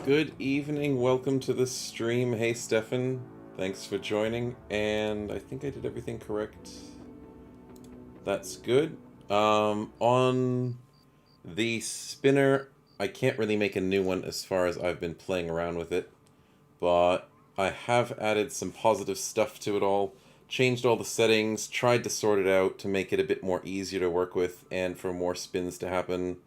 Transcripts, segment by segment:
Good evening, welcome to the stream. Hey Stefan, thanks for joining, and I think I did everything correct. That's good. On the spinner, I can't really make a new one as far as I've been playing around with it, but I have added some positive stuff to it all, changed all the settings, tried to sort it out to make it a bit more easier to work with and for more spins to happen.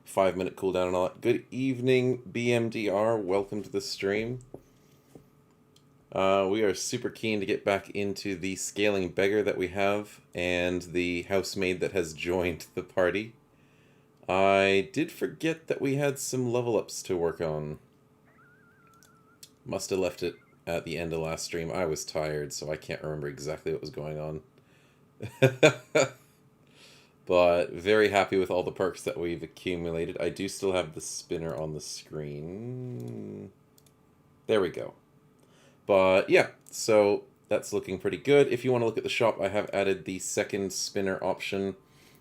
5-minute cooldown and all that. Good evening, BMDR. Welcome to the stream. We are super keen to get back into the scaling beggar that we have and the housemaid that has joined the party. I did forget that we had some level ups to work on. Must have left it at the end of last stream. I was tired, so I can't remember exactly what was going on. But very happy with all the perks that we've accumulated. I do still have the spinner on the screen. There we go. But yeah, so that's looking pretty good. If you want to look at the shop, I have added the second spinner option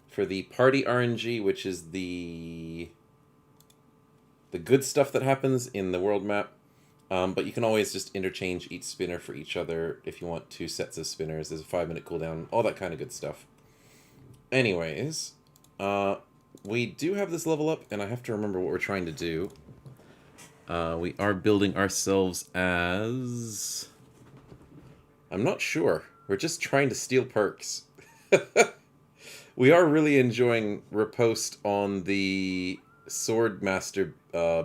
for the party RNG, which is the good stuff that happens in the world map. But you can always just interchange each spinner for each other if you want 2 sets of spinners. There's a 5-minute cooldown, all that kind of good stuff. Anyways, we do have this level up, and I have to remember what we're trying to do. We are building ourselves as... I'm not sure. We're just trying to steal perks. We are really enjoying riposte on the Swordmaster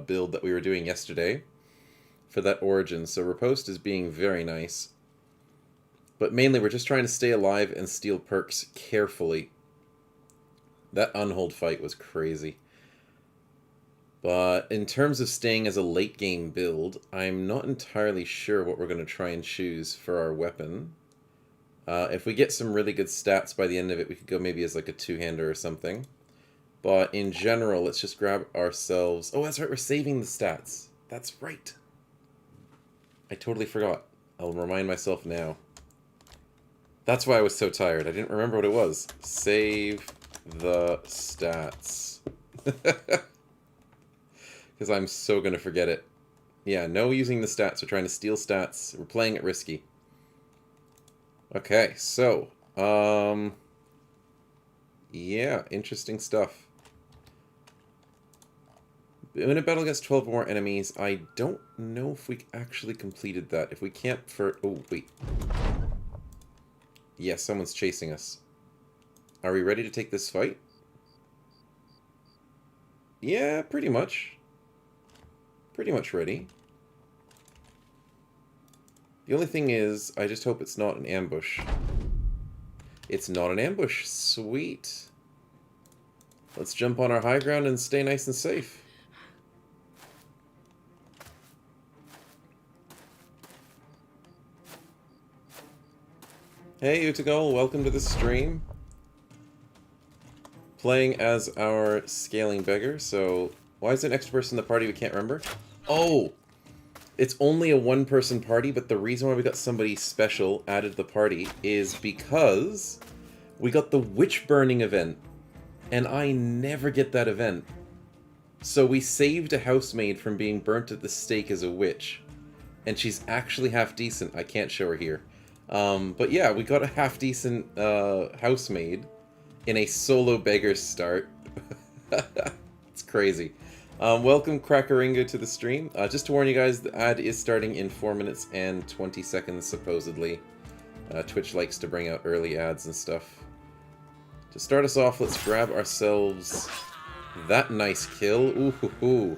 build that we were doing yesterday for that origin. So riposte is being very nice. But mainly we're just trying to stay alive and steal perks carefully. That unhold fight was crazy. But in terms of staying as a late game build, I'm not entirely sure what we're going to try and choose for our weapon. If we get some really good stats by the end of it, we could go maybe as like a two-hander or something. But in general, let's just grab ourselves... Oh, that's right, we're saving the stats. That's right. I totally forgot. I'll remind myself now. That's why I was so tired. I didn't remember what it was. Save the stats. Because I'm so going to forget it. Yeah, no using the stats. We're trying to steal stats. We're playing it risky. Okay, so, yeah, interesting stuff. In a battle against 12 or more enemies, I don't know if we actually completed that. If we can't for... Oh, wait. Yeah, someone's chasing us. Are we ready to take this fight? Yeah, pretty much. Pretty much ready. The only thing is, I just hope it's not an ambush. It's not an ambush. Sweet. Let's jump on our high ground and stay nice and safe. Hey Utagol, welcome to the stream. Playing as our scaling beggar, so... Why is there an extra person in the party we can't remember? Oh! It's only a one-person party, but the reason why we got somebody special added to the party is because we got the witch burning event, and I never get that event. So we saved a housemaid from being burnt at the stake as a witch, and she's actually half-decent. I can't show her here. But yeah, we got a half-decent housemaid in a solo beggar start. It's crazy. Welcome Crackaringo to the stream. Just to warn you guys, the ad is starting in 4 minutes and 20 seconds, supposedly. Twitch likes to bring out early ads and stuff. To start us off, let's grab ourselves that nice kill. Ooh,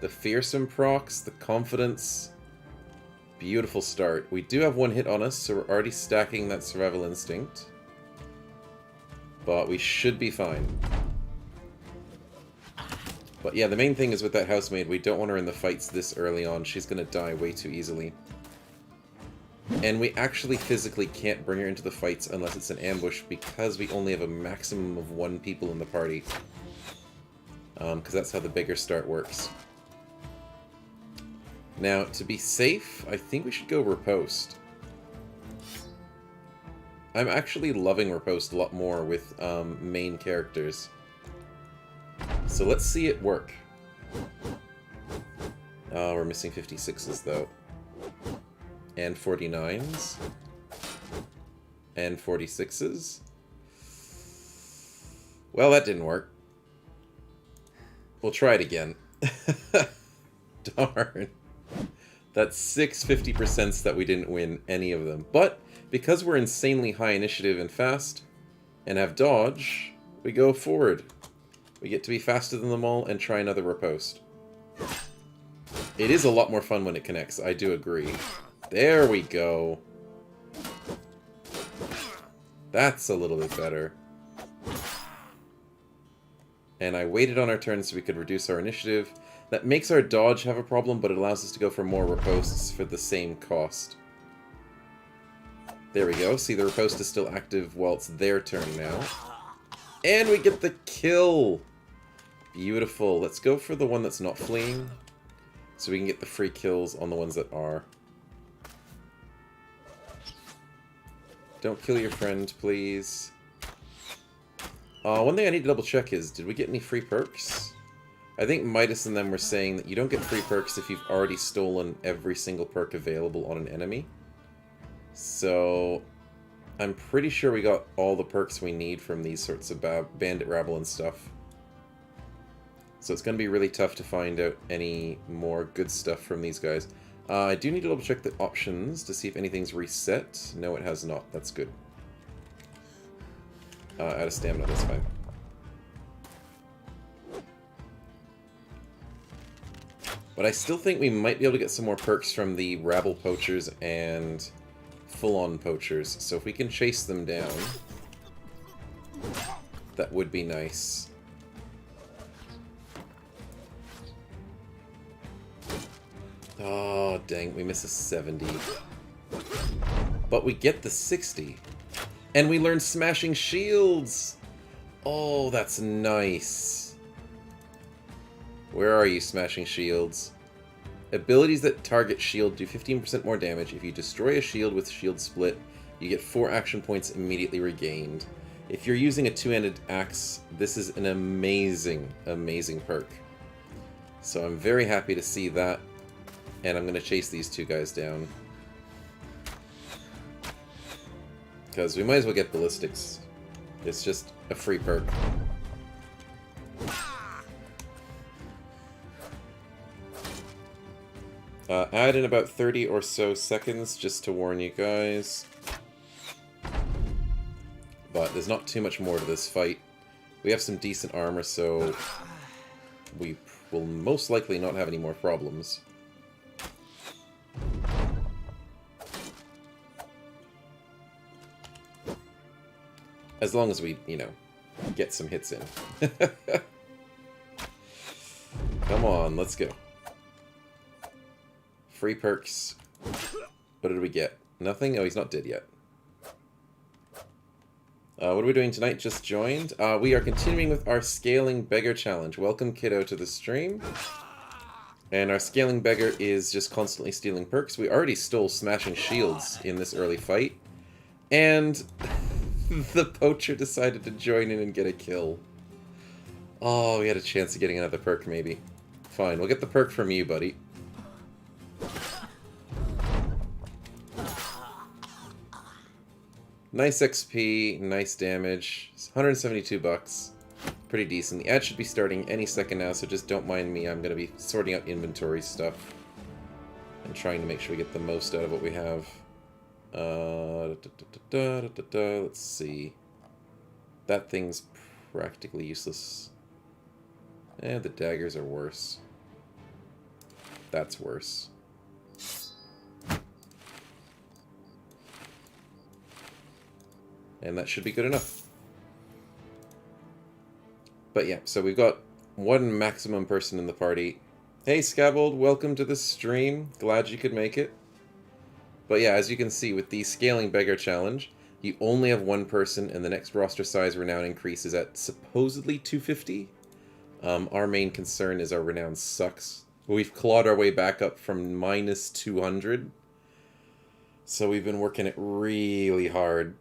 the fearsome procs, the confidence. Beautiful start. We do have one hit on us, so we're already stacking that survival instinct. But we should be fine. But yeah, the main thing is with that housemaid, we don't want her in the fights this early on. She's going to die way too easily. And we actually physically can't bring her into the fights unless it's an ambush because we only have a maximum of 1 people in the party. Because that's how the beggar start works. Now, to be safe, I think we should go riposte. I'm actually loving riposte a lot more with main characters. So let's see it work. Oh, we're missing 56s, though. And 49s. And 46s. Well, that didn't work. We'll try it again. Darn. That's 6 50% that we didn't win any of them. But because we're insanely high initiative and fast, and have dodge, we go forward. We get to be faster than them all and try another riposte. It is a lot more fun when it connects, I do agree. There we go. That's a little bit better. And I waited on our turn so we could reduce our initiative. That makes our dodge have a problem, but it allows us to go for more ripostes for the same cost. There we go. See, the riposte is still active while it's their turn now. And we get the kill! Beautiful. Let's go for the one that's not fleeing, so we can get the free kills on the ones that are. Don't kill your friend, please. One thing I need to double check is, did we get any free perks? I think Midas and them were saying that you don't get free perks if you've already stolen every single perk available on an enemy. So, I'm pretty sure we got all the perks we need from these sorts of bandit rabble and stuff. So it's going to be really tough to find out any more good stuff from these guys. I do need to double check the options to see if anything's reset. No, it has not. That's good. Out of stamina, that's fine. But I still think we might be able to get some more perks from the rabble poachers and full-on poachers. So if we can chase them down, that would be nice. Oh, dang, we miss a 70. But we get the 60. And we learn Smashing Shields! Oh, that's nice. Where are you, Smashing Shields? Abilities that target shield do 15% more damage. If you destroy a shield with Shield Split, you get 4 action points immediately regained. If you're using a two-handed axe, this is an amazing, amazing perk. So I'm very happy to see that. And I'm going to chase these two guys down. Because we might as well get ballistics. It's just a free perk. Add in about 30 or so seconds just to warn you guys. But there's not too much more to this fight. We have some decent armor, so we will most likely not have any more problems. As long as we, you know, get some hits in. Come on, let's go. Free perks. What did we get? Nothing? Oh, he's not dead yet. What are we doing tonight? Just joined. We are continuing with our Scaling Beggar Challenge. Welcome, kiddo, to the stream. And our Scaling Beggar is just constantly stealing perks. We already stole Smashing Shields in this early fight. And the poacher decided to join in and get a kill. Oh, we had a chance of getting another perk, maybe. Fine, we'll get the perk from you, buddy. Nice XP, nice damage. It's 172 bucks. Pretty decent. The ad should be starting any second now, so just don't mind me. I'm going to be sorting out inventory stuff and trying to make sure we get the most out of what we have. Let's see. That thing's practically useless. Eh, the daggers are worse. That's worse. And that should be good enough. But yeah, so we've got one maximum person in the party. Hey Scabold, welcome to the stream. Glad you could make it. But yeah, as you can see with the Scaling Beggar Challenge, you only have one person, and the next roster size renown increase is at supposedly 250. Our main concern is our renown sucks. We've clawed our way back up from minus 200. So we've been working it really hard.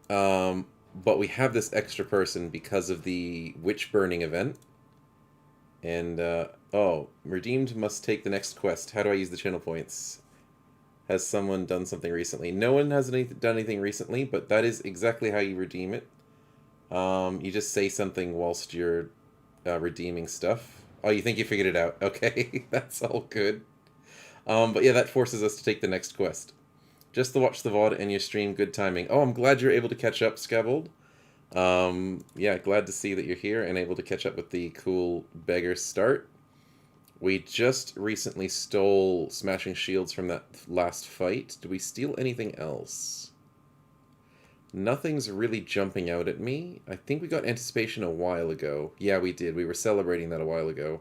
But we have this extra person because of the witch burning event. And, oh, redeemed must take the next quest. How do I use the channel points? Has someone done something recently? No one has done anything recently, but that is exactly how you redeem it. You just say something whilst you're redeeming stuff. Oh, you think you figured it out? Okay, that's all good. But yeah, that forces us to take the next quest. Just to watch the VOD and your stream, good timing. Oh, I'm glad you're able to catch up, Scavold. Yeah, glad to see that you're here and able to catch up with the cool Beggar start. We just recently stole Smashing Shields from that last fight. Did we steal anything else? Nothing's really jumping out at me. I think we got Anticipation a while ago. Yeah, we did. We were celebrating that a while ago.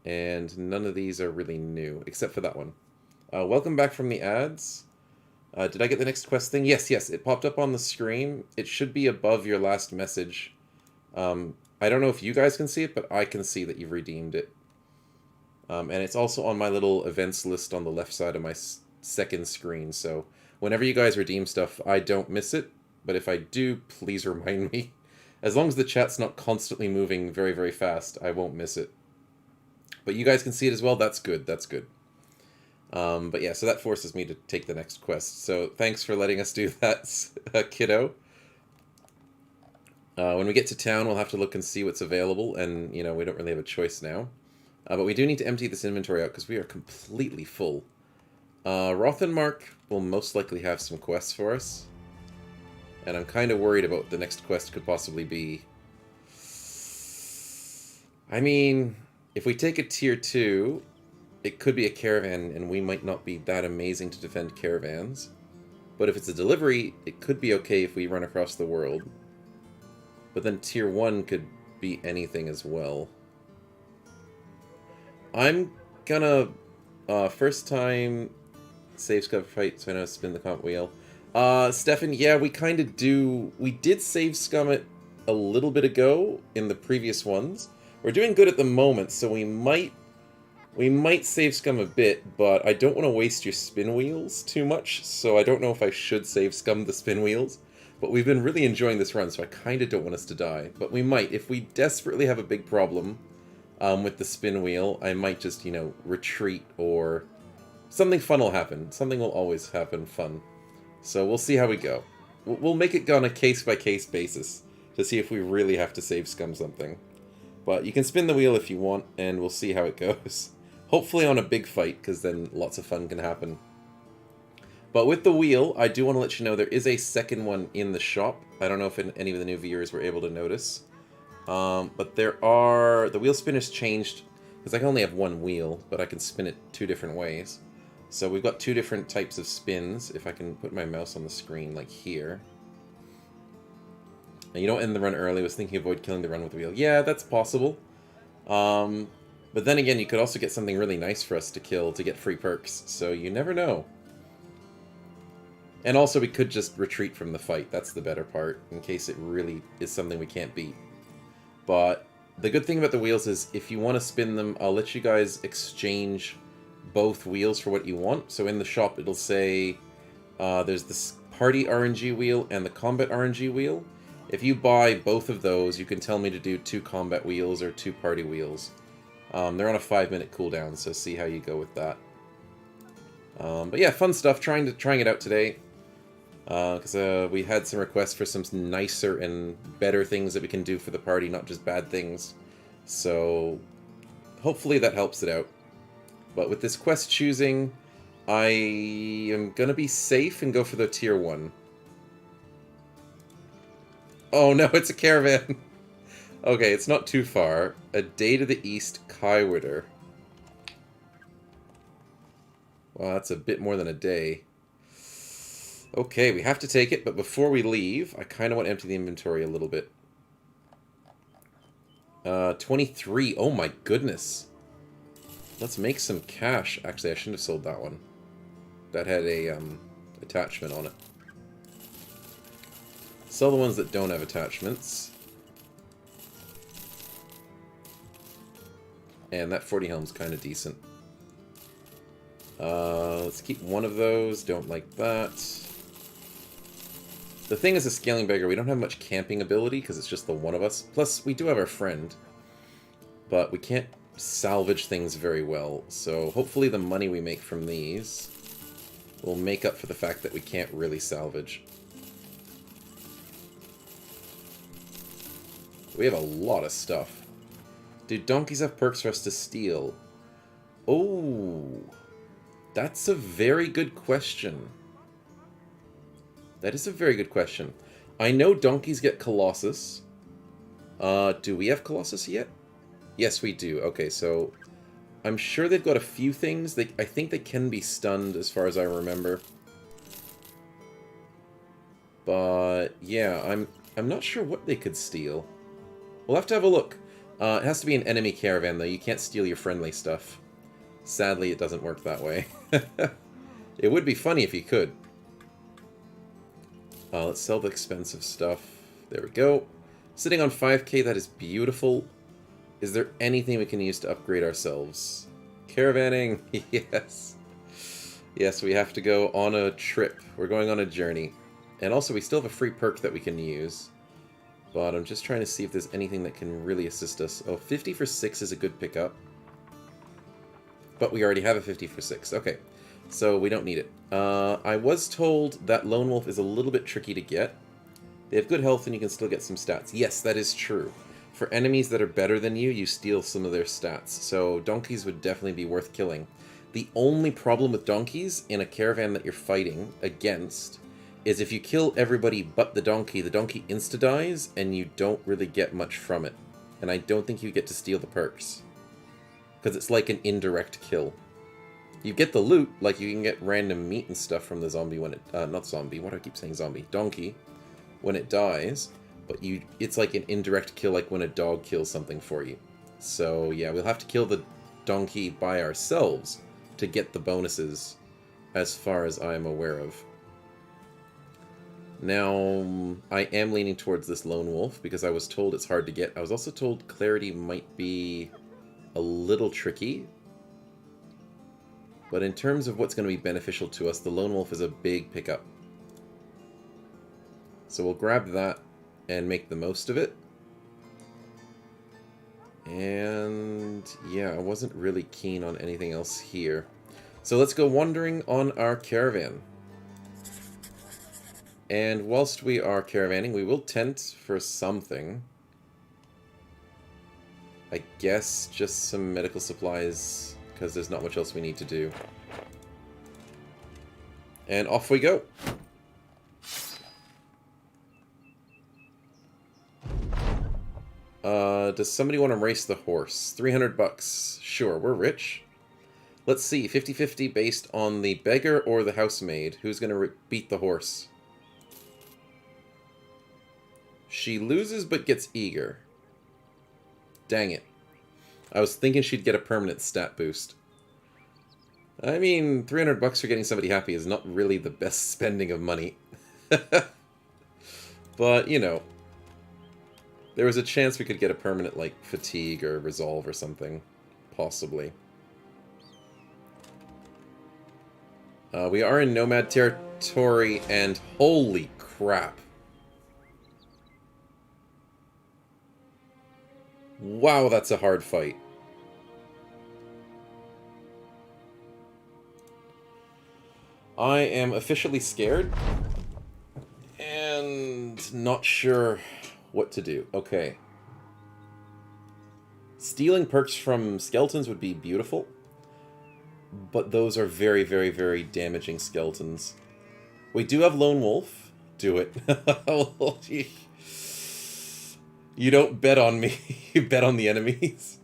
And none of these are really new, except for that one. Welcome back from the ads. Did I get the next quest thing? Yes, it popped up on the screen. It should be above your last message. I don't know if you guys can see it, but I can see that you've redeemed it. And it's also on my little events list on the left side of my second screen, so whenever you guys redeem stuff, I don't miss it, but if I do, please remind me. As long as the chat's not constantly moving very, very fast, I won't miss it. But you guys can see it as well, that's good, that's good. But yeah, so that forces me to take the next quest, so thanks for letting us do that, kiddo. When we get to town, we'll have to look and see what's available, and, you know, we don't really have a choice now. But we do need to empty this inventory out because we are completely full. Rothenmark will most likely have some quests for us. And I'm kind of worried about what the next quest could possibly be. I mean, if we take a tier 2, it could be a caravan, and we might not be that amazing to defend caravans. But if it's a delivery, it could be okay if we run across the world. But then tier 1 could be anything as well. I'm gonna, first time save scum fight, so I know how to spin the comp wheel. Stefan, yeah, we kind of do. We did save scum it a little bit ago in the previous ones. We're doing good at the moment, so we might save scum a bit, but I don't want to waste your spin wheels too much, so I don't know if I should save scum the spin wheels. But we've been really enjoying this run, so I kind of don't want us to die. But we might, if we desperately have a big problem with the spin wheel, I might just, you know, retreat, or something fun will happen. Something will always happen fun. So we'll see how we go. We'll make it go on a case-by-case basis to see if we really have to save scum something. But you can spin the wheel if you want, and we'll see how it goes. Hopefully on a big fight, because then lots of fun can happen. But with the wheel, I do want to let you know there is a second one in the shop. I don't know if any of the new viewers were able to notice. But the wheel spinner's changed, because I can only have one wheel, but I can spin it 2 different ways. So we've got 2 different types of spins, if I can put my mouse on the screen, like here. And you don't end the run early, I was thinking avoid killing the run with the wheel. Yeah, that's possible. But then again, you could also get something really nice for us to kill to get free perks, so you never know. And also we could just retreat from the fight, that's the better part, in case it really is something we can't beat. But the good thing about the wheels is if you want to spin them, I'll let you guys exchange both wheels for what you want. So in the shop it'll say there's this party RNG wheel and the combat RNG wheel. If you buy both of those, you can tell me to do 2 combat wheels or 2 party wheels. They're on a 5-minute cooldown, so see how you go with that. But yeah, fun stuff. Trying it out today. Because we had some requests for some nicer and better things that we can do for the party, not just bad things. So hopefully that helps it out. But with this quest choosing, I am going to be safe and go for the tier 1. Oh no, it's a caravan! Okay, it's not too far. A day to the east, Kaiwader. Well, that's a bit more than a day. Okay, we have to take it, but before we leave, I kind of want to empty the inventory a little bit. 23. Oh my goodness. Let's make some cash. Actually, I shouldn't have sold that one. That had a attachment on it. Sell the ones that don't have attachments. And that 40 helm's kind of decent. Let's keep one of those. Don't like that. The thing is, a scaling beggar, we don't have much camping ability because it's just the one of us. Plus, we do have our friend. But we can't salvage things very well, so hopefully the money we make from these will make up for the fact that we can't really salvage. We have a lot of stuff. Do donkeys have perks for us to steal? Oh, that's a very good question. That is a very good question. I know donkeys get Colossus. Do we have Colossus yet? Yes, we do. Okay, so I'm sure they've got a few things. I think they can be stunned, as far as I remember. But yeah, I'm not sure what they could steal. We'll have to have a look. It has to be an enemy caravan, though. You can't steal your friendly stuff. Sadly, it doesn't work that way. It would be funny if you could. Let's sell the expensive stuff. There we go. Sitting on 5k, that is beautiful. Is there anything we can use to upgrade ourselves? Caravanning! Yes. Yes, we have to go on a trip. We're going on a journey. And also, we still have a free perk that we can use. But I'm just trying to see if there's anything that can really assist us. Oh, 50 for 6 is a good pickup. But we already have a 50 for 6. Okay, so we don't need it. I was told that Lone Wolf is a little bit tricky to get. They have good health and you can still get some stats. Yes, that is true. For enemies that are better than you, you steal some of their stats. So donkeys would definitely be worth killing. The only problem with donkeys in a caravan that you're fighting against is if you kill everybody but the donkey insta-dies and you don't really get much from it. And I don't think you get to steal the perks. Because it's like an indirect kill. You get the loot, like you can get random meat and stuff from the zombie when it... not zombie, why do I keep saying zombie? Donkey. When it dies, but it's like an indirect kill, like when a dog kills something for you. So yeah, we'll have to kill the donkey by ourselves to get the bonuses, as far as I'm aware of. Now, I am leaning towards this Lone Wolf, because I was told it's hard to get. I was also told Clarity might be a little tricky. But in terms of what's going to be beneficial to us, the Lone Wolf is a big pickup. So we'll grab that and make the most of it. And yeah, I wasn't really keen on anything else here. So let's go wandering on our caravan. And whilst we are caravanning, we will tent for something. I guess just some medical supplies, because there's not much else we need to do. And off we go. Does somebody want to race the horse? 300 bucks. Sure, we're rich. Let's see, 50-50 based on the beggar or the housemaid. Who's going to beat the horse? She loses but gets eager. Dang it. I was thinking she'd get a permanent stat boost. I mean, 300 bucks for getting somebody happy is not really the best spending of money. But, you know, there was a chance we could get a permanent, like, fatigue or resolve or something. Possibly. We are in nomad territory, and holy crap. Wow, that's a hard fight. I am officially scared and not sure what to do. Okay. Stealing perks from skeletons would be beautiful, but those are very, very, very damaging skeletons. We do have Lone Wolf. Do it. You don't bet on me. You bet on the enemies.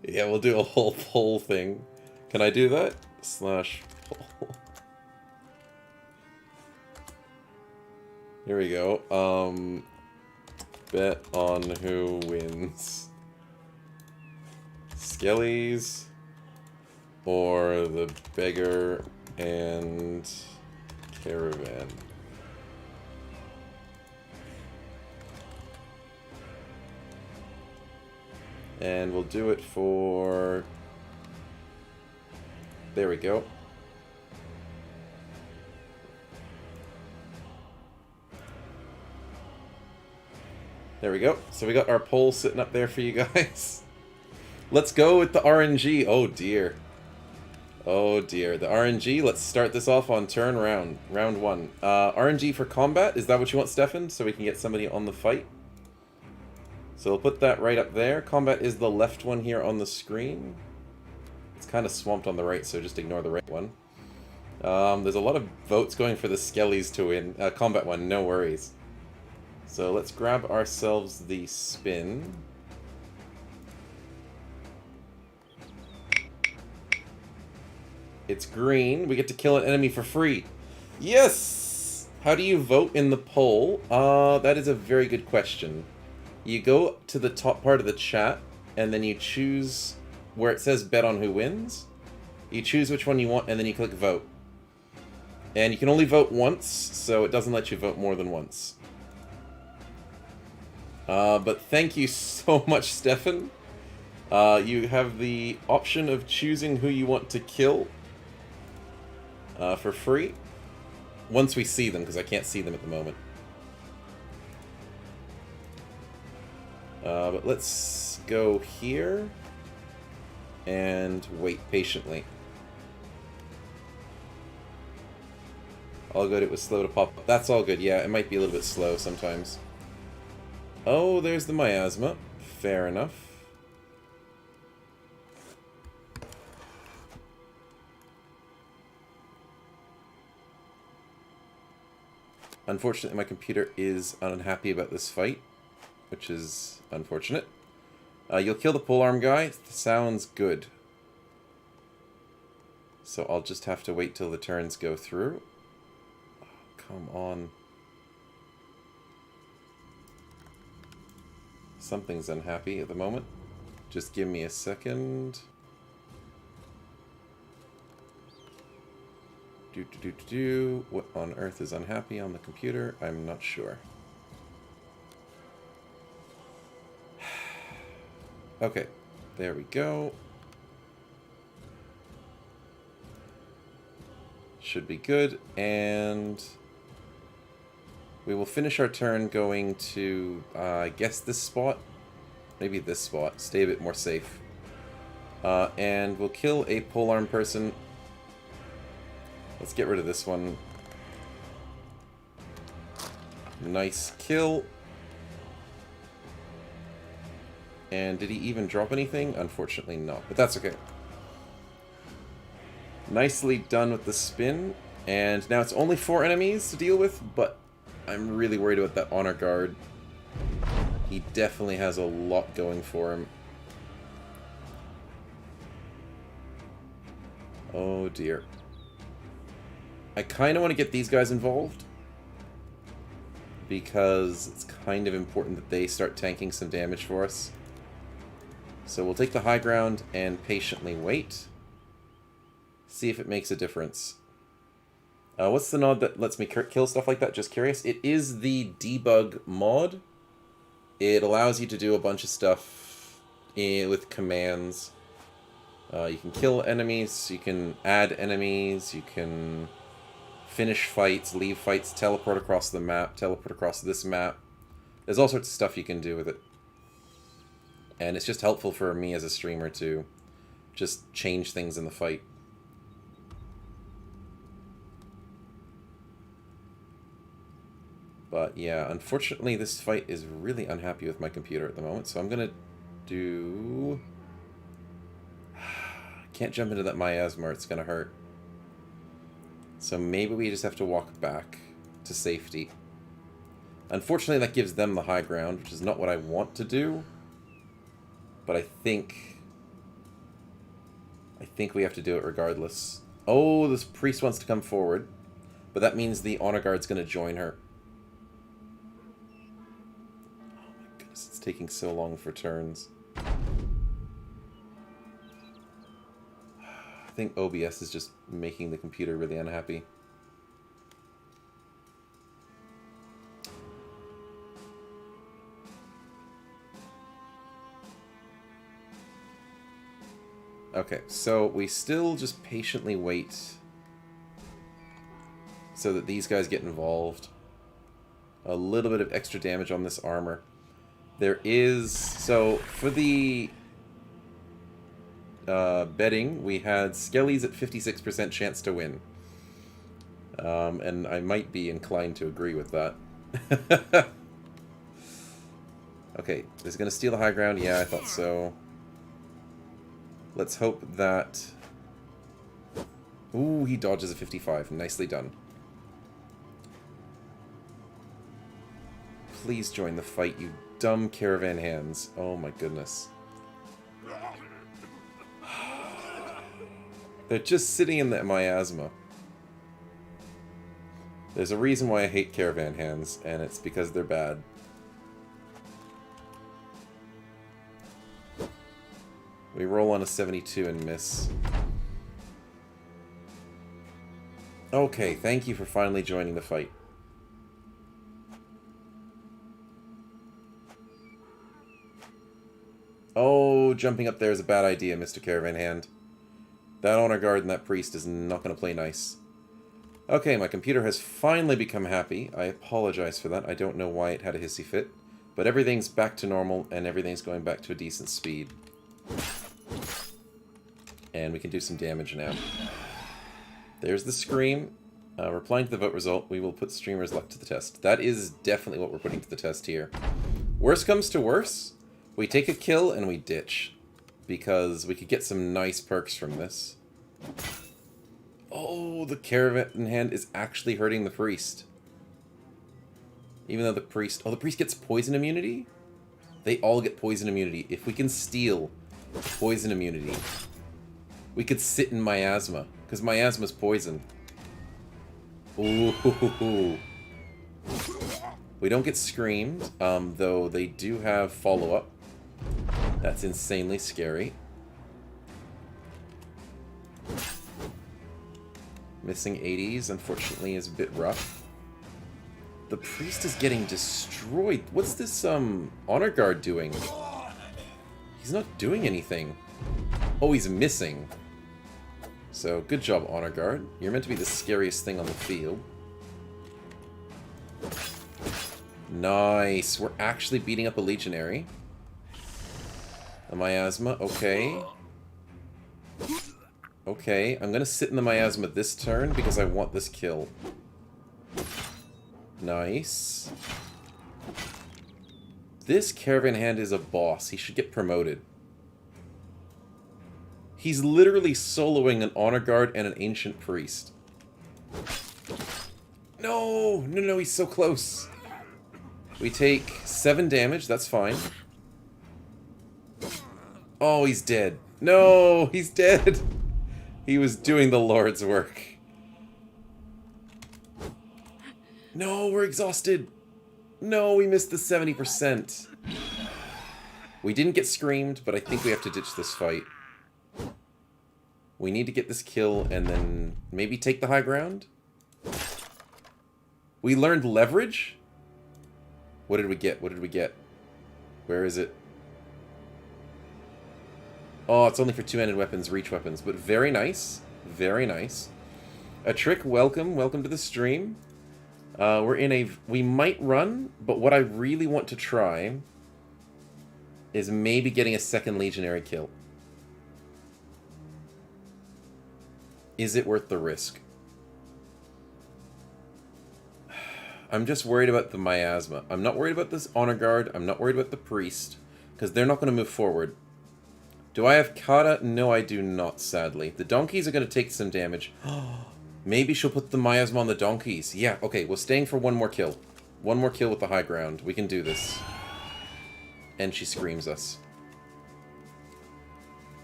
Yeah, we'll do a whole poll thing. Can I do that? Slash poll. Here we go. Bet on who wins. Skellies or the Beggar and Caravan. And we'll do it for... There we go. There we go. So we got our poll sitting up there for you guys. Let's go with the RNG. Oh dear. Oh dear. The RNG. Let's start this off on round 1. RNG for combat. Is that what you want, Stefan? So we can get somebody on the fight? So we'll put that right up there. Combat is the left one here on the screen. It's kind of swamped on the right, so just ignore the right one. There's a lot of votes going for the Skellies to win. Combat one, no worries. So let's grab ourselves the spin. It's green. We get to kill an enemy for free. Yes! How do you vote in the poll? That is a very good question. You go to the top part of the chat, and then you choose where it says bet on who wins. You choose which one you want, and then you click vote. And you can only vote once, so it doesn't let you vote more than once. But thank you so much, Stefan. You have the option of choosing who you want to kill for free. Once we see them, because I can't see them at the moment. But let's go here and wait patiently. All good, it was slow to pop up. That's all good, yeah, it might be a little bit slow sometimes. Oh, there's the miasma. Fair enough. Unfortunately, my computer is unhappy about this fight, which is unfortunate. You'll kill the polearm guy. Sounds good. So I'll just have to wait till the turns go through. Oh, come on. Something's unhappy at the moment. Just give me a second. What on earth is unhappy on the computer? I'm not sure. Okay, there we go. Should be good, and we will finish our turn going to, I guess this spot? Maybe this spot. Stay a bit more safe. And we'll kill a polearm person. Let's get rid of this one. Nice kill. And did he even drop anything? Unfortunately not, but that's okay. Nicely done with the spin. And now it's only 4 enemies to deal with, but I'm really worried about that honor guard. He definitely has a lot going for him. Oh dear. I kind of want to get these guys involved, because it's kind of important that they start tanking some damage for us. So we'll take the high ground and patiently wait. See if it makes a difference. What's the mod that lets me kill stuff like that? Just curious. It is the debug mod. It allows you to do a bunch of stuff with commands. You can kill enemies, you can add enemies, you can finish fights, leave fights, teleport across the map, teleport across this map. There's all sorts of stuff you can do with it. And it's just helpful for me as a streamer to just change things in the fight. But yeah, unfortunately this fight is really unhappy with my computer at the moment, so I'm gonna do... Can't jump into that miasma or it's gonna hurt. So maybe we just have to walk back to safety. Unfortunately, that gives them the high ground, which is not what I want to do. But I think we have to do it regardless. Oh, this priest wants to come forward. But that means the honor guard's going to join her. Oh my goodness, it's taking so long for turns. I think OBS is just making the computer really unhappy. Okay, so we still just patiently wait so that these guys get involved. A little bit of extra damage on this armor. There is... So, for the betting, we had Skellies at 56% chance to win. And I might be inclined to agree with that. Okay, is it going to steal the high ground? Yeah, I thought so. Let's hope that... Ooh, he dodges a 55. Nicely done. Please join the fight, you dumb caravan hands. Oh my goodness. They're just sitting in the miasma. There's a reason why I hate caravan hands, and it's because they're bad. We roll on a 72 and miss. Okay, thank you for finally joining the fight. Oh, jumping up there is a bad idea, Mr. Caravan Hand. That honor guard and that priest is not going to play nice. Okay, my computer has finally become happy. I apologize for that. I don't know why it had a hissy fit. But everything's back to normal, and everything's going back to a decent speed. And we can do some damage now. There's the scream. Replying to the vote result, we will put streamer's luck to the test. That is definitely what we're putting to the test here. Worst comes to worse, we take a kill and we ditch. Because we could get some nice perks from this. Oh, the caravan hand is actually hurting the priest. Even though the priest... Oh, the priest gets poison immunity? They all get poison immunity. If we can steal poison immunity, we could sit in miasma. Because miasma's poison. Ooh. We don't get screamed, though they do have follow-up. That's insanely scary. Missing 80s, unfortunately, is a bit rough. The priest is getting destroyed. What's this, honor guard doing? He's not doing anything. Oh, he's missing. So, good job, honor guard. You're meant to be the scariest thing on the field. Nice. We're actually beating up a legionary. The miasma, okay. Okay, I'm gonna sit in the miasma this turn because I want this kill. Nice. This caravan hand is a boss. He should get promoted. He's literally soloing an honor guard and an ancient priest. No, he's so close. We take 7 damage, that's fine. Oh, he's dead. No, he's dead. He was doing the Lord's work. No, we're exhausted. No, we missed the 70%. We didn't get screamed, but I think we have to ditch this fight. We need to get this kill and then maybe take the high ground. We learned leverage. What did we get? What did we get? Where is it? Oh, it's only for two-handed weapons, reach weapons, but very nice. Very nice. A trick, welcome. Welcome to the stream. We're in a... We might run, but what I really want to try is maybe getting a second legionary kill. Is it worth the risk? I'm just worried about the miasma. I'm not worried about this honor guard. I'm not worried about the priest, because they're not going to move forward. Do I have Kata? No, I do not, sadly. The donkeys are going to take some damage. Maybe she'll put the miasma on the donkeys. Yeah, okay, we're staying for one more kill. One more kill with the high ground. We can do this. And she screams us.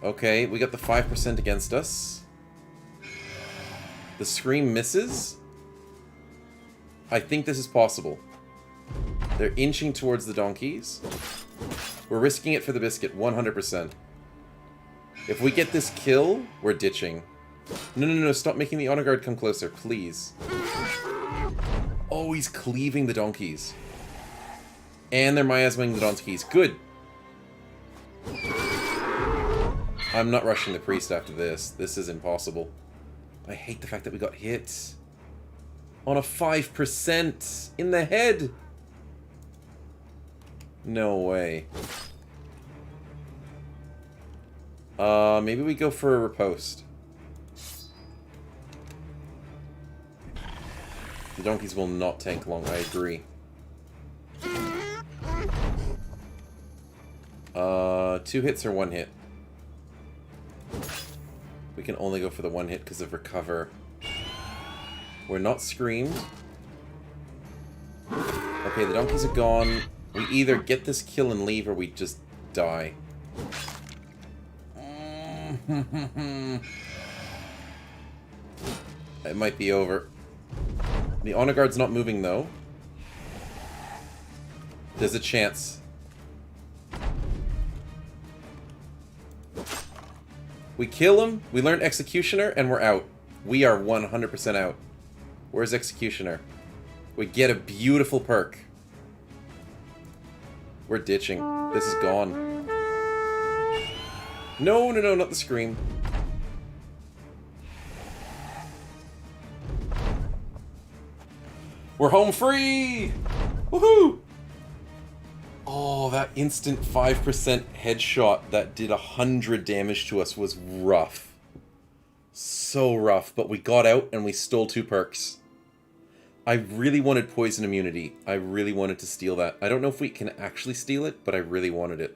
Okay, we got the 5% against us. The scream misses. I think this is possible. They're inching towards the donkeys. We're risking it for the biscuit, 100%. If we get this kill, we're ditching. No, stop making the honor guard come closer, please. Oh, he's cleaving the donkeys. And they're miasmaing the donkeys. Good. I'm not rushing the priest after this. This is impossible. I hate the fact that we got hit. On a 5% in the head. No way. Maybe we go for a riposte. The donkeys will not tank long, I agree. 2 hits or 1 hit? We can only go for the 1 hit because of recover. We're not screamed. Okay, the donkeys are gone. We either get this kill and leave or we just die. It might be over. The honor guard's not moving though. There's a chance. We kill him, we learn Executioner, and we're out. We are 100% out. Where's Executioner? We get a beautiful perk. We're ditching. This is gone. No, no, no, not the scream. We're home free! Woohoo! Oh, that instant 5% headshot that did 100 damage to us was rough. So rough, but we got out and we stole 2 perks. I really wanted poison immunity. I really wanted to steal that. I don't know if we can actually steal it, but I really wanted it.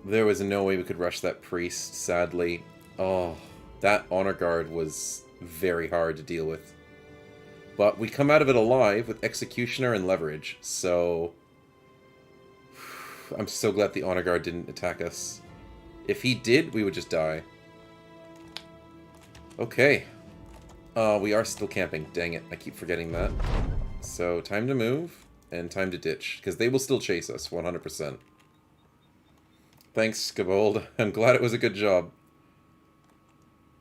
There was no way we could rush that priest, sadly. Oh, that honor guard was very hard to deal with. But we come out of it alive with Executioner and leverage, so I'm so glad the honor guard didn't attack us. If he did, we would just die. Okay. We are still camping. Dang it, I keep forgetting that. So, time to move, and time to ditch, because they will still chase us, 100%. Thanks, Skabold. I'm glad it was a good job.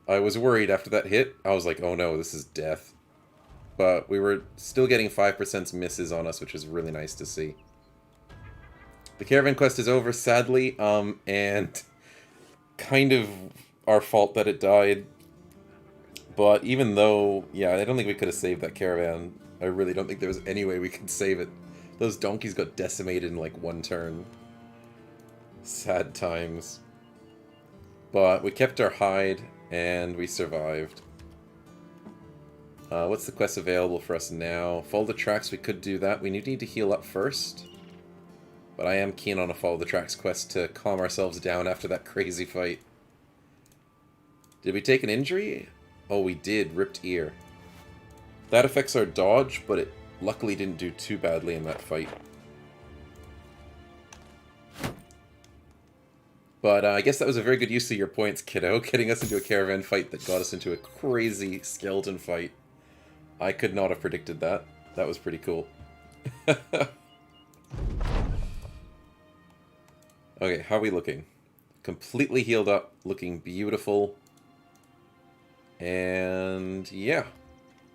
I was worried after that hit. I was like, oh no, this is death. But we were still getting 5% misses on us, which is really nice to see. The caravan quest is over, sadly, and kind of our fault that it died. But even though, yeah, I don't think we could have saved that caravan. I really don't think there was any way we could save it. Those donkeys got decimated in like 1 turn. Sad times. But we kept our hide, and we survived. What's the quest available for us now? Follow the tracks, we could do that. We need to heal up first. But I am keen on a follow the tracks quest to calm ourselves down after that crazy fight. Did we take an injury? Oh, we did. Ripped ear. That affects our dodge, but it luckily didn't do too badly in that fight. But I guess that was a very good use of your points, kiddo. Getting us into a caravan fight that got us into a crazy skeleton fight. I could not have predicted that. That was pretty cool. Okay, how are we looking? Completely healed up, looking beautiful. And yeah,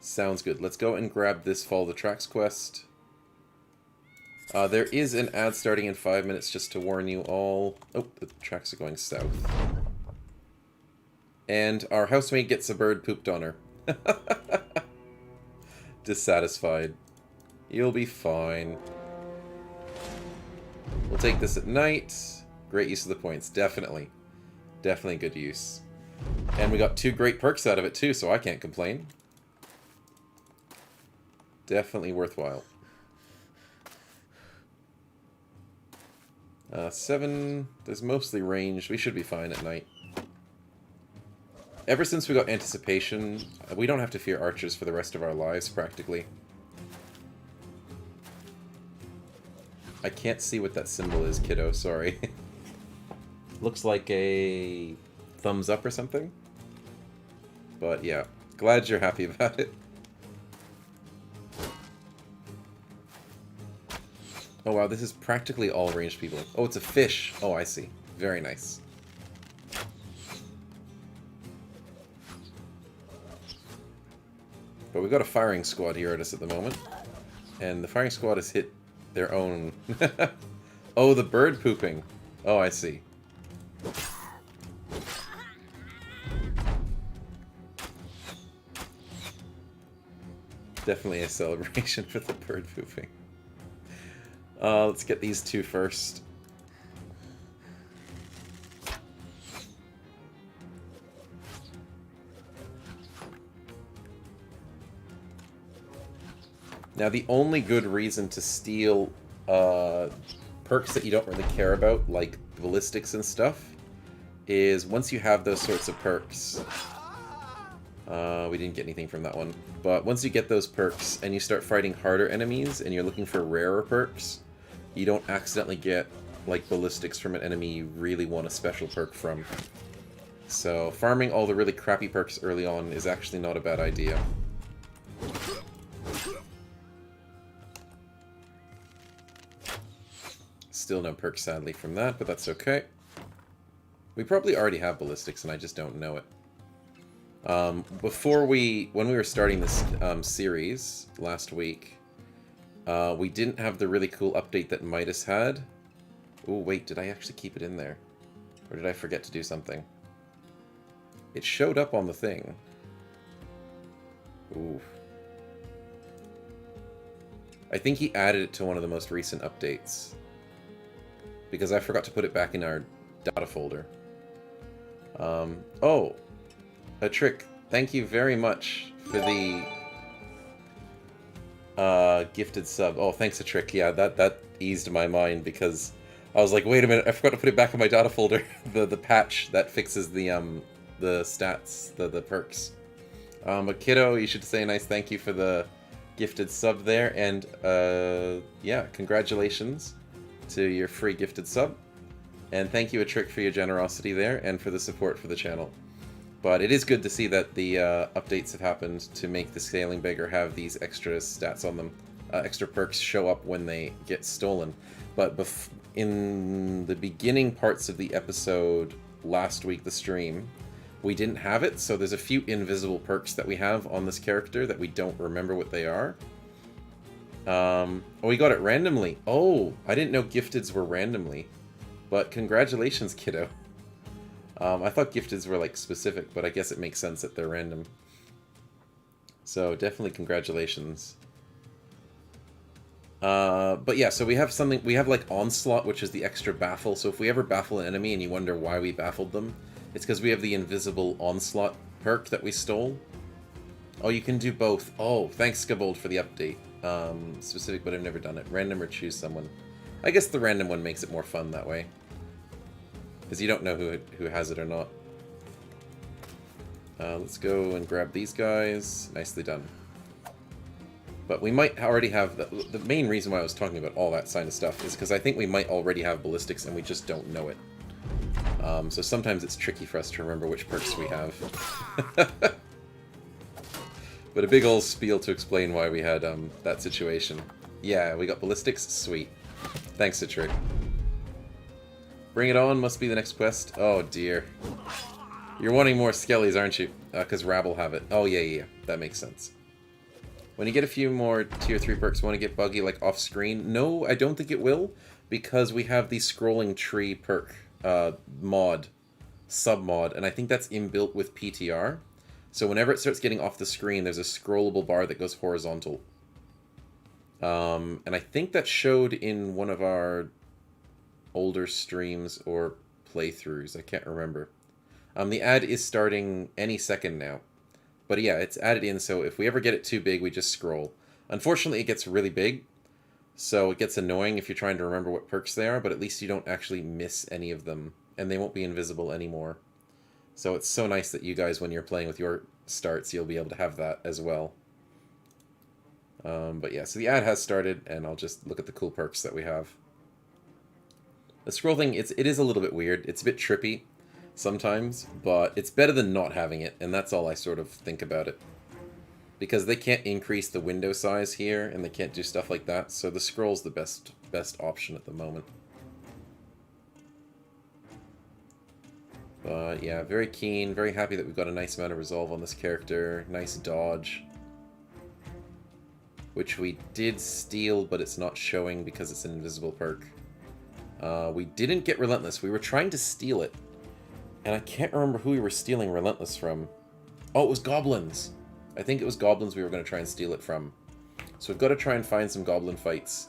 sounds good. Let's go and grab this Follow the Tracks quest. There is an ad starting in 5 minutes, just to warn you all. Oh, the tracks are going south. And our housemaid gets a bird pooped on her. Dissatisfied. You'll be fine. We'll take this at night. Great use of the points, definitely. Definitely good use. And we got 2 great perks out of it too, so I can't complain. Definitely worthwhile. 7, there's mostly range. We should be fine at night. Ever since we got Anticipation, we don't have to fear archers for the rest of our lives, practically. I can't see what that symbol is, kiddo, sorry. Looks like a thumbs up or something. But yeah, glad you're happy about it. Oh wow, this is practically all ranged people. Oh, it's a fish. Oh, I see. Very nice. But we've got a firing squad here at us at the moment. And the firing squad has hit their own... Oh, the bird pooping. Oh, I see. Definitely a celebration for the bird pooping. Let's get these 2 first. Now, the only good reason to steal perks that you don't really care about, like ballistics and stuff, is once you have those sorts of perks... we didn't get anything from that one. But once you get those perks and you start fighting harder enemies and you're looking for rarer perks, you don't accidentally get, like, ballistics from an enemy you really want a special perk from. So, farming all the really crappy perks early on is actually not a bad idea. Still no perks, sadly, from that, but that's okay. We probably already have ballistics and I just don't know it. When we were starting this series last week, we didn't have the really cool update that Midas had. Oh, wait, did I actually keep it in there? Or did I forget to do something? It showed up on the thing. Ooh. I think he added it to one of the most recent updates. Because I forgot to put it back in our data folder. Oh! A trick. Thank you very much for the gifted sub. Oh, thanks, a trick. Yeah, that eased my mind because I was like, wait a minute, I forgot to put it back in my data folder. the patch that fixes the stats, the perks. But Kiddo, you should say a nice thank you for the gifted sub there, and yeah, congratulations to your free gifted sub. And thank you, a trick, for your generosity there and for the support for the channel. But it is good to see that the updates have happened to make the Scaling Beggar have these extra stats on them. Extra perks show up when they get stolen. But in the beginning parts of the episode last week, the stream, we didn't have it, so there's a few invisible perks that we have on this character that we don't remember what they are. Oh, we got it randomly. Oh, I didn't know gifteds were randomly. But congratulations, kiddo. I thought gifteds were, like, specific, but I guess it makes sense that they're random. So, definitely congratulations. But yeah, so we have something, we have, like, Onslaught, which is the extra baffle. So if we ever baffle an enemy and you wonder why we baffled them, it's because we have the invisible Onslaught perk that we stole. Oh, you can do both. Oh, thanks, Skabold, for the update. Specific, but I've never done it. Random or choose someone. I guess the random one makes it more fun that way. Because you don't know who has it or not. Let's go and grab these guys. Nicely done. But we might already have... The main reason why I was talking about all that kind of stuff is because I think we might already have ballistics and we just don't know it. So sometimes it's tricky for us to remember which perks we have. But a big old spiel to explain why we had that situation. Yeah, we got ballistics? Sweet. Thanks, Citric. Bring it on must be the next quest. Oh, dear. You're wanting more skellies, aren't you? Because Rabble have it. Oh, yeah. That makes sense. When you get a few more tier 3 perks, want to get buggy, like, off-screen? No, I don't think it will, because we have the scrolling tree perk mod, sub-mod, and I think that's inbuilt with PTR. So whenever it starts getting off the screen, there's a scrollable bar that goes horizontal. And I think that showed in one of our older streams or playthroughs. I can't remember. The ad is starting any second now. But yeah, it's added in, so if we ever get it too big, we just scroll. Unfortunately, it gets really big, so it gets annoying if you're trying to remember what perks they are, but at least you don't actually miss any of them, and they won't be invisible anymore. So it's so nice that you guys, when you're playing with your starts, you'll be able to have that as well. But yeah, so the ad has started, and I'll just look at the cool perks that we have. The scroll thing, it is a little bit weird. It's a bit trippy sometimes, but it's better than not having it, and that's all I sort of think about it. Because they can't increase the window size here, and they can't do stuff like that, so the scroll's the best option at the moment. But yeah, very keen, very happy that we've got a nice amount of resolve on this character. Nice dodge. Which we did steal, but it's not showing because it's an invisible perk. We didn't get Relentless. We were trying to steal it. And I can't remember who we were stealing Relentless from. Oh, it was Goblins. I think it was Goblins we were going to try and steal it from. So we've got to try and find some Goblin fights.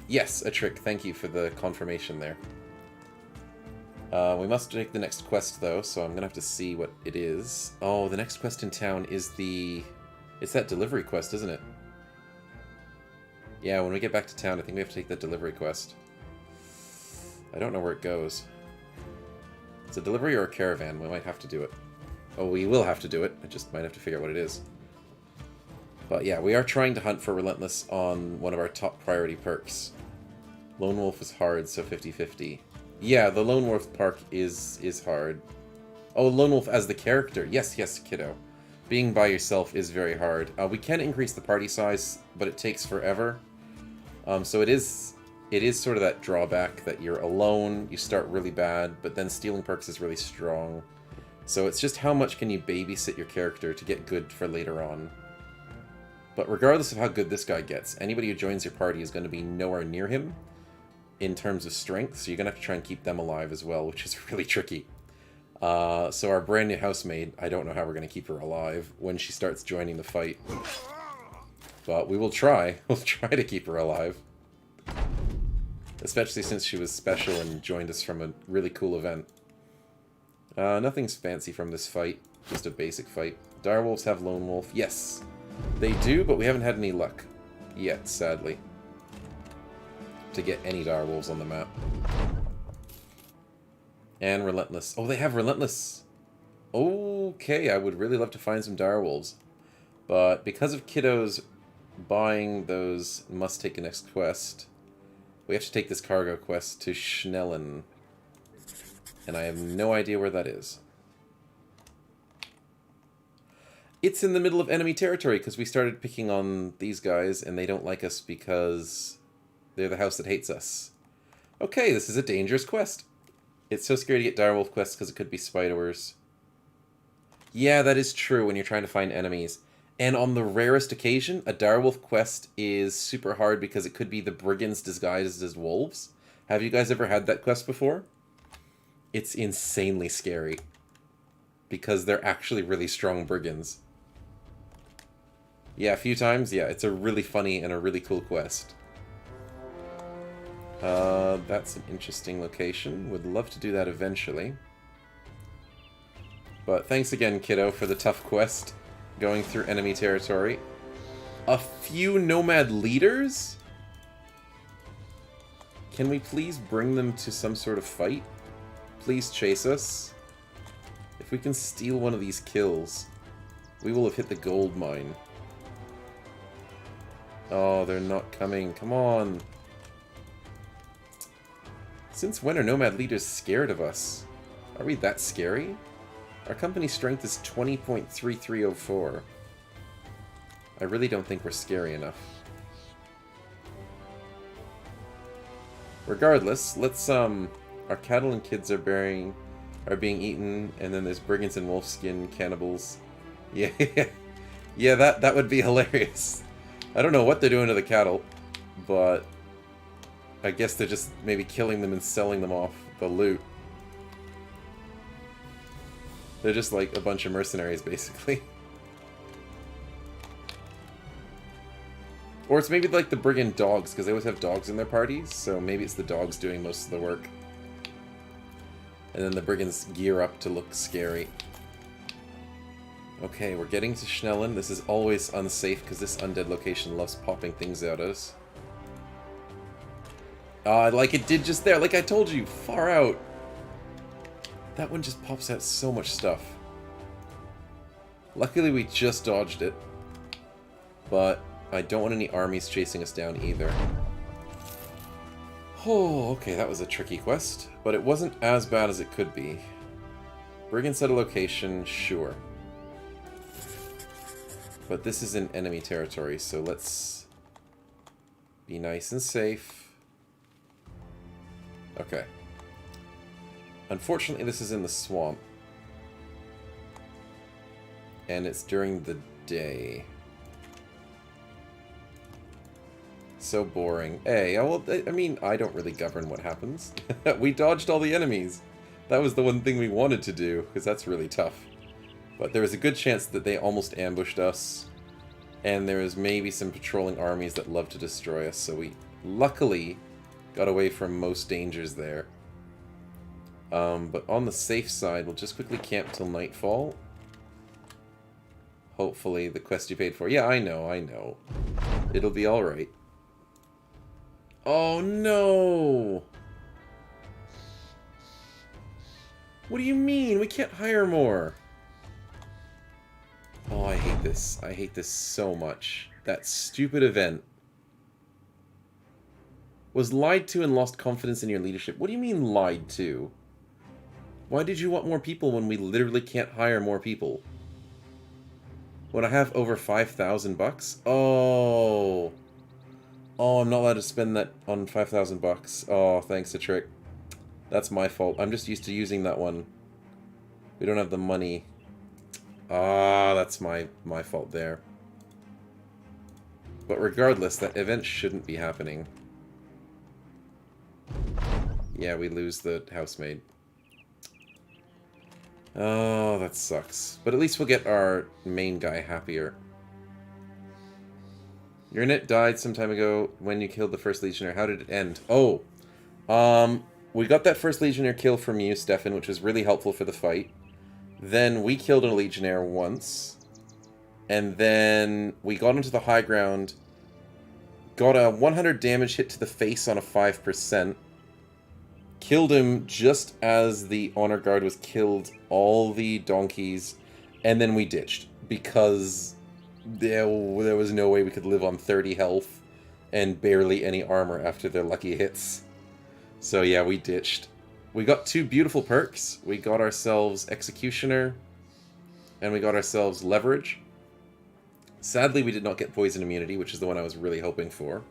Yes, a trick. Thank you for the confirmation there. We must take the next quest, though, so I'm going to have to see what it is. Oh, the next quest in town is the... It's that delivery quest, isn't it? Yeah, when we get back to town, I think we have to take that delivery quest. I don't know where it goes. It's a delivery or a caravan. We might have to do it. Oh, we will have to do it. I just might have to figure out what it is. But yeah, we are trying to hunt for Relentless on one of our top priority perks. Lone Wolf is hard, so 50-50. Yeah, the Lone Wolf perk is hard. Oh, Lone Wolf as the character. Yes, yes, kiddo. Being by yourself is very hard. We can increase the party size, but it takes forever. So it is sort of that drawback that you're alone, you start really bad, but then stealing perks is really strong. So it's just how much can you babysit your character to get good for later on. But regardless of how good this guy gets, anybody who joins your party is going to be nowhere near him in terms of strength, so you're going to have to try and keep them alive as well, which is really tricky. So our brand new housemaid, I don't know how we're going to keep her alive when she starts joining the fight. But we will try. We'll try to keep her alive. Especially since she was special and joined us from a really cool event. Nothing's fancy from this fight. Just a basic fight. Direwolves have Lone Wolf. Yes, they do, but we haven't had any luck yet, sadly, to get any direwolves on the map. And Relentless. Oh, they have Relentless. Okay, I would really love to find some direwolves. But because of kiddos buying those must take a next quest, we have to take this cargo quest to Schnellen. And I have no idea where that is. It's in the middle of enemy territory because we started picking on these guys and they don't like us because they're the house that hates us. Okay, this is a dangerous quest. It's so scary to get direwolf quests because it could be spiders. Yeah, that is true when you're trying to find enemies. And on the rarest occasion, a direwolf quest is super hard because it could be the brigands disguised as wolves. Have you guys ever had that quest before? It's insanely scary because they're actually really strong brigands. Yeah, a few times. Yeah, it's a really funny and a really cool quest. That's an interesting location. Would love to do that eventually. But thanks again, kiddo, for the tough quest. Going through enemy territory. A few nomad leaders? Can we please bring them to some sort of fight? Please chase us. If we can steal one of these kills, we will have hit the gold mine. Oh, they're not coming. Come on. Since when are nomad leaders scared of us? Are we that scary? Our company strength is 20.3304. I really don't think we're scary enough. Regardless, let's our cattle and kids are being eaten, and then there's brigands and wolfskin cannibals. Yeah, yeah, that would be hilarious. I don't know what they're doing to the cattle, but I guess they're just maybe killing them and selling them off the loot. They're just like a bunch of mercenaries, basically. Or it's maybe like the brigand dogs, because they always have dogs in their parties, so maybe it's the dogs doing most of the work. And then the brigands gear up to look scary. Okay, we're getting to Schnellen. This is always unsafe, because this undead location loves popping things at us. Like it did just there. Like I told you, far out. That one just pops out so much stuff. Luckily, we just dodged it. But I don't want any armies chasing us down either. Oh, okay, that was a tricky quest. But it wasn't as bad as it could be. Brigand set a location, sure. But this is in enemy territory, so let's be nice and safe. Okay. Unfortunately, this is in the swamp. And it's during the day. So boring. Hey, well, I mean, I don't really govern what happens. We dodged all the enemies. That was the one thing we wanted to do, because that's really tough. But there was a good chance that they almost ambushed us. And there was maybe some patrolling armies that love to destroy us, so we luckily got away from most dangers there. But on the safe side, we'll just quickly camp till nightfall. Hopefully, the quest you paid for. Yeah, I know. It'll be alright. Oh, no! What do you mean? We can't hire more. Oh, I hate this. I hate this so much. That stupid event. Was lied to and lost confidence in your leadership. What do you mean lied to? Why did you want more people when we literally can't hire more people? When I have over 5,000 bucks? Oh. Oh, I'm not allowed to spend that on 5,000 bucks. Oh, thanks to Trick. That's my fault. I'm just used to using that one. We don't have the money. Ah, that's my fault there. But regardless, that event shouldn't be happening. Yeah, we lose the housemaid. Oh, that sucks. But at least we'll get our main guy happier. Your unit died some time ago when you killed the first legionnaire. How did it end? Oh, we got that first legionnaire kill from you, Stefan, which was really helpful for the fight. Then we killed a legionnaire once. And then we got into the high ground. Got a 100 damage hit to the face on a 5%. Killed him just as the honor guard was killed, all the donkeys, and then we ditched. Because there was no way we could live on 30 health and barely any armor after their lucky hits. So yeah, we ditched. We got 2 beautiful perks. We got ourselves Executioner, and we got ourselves Leverage. Sadly, we did not get Poison Immunity, which is the one I was really hoping for.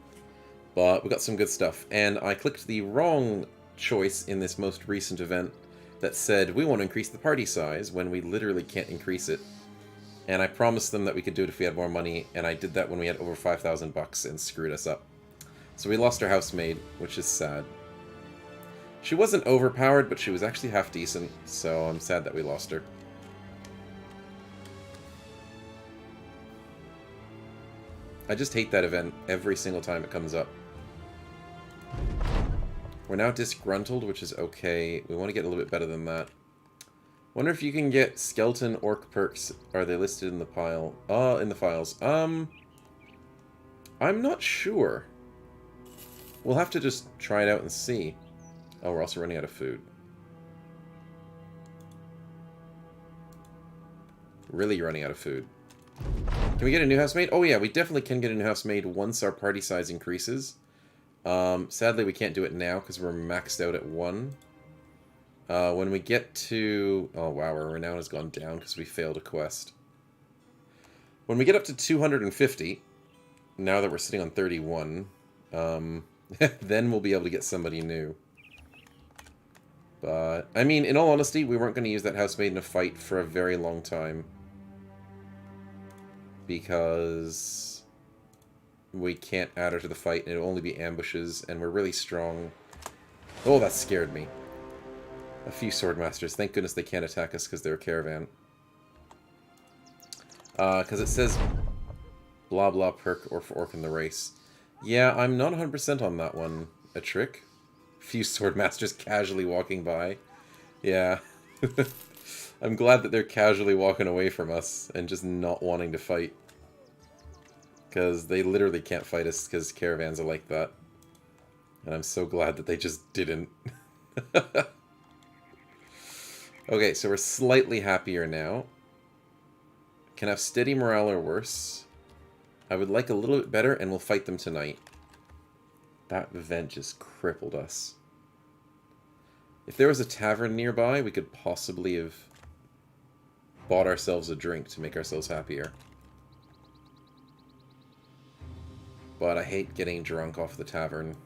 But we got some good stuff. And I clicked the wrong choice in this most recent event that said, we want to increase the party size, when we literally can't increase it. And I promised them that we could do it if we had more money, and I did that when we had over 5,000 bucks and screwed us up. So we lost our housemaid, which is sad. She wasn't overpowered, but she was actually half decent, so I'm sad that we lost her. I just hate that event every single time it comes up. We're now disgruntled, which is okay. We want to get a little bit better than that. Wonder if you can get skeleton orc perks. Are they listed in the pile? In the files. I'm not sure. We'll have to just try it out and see. Oh, we're also running out of food. Really running out of food. Can we get a new housemaid? Oh yeah, we definitely can get a new housemaid once our party size increases. Sadly, we can't do it now because we're maxed out at 1. When we get to... Oh wow, our renown has gone down because we failed a quest. When we get up to 250, now that we're sitting on 31, then we'll be able to get somebody new. But, I mean, in all honesty, we weren't going to use that housemaid in a fight for a very long time. Because we can't add her to the fight, and it'll only be ambushes, and we're really strong. Oh, that scared me. A few swordmasters. Thank goodness they can't attack us because they're a caravan. Because it says blah blah perk or for orc in the race. Yeah, I'm not 100% on that one. A trick? Few swordmasters casually walking by. Yeah. I'm glad that they're casually walking away from us and just not wanting to fight. Because they literally can't fight us because caravans are like that. And I'm so glad that they just didn't. Okay, so we're slightly happier now. Can have steady morale or worse. I would like a little bit better, and we'll fight them tonight. That event just crippled us. If there was a tavern nearby, we could possibly have bought ourselves a drink to make ourselves happier. But I hate getting drunk off the tavern.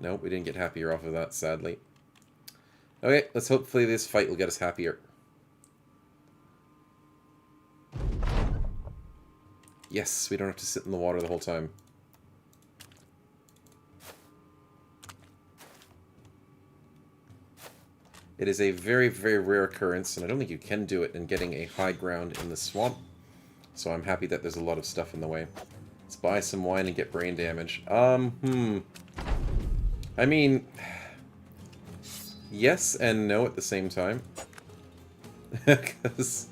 Nope, we didn't get happier off of that, sadly. Okay, let's hopefully this fight will get us happier. Yes, we don't have to sit in the water the whole time. It is a very, very rare occurrence, and I don't think you can do it in getting a high ground in the swamp. So I'm happy that there's a lot of stuff in the way. Let's buy some wine and get brain damage. I mean... Yes and no at the same time. Because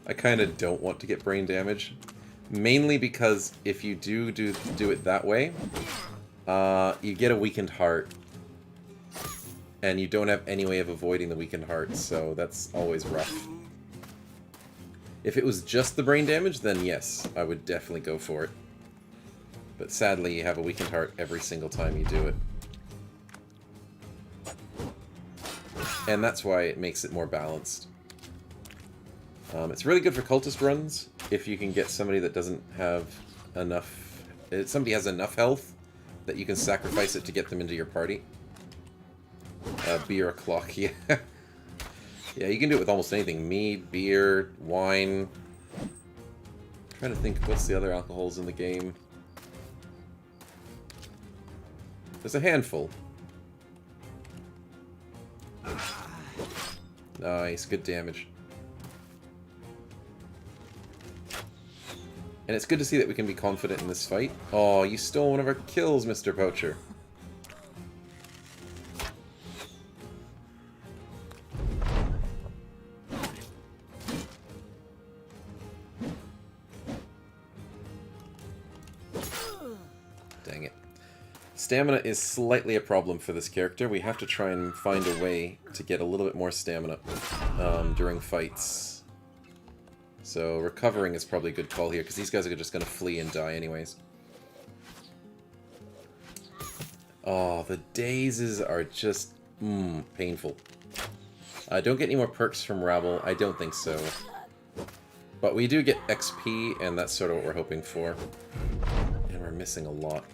I kind of don't want to get brain damage. Mainly because if you do it that way, You get a weakened heart. And you don't have any way of avoiding the weakened heart, so that's always rough. If it was just the brain damage, then yes, I would definitely go for it. But sadly, you have a weakened heart every single time you do it. And that's why it makes it more balanced. It's really good for cultist runs, if you can get somebody that doesn't have enough... Somebody has enough health that you can sacrifice it to get them into your party. Beer o'clock, yeah. Yeah, you can do it with almost anything. Mead, beer, wine. I'm trying to think, what's the other alcohols in the game? There's a handful. Nice, good damage. And it's good to see that we can be confident in this fight. Oh, you stole one of our kills, Mr. Poacher. Dang it. Stamina is slightly a problem for this character. We have to try and find a way to get a little bit more stamina during fights. So recovering is probably a good call here, because these guys are just going to flee and die anyways. Oh, the dazes are just painful. Don't get any more perks from Rabble. I don't think so. But we do get XP, and that's sort of what we're hoping for. And we're missing a lot.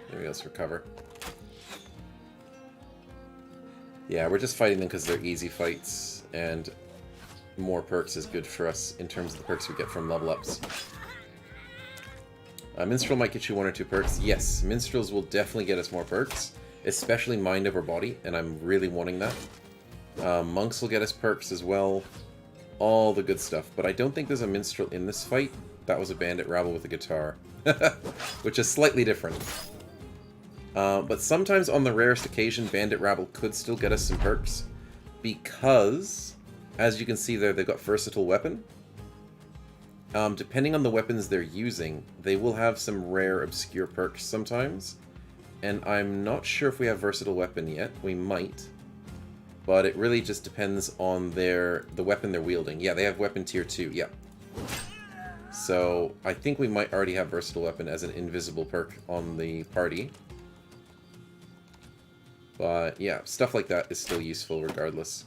There we go, let's recover. Yeah, we're just fighting them because they're easy fights, and more perks is good for us in terms of the perks we get from level ups. Minstrel might get you 1 or 2 perks. Yes, Minstrels will definitely get us more perks, especially Mind Over Body, and I'm really wanting that. Monks will get us perks as well. All the good stuff, but I don't think there's a Minstrel in this fight. That was a Bandit Rabble with a guitar, which is slightly different. But sometimes on the rarest occasion, Bandit Rabble could still get us some perks, because, as you can see there, they've got Versatile Weapon. Depending on the weapons they're using, they will have some rare, obscure perks sometimes. And I'm not sure if we have Versatile Weapon yet. We might. But it really just depends on the weapon they're wielding. Yeah, they have Weapon Tier 2, yeah. So, I think we might already have Versatile Weapon as an invisible perk on the party. But, yeah, stuff like that is still useful regardless.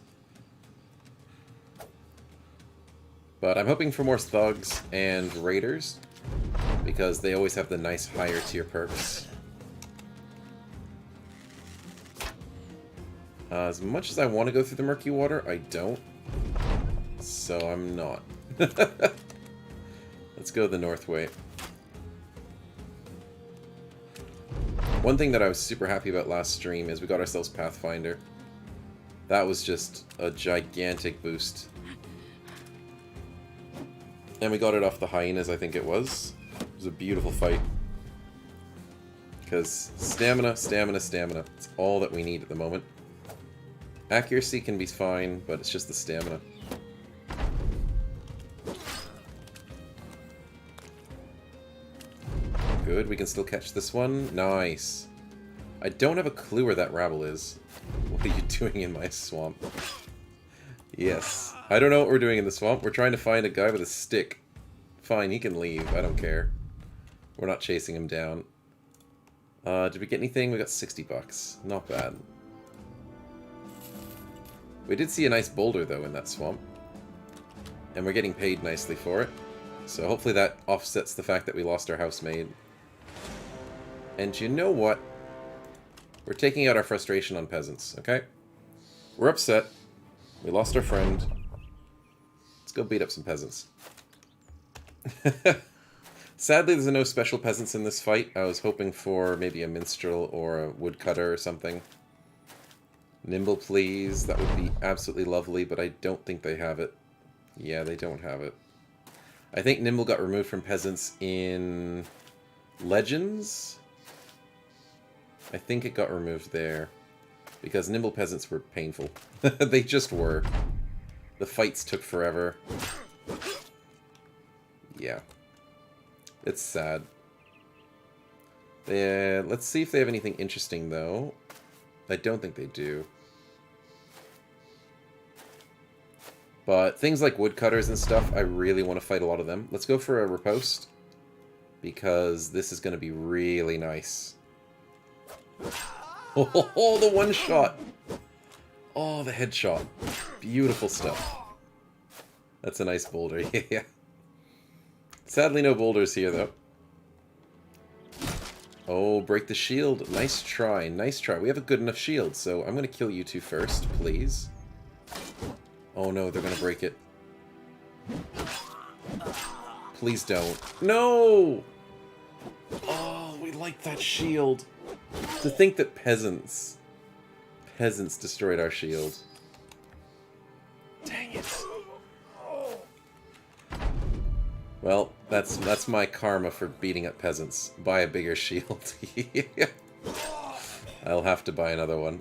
But I'm hoping for more Thugs and Raiders, because they always have the nice higher tier perks. As much as I want to go through the murky water, I don't. So I'm not. Let's go the north way. One thing that I was super happy about last stream is we got ourselves Pathfinder. That was just a gigantic boost. And we got it off the hyenas, I think it was. It was a beautiful fight. Because stamina, stamina, stamina. It's all that we need at the moment. Accuracy can be fine, but it's just the stamina. Good, we can still catch this one. Nice. I don't have a clue where that rabble is. What are you doing in my swamp? Yes. I don't know what we're doing in the swamp. We're trying to find a guy with a stick. Fine, he can leave. I don't care. We're not chasing him down. Did we get anything? We got 60 bucks. Not bad. We did see a nice boulder, though, in that swamp. And we're getting paid nicely for it. So hopefully that offsets the fact that we lost our housemaid. And you know what? We're taking out our frustration on peasants, okay? We're upset. We lost our friend. Let's go beat up some peasants. Sadly, there's no special peasants in this fight. I was hoping for maybe a minstrel or a woodcutter or something. Nimble, please. That would be absolutely lovely, but I don't think they have it. Yeah, they don't have it. I think Nimble got removed from peasants in Legends. I think it got removed there. Because Nimble peasants were painful. They just were. The fights took forever. Yeah. It's sad. Let's see if they have anything interesting, though. I don't think they do. But things like woodcutters and stuff, I really want to fight a lot of them. Let's go for a riposte, because this is going to be really nice. Oh, the one shot! Oh, the headshot. Beautiful stuff. That's a nice boulder, yeah. Sadly, no boulders here, though. Oh, break the shield. Nice try, nice try. We have a good enough shield, so I'm going to kill you two first, please. Oh no, they're going to break it. Please don't. No! Oh, we like that shield. To think that peasants destroyed our shield. Dang it. Well, that's my karma for beating up peasants. Buy a bigger shield. I'll have to buy another one.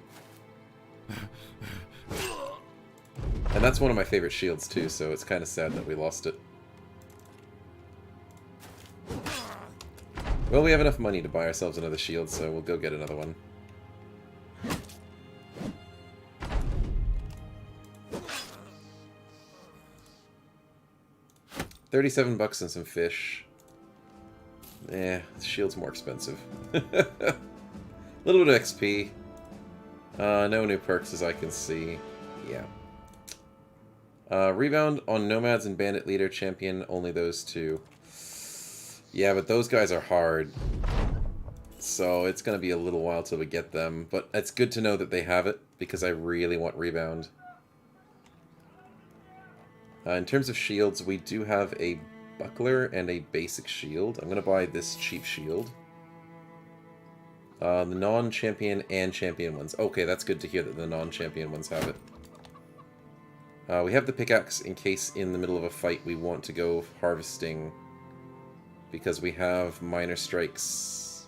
And that's one of my favorite shields too, so it's kind of sad that we lost it. Well, we have enough money to buy ourselves another shield, so we'll go get another one. $37 and some fish. Eh, the shield's more expensive. A little bit of XP. No new perks as I can see. Yeah. Rebound on Nomads and Bandit Leader Champion, only those two. Yeah, but those guys are hard. So it's going to be a little while till we get them. But it's good to know that they have it, because I really want Rebound. In terms of shields, we do have a buckler and a basic shield. I'm going to buy this cheap shield. The non-champion and champion ones. Okay, that's good to hear that the non-champion ones have it. We have the pickaxe in case in the middle of a fight we want to go harvesting. Because we have minor strikes.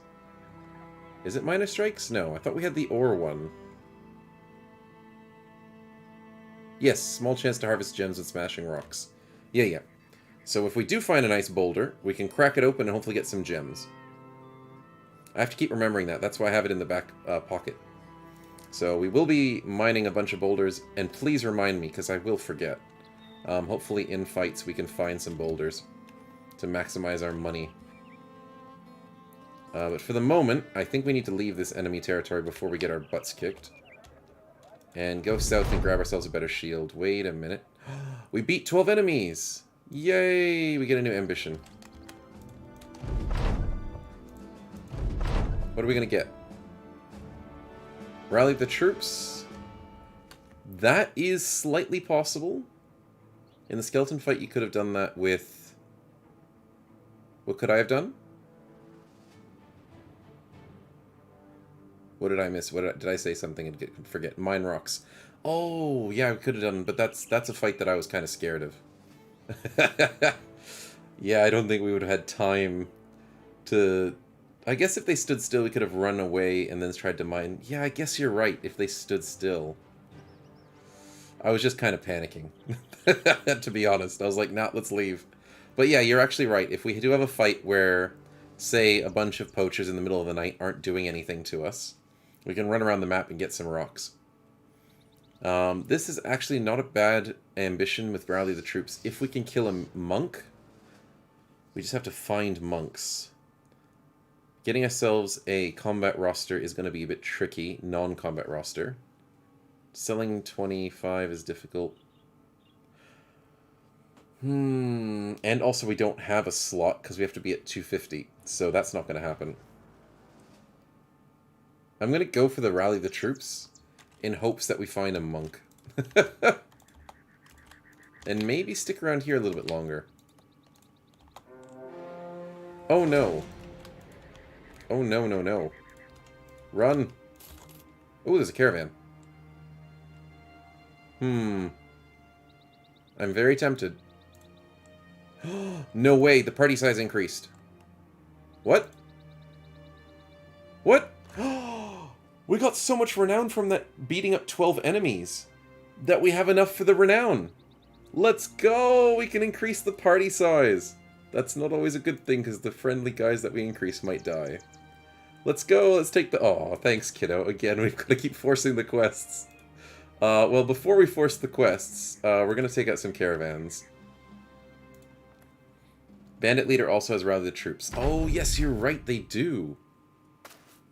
Is it minor strikes? No, I thought we had the ore one. Yes, small chance to harvest gems with smashing rocks. Yeah. So if we do find a nice boulder, we can crack it open and hopefully get some gems. I have to keep remembering that. That's why I have it in the back pocket. So we will be mining a bunch of boulders, and please remind me, because I will forget. Hopefully in fights we can find some boulders to maximize our money. But for the moment, I think we need to leave this enemy territory before we get our butts kicked. And go south and grab ourselves a better shield. Wait a minute. We beat 12 enemies! Yay! We get a new ambition. What are we going to get? Rally the troops. That is slightly possible. In the skeleton fight, you could have done that with... What could I have done? What did I miss? Did I say something and forget? Mine rocks. Oh, yeah, I could have done, but that's a fight that I was kind of scared of. Yeah, I don't think we would have had time to... I guess if they stood still, we could have run away and then tried to mine. Yeah, I guess you're right, if they stood still. I was just kind of panicking, to be honest. I was like, nah, let's leave. But yeah, you're actually right. If we do have a fight where, say, a bunch of poachers in the middle of the night aren't doing anything to us, we can run around the map and get some rocks. This is actually not a bad ambition with Rally the Troops. If we can kill a monk, we just have to find monks. Getting ourselves a combat roster is going to be a bit tricky, non-combat roster. Selling 25 is difficult. And also we don't have a slot because we have to be at 250, so that's not going to happen. I'm going to go for the Rally the Troops in hopes that we find a monk. And maybe stick around here a little bit longer. Oh no. Oh no, no, no. Run. Oh, there's a caravan. I'm very tempted. No way, the party size increased. What? What? We got so much renown from that beating up 12 enemies that we have enough for the renown. Let's go! We can increase the party size. That's not always a good thing, because the friendly guys that we increase might die. Let's go, let's take the... Oh, thanks, kiddo. Again, we've got to keep forcing the quests. Well, before we force the quests, we're going to take out some caravans. Bandit leader also has routed the troops. Oh, yes, you're right, they do.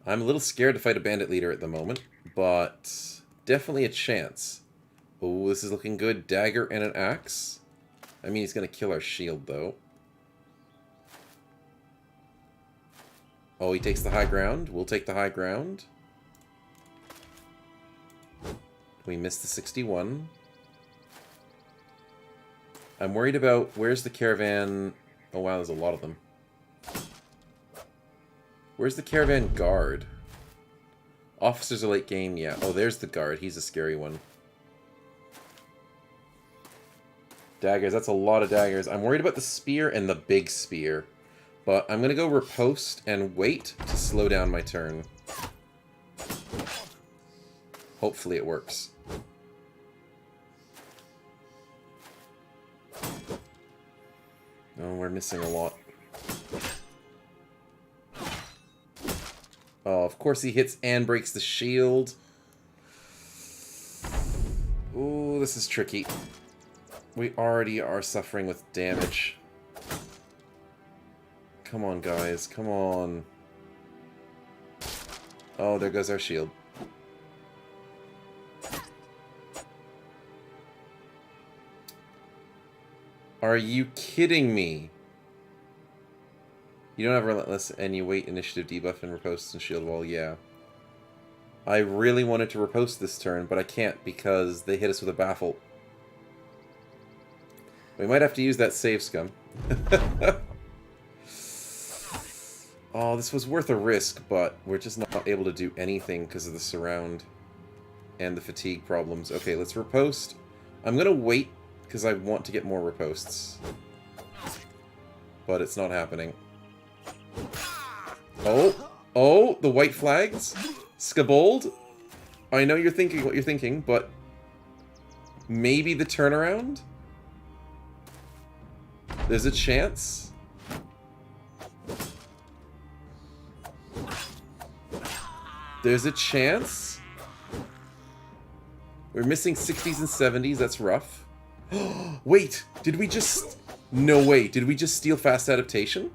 I'm a little scared to fight a bandit leader at the moment, but definitely a chance. Oh, this is looking good. Dagger and an axe. I mean, he's going to kill our shield, though. Oh, he takes the high ground. We'll take the high ground. We missed the 61. I'm worried about... Where's the caravan... Oh, wow, there's a lot of them. Where's the caravan guard? Officers are late game, yeah. Oh, there's the guard. He's a scary one. Daggers, that's a lot of daggers. I'm worried about the spear and the big spear. But I'm going to go riposte and wait to slow down my turn. Hopefully it works. Oh, we're missing a lot. Oh, of course he hits and breaks the shield. Ooh, this is tricky. We already are suffering with damage. Come on, guys. Come on. Oh, there goes our shield. Are you kidding me? You don't have Relentless and you wait initiative debuff and riposte and shield wall, yeah. I really wanted to riposte this turn, but I can't because they hit us with a baffle. We might have to use that save scum. Oh, this was worth a risk, but we're just not able to do anything because of the surround and the fatigue problems. Okay, let's riposte. I'm going to wait because I want to get more ripostes. But it's not happening. Oh! Oh! The white flags! Skabold! I know you're thinking what you're thinking, but... maybe the turnaround? There's a chance? There's a chance? We're missing 60s and 70s, that's rough. Wait! Did we just... No way, did we just steal fast adaptation?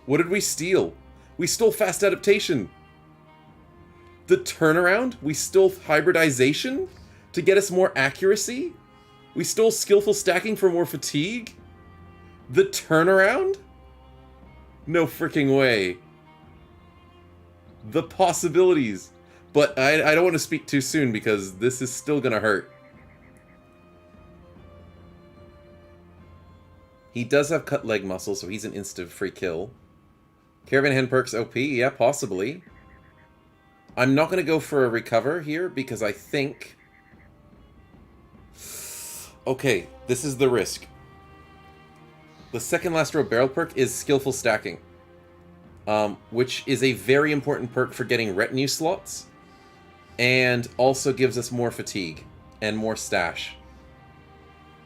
What did we steal? We stole fast adaptation! The turnaround? We stole hybridization? To get us more accuracy? We stole skillful stacking for more fatigue? The turnaround? No freaking way. The possibilities. But I don't want to speak too soon because this is still gonna hurt. He does have cut leg muscle, so he's an instant free kill. Caravan Hen perks OP? Yeah, possibly. I'm not going to go for a recover here because I think... Okay, this is the risk. The second last row barrel perk is skillful stacking. Which is a very important perk for getting retinue slots. And also gives us more fatigue and more stash.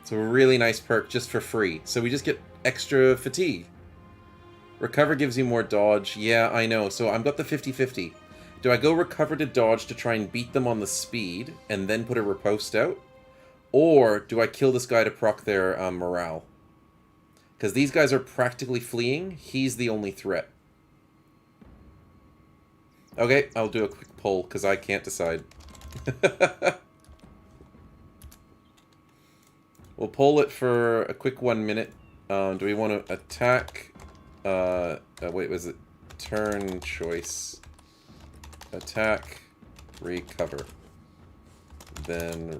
It's a really nice perk just for free. So we just get extra fatigue. Recover gives you more dodge. Yeah, I know. So I've got the 50-50. Do I go recover to dodge to try and beat them on the speed and then put a riposte out? Or do I kill this guy to proc their morale? Because these guys are practically fleeing. He's the only threat. Okay, I'll do a quick poll because I can't decide. We'll poll it for a quick 1 minute. Do we want to attack? Wait, was it turn choice? Attack, recover, then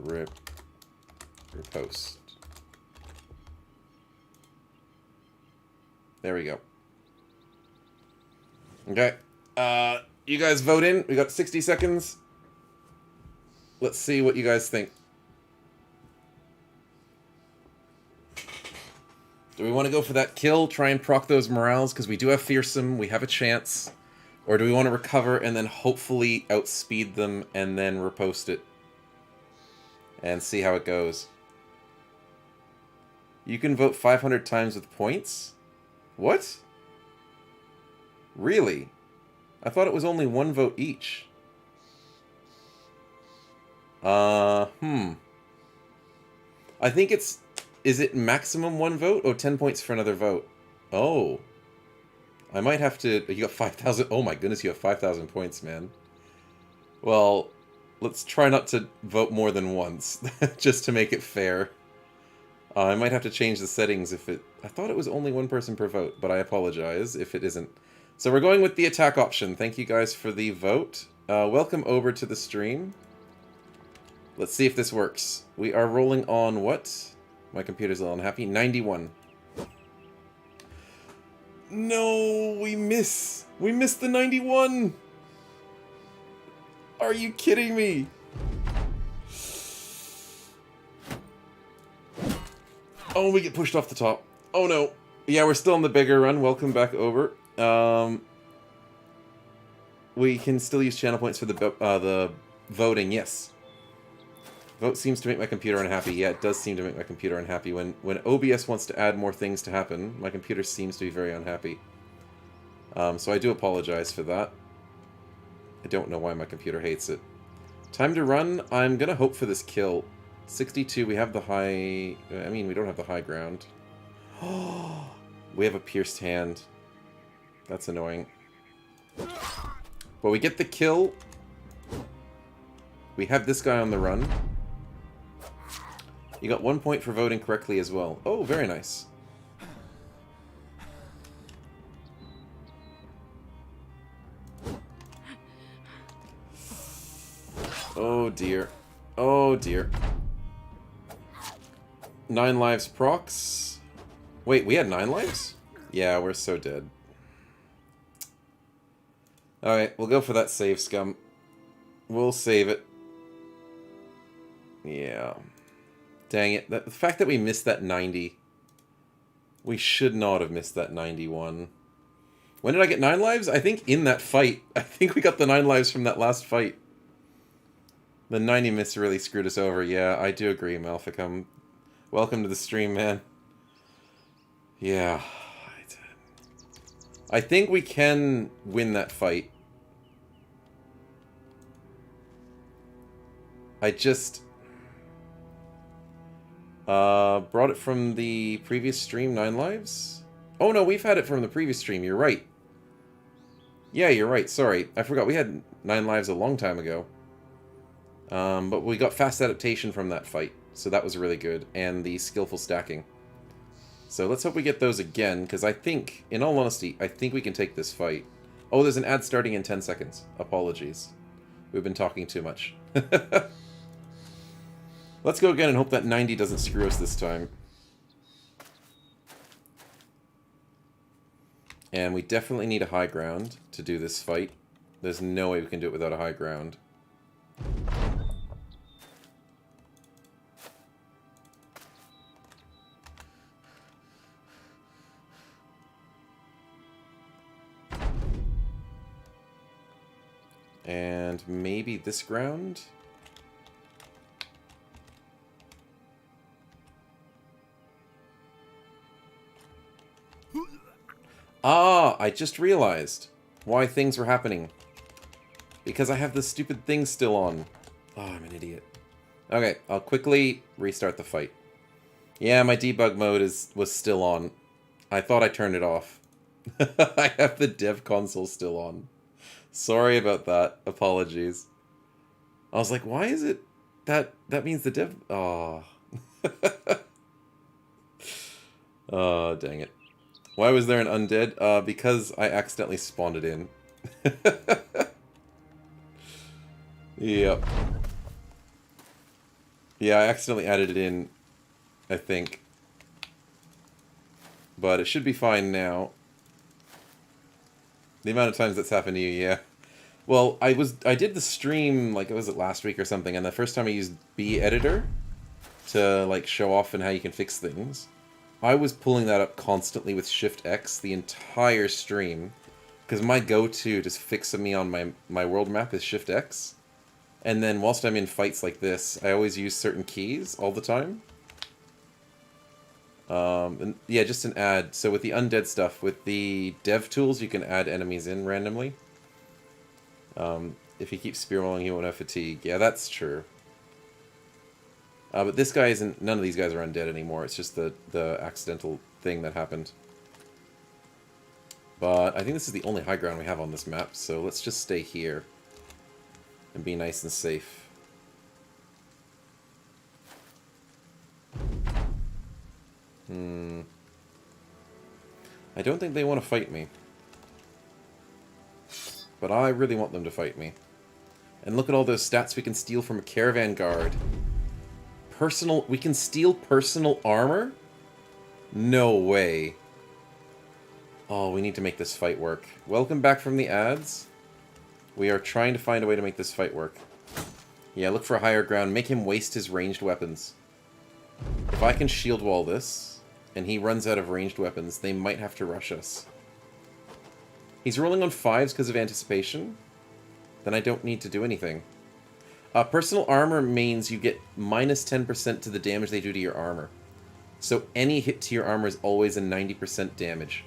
riposte. There we go. Okay. You guys vote in. We got 60 seconds. Let's see what you guys think. Do we want to go for that kill, try and proc those morales, because we do have fearsome, we have a chance? Or do we want to recover and then hopefully outspeed them and then riposte it? And see how it goes. You can vote 500 times with points? What? Really? I thought it was only one vote each. I think it's... Is it maximum one vote? Oh, 10 points for another vote. Oh. I might have to... You got 5,000... Oh my goodness, you have 5,000 points, man. Well, let's try not to vote more than once, just to make it fair. I might have to change the settings if it... I thought it was only one person per vote, but I apologize if it isn't. So we're going with the attack option. Thank you guys for the vote. Welcome over to the stream. Let's see if this works. We are rolling on what? My computer's a little unhappy. 91. No, we miss. We missed the 91. Are you kidding me? Oh, we get pushed off the top. Oh no. Yeah, we're still on the Beggar run. Welcome back over. We can still use channel points for the voting. Yes. Vote seems to make my computer unhappy. Yeah, it does seem to make my computer unhappy. When OBS wants to add more things to happen, my computer seems to be very unhappy. So I do apologize for that. I don't know why my computer hates it. Time to run. I'm gonna hope for this kill. 62, we have the high... I mean, we don't have the high ground. We have a pierced hand. That's annoying. But we get the kill. We have this guy on the run. You got 1 point for voting correctly as well. Oh, very nice. Oh dear. Oh dear. 9 lives procs. Wait, we had 9 lives? Yeah, we're so dead. Alright, we'll go for that save, scum. We'll save it. Yeah. Dang it. The fact that we missed that 90. We should not have missed that 91. When did I get 9 lives? I think in that fight. I think we got the 9 lives from that last fight. The 90 miss really screwed us over. Yeah, I do agree, Malficum. Welcome to the stream, man. Yeah. I think we can win that fight. I just... brought it from the previous stream, 9 lives? Oh no, we've had it from the previous stream, you're right. Yeah, you're right, sorry. I forgot, we had 9 lives a long time ago. But we got fast adaptation from that fight, so that was really good. And the skillful stacking. So let's hope we get those again, because I think, in all honesty, I think we can take this fight. Oh, there's an ad starting in 10 seconds. Apologies. We've been talking too much. Let's go again and hope that 90 doesn't screw us this time. And we definitely need a high ground to do this fight. There's no way we can do it without a high ground. And maybe this ground? Ah, I just realized why things were happening. Because I have the stupid thing still on. Oh, I'm an idiot. Okay, I'll quickly restart the fight. Yeah, my debug mode was still on. I thought I turned it off. I have the dev console still on. Sorry about that. Apologies. I was like, why is it that means the dev... Oh. Oh, dang it. Why was there an undead? Because I accidentally spawned it in. Yep. Yeah, I accidentally added it in, I think. But it should be fine now. The amount of times that's happened to you, yeah. Well, I did the stream, like, was it last week or something, and the first time I used B-Editor to, like, show off and how you can fix things, I was pulling that up constantly with Shift-X the entire stream, because my go-to to fix me on my world map is Shift-X, and then whilst I'm in fights like this, I always use certain keys all the time. And yeah, just an add. So with the undead stuff, with the dev tools, you can add enemies in randomly. If he keeps spearwalling, he won't have fatigue. Yeah, that's true. But this guy isn't... None of these guys are undead anymore. It's just the accidental thing that happened. But I think this is the only high ground we have on this map, so let's just stay here. And be nice and safe. I don't think they want to fight me. But I really want them to fight me. And look at all those stats we can steal from a caravan guard. We can steal personal armor? No way. Oh, we need to make this fight work. Welcome back from the ads. We are trying to find a way to make this fight work. Yeah, look for a higher ground. Make him waste his ranged weapons. If I can shield wall this, and he runs out of ranged weapons, they might have to rush us. He's rolling on 5s because of anticipation. Then I don't need to do anything. Personal armor means you get minus 10% to the damage they do to your armor. So any hit to your armor is always a 90% damage.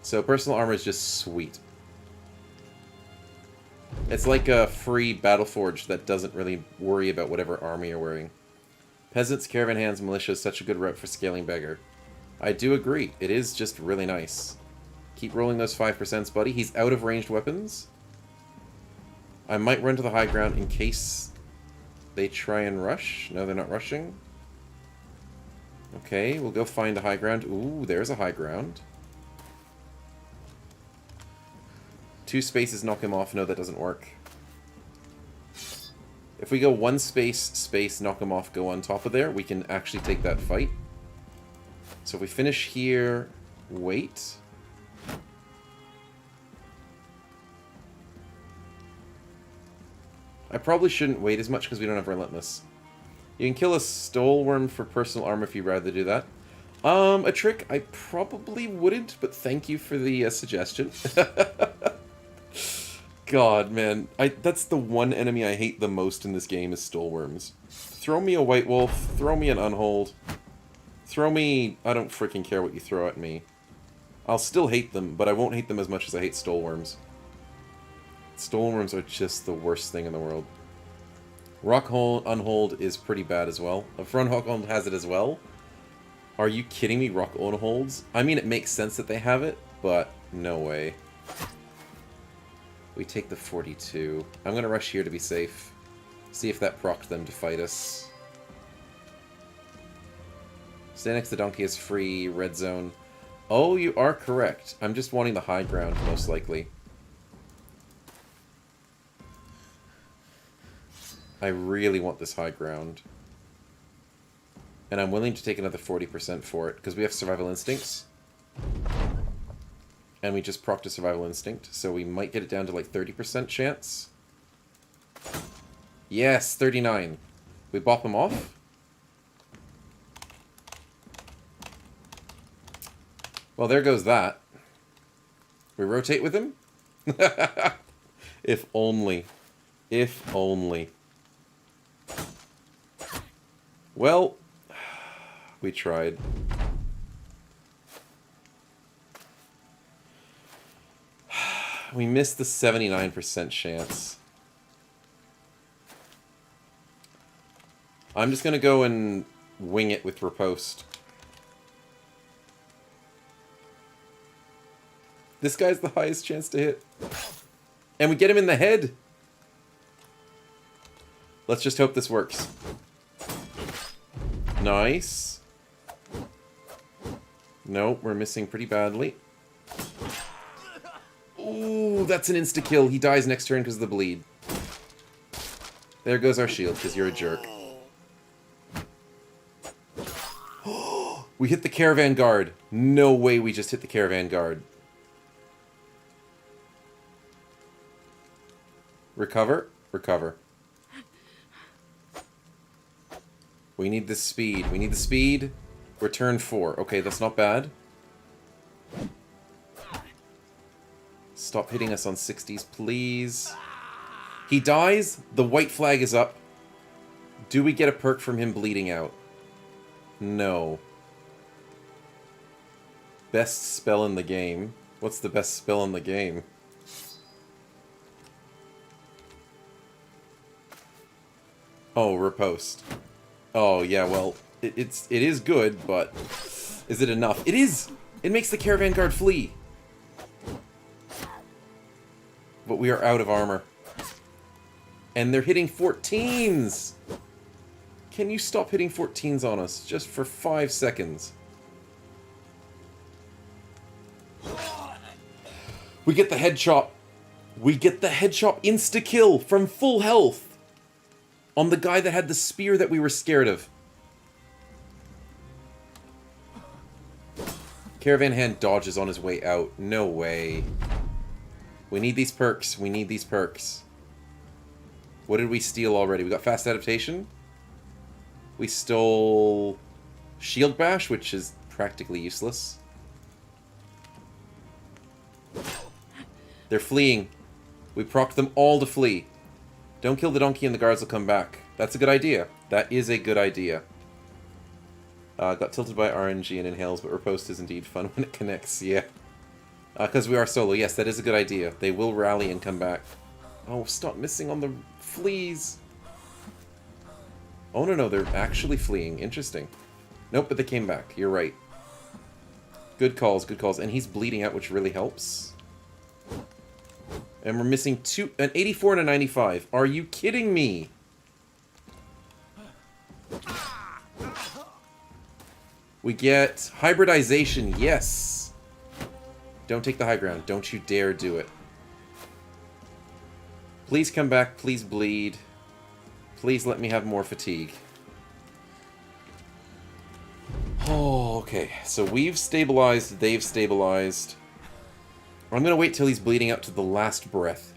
So personal armor is just sweet. It's like a free Battleforge that doesn't really worry about whatever armor you're wearing. Peasants, caravan hands, militia is such a good route for scaling Beggar. I do agree. It is just really nice. Keep rolling those 5%, buddy. He's out of ranged weapons. I might run to the high ground in case they try and rush. No, they're not rushing. Okay, we'll go find a high ground. Ooh, there's a high ground. 2 spaces knock him off. No, that doesn't work. If we go 1 space, knock him off, go on top of there, we can actually take that fight. So if we finish here, wait. I probably shouldn't wait as much because we don't have Relentless. You can kill a Stoleworm for personal armor if you'd rather do that. A trick I probably wouldn't, but thank you for the suggestion. God, man. That's the one enemy I hate the most in this game is Stoleworms. Throw me a White Wolf, throw me an Unhold. Throw me... I don't freaking care what you throw at me. I'll still hate them, but I won't hate them as much as I hate Stoleworms. Stoleworms are just the worst thing in the world. Rockhold Unhold is pretty bad as well. If Rockhold has it as well. Are you kidding me? Rock Unholds? I mean, it makes sense that they have it, but no way. We take the 42. I'm going to rush here to be safe. See if that procced them to fight us. Stay next to Donkey is free. Red zone. Oh, you are correct. I'm just wanting the high ground, most likely. I really want this high ground. And I'm willing to take another 40% for it, because we have Survival Instincts. And we just procced a Survival Instinct, so we might get it down to like 30% chance. Yes, 39. We bop him off. Well, there goes that. We rotate with him? If only. If only. Well, we tried. We missed the 79% chance. I'm just going to go and wing it with Riposte. This guy's the highest chance to hit. And we get him in the head. Let's just hope this works. Nice. No, we're missing pretty badly. Ooh, that's an insta-kill. He dies next turn because of the bleed. There goes our shield, because you're a jerk. We hit the Caravan Guard. No way we just hit the Caravan Guard. Recover. Recover. We need the speed. We need the speed. Return 4. Okay, that's not bad. Stop hitting us on 60s, please. He dies. The white flag is up. Do we get a perk from him bleeding out? No. Best spell in the game. What's the best spell in the game? Oh, riposte. Oh, yeah, well, it is good, but is it enough? It is! It makes the caravan guard flee! But we are out of armor. And they're hitting 14s! Can you stop hitting 14s on us, just for 5 seconds? We get the head chop! We get the head chop insta-kill from full health! On the guy that had the spear that we were scared of. Caravan hand dodges on his way out. No way. We need these perks. We need these perks. What did we steal already? We got fast adaptation. We stole shield bash, which is practically useless. They're fleeing. We procced them all to flee. Don't kill the donkey and the guards will come back. That's a good idea. That is a good idea. Got tilted by RNG and inhales, but riposte is indeed fun when it connects. Yeah. Because we are solo. Yes, that is a good idea. They will rally and come back. Oh, stop missing on the fleas. Oh, no, they're actually fleeing. Interesting. Nope, but they came back. You're right. Good calls, good calls. And he's bleeding out, which really helps. And we're missing an 84 and a 95. Are you kidding me? We get hybridization, yes. Don't take the high ground. Don't you dare do it. Please come back. Please bleed. Please let me have more fatigue. Oh, okay. So we've stabilized. They've stabilized. I'm going to wait till he's bleeding out to the last breath.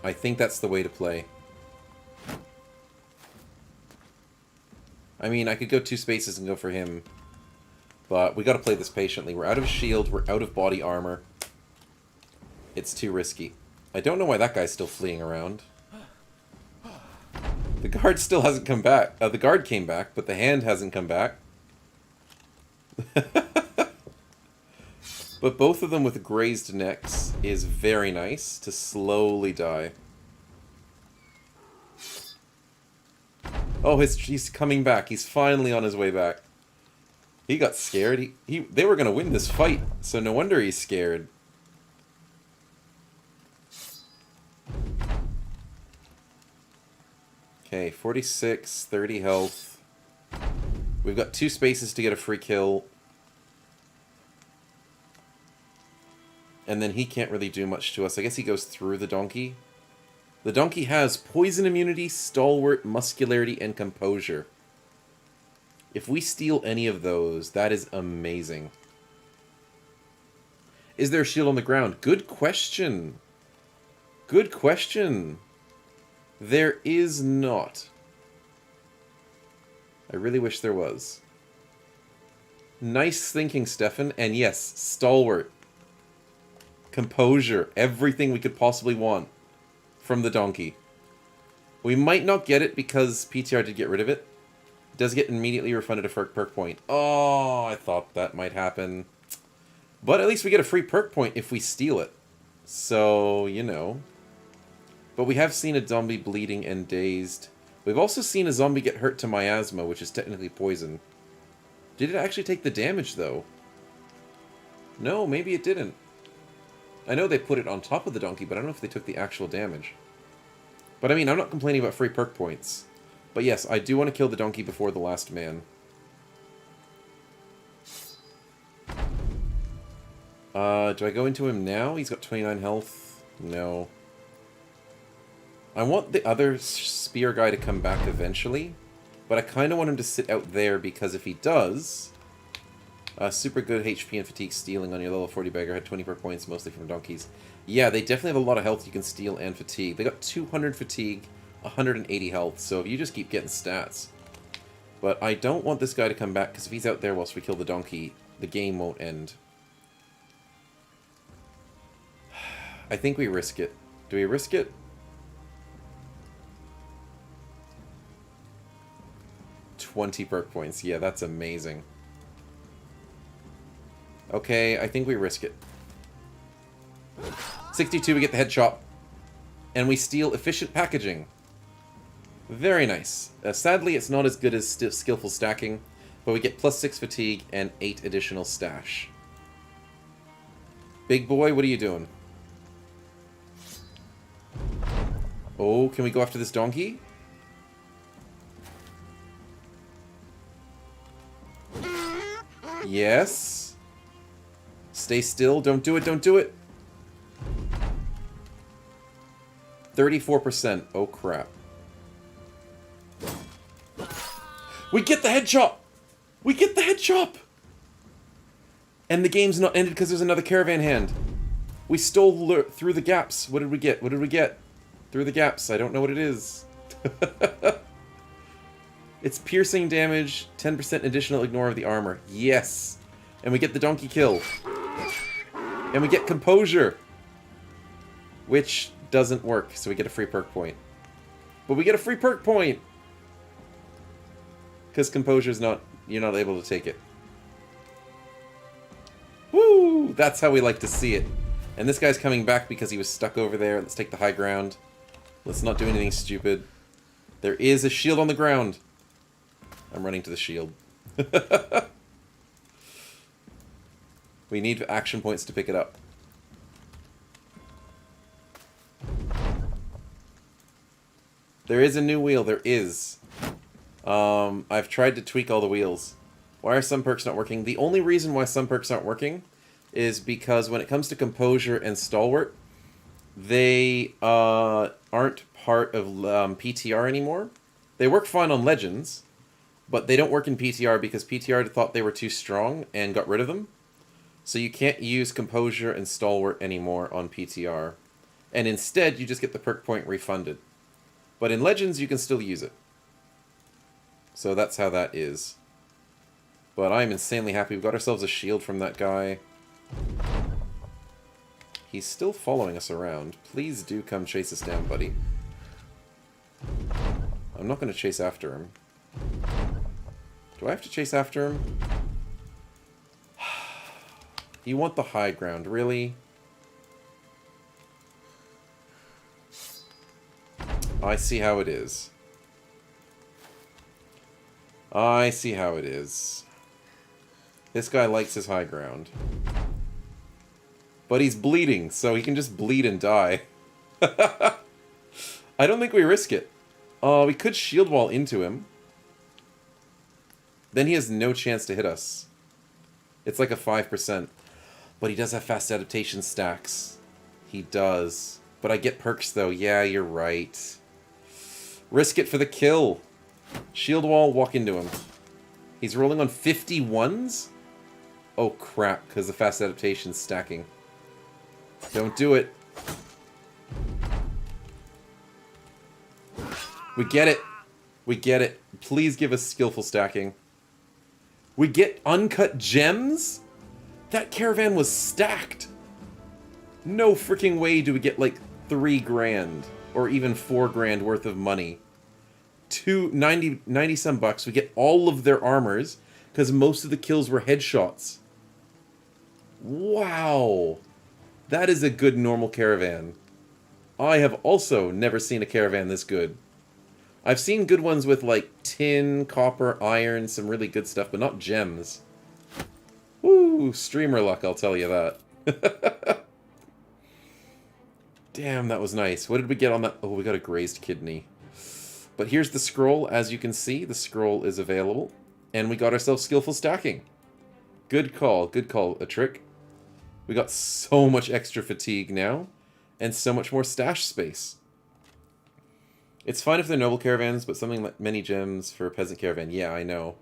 I think that's the way to play. I mean, I could go 2 spaces and go for him. But we got to play this patiently. We're out of shield. We're out of body armor. It's too risky. I don't know why that guy's still fleeing around. The guard still hasn't come back. The guard came back, but the hand hasn't come back. But both of them with grazed necks is very nice to slowly die. Oh, he's coming back. He's finally on his way back. He got scared. They were going to win this fight, so no wonder he's scared. Okay, 46, 30 health. We've got 2 spaces to get a free kill. And then he can't really do much to us. I guess he goes through the donkey. The donkey has poison immunity, stalwart, muscularity, and composure. If we steal any of those, that is amazing. Is there a shield on the ground? Good question. Good question. There is not. I really wish there was. Nice thinking, Stefan. And yes, stalwart. Composure. Everything we could possibly want from the donkey. We might not get it because PTR did get rid of it. It does get immediately refunded a perk point. Oh, I thought that might happen. But at least we get a free perk point if we steal it. So, you know. But we have seen a zombie bleeding and dazed. We've also seen a zombie get hurt to miasma, which is technically poison. Did it actually take the damage, though? No, maybe it didn't. I know they put it on top of the donkey, but I don't know if they took the actual damage. But I mean, I'm not complaining about free perk points. But yes, I do want to kill the donkey before the last man. Do I go into him now? He's got 29 health. No. I want the other spear guy to come back eventually. But I kind of want him to sit out there because if he does... super good HP and fatigue stealing on your level 40 beggar. Had 20 perk points, mostly from donkeys. Yeah, they definitely have a lot of health you can steal and fatigue. They got 200 fatigue, 180 health, so you just keep getting stats. But I don't want this guy to come back, because if he's out there whilst we kill the donkey, the game won't end. I think we risk it. Do we risk it? 20 perk points. Yeah, that's amazing. Okay, I think we risk it. 62, we get the head chop. And we steal efficient packaging. Very nice. Sadly, it's not as good as skillful stacking, but we get +6 fatigue and 8 additional stash. Big boy, what are you doing? Oh, can we go after this donkey? Yes. Stay still. Don't do it. Don't do it. 34%. Oh, crap. We get the head chop! We get the head chop! And the game's not ended because there's another caravan hand. We stole through the gaps. What did we get? What did we get? Through the gaps. I don't know what it is. It's piercing damage, 10% additional ignore of the armor. Yes! And we get the donkey kill. And we get composure. Which doesn't work, so we get a free perk point. But we get a free perk point! Because composure's not... You're not able to take it. Woo! That's how we like to see it. And this guy's coming back because he was stuck over there. Let's take the high ground. Let's not do anything stupid. There is a shield on the ground. I'm running to the shield. We need action points to pick it up. There is a new wheel. There is. I've tried to tweak all the wheels. Why are some perks not working? The only reason why some perks aren't working is because when it comes to composure and stalwart, they aren't part of PTR anymore. They work fine on Legends, but they don't work in PTR because PTR thought they were too strong and got rid of them. So you can't use composure and stalwart anymore on PTR. And instead, you just get the perk point refunded. But in Legends, you can still use it. So that's how that is. But I'm insanely happy. We've got ourselves a shield from that guy. He's still following us around. Please do come chase us down, buddy. I'm not going to chase after him. Do I have to chase after him? You want the high ground, really? I see how it is. I see how it is. This guy likes his high ground. But he's bleeding, so he can just bleed and die. I don't think we risk it. We could shield wall into him. Then he has no chance to hit us. It's like a 5%. But he does have fast adaptation stacks. He does. But I get perks, though. Yeah, you're right. Risk it for the kill. Shield wall, walk into him. He's rolling on 51s? Oh, crap, because the fast adaptation's stacking. Don't do it. We get it. We get it. Please give us skillful stacking. We get uncut gems? That caravan was stacked. No freaking way do we get like 3 grand or even 4 grand worth of money. 90 some bucks. We get all of their armors because most of the kills were headshots. Wow. That is a good normal caravan. I have also never seen a caravan this good. I've seen good ones with like tin, copper, iron, some really good stuff, but not gems. Woo, streamer luck, I'll tell you that. Damn, that was nice. What did we get on that? Oh, we got a grazed kidney. But here's the scroll. As you can see, the scroll is available. And we got ourselves skillful stacking. Good call, a trick. We got so much extra fatigue now. And so much more stash space. It's fine if they're noble caravans, but something like many gems for a peasant caravan. Yeah, I know.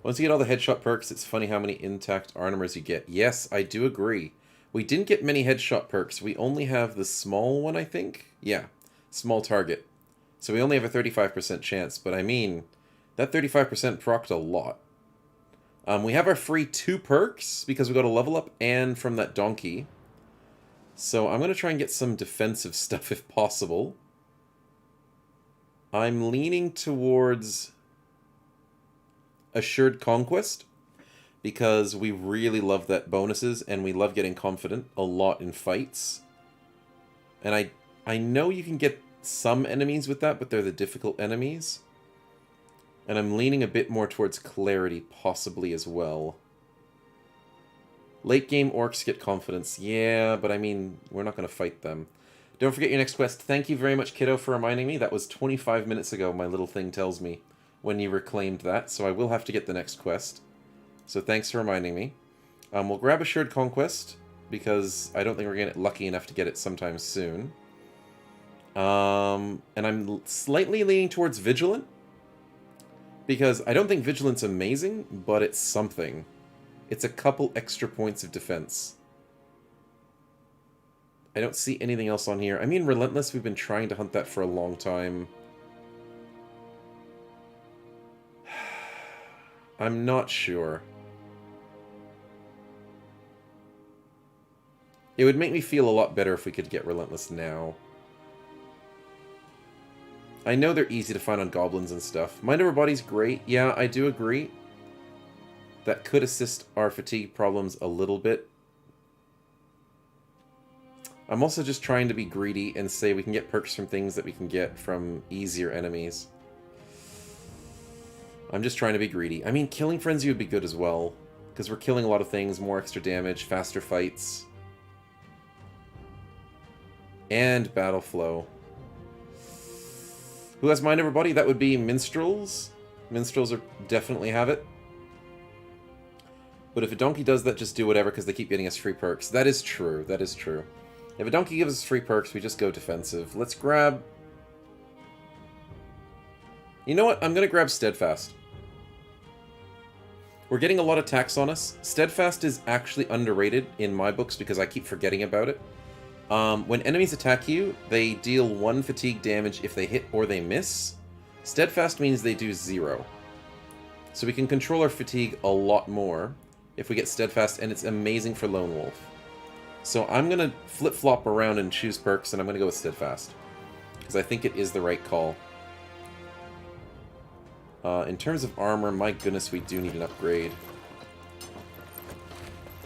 Once you get all the headshot perks, it's funny how many intact armors you get. Yes, I do agree. We didn't get many headshot perks. We only have the small one, I think? Yeah, small target. So we only have a 35% chance, but I mean, that 35% procced a lot. We have our free 2 perks, because we got a level up and from that donkey. So I'm going to try and get some defensive stuff if possible. I'm leaning towards Assured Conquest, because we really love that bonuses, and we love getting confident a lot in fights. And I know you can get some enemies with that, but they're the difficult enemies. And I'm leaning a bit more towards Clarity, possibly as well. Late game orcs get confidence. Yeah, but I mean, we're not going to fight them. Don't forget your next quest. Thank you very much, kiddo, for reminding me. That was 25 minutes ago, my little thing tells me, when you reclaimed that. So I will have to get the next quest. So thanks for reminding me. We'll grab Assured Conquest, because I don't think we're going to get lucky enough to get it sometime soon. And I'm slightly leaning towards Vigilant, because I don't think Vigilant's amazing, but it's something. It's a couple extra points of defense. I don't see anything else on here. I mean, Relentless, we've been trying to hunt that for a long time. I'm not sure. It would make me feel a lot better if we could get Relentless now. I know they're easy to find on goblins and stuff. Mind Over Body's great. Yeah, I do agree. That could assist our fatigue problems a little bit. I'm also just trying to be greedy and say we can get perks from things that we can get from easier enemies. I'm just trying to be greedy. I mean, Killing Frenzy would be good as well, because we're killing a lot of things, more extra damage, faster fights. And Battle Flow. Who has Mind Over Body? That would be Minstrels. Minstrels definitely have it. But if a donkey does that, just do whatever, because they keep getting us free perks. That is true. That is true. If a donkey gives us free perks, we just go defensive. Let's grab... You know what? I'm going to grab Steadfast. We're getting a lot of attacks on us. Steadfast is actually underrated in my books because I keep forgetting about it. When enemies attack you, they deal 1 fatigue damage if they hit or they miss. Steadfast means they do 0. So we can control our fatigue a lot more if we get Steadfast, and it's amazing for Lone Wolf. So I'm going to flip-flop around and choose perks, and I'm going to go with Steadfast. Because I think it is the right call. In terms of armor, my goodness, we do need an upgrade.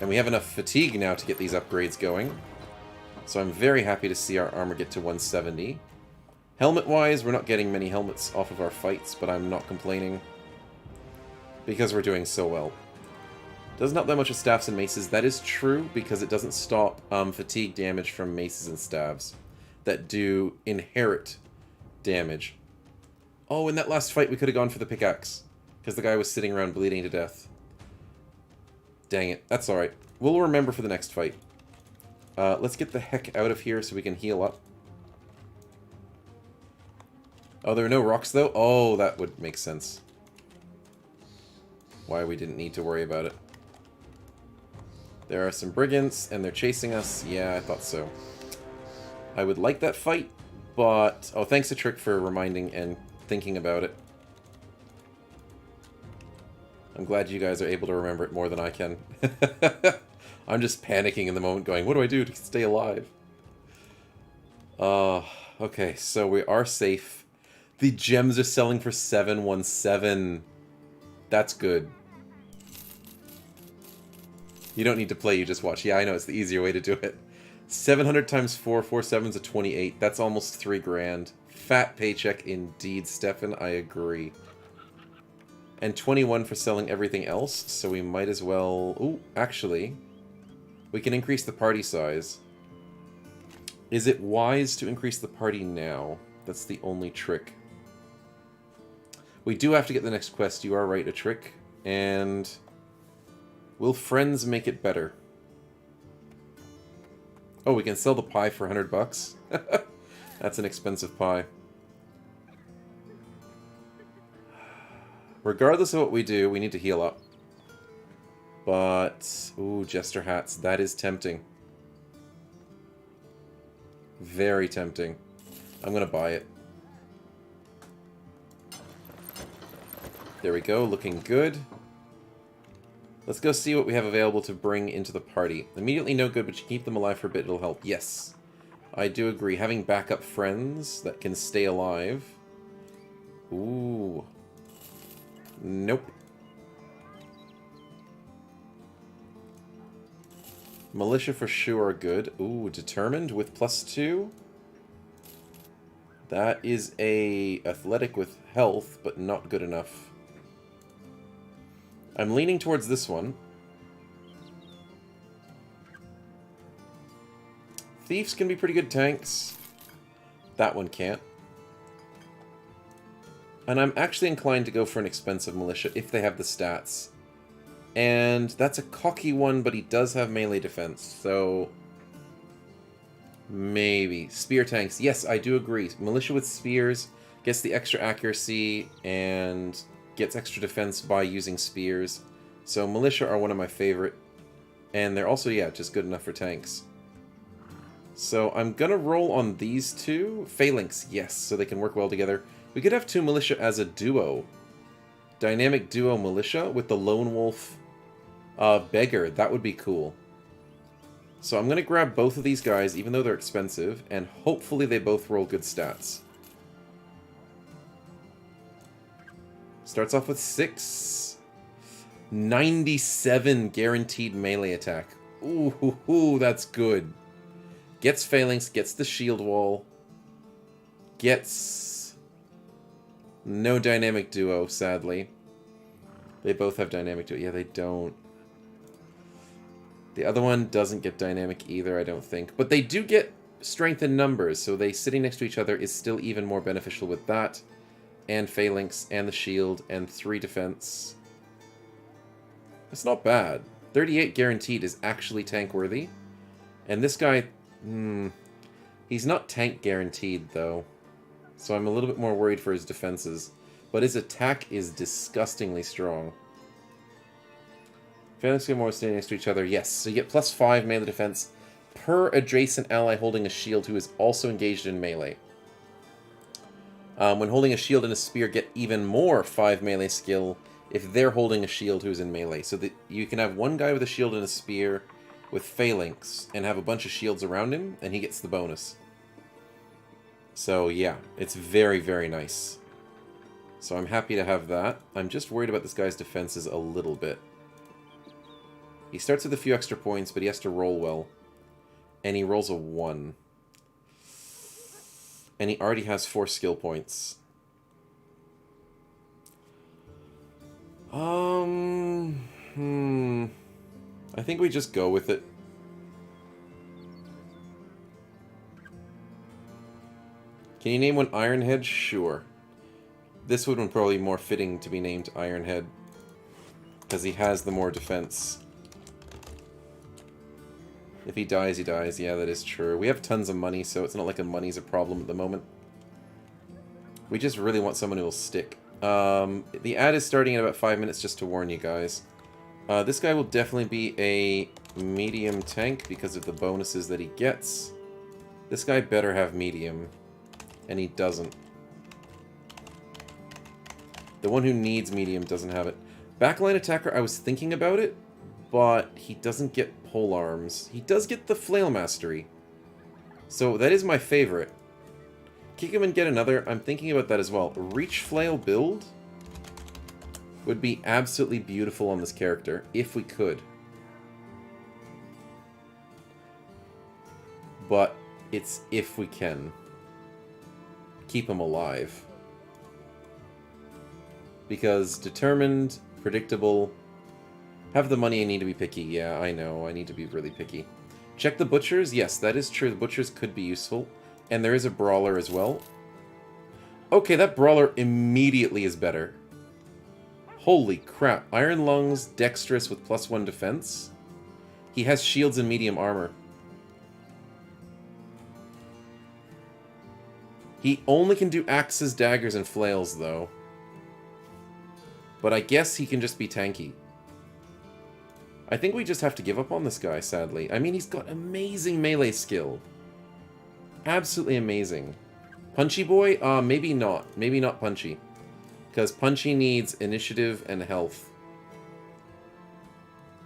And we have enough fatigue now to get these upgrades going. So I'm very happy to see our armor get to 170. Helmet-wise, we're not getting many helmets off of our fights, but I'm not complaining. Because we're doing so well. Doesn't help that much with staffs and maces. That is true, because it doesn't stop fatigue damage from maces and staves that do inherit damage. Oh, in that last fight we could have gone for the pickaxe, because the guy was sitting around bleeding to death. Dang it. That's alright. We'll remember for the next fight. Let's get the heck out of here so we can heal up. Oh, there are no rocks, though? Oh, that would make sense. Why we didn't need to worry about it. There are some brigands, and they're chasing us. Yeah, I thought so. I would like that fight, but... Oh, thanks to Trick for reminding and thinking about it. I'm glad you guys are able to remember it more than I can. I'm just panicking in the moment going, what do I do to stay alive? Okay, so we are safe. The gems are selling for 717. That's good. You don't need to play, you just watch. Yeah, I know, it's the easier way to do it. 700 times 4, 4 sevens are 28. That's almost 3 grand. Fat paycheck indeed, Stefan, I agree. And 21 for selling everything else, so we might as well... Ooh, actually, we can increase the party size. Is it wise to increase the party now? That's the only trick. We do have to get the next quest, you are right, a trick. And... will friends make it better? Oh, we can sell the pie for 100 bucks? That's an expensive pie. Regardless of what we do, we need to heal up. But... ooh, jester hats. That is tempting. Very tempting. I'm gonna buy it. There we go, looking good. Let's go see what we have available to bring into the party. Immediately no good, but you keep them alive for a bit, it'll help. Yes. I do agree. Having backup friends that can stay alive. Ooh. Nope. Militia for sure are good. Ooh, determined with +2. That is a athletic with health, but not good enough. I'm leaning towards this one. Thieves can be pretty good tanks. That one can't. And I'm actually inclined to go for an expensive militia if they have the stats. And that's a cocky one, but he does have melee defense, so... maybe. Spear tanks. Yes, I do agree. Militia with spears gets the extra accuracy and gets extra defense by using spears. So militia are one of my favorite. And they're also, yeah, just good enough for tanks. So I'm going to roll on these two. Phalanx, yes, so they can work well together. We could have two militia as a duo. Dynamic duo militia with the lone wolf beggar. That would be cool. So I'm going to grab both of these guys, even though they're expensive, and hopefully they both roll good stats. Starts off with 6. 97 guaranteed melee attack. Ooh, that's good. Gets phalanx, gets the shield wall. Gets... no dynamic duo, sadly. They both have dynamic duo. Yeah, they don't. The other one doesn't get dynamic either, I don't think. But they do get strength in numbers, so they sitting next to each other is still even more beneficial with that. And phalanx, and the shield, and 3 defense. That's not bad. 38 guaranteed is actually tank worthy. And this guy, he's not tank guaranteed, though. So I'm a little bit more worried for his defenses. But his attack is disgustingly strong. Phalanx and more standing next to each other. Yes, so you get +5 melee defense per adjacent ally holding a shield who is also engaged in melee. When holding a shield and a spear, get even more 5 melee skill if they're holding a shield who's in melee. So that you can have one guy with a shield and a spear with phalanx and have a bunch of shields around him, and he gets the bonus. So yeah, it's very, very nice. So I'm happy to have that. I'm just worried about this guy's defenses a little bit. He starts with a few extra points, but he has to roll well. And he rolls a 1. And he already has 4 skill points. I think we just go with it. Can you name one Ironhead? Sure. This one would probably be more fitting to be named Ironhead. Because he has the more defense. If he dies, he dies. Yeah, that is true. We have tons of money, so it's not like money's a problem at the moment. We just really want someone who will stick. The ad is starting in about 5 minutes, just to warn you guys. This guy will definitely be a medium tank because of the bonuses that he gets. This guy better have medium. And he doesn't. The one who needs medium doesn't have it. Backline attacker, I was thinking about it, but he doesn't get pole arms. He does get the flail mastery. So that is my favorite. Kick him and get another. I'm thinking about that as well. Reach flail build would be absolutely beautiful on this character, if we could. But it's if we can. Keep him alive. Because determined, predictable, have the money, I need to be picky. Yeah, I know, I need to be really picky. Check the butchers. Yes, that is true. The butchers could be useful. And there is a brawler as well. Okay, that brawler immediately is better. Holy crap. Iron lungs, dexterous with +1 defense. He has shields and medium armor. He only can do axes, daggers, and flails, though. But I guess he can just be tanky. I think we just have to give up on this guy, sadly. I mean, he's got amazing melee skill. Absolutely amazing. Punchy boy? Maybe not. Maybe not Punchy. Because Punchy needs initiative and health.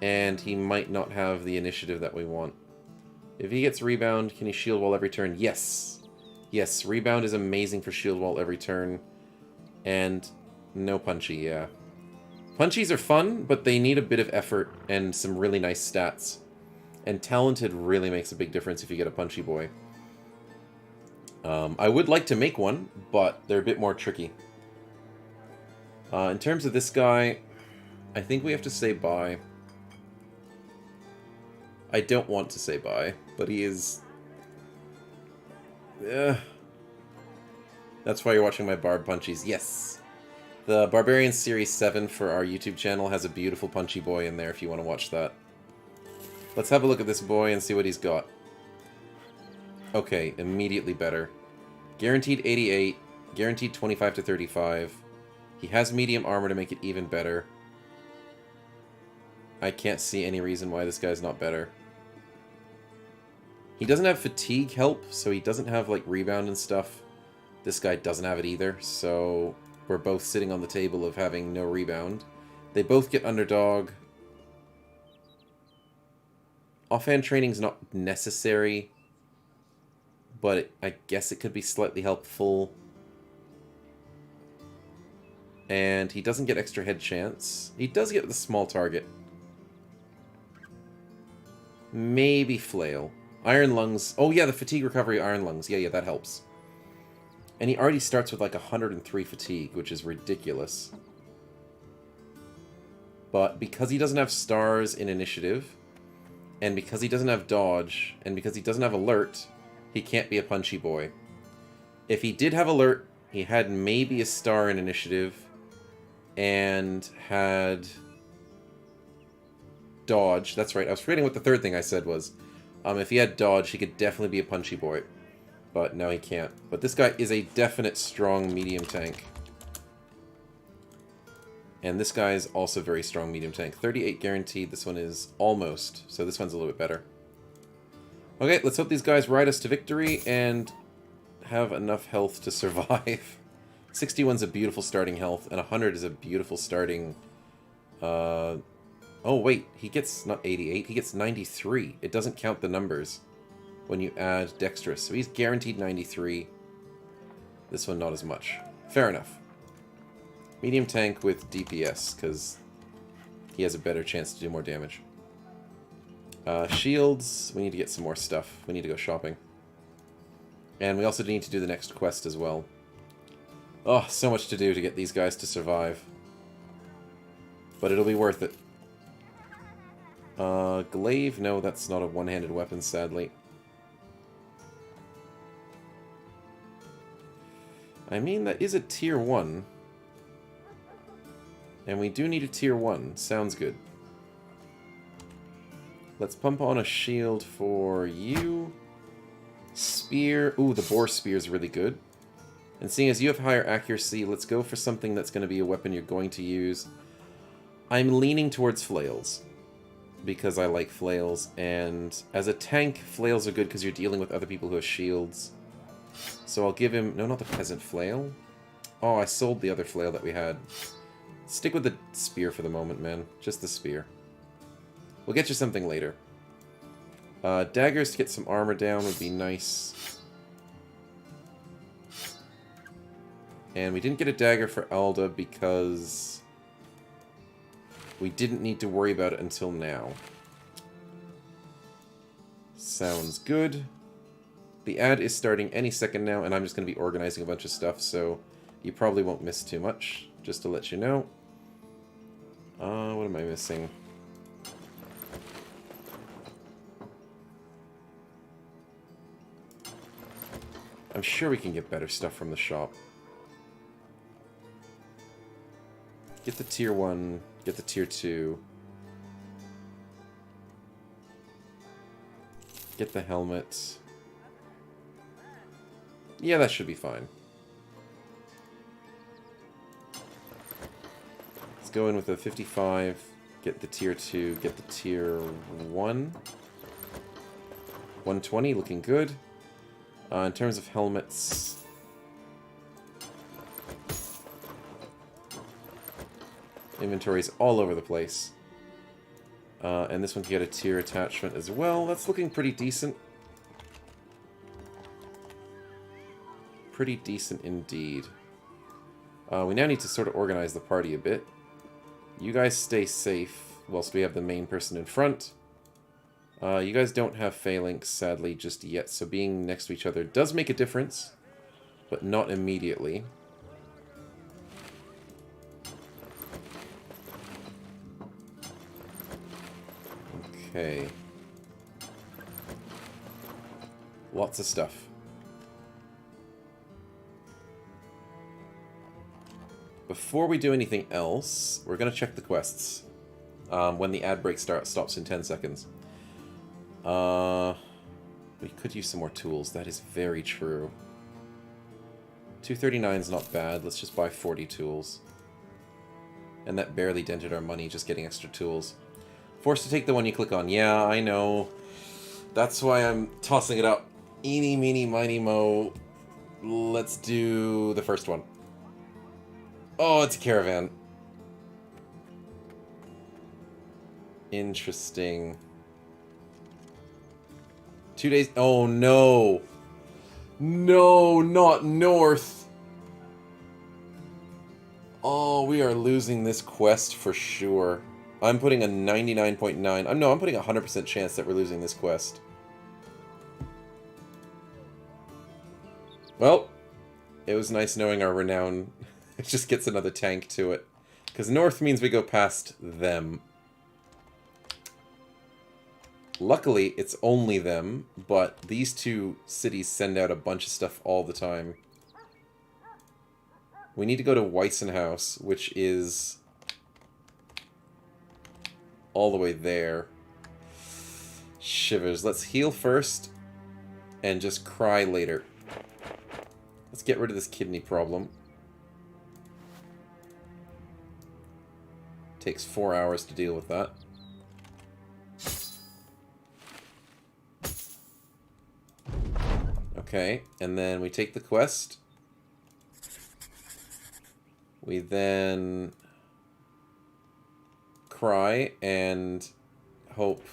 And he might not have the initiative that we want. If he gets rebound, can he shield wall every turn? Yes. Yes, rebound is amazing for shield wall every turn. And no Punchy, yeah. Punchies are fun, but they need a bit of effort and some really nice stats. And talented really makes a big difference if you get a punchy boy. I would like to make one, but they're a bit more tricky. In terms of this guy, I think we have to say bye. I don't want to say bye, but he is... That's why you're watching my barb punchies. Yes! The Barbarian Series 7 for our YouTube channel has a beautiful punchy boy in there if you want to watch that. Let's have a look at this boy and see what he's got. Okay, immediately better. Guaranteed 88, guaranteed 25 to 35. He has medium armor to make it even better. I can't see any reason why this guy's not better. He doesn't have fatigue help, so he doesn't have, like, rebound and stuff. This guy doesn't have it either, so we're both sitting on the table of having no rebound. They both get underdog. Offhand training's not necessary, but I guess it could be slightly helpful. And he doesn't get extra head chance. He does get the small target. Maybe flail. Iron lungs. Oh yeah, the fatigue recovery iron lungs. Yeah, that helps. And he already starts with like 103 fatigue, which is ridiculous. But because he doesn't have stars in initiative, and because he doesn't have dodge, and because he doesn't have alert, he can't be a punchy boy. If he did have alert, he had maybe a star in initiative, and had dodge. That's right, I was forgetting what the third thing I said was. If he had dodge, he could definitely be a punchy boy. But no, he can't. But this guy is a definite strong medium tank. And this guy is also very strong medium tank. 38 guaranteed. This one is almost. So this one's a little bit better. Okay, let's hope these guys ride us to victory and have enough health to survive. 61's a beautiful starting health, and 100 is a beautiful starting... Oh, wait. He gets not 88. He gets 93. It doesn't count the numbers when you add dexterous. So he's guaranteed 93. This one not as much. Fair enough. Medium tank with DPS, because he has a better chance to do more damage. Shields. We need to get some more stuff. We need to go shopping. And we also need to do the next quest as well. Oh, so much to do to get these guys to survive. But it'll be worth it. Glaive? No, that's not a one-handed weapon, sadly. I mean, that is a tier 1. And we do need a tier 1. Sounds good. Let's pump on a shield for you. Spear. Ooh, the boar spear is really good. And seeing as you have higher accuracy, let's go for something that's going to be a weapon you're going to use. I'm leaning towards flails, because I like flails, and as a tank, flails are good because you're dealing with other people who have shields. So I'll give him... No, not the peasant flail. Oh, I sold the other flail that we had. Stick with the spear for the moment, man. Just the spear. We'll get you something later. Daggers to get some armor down would be nice. And we didn't get a dagger for Alda because we didn't need to worry about it until now. Sounds good. The ad is starting any second now, and I'm just going to be organizing a bunch of stuff, so you probably won't miss too much, just to let you know. What am I missing? I'm sure we can get better stuff from the shop. Get the tier 1, get the tier 2. Get the helmet. Yeah, that should be fine. Let's go in with a 55, get the tier 2, get the tier 1. 120, looking good. In terms of helmets... Inventory's all over the place. And this one can get a tier attachment as well. That's looking pretty decent. Pretty decent indeed. We now need to sort of organize the party a bit. You guys stay safe whilst we have the main person in front. You guys don't have phalanx, sadly, just yet, so being next to each other does make a difference, but not immediately. Okay. Lots of stuff. Before we do anything else, we're going to check the quests. When the ad break stops in 10 seconds. We could use some more tools. That is very true. 239 is not bad. Let's just buy 40 tools. And that barely dented our money, just getting extra tools. Forced to take the one you click on. Yeah, I know. That's why I'm tossing it up. Eeny, meeny, miny, mo. Let's do the first one. Oh, it's a caravan. Interesting. 2 days. Oh, no. No, not north. Oh, we are losing this quest for sure. I'm putting a 99.9. I'm putting a 100% chance that we're losing this quest. Well, it was nice knowing our renown. It just gets another tank to it. Because north means we go past them. Luckily, it's only them, but these two cities send out a bunch of stuff all the time. We need to go to Weissenhaus, which is all the way there. Shivers. Let's heal first and just cry later. Let's get rid of this kidney problem. Takes 4 hours to deal with that. Okay, and then we take the quest. We then cry and hope.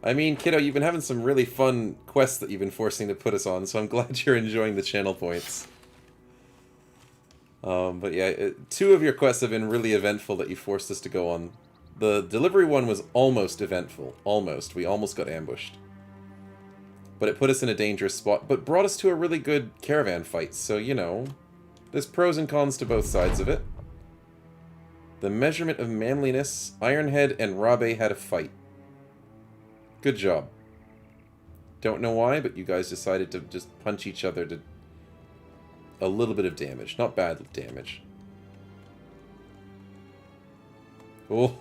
I mean, kiddo, you've been having some really fun quests that you've been forcing to put us on, so I'm glad you're enjoying the channel points. But yeah, 2 of your quests have been really eventful that you forced us to go on. The delivery one was almost eventful. Almost. We almost got ambushed. But it put us in a dangerous spot, but brought us to a really good caravan fight, so, you know, there's pros and cons to both sides of it. The measurement of manliness, Ironhead and Rabe had a fight. Good job. Don't know why, but you guys decided to just punch each other to a little bit of damage. Not bad damage. Oh,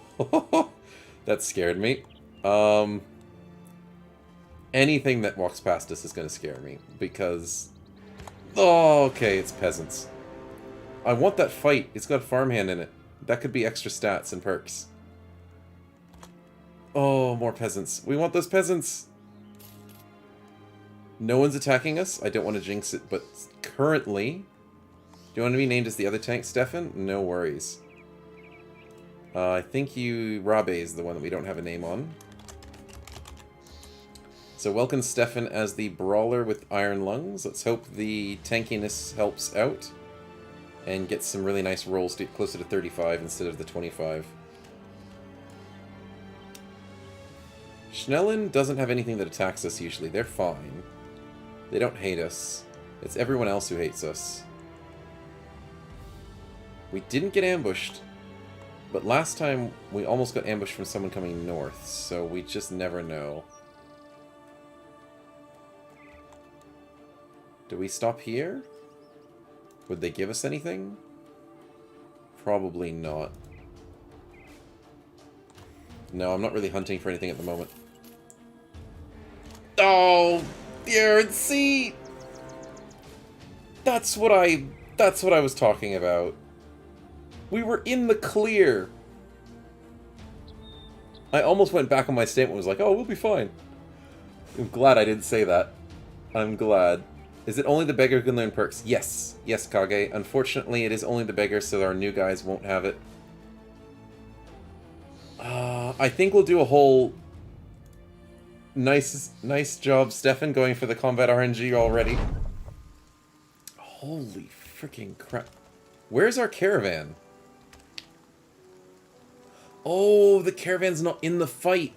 that scared me. Anything that walks past us is going to scare me, because... Oh, okay, it's peasants. I want that fight. It's got a farmhand in it. That could be extra stats and perks. Oh, more peasants. We want those peasants! No one's attacking us. I don't want to jinx it, but currently... Do you want to be named as the other tank, Stefan? No worries. I think Rabe is the one that we don't have a name on. So welcome Stefan as the brawler with iron lungs. Let's hope the tankiness helps out. And get some really nice rolls to get closer to 35 instead of the 25. Schnellen doesn't have anything that attacks us usually. They're fine. They don't hate us. It's everyone else who hates us. We didn't get ambushed. But last time we almost got ambushed from someone coming north. So we just never know. Do we stop here? Would they give us anything? Probably not. No, I'm not really hunting for anything at the moment. Oh, dear, see? That's what I was talking about. We were in the clear. I almost went back on my statement and was like, oh, we'll be fine. I'm glad I didn't say that. I'm glad. Is it only the beggar who can learn perks? Yes. Yes, Kage. Unfortunately, it is only the beggar, so our new guys won't have it. I think we'll do a whole... Nice job, Stefan, going for the combat RNG already. Holy freaking crap. Where's our caravan? Oh, the caravan's not in the fight.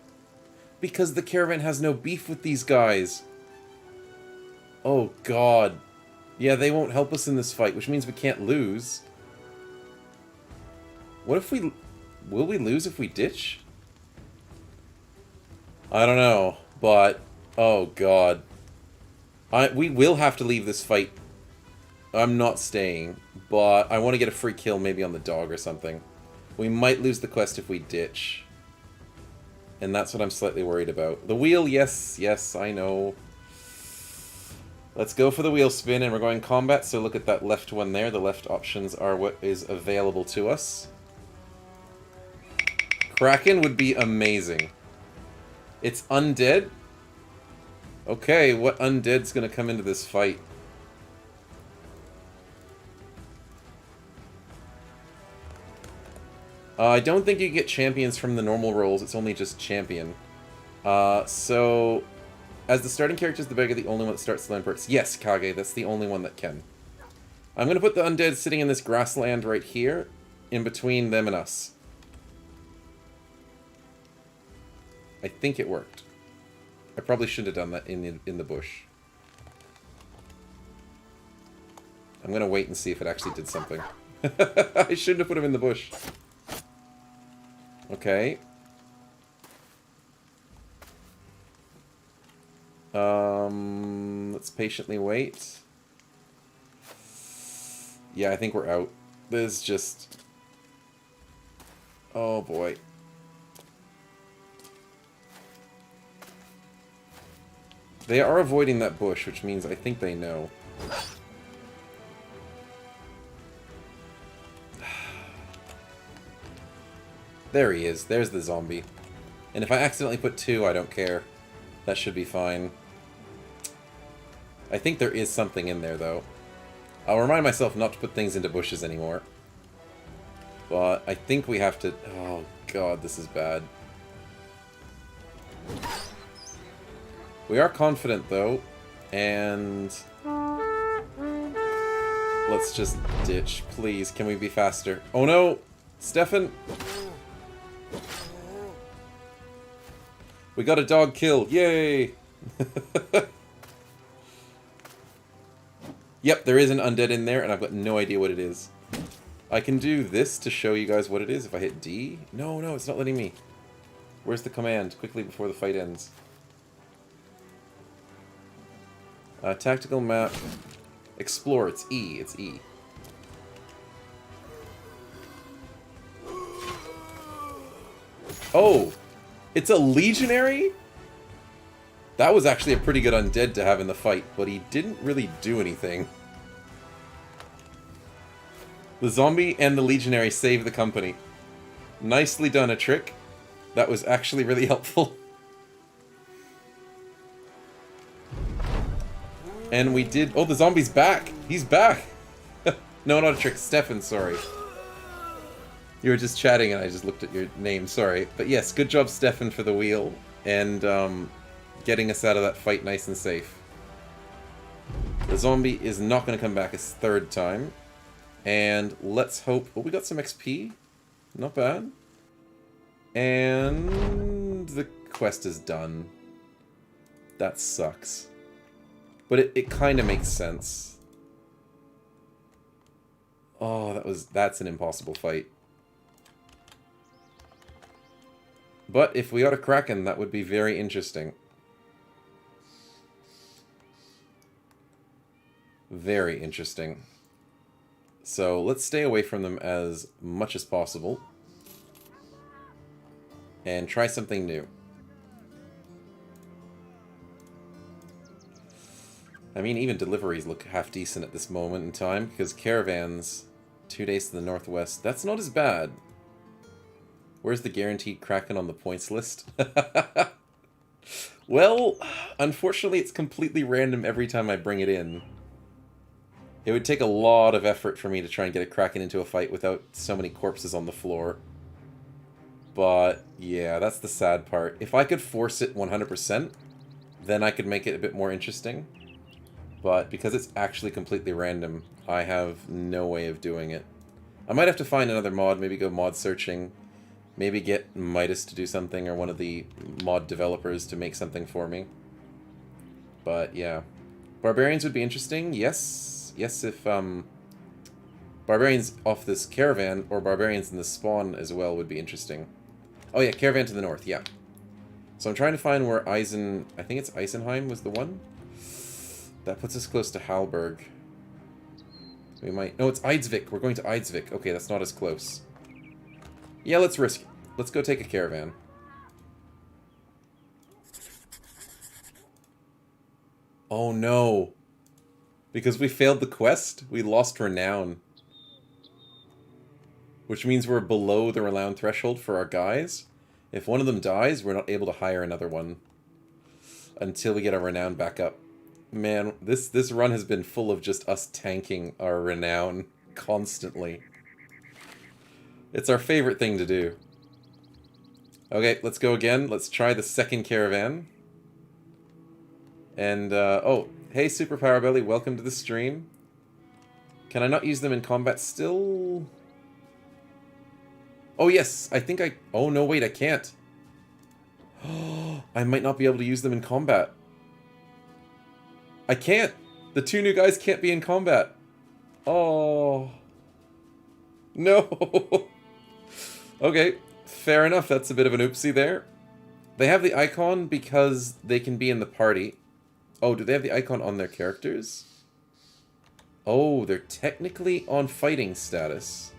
because the Caravan has no beef with these guys. Oh, God. Yeah, they won't help us in this fight, which means we can't lose. What if we... Will we lose if we ditch? I don't know, but... Oh, God. We will have to leave this fight. I'm not staying, but I want to get a free kill maybe on the dog or something. We might lose the quest if we ditch. And that's what I'm slightly worried about. The wheel, yes, yes, I know. Let's go for the wheel spin, and we're going combat, so look at that left one there. The left options are what is available to us. Kraken would be amazing. It's undead? Okay, what undead's gonna come into this fight? I don't think you get champions from the normal roles, it's only just champion. So, as the starting character is the Beggar, the only one that starts to learn perks. Yes, Kage, that's the only one that can. I'm going to put the undead sitting in this grassland right here, in between them and us. I think it worked. I probably should have done that in the bush. I'm going to wait and see if it actually did something. I shouldn't have put him in the bush. Okay. Let's patiently wait. Yeah, I think we're out. This is just... Oh boy. They are avoiding that bush, which means I think they know. There he is. There's the zombie. And if I accidentally put 2, I don't care. That should be fine. I think there is something in there, though. I'll remind myself not to put things into bushes anymore. But I think we have to... Oh, God, this is bad. We are confident, though. And... Let's just ditch. Please, can we be faster? Oh, no! Stefan! We got a dog kill. Yay! Yep, there is an undead in there, and I've got no idea what it is. I can do this to show you guys what it is if I hit D. No, no, it's not letting me. Where's the command? Quickly before the fight ends. Tactical map. Explore. It's E. It's E. Oh! It's a legionary? That was actually a pretty good undead to have in the fight, but he didn't really do anything. The zombie and the legionary saved the company. Nicely done, a trick. That was actually really helpful. And we did... Oh, the zombie's back! He's back! No, not a trick. Stefan, sorry. You were just chatting and I just looked at your name, sorry. But yes, good job, Stefan, for the wheel. And, getting us out of that fight nice and safe. The zombie is not going to come back a third time. And let's hope... Oh, we got some XP. Not bad. And the quest is done. That sucks. But it kind of makes sense. Oh, that's an impossible fight. But if we got a Kraken, that would be very interesting. Very interesting. So let's stay away from them as much as possible. And try something new. I mean, even deliveries look half decent at this moment in time, because caravans, 2 days to the northwest, that's not as bad. Where's the guaranteed Kraken on the points list? Well, unfortunately it's completely random every time I bring it in. It would take a lot of effort for me to try and get a Kraken into a fight without so many corpses on the floor. But, yeah, that's the sad part. If I could force it 100%, then I could make it a bit more interesting. But because it's actually completely random, I have no way of doing it. I might have to find another mod, maybe go mod searching, Maybe get Midas to do something, or one of the mod developers to make something for me. But, yeah. Barbarians would be interesting, yes. Yes, if, Barbarians off this caravan, or Barbarians in the spawn as well would be interesting. Oh yeah, Caravan to the north, yeah. So I'm trying to find where I think it's Eisenheim was the one? That puts us close to Halberg. We might... No, it's Eidsvik. We're going to Eidsvik. Okay, that's not as close. Yeah, let's risk it. Let's go take a caravan. Oh no. Because we failed the quest, we lost renown. Which means we're below the renown threshold for our guys. If one of them dies, we're not able to hire another one. Until we get our renown back up. Man, this run has been full of just us tanking our renown constantly. It's our favorite thing to do. Okay, let's go again. Let's try the second caravan. And, oh, hey Superpower Belly, welcome to the stream. Can I not use them in combat still? Oh yes, I think I... Oh no, wait, I can't. I might not be able to use them in combat. I can't! The two new guys can't be in combat. Oh. No. Okay, fair enough. That's a bit of an oopsie there. They have the icon because they can be in the party. Oh, do they have the icon on their characters? Oh, they're technically on fighting status.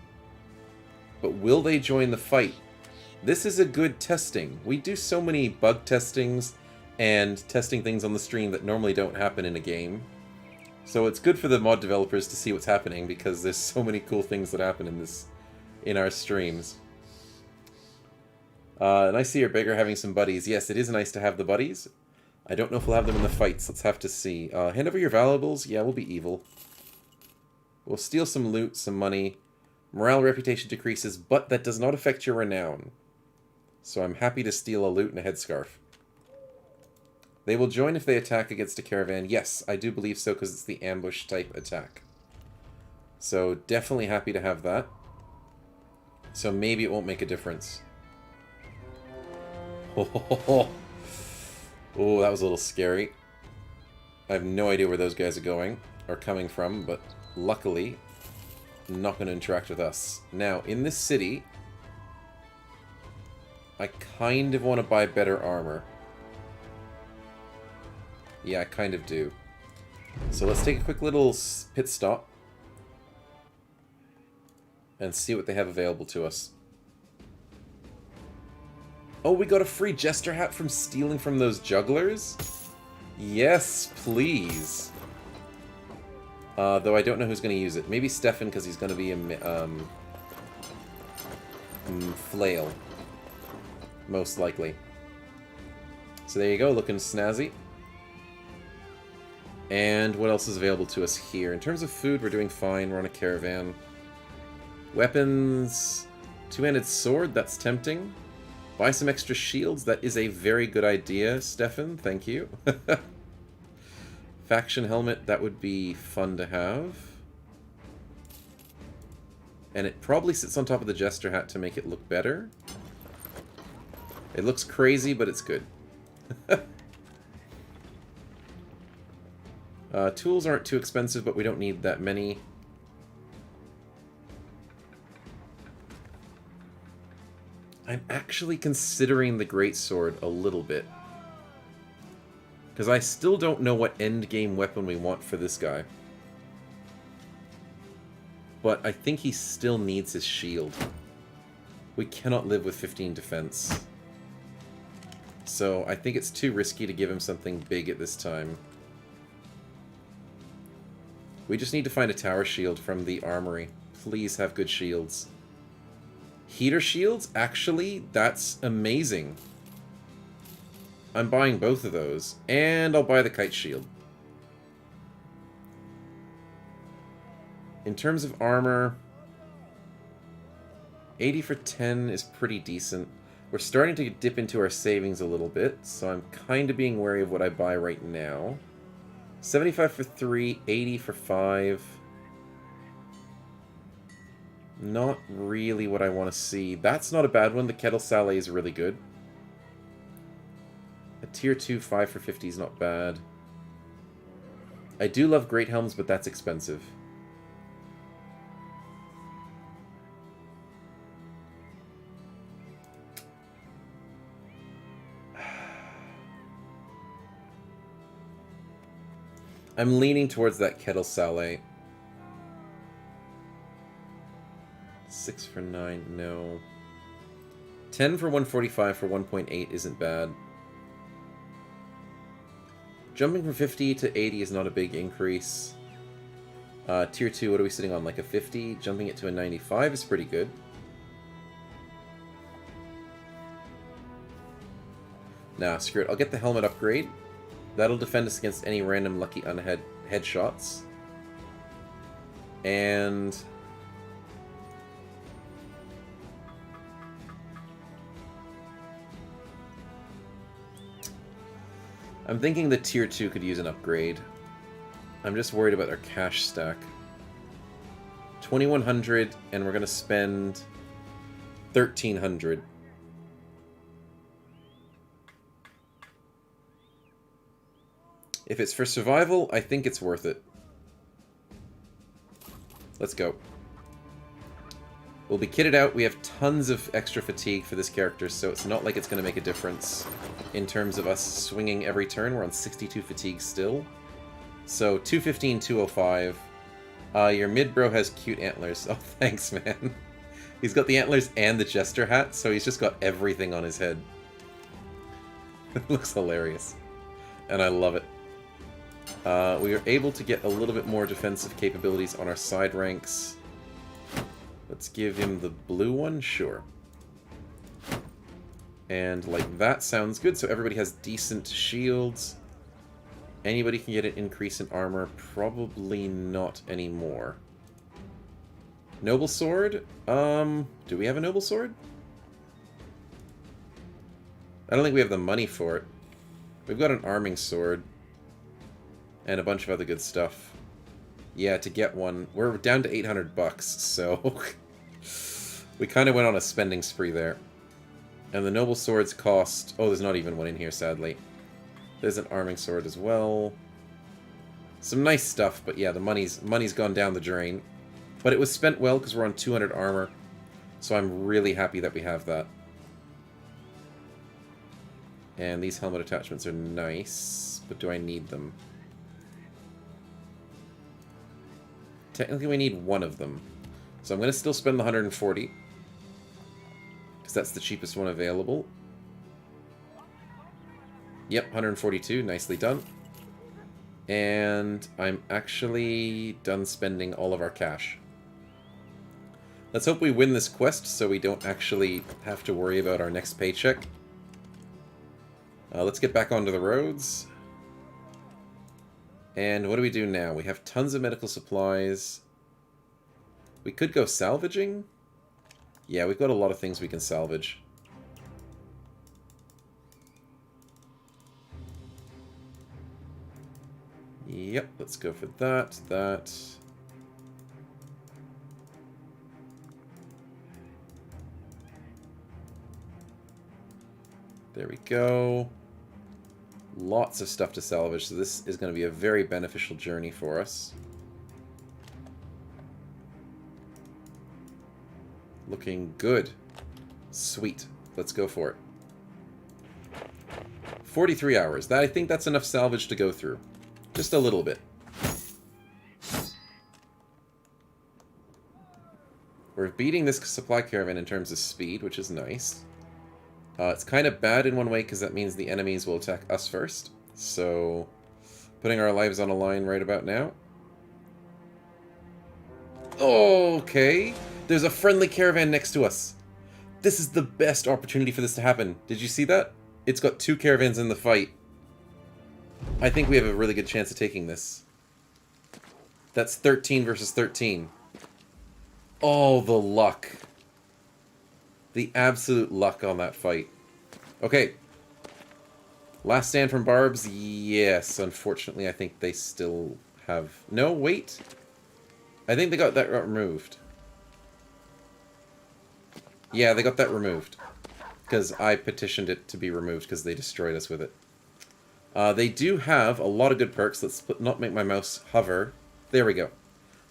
But will they join the fight? This is a good testing. We do so many bug testings and testing things on the stream that normally don't happen in a game. So it's good for the mod developers to see what's happening because there's so many cool things that happen in our streams. And I see your Beggar having some buddies. Yes, it is nice to have the buddies. I don't know if we'll have them in the fights. Let's have to see. Hand over your valuables. Yeah, we'll be evil. We'll steal some loot, some money. Morale reputation decreases, but that does not affect your renown. So I'm happy to steal a loot and a headscarf. They will join if they attack against a caravan. Yes, I do believe so because it's the ambush type attack. So definitely happy to have that. So maybe it won't make a difference. Oh, that was a little scary. I have no idea where those guys are going or coming from, but luckily not going to interact with us. Now, in this city, I kind of want to buy better armor. Yeah, I kind of do. So let's take a quick little pit stop and see what they have available to us. Oh, we got a free jester hat from stealing from those jugglers? Yes, please. Though I don't know who's going to use it. Maybe Stefan, because he's going to be a flail. Most likely. So there you go, looking snazzy. And what else is available to us here? In terms of food, we're doing fine. We're on a caravan. Weapons. Two-handed sword, that's tempting. Buy some extra shields, that is a very good idea, Stefan. Thank you. Faction helmet, that would be fun to have. And it probably sits on top of the jester hat to make it look better. It looks crazy, but it's good. Tools aren't too expensive, but we don't need that many. I'm actually considering the greatsword a little bit. Because I still don't know what endgame weapon we want for this guy. But I think he still needs his shield. We cannot live with 15 defense. So I think it's too risky to give him something big at this time. We just need to find a tower shield from the armory. Please have good shields. Heater shields? Actually, that's amazing. I'm buying both of those. And I'll buy the kite shield. In terms of armor, 80 for 10 is pretty decent. We're starting to dip into our savings a little bit, so I'm kind of being wary of what I buy right now. 75 for 3, 80 for 5. Not really what I want to see. That's not a bad one. The Kettle Saleh is really good. A tier 2 5 for 50 is not bad. I do love Great Helms, but that's expensive. I'm leaning towards that Kettle Saleh. 6 for 9, no. 10 for 145 for 1.8 isn't bad. Jumping from 50 to 80 is not a big increase. Tier 2, what are we sitting on? Like a 50? Jumping it to a 95 is pretty good. Nah, screw it. I'll get the helmet upgrade. That'll defend us against any random lucky unhead headshots. And... I'm thinking the tier 2 could use an upgrade. I'm just worried about our cash stack. 2,100, and we're going to spend 1,300. If it's for survival, I think it's worth it. Let's go. We'll be kitted out. We have tons of extra fatigue for this character, so it's not like it's going to make a difference in terms of us swinging every turn. We're on 62 fatigue still. So 215, 205. Your mid-bro has cute antlers. Oh, thanks, man. He's got the antlers and the jester hat, so he's just got everything on his head. It looks hilarious. And I love it. We are able to get a little bit more defensive capabilities on our side ranks. Let's give him the blue one, sure. And like that sounds good, so everybody has decent shields. Anybody can get an increase in armor, probably not anymore. Noble sword? Do we have a noble sword? I don't think we have the money for it. We've got an arming sword. And a bunch of other good stuff. Yeah, to get one. We're down to 800 bucks, so... we kind of went on a spending spree there. And the noble swords cost... Oh, there's not even one in here, sadly. There's an arming sword as well. Some nice stuff, but yeah, the money's gone down the drain. But it was spent well, because we're on 200 armor. So I'm really happy that we have that. And these helmet attachments are nice, but do I need them? Technically, we need one of them. So I'm going to still spend the 140. Because that's the cheapest one available. Yep, 142. Nicely done. And I'm actually done spending all of our cash. Let's hope we win this quest so we don't actually have to worry about our next paycheck. Let's get back onto the roads. And what do we do now? We have tons of medical supplies. We could go salvaging. Yeah, we've got a lot of things we can salvage. Yep, let's go for that, that. There we go. Lots of stuff to salvage, so this is going to be a very beneficial journey for us. Looking good. Sweet. Let's go for it. 43 hours. I think that's enough salvage to go through. Just a little bit. We're beating this supply caravan in terms of speed, which is nice. It's kind of bad in one way because that means the enemies will attack us first. So, putting our lives on a line right about now. Okay. There's a friendly caravan next to us. This is the best opportunity for this to happen. Did you see that? It's got two caravans in the fight. I think we have a really good chance of taking this. That's 13 versus 13. Oh, the luck. The absolute luck on that fight. Okay. Last stand from Barbs? Yes. Unfortunately, I think they still have... No, wait. I think they got that removed. Yeah, they got that removed. Because I petitioned it to be removed because they destroyed us with it. They do have a lot of good perks. Let's not make my mouse hover. There we go.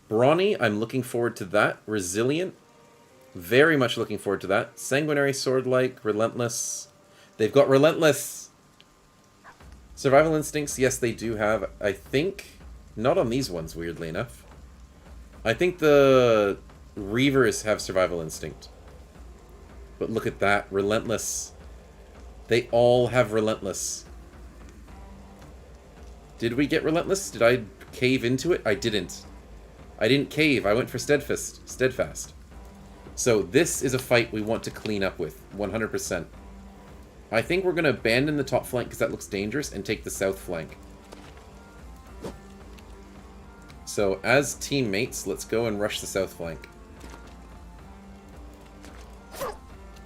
Brawny, I'm looking forward to that. Resilient, very much looking forward to that. Sanguinary, Sword-like, Relentless. They've got Relentless! Survival Instincts, yes, they do have. I think, not on these ones, weirdly enough. I think the Reavers have Survival Instinct. But look at that, Relentless. They all have Relentless. Did we get Relentless? Did I cave into it? I didn't. I didn't cave. I went for Steadfast. So this is a fight we want to clean up with, 100%. I think we're going to abandon the top flank because that looks dangerous and take the south flank. So as teammates, let's go and rush the south flank.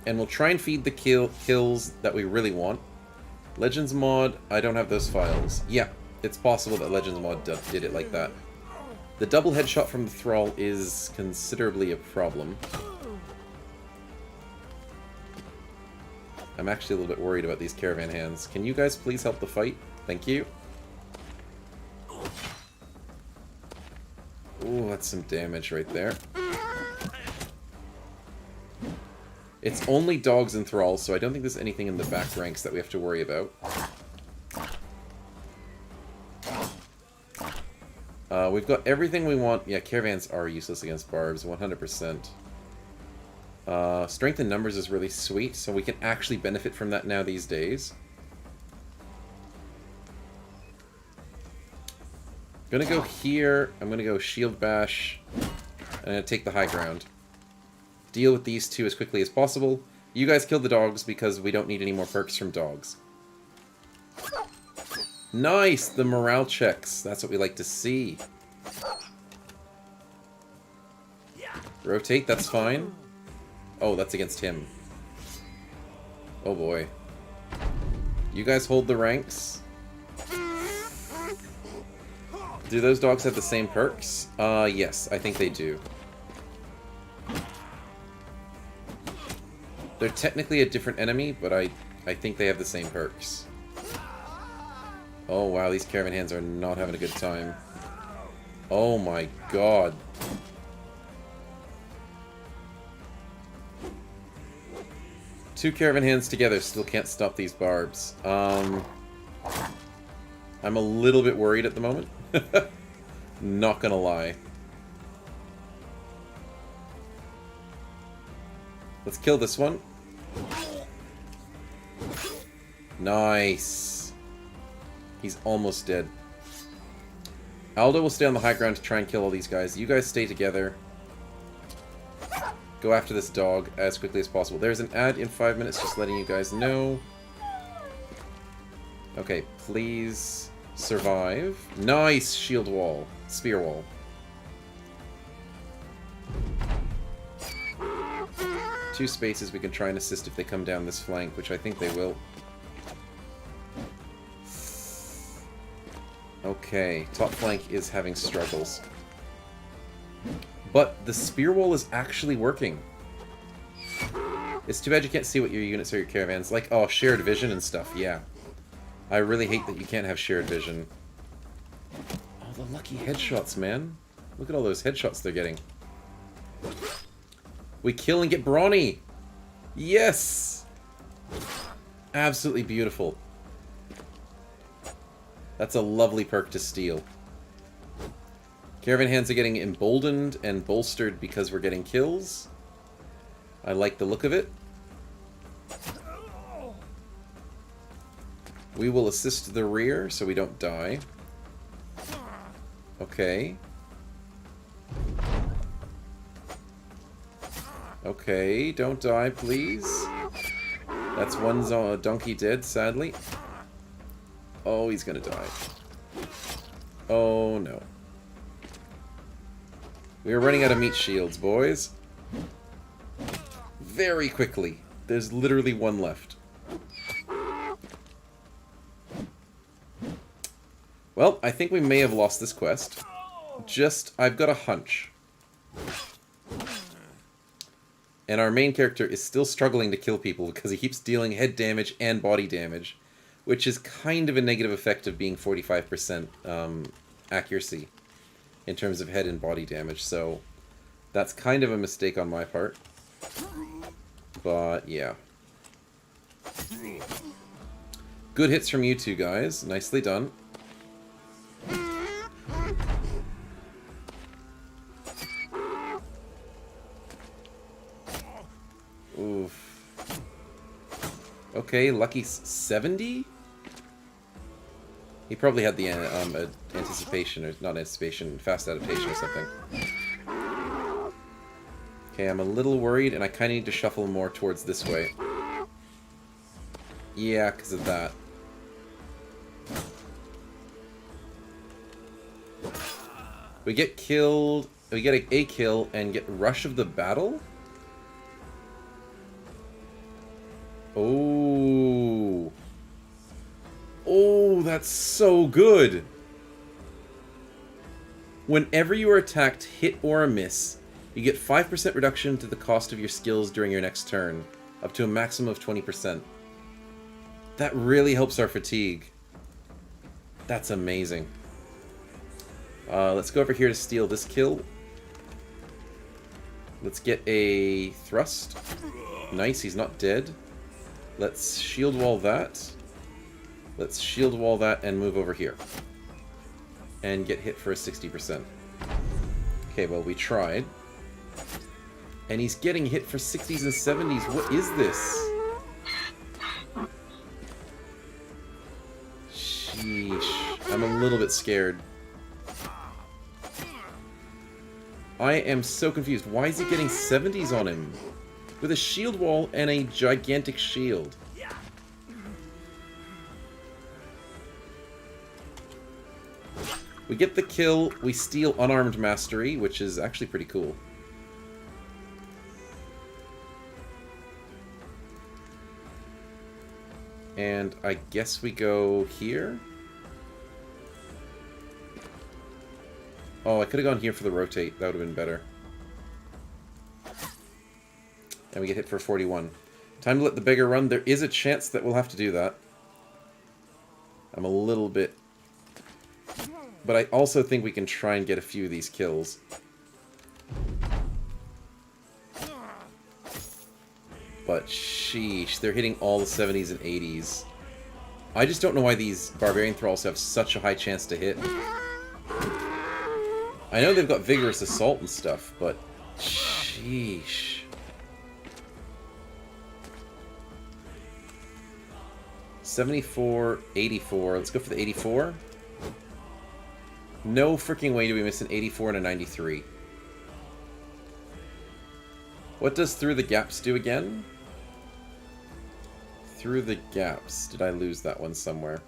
And we'll try and feed the kills that we really want. Legends mod, I don't have those files. Yeah, it's possible that Legends mod did it like that. The double headshot from the Thrall is considerably a problem. I'm actually a little bit worried about these Caravan hands. Can you guys please help the fight? Thank you. Ooh, that's some damage right there. It's only dogs and thralls, so I don't think there's anything in the back ranks that we have to worry about. We've got everything we want. Yeah, caravans are useless against barbs, 100%. Strength in numbers is really sweet, so we can actually benefit from that now these days. Gonna go here. I'm gonna go shield bash. I'm gonna take the high ground. Deal with these two as quickly as possible. You guys kill the dogs because we don't need any more perks from dogs. Nice! The morale checks. That's what we like to see. Rotate, that's fine. Oh, that's against him. Oh boy. You guys hold the ranks. Do those dogs have the same perks? Yes, I think they do. They're technically a different enemy, but I think they have the same perks. Oh wow, these Caravan hands are not having a good time. Oh my god. Two Caravan hands together still can't stop these barbs. I'm a little bit worried at the moment. Not gonna lie. Let's kill this one. Nice. He's almost dead. Aldo will stay on the high ground to try and kill all these guys. You guys stay together. Go after this dog as quickly as possible. There's an ad in 5 minutes, just letting you guys know. Okay, please survive. Nice shield wall. Spear wall. Two spaces we can try and assist if they come down this flank, which I think they will. Okay, top flank is having struggles. But the spear wall is actually working. It's too bad you can't see what your units or your caravans like. Oh, shared vision and stuff, yeah. I really hate that you can't have shared vision. Oh, the lucky headshots, man. Look at all those headshots they're getting. We kill and get brawny! Yes! Absolutely beautiful. That's a lovely perk to steal. Caravan hands are getting emboldened and bolstered because we're getting kills. I like the look of it. We will assist the rear so we don't die. Okay. Okay, don't die, please. That's one donkey dead, sadly. Oh, he's gonna die. Oh, no. We are running out of meat shields, boys. Very quickly. There's literally one left. Well, I think we may have lost this quest. I've got a hunch. And our main character is still struggling to kill people because he keeps dealing head damage and body damage, which is kind of a negative effect of being 45% accuracy in terms of head and body damage. So that's kind of a mistake on my part. But yeah. Good hits from you two guys. Nicely done. Oof. Okay, lucky 70? He probably had the anticipation, or not anticipation, fast adaptation or something. Okay, I'm a little worried, and I kind of need to shuffle more towards this way. Yeah, because of that. We get killed, we get a kill, and get Rush of the Battle? Oh. Oh, that's so good. Whenever you are attacked, hit or a miss, you get 5% reduction to the cost of your skills during your next turn, up to a maximum of 20%. That really helps our fatigue. That's amazing. Let's go over here to steal this kill. Let's get a thrust. Nice, he's not dead. Let's shield wall that. Let's shield wall that and move over here. And get hit for a 60%. Okay, well, we tried. And he's getting hit for 60s and 70s. What is this? Sheesh. I'm a little bit scared. I am so confused. Why is he getting 70s on him? With a shield wall and a gigantic shield. We get the kill, we steal Unarmed Mastery, which is actually pretty cool. And I guess we go here? Oh, I could have gone here for the rotate. That would have been better. And we get hit for 41. Time to let the beggar run. There is a chance that we'll have to do that. I'm a little bit... But I also think we can try and get a few of these kills. But sheesh, they're hitting all the 70s and 80s. I just don't know why these barbarian thralls have such a high chance to hit. I know they've got vigorous assault and stuff, but sheesh. $74, $84. Let's go for the 84. No freaking way do we miss an 84 and a 93. What does Through the Gaps do again? Through the Gaps. Did I lose that one somewhere?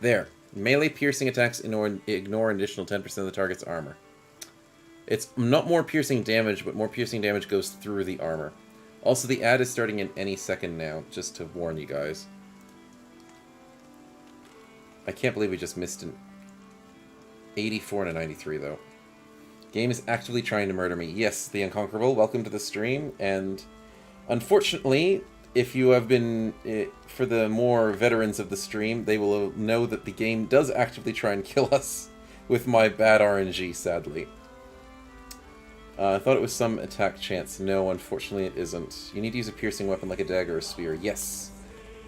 There. Melee piercing attacks ignore an additional 10% of the target's armor. It's not more piercing damage, but more piercing damage goes through the armor. Also, the ad is starting in any second now, just to warn you guys. I can't believe we just missed an 84 and a 93, though. Game is actively trying to murder me. Yes, the Unconquerable, welcome to the stream. And unfortunately, if you have been, for the more veterans of the stream, they will know that the game does actively try and kill us with my bad RNG, sadly. I thought it was some attack chance. No, unfortunately it isn't. You need to use a piercing weapon like a dagger or a spear. Yes.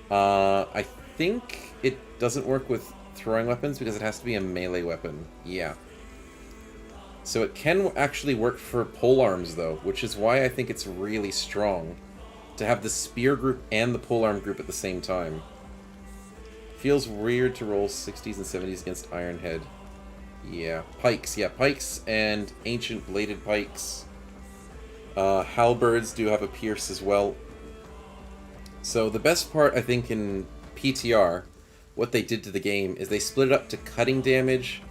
I think it doesn't work with throwing weapons because it has to be a melee weapon. Yeah. So it can actually work for polearms, though, which is why I think it's really strong to have the spear group and the polearm group at the same time. Feels weird to roll 60s and 70s against Ironhead. Yeah. Pikes. Yeah, pikes and ancient bladed pikes. Halberds do have a pierce as well. So the best part, I think, in PTR, what they did to the game is they split it up to cutting damage,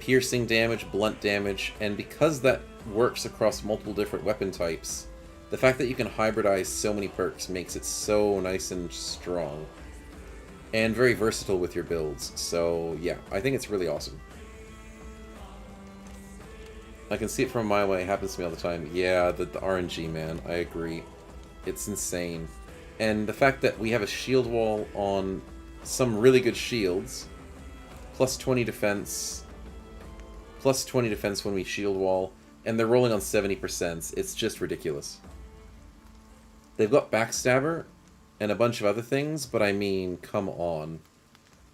piercing damage, blunt damage, and because that works across multiple different weapon types, the fact that you can hybridize so many perks makes it so nice and strong. And very versatile with your builds. So yeah, I think it's really awesome. I can see it from a mile away. It happens to me all the time. Yeah, the RNG, man. I agree. It's insane. And the fact that we have a shield wall on some really good shields, plus 20 defense, plus 20 defense when we shield wall, and they're rolling on 70%. It's just ridiculous. They've got Backstabber and a bunch of other things, but I mean, come on.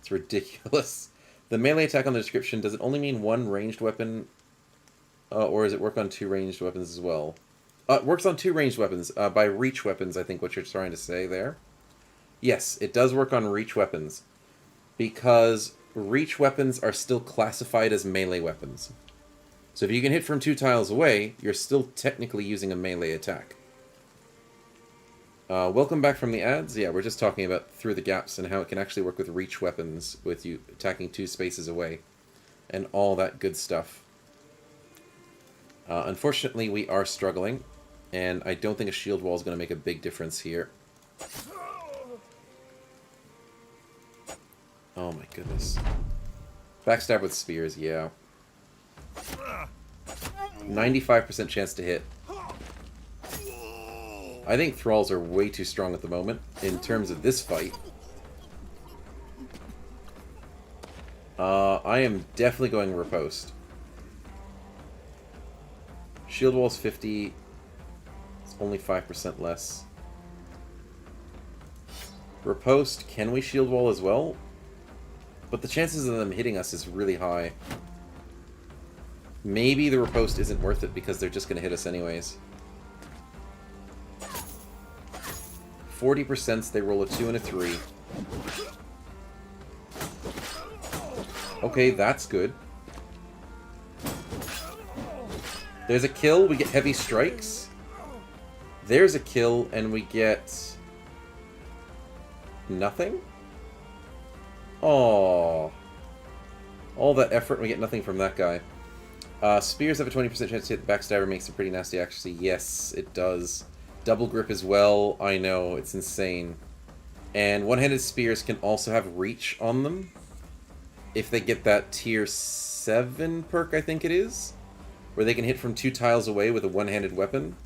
It's ridiculous. The melee attack on the description, does it only mean one ranged weapon, or does it work on 2 ranged weapons as well? It works on 2 ranged weapons, by reach weapons, I think what you're trying to say there. Yes, it does work on reach weapons, because reach weapons are still classified as melee weapons. So if you can hit from 2 tiles away, you're still technically using a melee attack. Welcome back from the ads. Yeah, we're just talking about Through the Gaps and how it can actually work with reach weapons, with you attacking 2 spaces away, and all that good stuff. Unfortunately, we are struggling, and I don't think a shield wall is going to make a big difference here. Oh my goodness. Backstab with spears, yeah. 95% chance to hit. I think thralls are way too strong at the moment in terms of this fight. I am definitely going riposte. Shield wall's 50. It's only 5% less. Riposte, can we shield wall as well? But the chances of them hitting us is really high. Maybe the riposte isn't worth it because they're just going to hit us anyways. 40%, they roll a 2 and a 3. Okay, that's good. There's a kill, we get heavy strikes. There's a kill, and we get... nothing? Aww. All that effort, and we get nothing from that guy. Spears have a 20% chance to hit. Backstabber makes it pretty nasty, actually. Yes, it does. Double grip as well. I know, it's insane. And one-handed spears can also have reach on them. If they get that tier 7 perk, I think it is. Where they can hit from 2 tiles away with a one-handed weapon.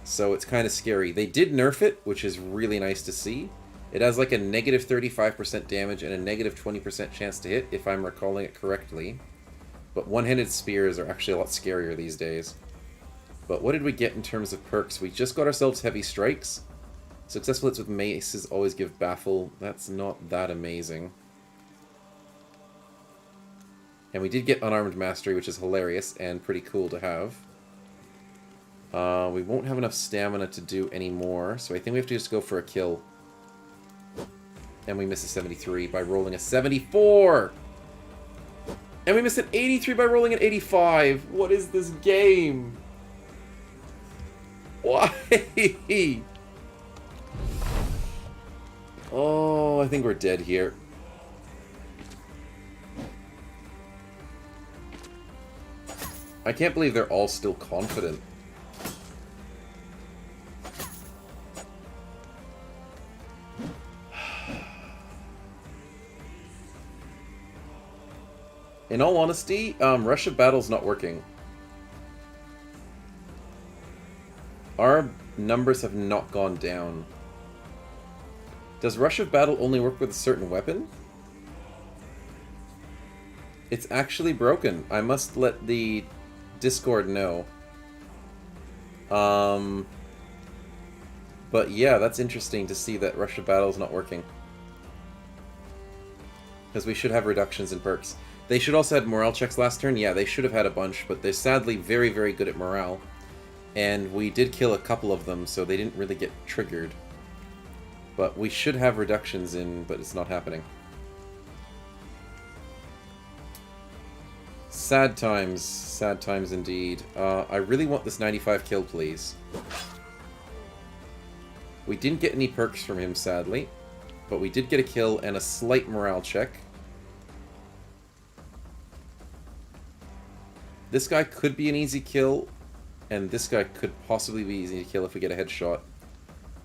So it's kind of scary. They did nerf it, which is really nice to see. It has like a negative 35% damage and a negative 20% chance to hit, if I'm recalling it correctly. But one-handed spears are actually a lot scarier these days. But what did we get in terms of perks? We just got ourselves heavy strikes. Successful hits with maces always give baffle. That's not that amazing. And we did get unarmed mastery, which is hilarious and pretty cool to have. We won't have enough stamina to do any more, so I think we have to just go for a kill. And we miss a 73 by rolling a 74! And we missed an 83 by rolling an 85! What is this game? Why? Oh, I think we're dead here. I can't believe they're all still confident. In all honesty, Rush of Battle's not working. Our numbers have not gone down. Does Rush of Battle only work with a certain weapon? It's actually broken. I must let the Discord know. But yeah, that's interesting to see that Rush of Battle is not working. Because we should have reductions in perks. They should also have morale checks last turn. Yeah, they should have had a bunch, but they're sadly very, very good at morale. And we did kill a couple of them, so they didn't really get triggered. But we should have reductions in, but it's not happening. Sad times indeed. I really want this 95 kill, please. We didn't get any perks from him, sadly. But we did get a kill and a slight morale check. This guy could be an easy kill, and this guy could possibly be easy to kill if we get a headshot.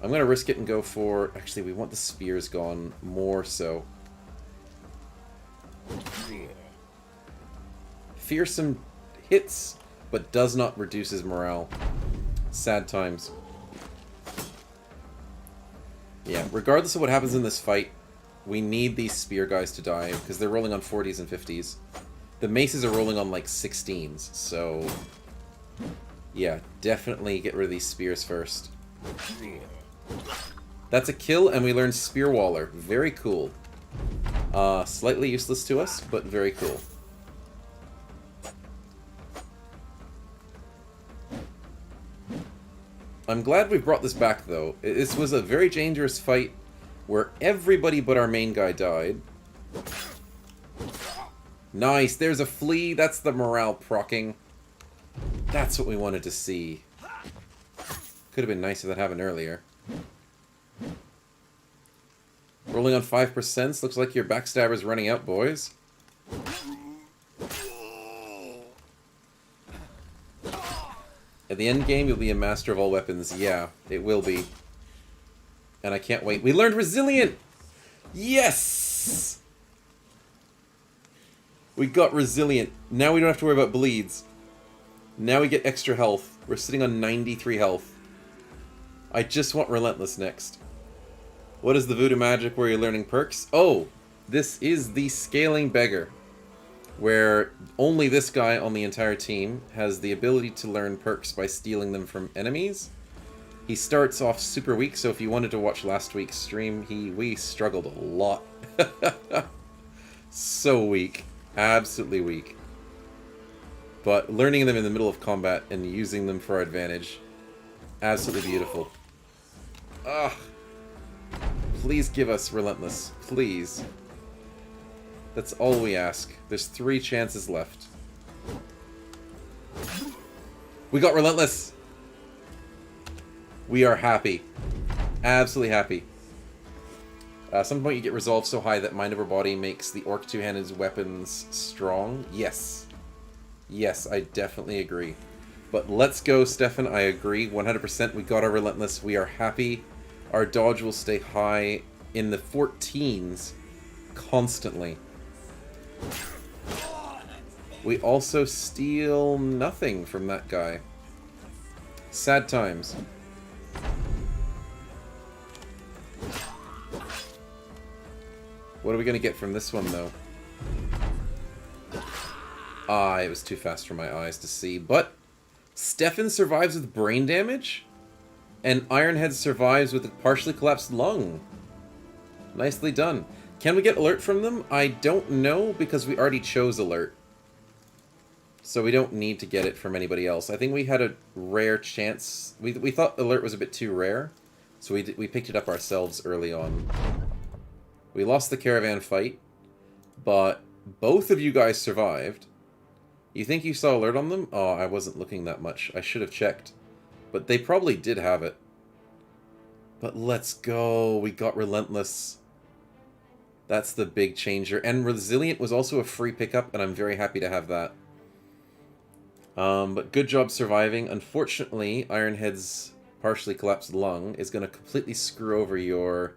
I'm going to risk it and go for... Actually, we want the spears gone more so. Fearsome hits but does not reduce his morale. Sad times. Yeah, regardless of what happens in this fight, we need these spear guys to die, because they're rolling on 40s and 50s. The maces are rolling on, like, 16s, so... yeah, definitely get rid of these spears first. That's a kill, and we learned Spear Waller. Very cool. Slightly useless to us, but very cool. I'm glad we brought this back, though. This was a very dangerous fight where everybody but our main guy died. Nice, there's a flea. That's the morale procking. That's what we wanted to see. Could have been nice if that happened earlier. Rolling on 5%. Looks like your backstabber's running out, boys. At the end game, you'll be a master of all weapons. Yeah, it will be. And I can't wait. We learned Resilient! Yes! We got Resilient. Now we don't have to worry about bleeds. Now we get extra health. We're sitting on 93 health. I just want Relentless next. What is the voodoo magic where you're learning perks? Oh, this is the Scaling Beggar, where only this guy on the entire team has the ability to learn perks by stealing them from enemies. He starts off super weak, so if you wanted to watch last week's stream, we struggled a lot. So weak. Absolutely weak. But learning them in the middle of combat and using them for our advantage, absolutely beautiful. Ugh. Please give us Relentless. Please. That's all we ask. There's 3 chances left. We got Relentless! We are happy. Absolutely happy. At some point you get resolve so high that Mind Over Body makes the Orc two-handed weapons strong. Yes. Yes, I definitely agree. But let's go, Stefan. I agree. 100% we got our Relentless. We are happy. Our dodge will stay high in the 14s constantly. We also steal nothing from that guy. Sad times. What are we going to get from this one, though? Ah, it was too fast for my eyes to see. But Stefan survives with brain damage? And Ironhead survives with a partially collapsed lung. Nicely done. Can we get alert from them? I don't know, because we already chose alert. So we don't need to get it from anybody else. I think we had a rare chance. We thought alert was a bit too rare, so we picked it up ourselves early on. We lost the Caravan fight, but both of you guys survived. You think you saw alert on them? Oh, I wasn't looking that much. I should have checked. But they probably did have it. But let's go. We got Relentless. That's the big changer. And Resilient was also a free pickup, and I'm very happy to have that. But good job surviving. Unfortunately, Ironhead's partially collapsed lung is going to completely screw over your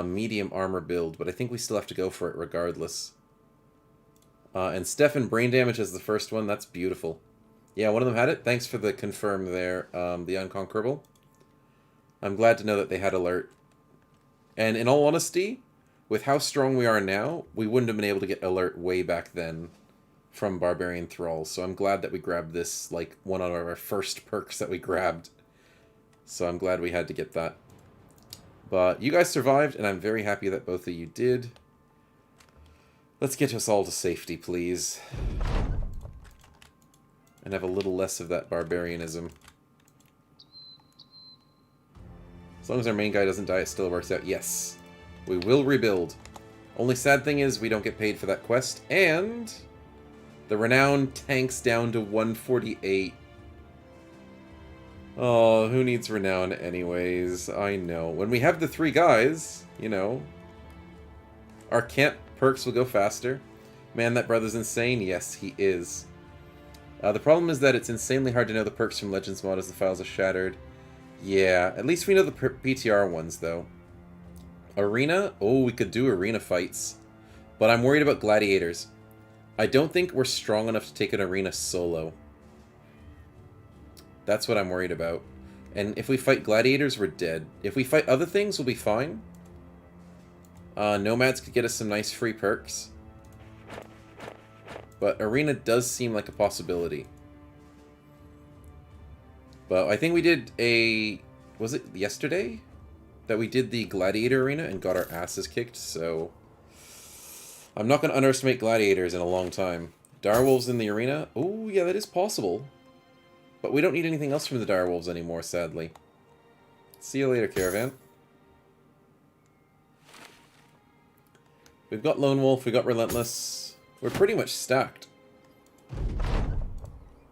medium armor build, but I think we still have to go for it regardless. And Stefan, brain damage as the first one. That's beautiful. Yeah, one of them had it. Thanks for the confirm there, the Unconquerable. I'm glad to know that they had alert. And in all honesty, with how strong we are now, we wouldn't have been able to get alert way back then from Barbarian Thralls. So I'm glad that we grabbed this, like, one of our first perks that we grabbed. So I'm glad we had to get that. But you guys survived, and I'm very happy that both of you did. Let's get us all to safety, please. And have a little less of that barbarianism. As long as our main guy doesn't die, it still works out. Yes. We will rebuild. Only sad thing is we don't get paid for that quest. And the renown tanks down to 148. Oh, who needs renown anyways? I know. When we have the 3 guys, you know, our camp perks will go faster. Man, that brother's insane. Yes, he is. The problem is that it's insanely hard to know the perks from Legends mod as the files are shattered. Yeah, at least we know the PTR ones, though. Arena? Oh, we could do arena fights. But I'm worried about gladiators. I don't think we're strong enough to take an arena solo. That's what I'm worried about. And if we fight gladiators, we're dead. If we fight other things, we'll be fine. Nomads could get us some nice free perks. But arena does seem like a possibility. But I think we did a... Was it yesterday? That we did the gladiator arena and got our asses kicked, so... I'm not going to underestimate gladiators in a long time. Direwolves in the arena? Oh, yeah, that is possible. But we don't need anything else from the direwolves anymore, sadly. See you later, Caravan. We've got Lone Wolf, we got Relentless. We're pretty much stacked.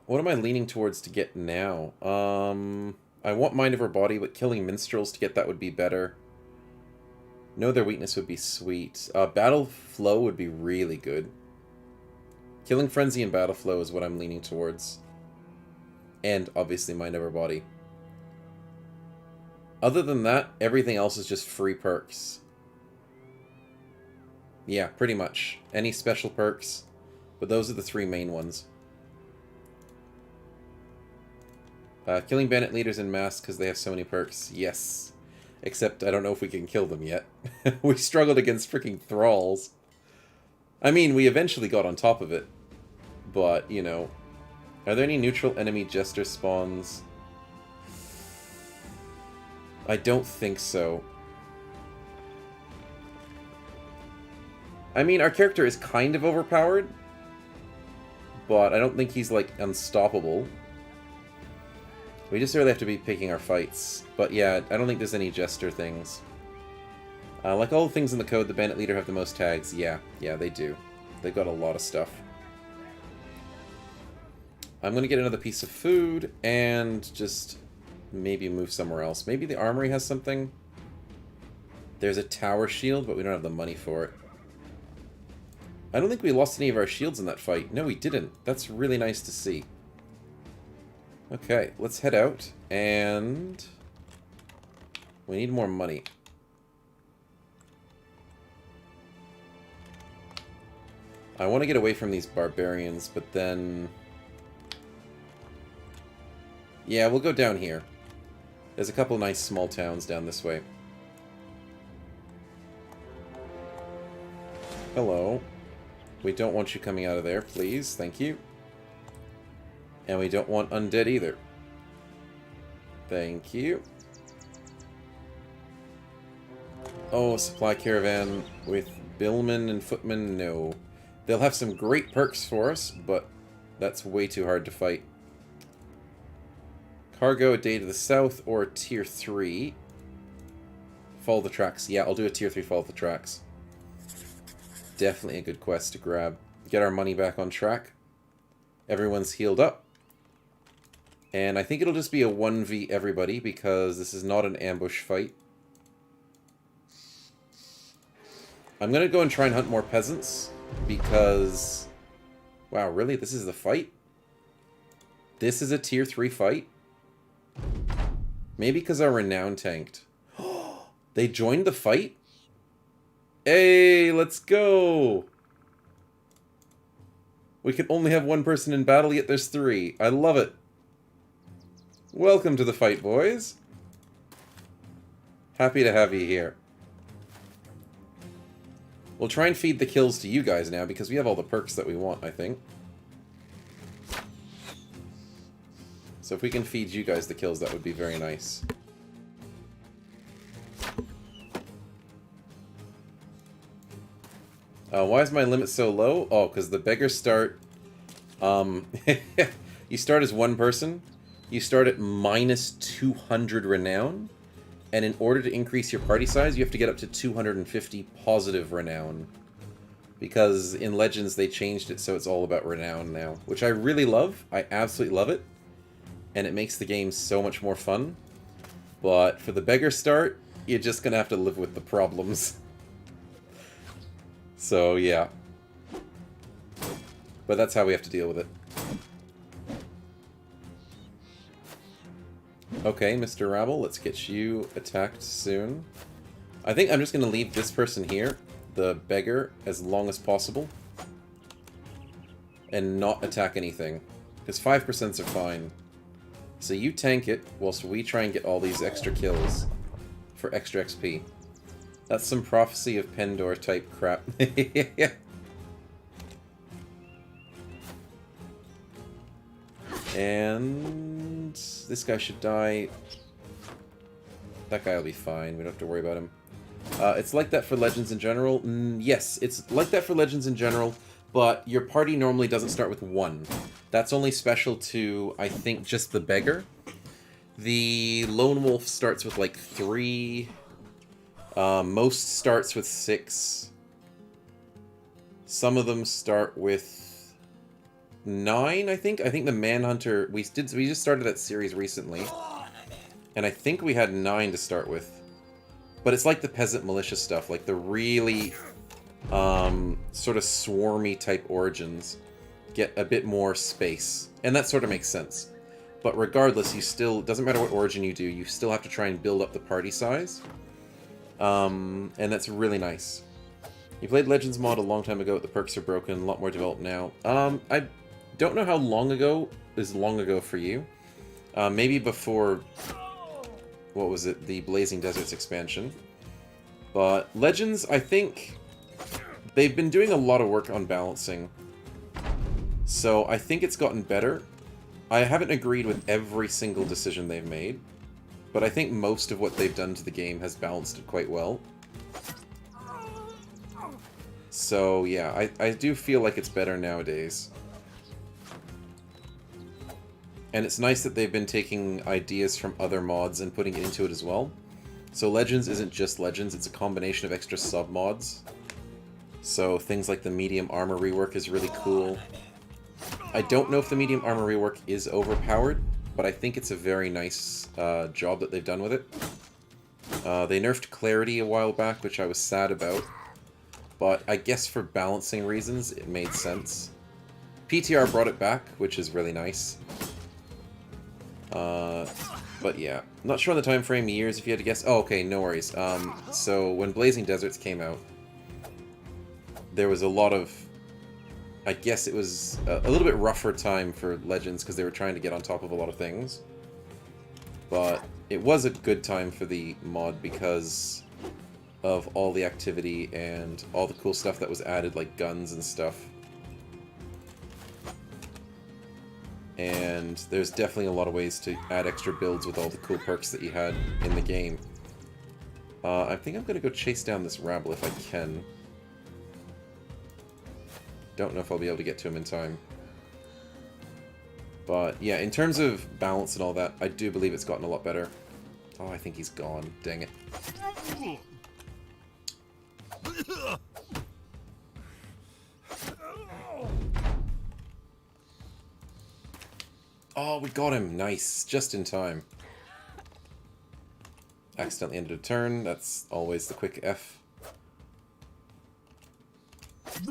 What am I leaning towards to get now? I want Mind Over Body, but killing Minstrels to get that would be better. Know Their Weakness would be sweet. Battle Flow would be really good. Killing Frenzy and Battle Flow is what I'm leaning towards. And, obviously, Mind Over Body. Other than that, everything else is just free perks. Yeah, pretty much. Any special perks. But those are the three main ones. Killing bandit leaders in mass because they have so many perks. Yes. Except I don't know if we can kill them yet. We struggled against freaking thralls. I mean, we eventually got on top of it. But, you know. Are there any neutral enemy jester spawns? I don't think so. I mean, our character is kind of overpowered. But I don't think he's, like, unstoppable. We just really have to be picking our fights. But yeah, I don't think there's any jester things. Like all the things in the code, the bandit leader have the most tags. Yeah, they do. They've got a lot of stuff. I'm going to get another piece of food and just maybe move somewhere else. Maybe the armory has something. There's a tower shield, but we don't have the money for it. I don't think we lost any of our shields in that fight. No, we didn't. That's really nice to see. Okay, let's head out, and we need more money. I want to get away from these barbarians, but then... Yeah, we'll go down here. There's a couple nice small towns down this way. Hello. We don't want you coming out of there, please. Thank you. And we don't want undead either. Thank you. Oh, supply caravan with billmen and footmen? No. They'll have some great perks for us, but that's way too hard to fight. Cargo a day to the south or tier 3. Follow the tracks. Yeah, I'll do a tier 3 follow the tracks. Definitely a good quest to grab. Get our money back on track. Everyone's healed up. And I think it'll just be a 1v everybody because this is not an ambush fight. I'm going to go and try and hunt more peasants because... Wow, really? This is the fight? This is a tier 3 fight? Maybe because our renown tanked. They joined the fight? Hey, let's go! We can only have one person in battle, yet there's 3. I love it. Welcome to the fight, boys. Happy to have you here. We'll try and feed the kills to you guys now, because we have all the perks that we want, I think. So if we can feed you guys the kills, that would be very nice. Why is my limit so low? Oh, because the beggars start... you start as one person. You start at minus 200 renown. And in order to increase your party size, you have to get up to 250 positive renown. Because in Legends, they changed it so it's all about renown now. Which I really love. I absolutely love it. And it makes the game so much more fun. But for the beggar start, you're just going to have to live with the problems. So, yeah. But that's how we have to deal with it. Okay, Mr. Rabble, let's get you attacked soon. I think I'm just going to leave this person here, the beggar, as long as possible. and not attack anything. Because 5% are fine. So you tank it, whilst we try and get all these extra kills for extra XP. That's some Prophecy of Pendor type crap. And this guy should die. That guy will be fine. We don't have to worry about him. It's like that for Legends in general. Yes, it's like that for Legends in general, but your party normally doesn't start with 1. That's only special to, I think, just the Beggar. The Lone Wolf starts with like 3. Most starts with 6. Some of them start with 9, I think. I think the Manhunter, we just started that series recently. And I think we had 9 to start with. But it's like the Peasant Militia stuff, like the really sort of swarmy type origins get a bit more space. And that sort of makes sense. But regardless, you still, doesn't matter what origin you do, you still have to try and build up the party size. And that's really nice. You played Legends mod a long time ago, the perks are broken, a lot more developed now. I don't know how long ago is long ago for you. Maybe before, what was it, the Blazing Deserts expansion. But Legends, I think, they've been doing a lot of work on balancing. So I think it's gotten better. I haven't agreed with every single decision they've made, but I think most of what they've done to the game has balanced it quite well. So yeah, I do feel like it's better nowadays. And it's nice that they've been taking ideas from other mods and putting it into it as well. So Legends isn't just Legends, it's a combination of extra sub-mods. So things like the medium armor rework is really cool. I don't know if the medium armor rework is overpowered, but I think it's a very nice job that they've done with it. They nerfed Clarity a while back, which I was sad about. But I guess for balancing reasons, it made sense. PTR brought it back, which is really nice. But yeah, not sure on the time frame, years if you had to guess. Oh, okay, no worries. So when Blazing Deserts came out, there was a lot of, I guess it was a little bit rougher time for Legends because they were trying to get on top of a lot of things. But it was a good time for the mod because of all the activity and all the cool stuff that was added, like guns and stuff. And there's definitely a lot of ways to add extra builds with all the cool perks that you had in the game. I think I'm going to go chase down this rabble if I can. Don't know if I'll be able to get to him in time. But yeah, in terms of balance and all that, I do believe it's gotten a lot better. Oh, I think he's gone. Dang it. Oh, we got him. Nice. Just in time. Accidentally ended a turn. That's always the quick F.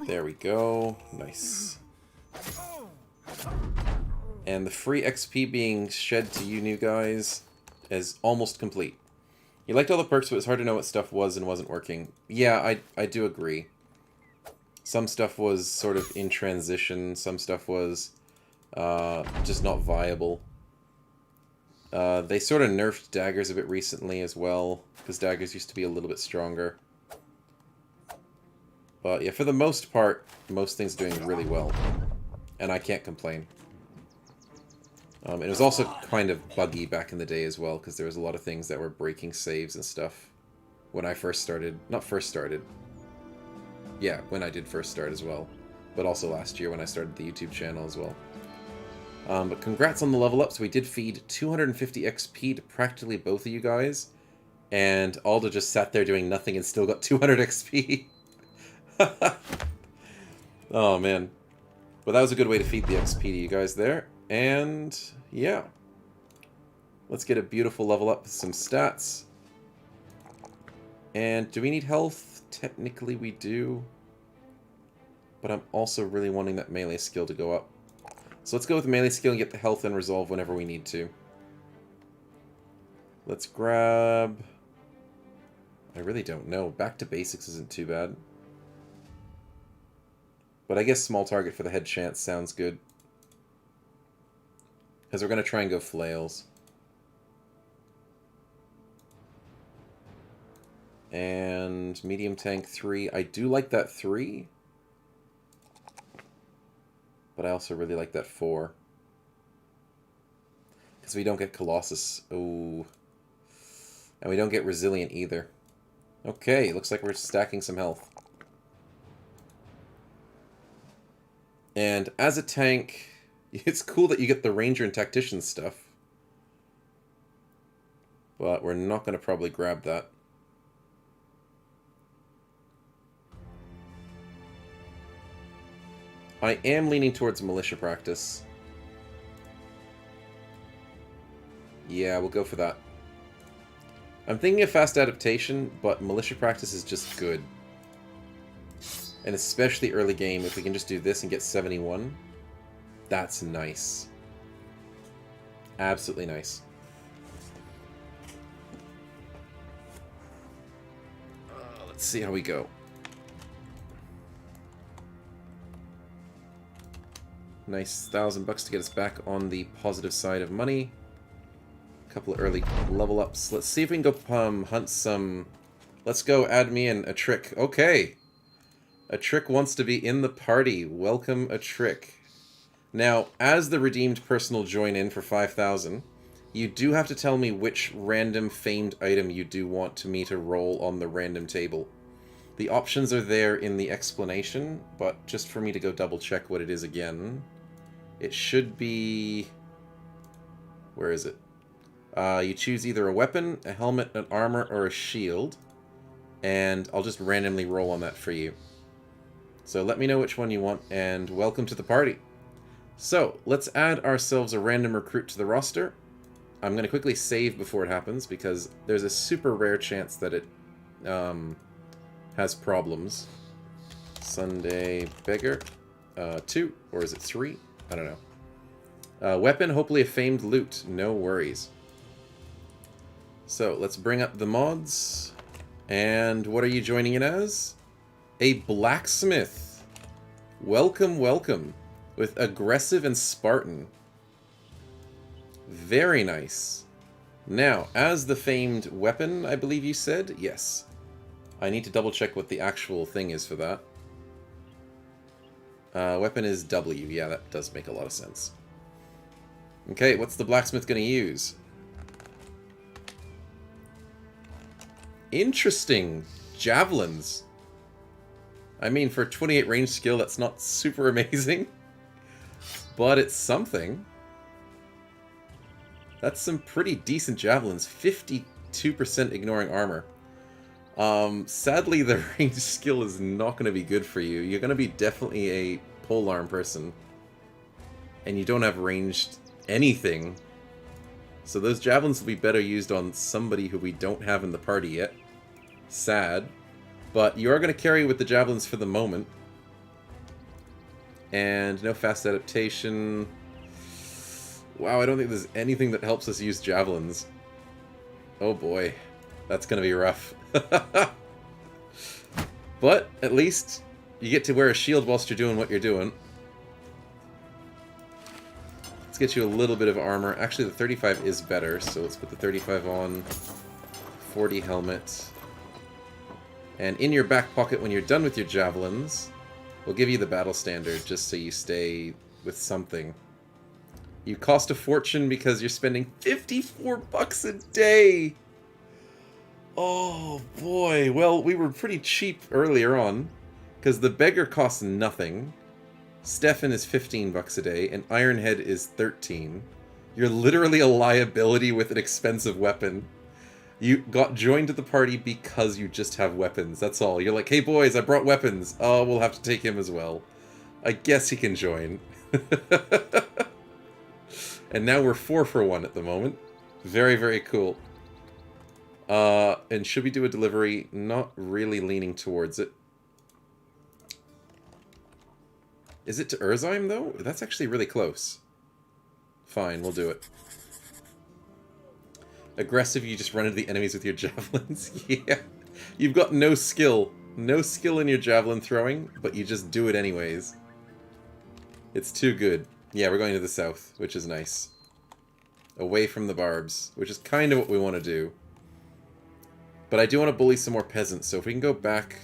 There we go. Nice. And the free XP being shed to you new guys is almost complete. You liked all the perks, but it's hard to know what stuff was and wasn't working. Yeah, I do agree. Some stuff was sort of in transition. Some stuff was just not viable. They sort of nerfed daggers a bit recently as well, because daggers used to be a little bit stronger. But yeah, for the most part, most things are doing really well. And I can't complain. It was also kind of buggy back in the day as well, because there was a lot of things that were breaking saves and stuff when I first started. Not first started. Yeah, when I did first start as well. But also last year when I started the YouTube channel as well. But congrats on the level up. So we did feed 250 XP to practically both of you guys. And Alda just sat there doing nothing and still got 200 XP. Oh, man. But that was a good way to feed the XP to you guys there. And, yeah. Let's get a beautiful level up with some stats. And do we need health? Technically we do. But I'm also really wanting that melee skill to go up. So let's go with the melee skill and get the health and resolve whenever we need to. Let's grab... I really don't know. Back to basics isn't too bad. But I guess small target for the head chance sounds good. Because we're going to try and go flails. And medium tank 3. I do like that 3. But I also really like that 4. Because we don't get Colossus. Oh. And we don't get Resilient either. Okay, looks like we're stacking some health. And as a tank, it's cool that you get the Ranger and Tactician stuff. But we're not going to probably grab that. I am leaning towards Militia Practice. Yeah, we'll go for that. I'm thinking of Fast Adaptation, but Militia Practice is just good. And especially early game, if we can just do this and get 71, that's nice. Absolutely nice. Let's see how we go. Nice $1,000 to get us back on the positive side of money. A couple of early level ups. Let's see if we can go hunt some... Let's go add me in a trick. Okay. A trick wants to be in the party. Welcome a trick. Now, as the redeemed person will join in for 5,000, you do have to tell me which random famed item you do want me to roll on the random table. The options are there in the explanation, but just for me to go double check what it is again. It should be... Where is it? You choose either a weapon, a helmet, an armor, or a shield. And I'll just randomly roll on that for you. So let me know which one you want, and welcome to the party. So, let's add ourselves a random recruit to the roster. I'm going to quickly save before it happens, because there's a super rare chance that it has problems. Sunday Beggar. 2, or is it 3? I don't know. Weapon, hopefully a famed loot. No worries. So, let's bring up the mods. And what are you joining in as? A blacksmith. Welcome, welcome. With aggressive and Spartan. Very nice. Now, as the famed weapon, I believe you said? Yes. I need to double check what the actual thing is for that. Weapon is W. Yeah, that does make a lot of sense. Okay, what's the blacksmith going to use? Interesting. Javelins. I mean, for 28 range skill, that's not super amazing. But it's something. That's some pretty decent javelins. 52% ignoring armor. Sadly, the range skill is not going to be good for you. You're going to be definitely a polearm person. And you don't have ranged anything. So those javelins will be better used on somebody who we don't have in the party yet. Sad. But you are going to carry with the javelins for the moment. And no fast adaptation. Wow, I don't think there's anything that helps us use javelins. Oh boy. That's going to be rough. But, at least, you get to wear a shield whilst you're doing what you're doing. Let's get you a little bit of armor. Actually, the 35 is better, so let's put the 35 on. 40 helmet. And in your back pocket, when you're done with your javelins, we'll give you the battle standard, just so you stay with something. You cost a fortune because you're spending $54 a day! Oh, boy. Well, we were pretty cheap earlier on, because the Beggar costs nothing. Stefan is $15 a day, and Ironhead is 13. You're literally a liability with an expensive weapon. You got joined to the party because you just have weapons, that's all. You're like, hey boys, I brought weapons. Oh, we'll have to take him as well. I guess he can join. And now we're 4 for 1 at the moment. Very, very cool. And should we do a delivery? Not really leaning towards it. Is it to Urzheim, though? That's actually really close. Fine, we'll do it. Aggressive, you just run into the enemies with your javelins. Yeah. You've got no skill. No skill in your javelin throwing, but you just do it anyways. It's too good. Yeah, we're going to the south, which is nice. Away from the barbs, which is kind of what we want to do. But I do want to bully some more peasants, so if we can go back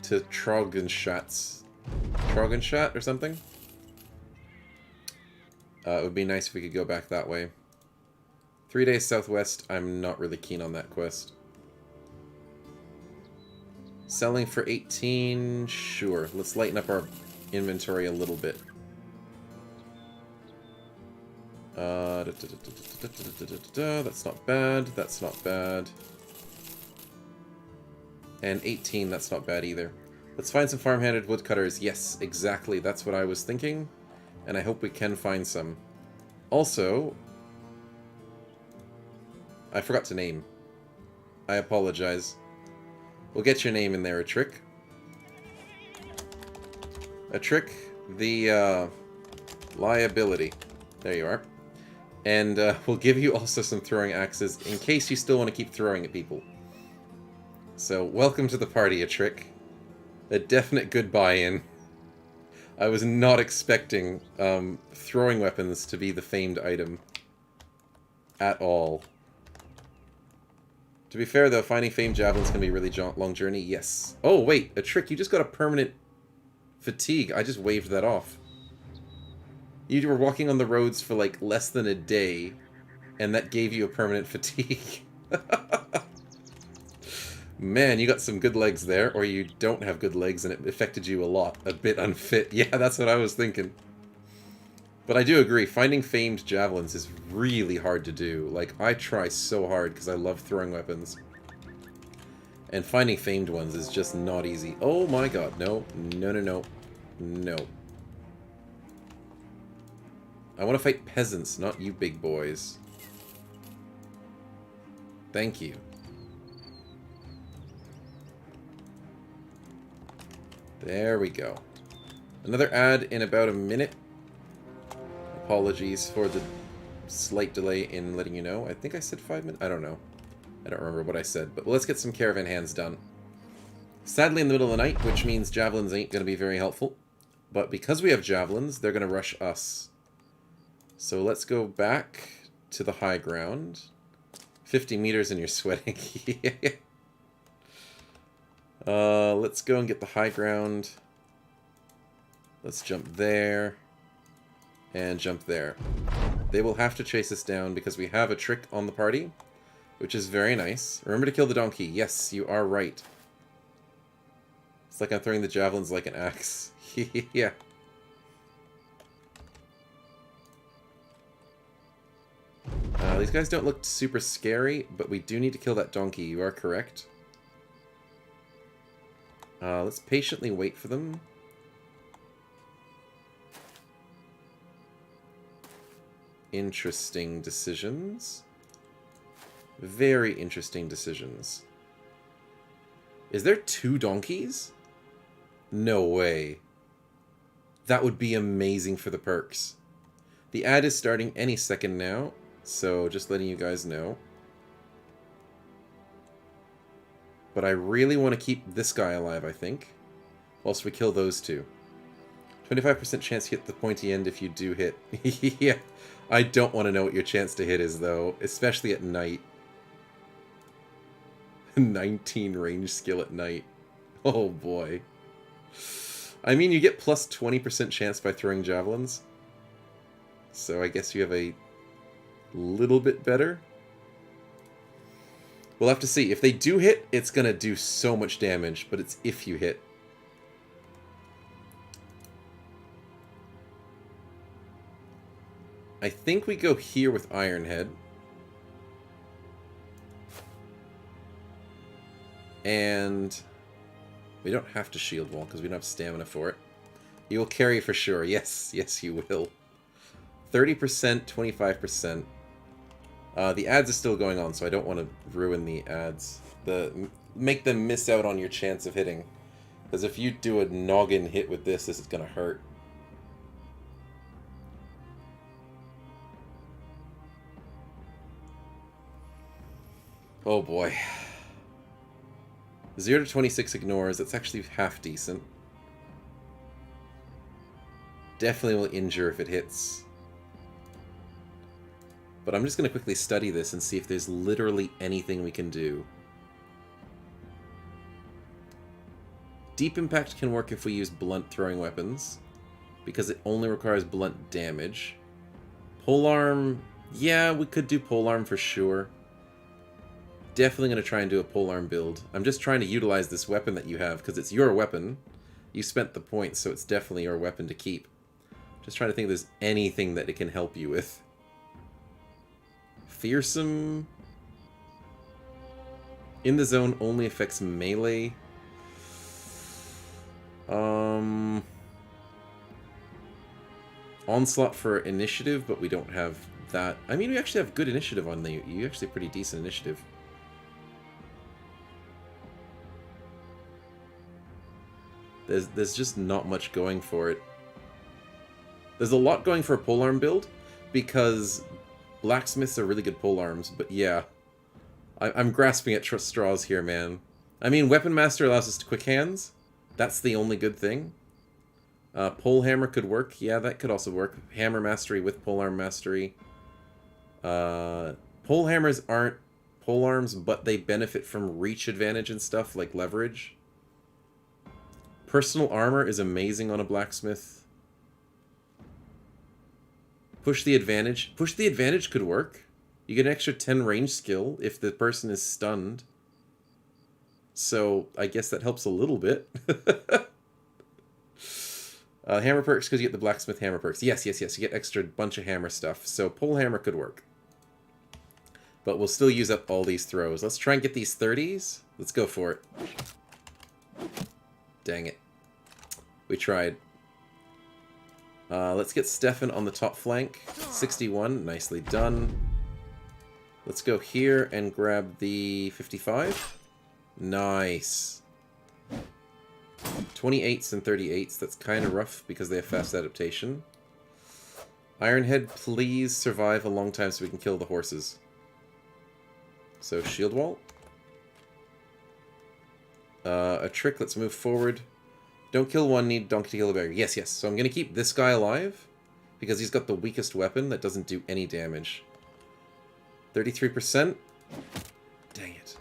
to Trogenschatz or something? It would be nice if we could go back that way. 3 days southwest, I'm not really keen on that quest. Selling for 18, sure. Let's lighten up our inventory a little bit. That's not bad, that's not bad. And 18, that's not bad either. Let's find some farm-handed woodcutters. Yes, exactly, that's what I was thinking. And I hope we can find some. Also, I forgot to name. I apologize. We'll get your name in there, a trick. A trick, the liability. There you are. And we'll give you also some throwing axes in case you still want to keep throwing at people. So, welcome to the party, a trick. A definite good buy-in. I was not expecting throwing weapons to be the famed item. At all. To be fair, though, finding famed javelins can be a really long journey. Yes. Oh, wait. A trick. You just got a permanent fatigue. I just waved that off. You were walking on the roads for, like, less than a day, and that gave you a permanent fatigue. Man, you got some good legs there, or you don't have good legs and it affected you a lot. A bit unfit. Yeah, that's what I was thinking. But I do agree, finding famed javelins is really hard to do. Like, I try so hard because I love throwing weapons. And finding famed ones is just not easy. Oh my god, no. No, no, no. No. I want to fight peasants, not you big boys. Thank you. There we go. Another ad in about a minute. Apologies for the slight delay in letting you know. I think I said 5 minutes. I don't know. I don't remember what I said. But let's get some caravan hands done. Sadly in the middle of the night, which means javelins ain't going to be very helpful. But because we have javelins, they're going to rush us. So let's go back to the high ground. 50 meters and you're sweating. Yeah. Let's go and get the high ground. Let's jump there. And jump there. They will have to chase us down because we have a trick on the party, which is very nice. Remember to kill the donkey. Yes, you are right. It's like I'm throwing the javelins like an axe. Yeah. These guys don't look super scary, but we do need to kill that donkey. You are correct. Let's patiently wait for them. Interesting decisions. Very interesting decisions. Is there 2 donkeys? No way. That would be amazing for the perks. The ad is starting any second now, so just letting you guys know. But I really want to keep this guy alive, I think. Whilst we kill those 2. 25% chance to hit the pointy end if you do hit. Yeah. I don't want to know what your chance to hit is, though. Especially at night. 19 range skill at night. Oh, boy. I mean, you get plus 20% chance by throwing javelins. So I guess you have a little bit better. We'll have to see. If they do hit, it's going to do so much damage, but it's if you hit. I think we go here with Ironhead. And we don't have to shield wall because we don't have stamina for it. You will carry for sure. Yes, yes you will. 30%, 25%. The ads are still going on, so I don't want to ruin the ads. Make them miss out on your chance of hitting. Because if you do a noggin hit with this is going to hurt. Oh boy. 0 to 26 ignores. That's actually half decent. Definitely will injure if it hits. But I'm just going to quickly study this and see if there's literally anything we can do. Deep impact can work if we use blunt throwing weapons, because it only requires blunt damage. Polearm, yeah, we could do polearm for sure. Definitely going to try and do a polearm build. I'm just trying to utilize this weapon that you have, because it's your weapon. You spent the points, so it's definitely your weapon to keep. Just trying to think if there's anything that it can help you with. Fearsome. In the zone only affects melee. Onslaught for initiative, but we don't have that. I mean, we actually have good initiative on the... You actually pretty decent initiative. There's just not much going for it. There's a lot going for a polearm build, because blacksmiths are really good polearms, but yeah. I'm grasping at straws here, man. I mean, Weapon Master allows us to quick hands. That's the only good thing. Pole hammer could work. Yeah, that could also work. Hammer mastery with polearm mastery. Pole hammers aren't polearms, but they benefit from reach advantage and stuff like leverage. Personal armor is amazing on a blacksmith. Push the advantage. Push the advantage could work. You get an extra 10 range skill if the person is stunned. So, I guess that helps a little bit. Hammer perks, because you get the blacksmith hammer perks. Yes, yes, yes. You get extra bunch of hammer stuff. So, pole hammer could work. But we'll still use up all these throws. Let's try and get these 30s. Let's go for it. Dang it. We tried. Let's get Stefan on the top flank. 61. Nicely done. Let's go here and grab the 55. Nice. 28s and 38s. That's kind of rough because they have fast adaptation. Ironhead, please survive a long time so we can kill the horses. So, shield wall. A trick, let's move forward. Don't kill one, need donkey to kill a beggar. Yes, yes. So I'm going to keep this guy alive because he's got the weakest weapon that doesn't do any damage. 33%. Dang it.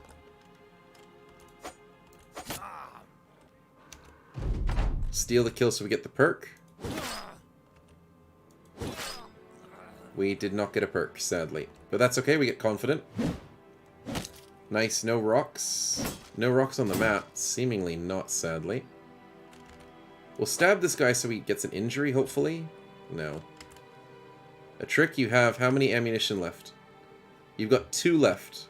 Steal the kill so we get the perk. We did not get a perk, sadly. But that's okay, we get confident. Nice, no rocks. No rocks on the map. Seemingly not, sadly. We'll stab this guy so he gets an injury, hopefully. No. A trick, you have how many ammunition left? You've got 2 left.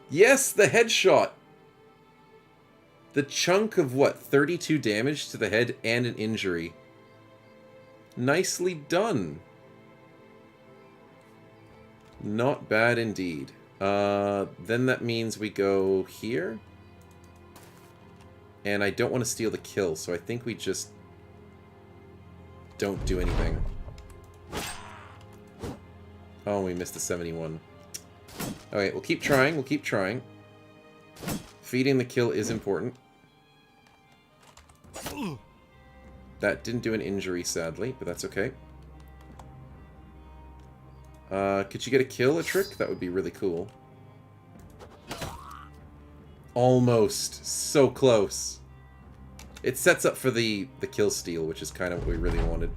Yes, the headshot! The chunk of, what, 32 damage to the head and an injury. Nicely done. Not bad indeed. Then that means we go here. And I don't want to steal the kill, so I think we just don't do anything. Oh, we missed the 71. Okay, we'll keep trying, we'll keep trying. Feeding the kill is important. That didn't do an injury, sadly, but that's okay. Could you get a kill, a trick? That would be really cool. Almost. So close. It sets up for the kill steal, which is kind of what we really wanted.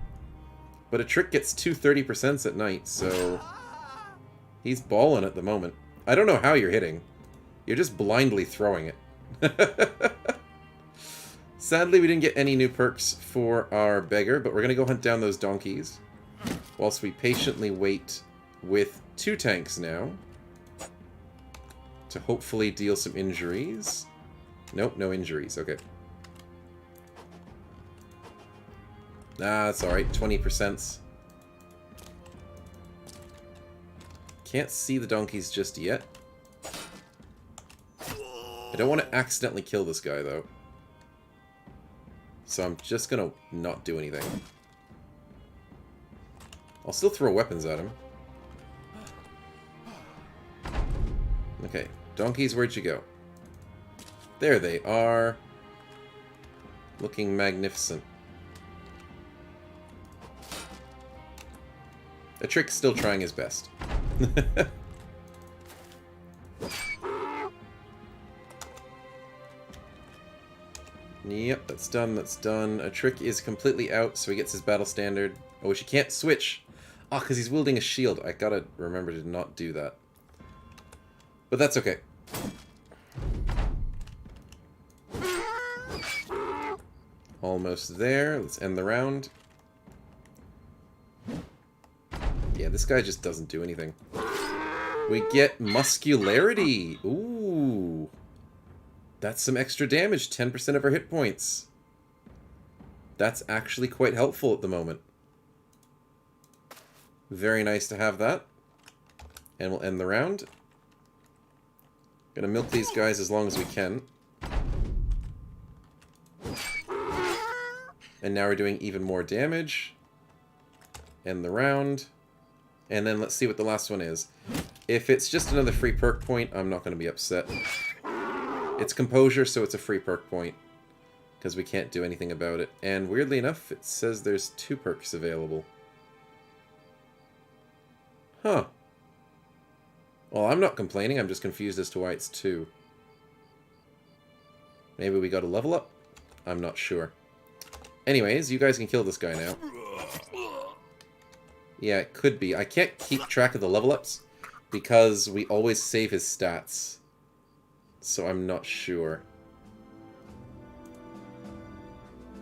But a trick gets 2 30% at night, so... He's balling at the moment. I don't know how you're hitting. You're just blindly throwing it. Sadly, we didn't get any new perks for our beggar, but we're going to go hunt down those donkeys. Whilst we patiently wait with 2 tanks now. To hopefully deal some injuries. Nope, no injuries. Okay. Nah, that's alright. 20%. Can't see the donkeys just yet. I don't want to accidentally kill this guy, though. So I'm just gonna not do anything. I'll still throw weapons at him. Okay, Donkeys, where'd you go? There they are. Looking magnificent. A Trick's still trying his best. Yep, that's done, that's done. A Trick is completely out, so he gets his battle standard. Oh, which he can't switch. Ah, because he's wielding a shield. I gotta remember to not do that. But that's okay. Almost there. Let's end the round. Yeah, this guy just doesn't do anything. We get muscularity. Ooh. That's some extra damage. 10% of our hit points. That's actually quite helpful at the moment. Very nice to have that. And we'll end the round. Gonna milk these guys as long as we can. And now we're doing even more damage. End the round. And then let's see what the last one is. If it's just another free perk point, I'm not going to be upset. It's Composure, so it's a free perk point. Because we can't do anything about it. And weirdly enough, it says there's 2 perks available. Huh. Well, I'm not complaining, I'm just confused as to why it's 2. Maybe we got a level up? I'm not sure. Anyways, you guys can kill this guy now. Yeah, it could be. I can't keep track of the level ups because we always save his stats. So I'm not sure.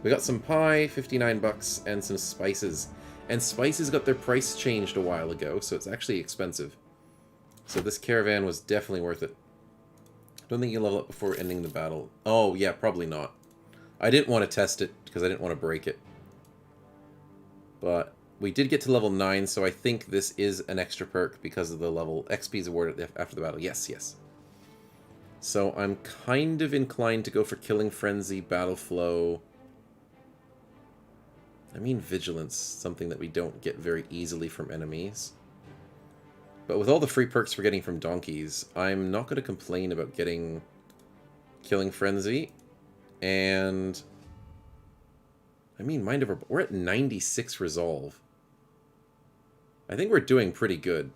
We got some pie, 59 bucks, and some spices. And spices got their price changed a while ago, so it's actually expensive. So this caravan was definitely worth it. I don't think you level up before ending the battle. Oh, yeah, probably not. I didn't want to test it because I didn't want to break it. But we did get to level 9, so I think this is an extra perk because of the level. XP is awarded after the battle. Yes, yes. So I'm kind of inclined to go for Killing Frenzy, Battle Flow. I mean Vigilance, something that we don't get very easily from enemies. But with all the free perks we're getting from donkeys, I'm not going to complain about getting Killing Frenzy. And I mean, Mind Over... We're at 96 Resolve. I think we're doing pretty good.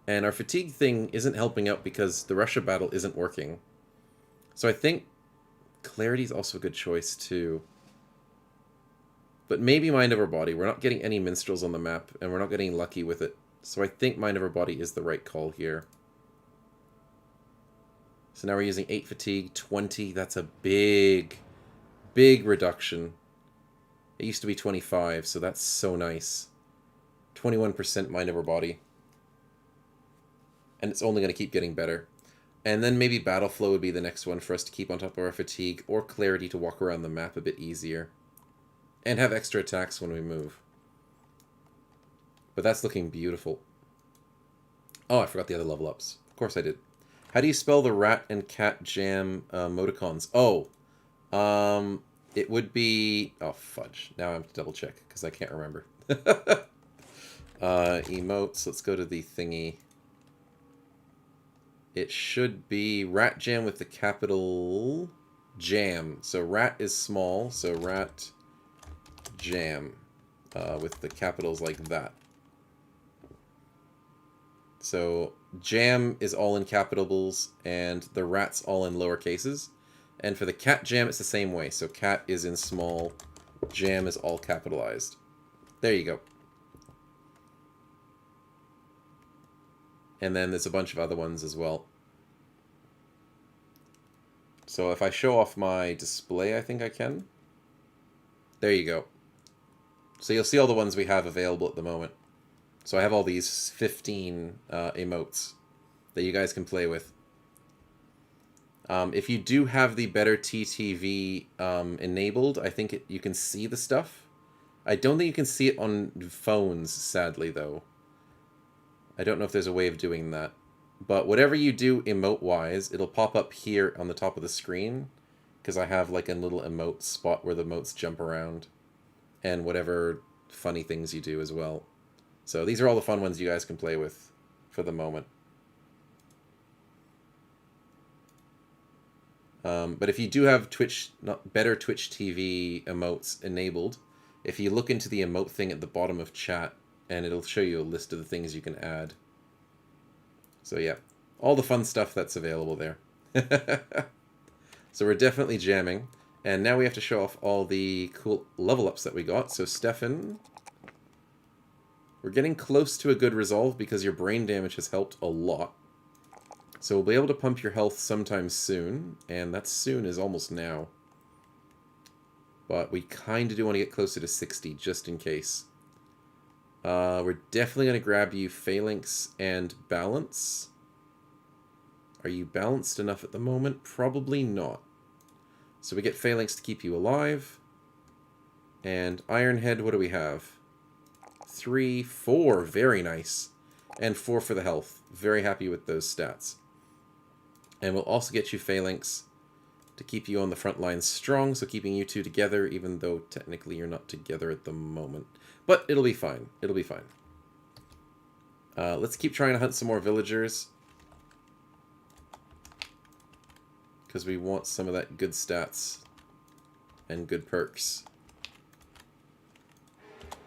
And our fatigue thing isn't helping out because the Russia battle isn't working. So I think Clarity is also a good choice too. But maybe Mind Over Body. We're not getting any minstrels on the map, and we're not getting lucky with it. So I think Mind Over Body is the right call here. So now we're using 8 fatigue, 20. That's a big, big reduction. It used to be 25, so that's so nice. 21% Mind Over Body. And it's only going to keep getting better. And then maybe Battle Flow would be the next one for us to keep on top of our fatigue, or Clarity to walk around the map a bit easier. And have extra attacks when we move. But that's looking beautiful. Oh, I forgot the other level ups. Of course I did. How do you spell the rat and cat jam emoticons? Oh, it would be... Oh, fudge. Now I have to double check, because I can't remember. Emotes. Let's go to the thingy. It should be rat jam with the capital jam. So rat is small, so rat jam with the capitals like that. So jam is all in capitals and the rat's all in lower cases. And for the cat jam, it's the same way. So cat is in small, jam is all capitalized. There you go. And then there's a bunch of other ones as well. So if I show off my display, I think I can. There you go. So you'll see all the ones we have available at the moment. So I have all these 15 emotes that you guys can play with. If you do have the better TTV enabled, I think you can see the stuff. I don't think you can see it on phones, sadly, though. I don't know if there's a way of doing that. But whatever you do emote-wise, it'll pop up here on the top of the screen. Because I have like a little emote spot where the emotes jump around. And whatever funny things you do as well. So these are all the fun ones you guys can play with for the moment. But if you do have better Twitch TV emotes enabled, if you look into the emote thing at the bottom of chat, and it'll show you a list of the things you can add. So yeah, all the fun stuff that's available there. So we're definitely jamming. And now we have to show off all the cool level ups that we got. So Stefan, we're getting close to a good resolve because your brain damage has helped a lot. So we'll be able to pump your health sometime soon, and that soon is almost now. But we kind of do want to get closer to 60, just in case. We're definitely going to grab you Phalanx and Balance. Are you balanced enough at the moment? Probably not. So we get Phalanx to keep you alive. And Ironhead, what do we have? 3, 4, very nice. And 4 for the health. Very happy with those stats. And we'll also get you Phalanx to keep you on the front lines strong, so keeping you two together, even though technically you're not together at the moment. But it'll be fine. It'll be fine. Let's keep trying to hunt some more villagers, because we want some of that good stats and good perks.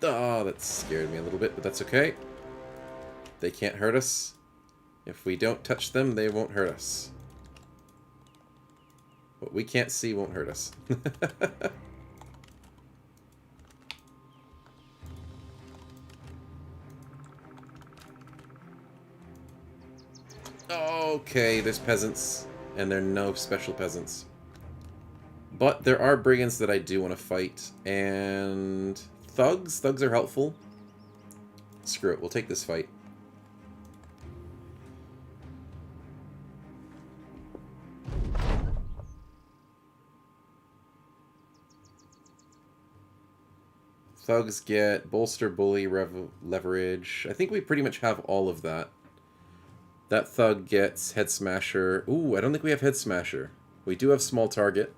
Oh, that scared me a little bit, but that's okay. They can't hurt us. If we don't touch them, they won't hurt us. What we can't see won't hurt us. Okay, there's peasants, and there are no special peasants. But there are brigands that I do want to fight, and thugs. Thugs are helpful. Screw it, we'll take this fight. Thugs get bolster, bully, leverage. I think we pretty much have all of that. That thug gets head smasher. Ooh, I don't think we have head smasher. We do have small target,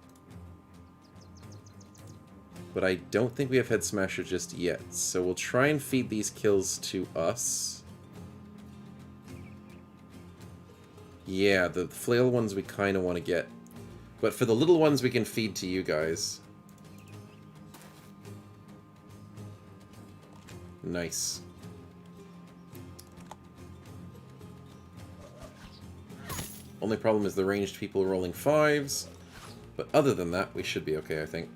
but I don't think we have head smasher just yet. So we'll try and feed these kills to us. Yeah, the flail ones we kind of want to get. But for the little ones we can feed to you guys. Nice. Only problem is the ranged people rolling 5s. But other than that, we should be okay, I think.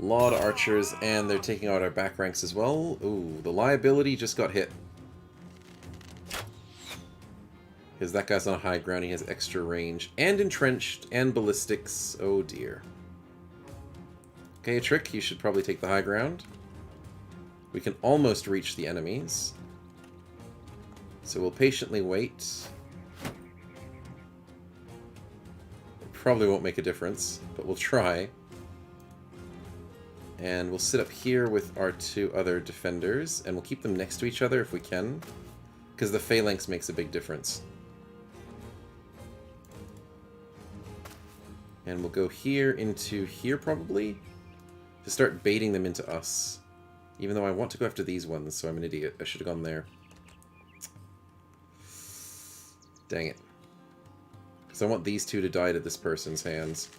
A lot of archers, and they're taking out our back ranks as well. Ooh, the liability just got hit. Because that guy's on a high ground, he has extra range. And entrenched, and ballistics. Oh dear. Okay, a trick, you should probably take the high ground. We can almost reach the enemies. So we'll patiently wait. It probably won't make a difference, but we'll try. And we'll sit up here with our 2 other defenders, and we'll keep them next to each other if we can, because the phalanx makes a big difference. And we'll go here into here, probably, to start baiting them into us. Even though I want to go after these ones, so I'm an idiot. I should have gone there. Dang it. Because I want these 2 to die to this person's hands.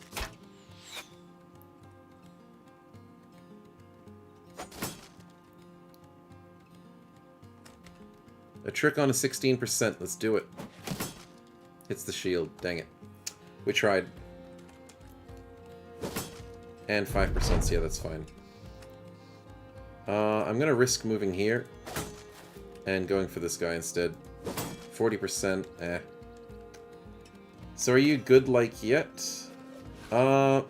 A trick on a 16%. Let's do it. Hits the shield. Dang it. We tried. And 5%, so yeah, that's fine. I'm going to risk moving here. And going for this guy instead. 40%. Eh. So are you godlike yet? Godlike.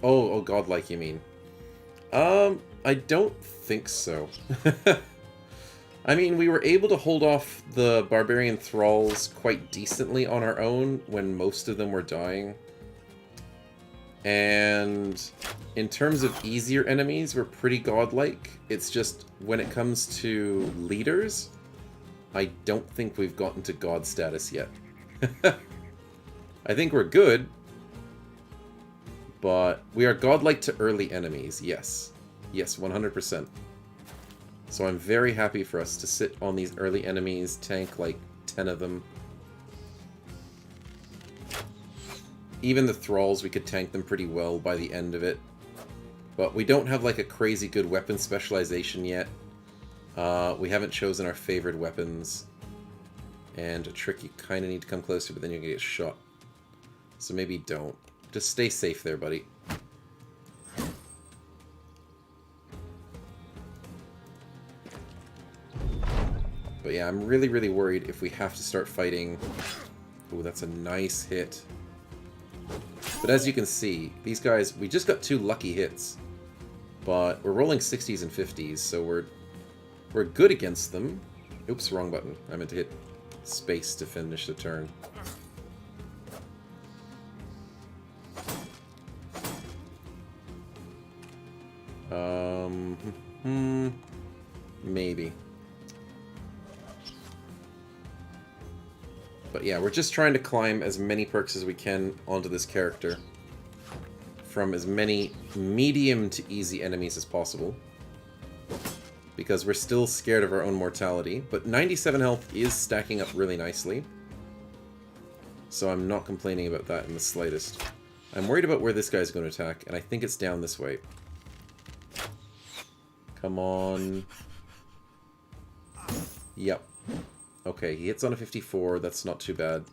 Oh, godlike you mean. I don't think so. I mean, we were able to hold off the barbarian thralls quite decently on our own when most of them were dying. And in terms of easier enemies, we're pretty godlike. It's just when it comes to leaders, I don't think we've gotten to god status yet. I think we're good. But we are godlike to early enemies, yes. Yes, 100%. So I'm very happy for us to sit on these early enemies, tank like 10 of them. Even the thralls, we could tank them pretty well by the end of it. But we don't have like a crazy good weapon specialization yet. We haven't chosen our favored weapons. And a trick you kind of need to come closer, but then you're going to get shot. So maybe don't. Just stay safe there, buddy. But yeah, I'm really, really worried if we have to start fighting. Ooh, that's a nice hit. But as you can see, these guys, we just got 2 lucky hits. But we're rolling 60s and 50s, so we're good against them. Oops, wrong button. I meant to hit space to finish the turn. Maybe. But yeah, we're just trying to climb as many perks as we can onto this character. From as many medium to easy enemies as possible. Because we're still scared of our own mortality. But 97 health is stacking up really nicely. So I'm not complaining about that in the slightest. I'm worried about where this guy's going to attack, and I think it's down this way. Come on. Yep. Okay, he hits on a 54. That's not too bad.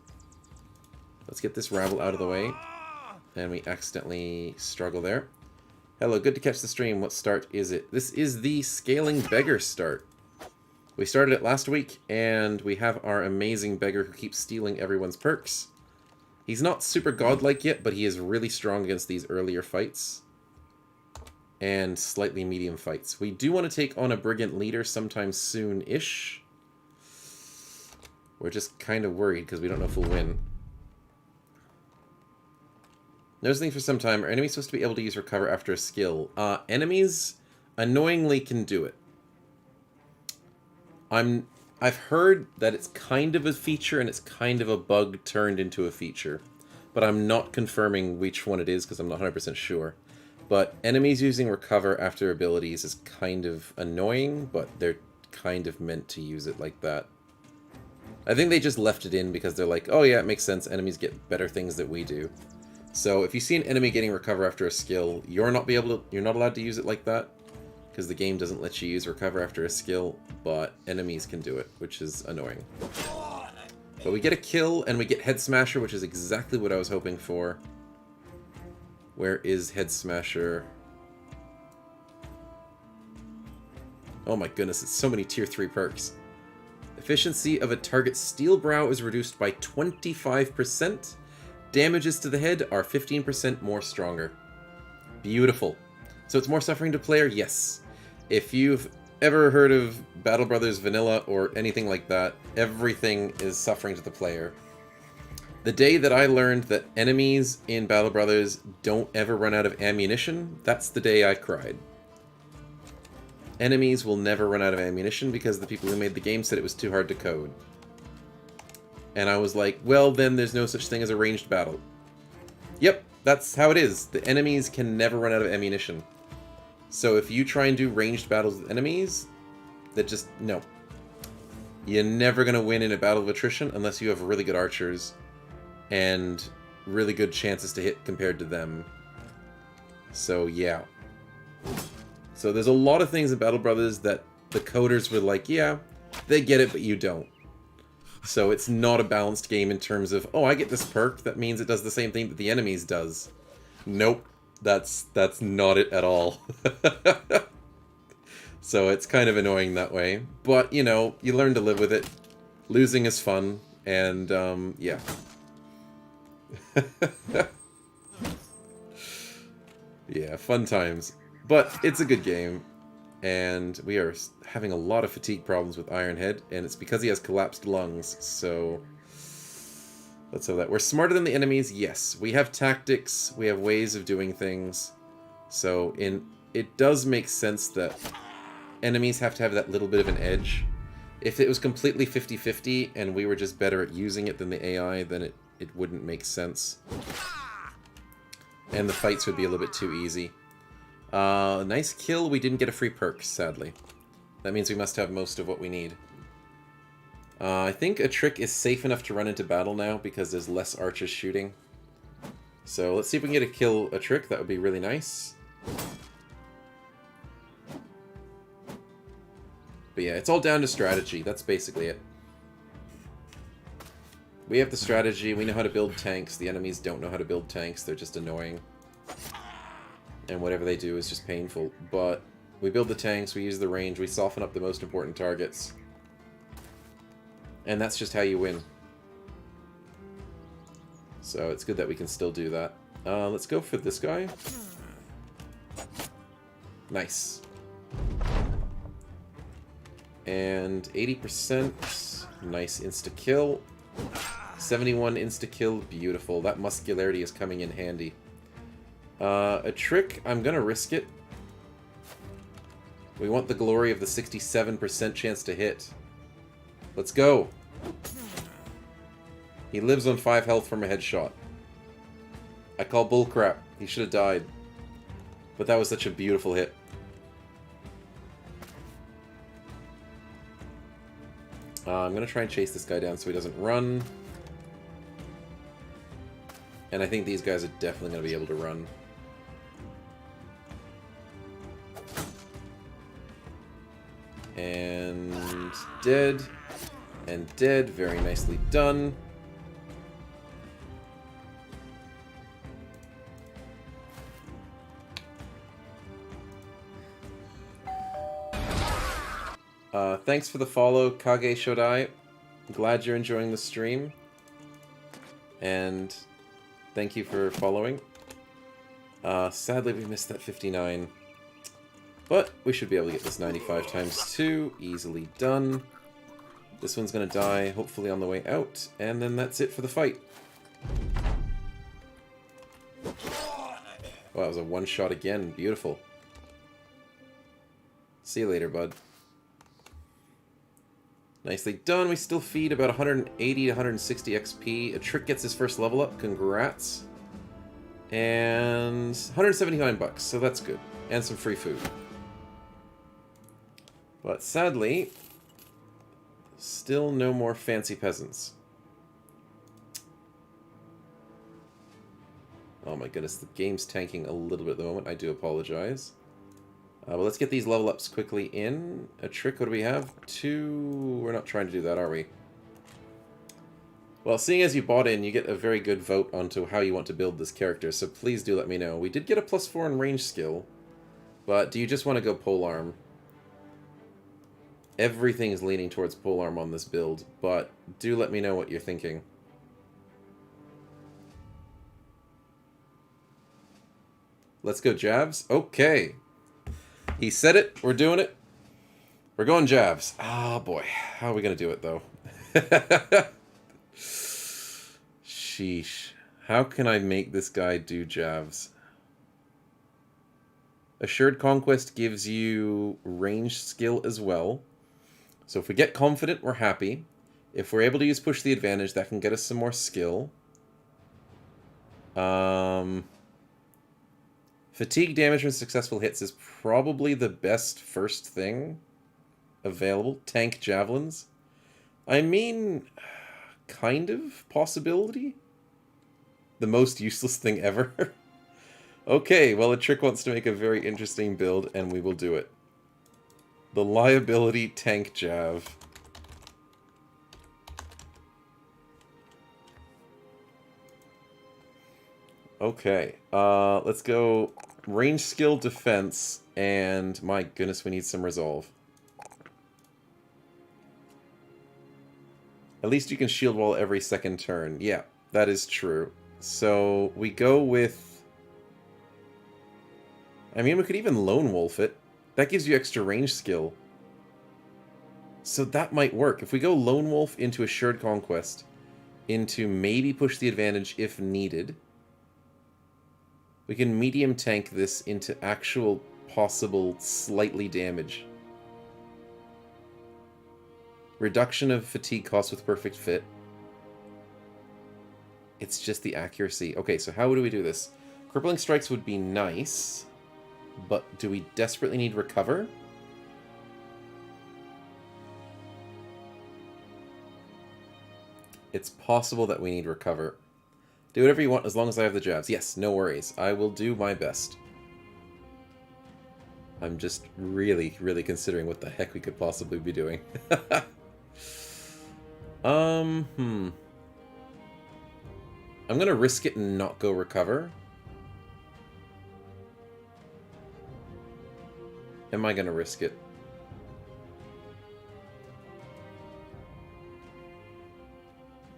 Let's get this rabble out of the way. And we accidentally struggle there. Hello, good to catch the stream. What start is it? This is the Scaling Beggar start. We started it last week, and we have our amazing Beggar who keeps stealing everyone's perks. He's not super godlike yet, but he is really strong against these earlier fights. And slightly medium fights. We do want to take on a Brigand leader sometime soon-ish. We're just kind of worried because we don't know if we'll win. Noticing for some time, are enemies supposed to be able to use recover after a skill? Enemies annoyingly can do it. I've heard that it's kind of a feature and it's kind of a bug turned into a feature. But I'm not confirming which one it is because I'm not 100% sure. But enemies using recover after abilities is kind of annoying, but they're kind of meant to use it like that. I think they just left it in because they're like, oh yeah, it makes sense, enemies get better things that we do. So if you see an enemy getting recover after a skill, you're not allowed to use it like that. Because the game doesn't let you use recover after a skill, but enemies can do it, which is annoying. But we get a kill, and we get Head Smasher, which is exactly what I was hoping for. Where is Head Smasher? Oh my goodness, it's so many tier 3 perks. Efficiency of a target's steel brow is reduced by 25%. Damages to the head are 15% more stronger. Beautiful. So it's more suffering to player? Yes. If you've ever heard of Battle Brothers Vanilla or anything like that, everything is suffering to the player. The day that I learned that enemies in Battle Brothers don't ever run out of ammunition, that's the day I cried. Enemies will never run out of ammunition because the people who made the game said it was too hard to code. And I was like, well, then there's no such thing as a ranged battle. Yep, that's how it is. The enemies can never run out of ammunition. So if you try and do ranged battles with enemies, that just, no. You're never going to win in a battle of attrition unless you have really good archers and really good chances to hit compared to them. So, yeah. So there's a lot of things in Battle Brothers that the coders were like, yeah, they get it, but you don't. So it's not a balanced game in terms of, oh, I get this perk, that means it does the same thing that the enemies does. Nope, that's not it at all. So it's kind of annoying that way. But, you know, you learn to live with it. Losing is fun, and, yeah. Yeah, fun times. But it's a good game, and we are having a lot of fatigue problems with Ironhead, and it's because he has collapsed lungs, so let's have that. We're smarter than the enemies, yes. We have tactics, we have ways of doing things, so it does make sense that enemies have to have that little bit of an edge. If it was completely 50-50 and we were just better at using it than the AI, then it wouldn't make sense. And the fights would be a little bit too easy. Nice kill. We didn't get a free perk, sadly. That means we must have most of what we need. I think a trick is safe enough to run into battle now because there's less archers shooting. So let's see if we can get a trick. That would be really nice. But yeah, it's all down to strategy. That's basically it. We have the strategy. We know how to build tanks. The enemies don't know how to build tanks. They're just annoying. And whatever they do is just painful. But we build the tanks. We use the range. We soften up the most important targets. And that's just how you win. So it's good that we can still do that. Let's go for this guy. Nice. And 80%. Nice insta-kill. 71 insta-kill. Beautiful. That muscularity is coming in handy. A trick. I'm going to risk it. We want the glory of the 67% chance to hit. Let's go. He lives on 5 health from a headshot. I call bullcrap. He should have died. But that was such a beautiful hit. I'm going to try and chase this guy down so he doesn't run. And I think these guys are definitely going to be able to run. And dead. And dead. Very nicely done. Thanks for the follow, Kage Shodai. Glad you're enjoying the stream. And thank you for following. Sadly, we missed that 59. But we should be able to get this 95 times 2. Easily done. This one's going to die, hopefully on the way out. And then that's it for the fight. Wow, that was a one-shot again. Beautiful. See you later, bud. Nicely done. We still feed about 180 to 160 XP. A trick gets his first level up. Congrats. And 179 bucks, so that's good. And some free food. But sadly, still no more fancy peasants. Oh my goodness, the game's tanking a little bit at the moment. I do apologize. But let's get these level ups quickly in. A trick, what do we have? 2. We're not trying to do that, are we? Well, seeing as you bought in, you get a very good vote onto how you want to build this character, so please do let me know. We did get a +4 in range skill, but do you just want to go polearm? Everything is leaning towards polearm on this build, but do let me know what you're thinking. Let's go jabs. Okay. He said it. We're doing it. We're going jabs. Ah, boy. How are we going to do it, though? Sheesh. How can I make this guy do jabs? Assured Conquest gives you range skill as well. So if we get confident, we're happy. If we're able to use push the advantage, that can get us some more skill. Fatigue damage from successful hits is probably the best first thing available. Tank javelins. I mean, kind of possibility. The most useless thing ever. Okay, well, a trick wants to make a very interesting build, and we will do it. The liability tank jav. Okay, let's go range skill defense, and my goodness, we need some resolve. At least you can shield wall every second turn. Yeah, that is true. So we go with... I mean, we could even lone wolf it. That gives you extra range skill. So that might work. If we go lone wolf into Assured Conquest, into maybe push the advantage if needed... we can medium tank this into actual possible slightly damage. Reduction of fatigue cost with perfect fit. It's just the accuracy. Okay, so how do we do this? Crippling strikes would be nice, but do we desperately need recover? It's possible that we need recover. Do whatever you want as long as I have the jabs. Yes, no worries. I will do my best. I'm just really, really considering what the heck we could possibly be doing. I'm gonna risk it and not go recover. Am I gonna risk it?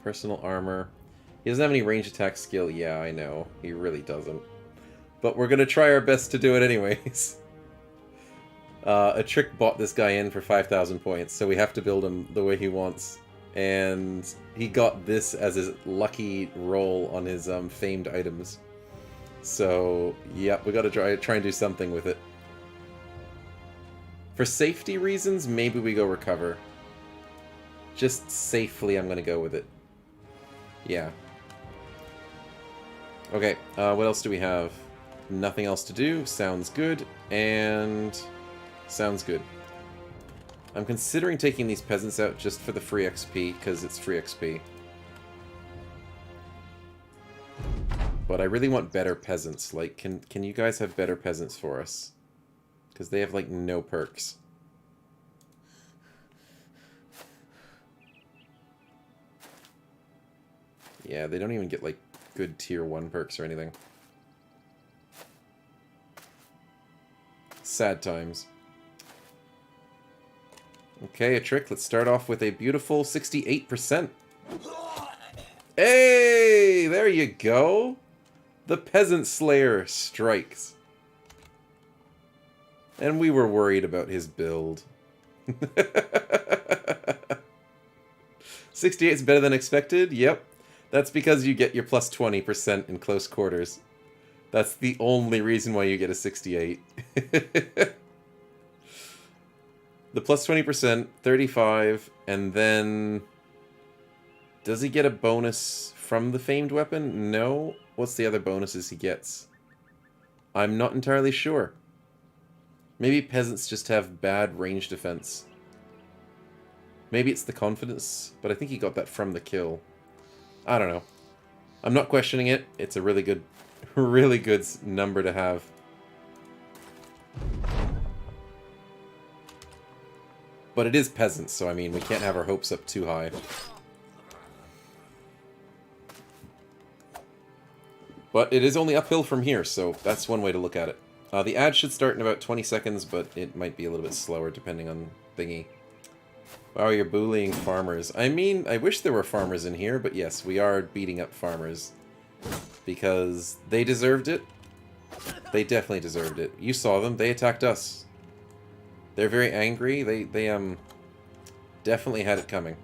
Personal armor. He doesn't have any range attack skill. Yeah, I know. He really doesn't. But we're gonna try our best to do it anyways. A trick bought this guy in for 5,000 points, so we have to build him the way he wants. And he got this as his lucky roll on his famed items. So, yeah, we gotta try and do something with it. For safety reasons, maybe we go recover. Just safely, I'm gonna go with it. Yeah. Okay, what else do we have? Nothing else to do. Sounds good. And... sounds good. I'm considering taking these peasants out just for the free XP, because it's free XP. But I really want better peasants. Like, can you guys have better peasants for us? Because they have, like, no perks. Yeah, they don't even get, like, good tier 1 perks or anything. Sad times. Okay, a trick. Let's start off with a beautiful 68%. Hey! There you go! The Peasant Slayer strikes. And we were worried about his build. 68 is better than expected? Yep. That's because you get your plus 20% in close quarters. That's the only reason why you get a 68. The plus 20%, 35, and then... does he get a bonus from the famed weapon? No. What's the other bonuses he gets? I'm not entirely sure. Maybe peasants just have bad range defense. Maybe it's the confidence, but I think he got that from the kill. I don't know. I'm not questioning it. It's a really good number to have. But it is peasants, so I mean, we can't have our hopes up too high. But it is only uphill from here, so that's one way to look at it. The ad should start in about 20 seconds, but it might be a little bit slower depending on thingy. Wow, you're bullying farmers. I mean, I wish there were farmers in here, but yes, we are beating up farmers. Because they deserved it. They definitely deserved it. You saw them. They attacked us. They're very angry. They definitely had it coming.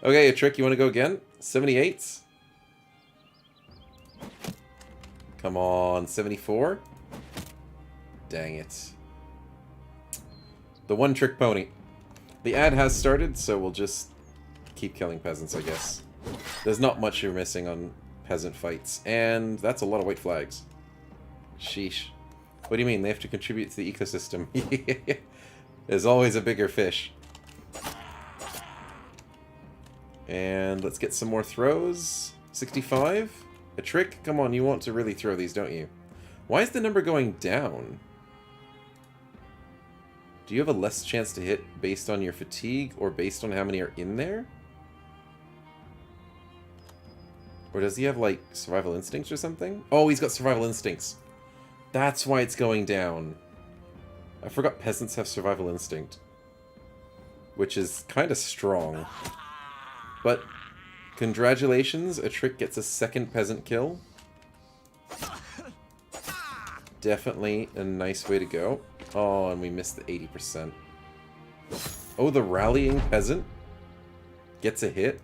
Okay, a trick. You want to go again? 78s? Come on, 74? Dang it. The one trick pony. The ad has started, so we'll just keep killing peasants, I guess. There's not much you're missing on peasant fights, and that's a lot of white flags. Sheesh. What do you mean? They have to contribute to the ecosystem. There's always a bigger fish. And let's get some more throws. 65? A trick? Come on, you want to really throw these, don't you? Why is the number going down? Do you have a less chance to hit based on your fatigue or based on how many are in there? Or does he have, like, survival instincts or something? Oh, he's got survival instincts. That's why it's going down. I forgot peasants have survival instinct. Which is kind of strong. But, congratulations, a trick gets a second peasant kill. Definitely a nice way to go. Oh, and we missed the 80%. Oh, the rallying peasant gets a hit.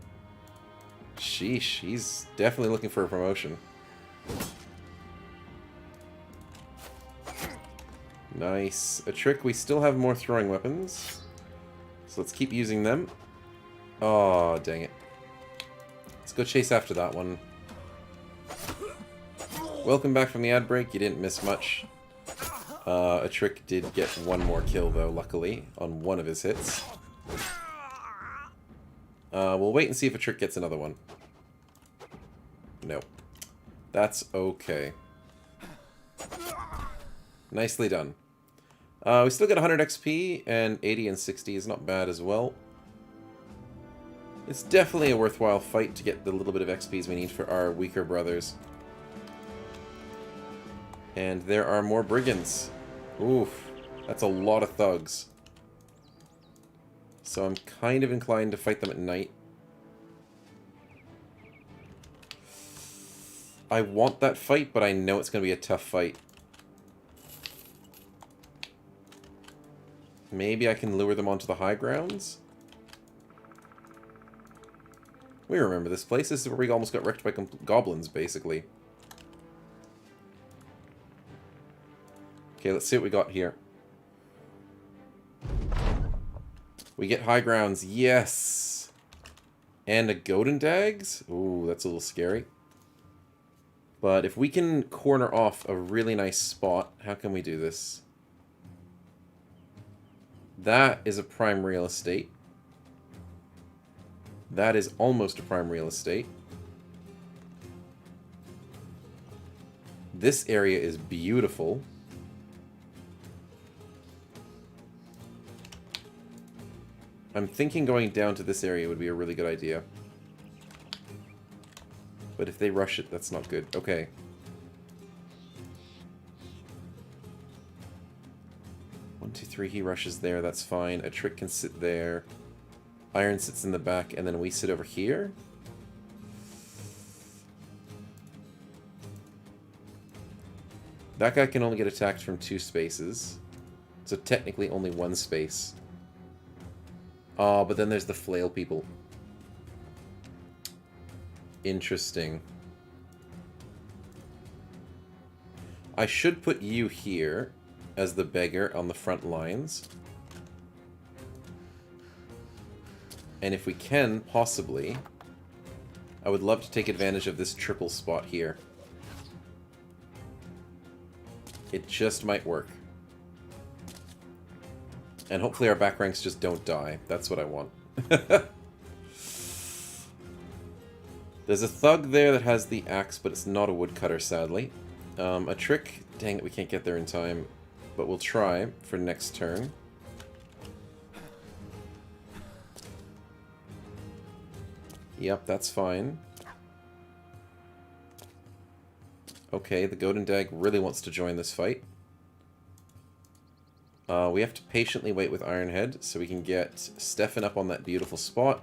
Sheesh, he's definitely looking for a promotion. Nice. A trick, we still have more throwing weapons. So let's keep using them. Oh, dang it. Let's go chase after that one. Welcome back from the ad break. You didn't miss much. A trick did get one more kill, though, luckily, on one of his hits. We'll wait and see if a trick gets another one. No. That's okay. Nicely done. We still get 100 XP, and 80 and 60 is not bad as well. It's definitely a worthwhile fight to get the little bit of XPs we need for our weaker brothers. And there are more brigands. Oof, that's a lot of thugs. So I'm kind of inclined to fight them at night. I want that fight, but I know it's going to be a tough fight. Maybe I can lure them onto the high grounds? We remember this place. This is where we almost got wrecked by goblins, basically. Okay, let's see what we got here. We get high grounds. Yes! And a golden dags? Ooh, that's a little scary. But if we can corner off a really nice spot, how can we do this? That is a prime real estate. That is almost a prime real estate. This area is beautiful. I'm thinking going down to this area would be a really good idea. But if they rush it, that's not good. Okay. One, two, three, he rushes there, that's fine. A trick can sit there. Iron sits in the back, and then we sit over here. That guy can only get attacked from 2 spaces. So technically only 1 space. Oh, but then there's the flail people. Interesting. I should put you here as the beggar on the front lines. And if we can, possibly, I would love to take advantage of this triple spot here. It just might work. And hopefully our back ranks just don't die. That's what I want. There's a thug there that has the axe, but it's not a woodcutter, sadly. A trick. Dang it, we can't get there in time. But we'll try for next turn. Yep, that's fine. Okay, the Golden Dag really wants to join this fight. We have to patiently wait with Ironhead so we can get Stefan up on that beautiful spot.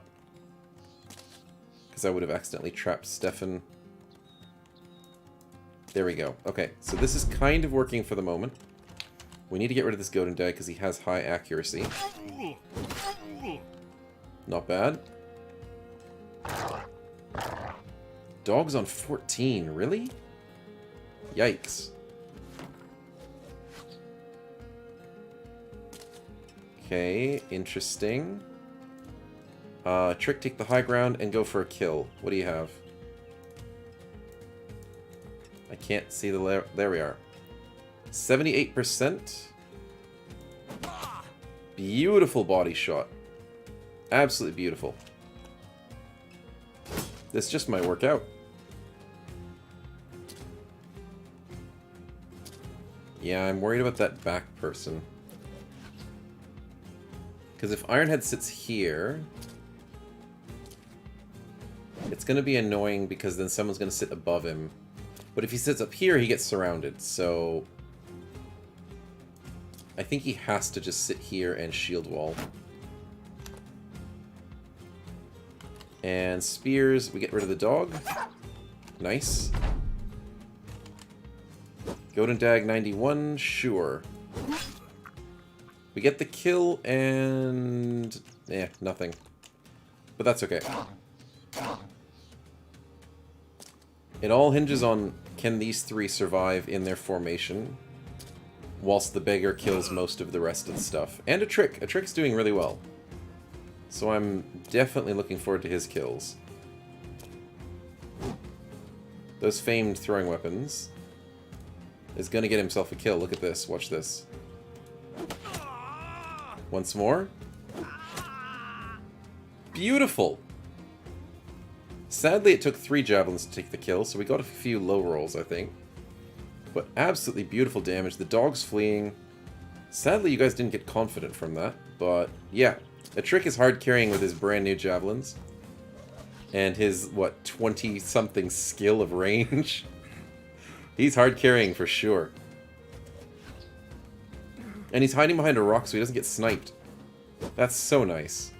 Because I would have accidentally trapped Stefan. There we go. Okay, so this is kind of working for the moment. We need to get rid of this Golden Dag because he has high accuracy. Not bad. Dog's on 14, really? Yikes. Okay, interesting. Trick, take the high ground and go for a kill. What do you have? I can't see the... There we are. 78%. Beautiful body shot. Absolutely beautiful. This just might work out. Yeah, I'm worried about that back person. Because if Ironhead sits here, it's going to be annoying because then someone's going to sit above him. But if he sits up here, he gets surrounded. So I think he has to just sit here and shield wall. And spears, we get rid of the dog. Nice. Golden Dag 91, sure. We get the kill and... nothing. But that's okay. It all hinges on can these 3 survive in their formation whilst the beggar kills most of the rest of the stuff. And a trick. A trick's doing really well. So I'm definitely looking forward to his kills. Those famed throwing weapons is going to get himself a kill. Look at this. Watch this. Once more. Beautiful. Sadly, it took 3 javelins to take the kill, so we got a few low rolls, I think. But absolutely beautiful damage. The dog's fleeing. Sadly, you guys didn't get confident from that. But, yeah. A trick is hard carrying with his brand new javelins. And his, what, 20-something skill of range. He's hard carrying for sure. And he's hiding behind a rock so he doesn't get sniped. That's so nice.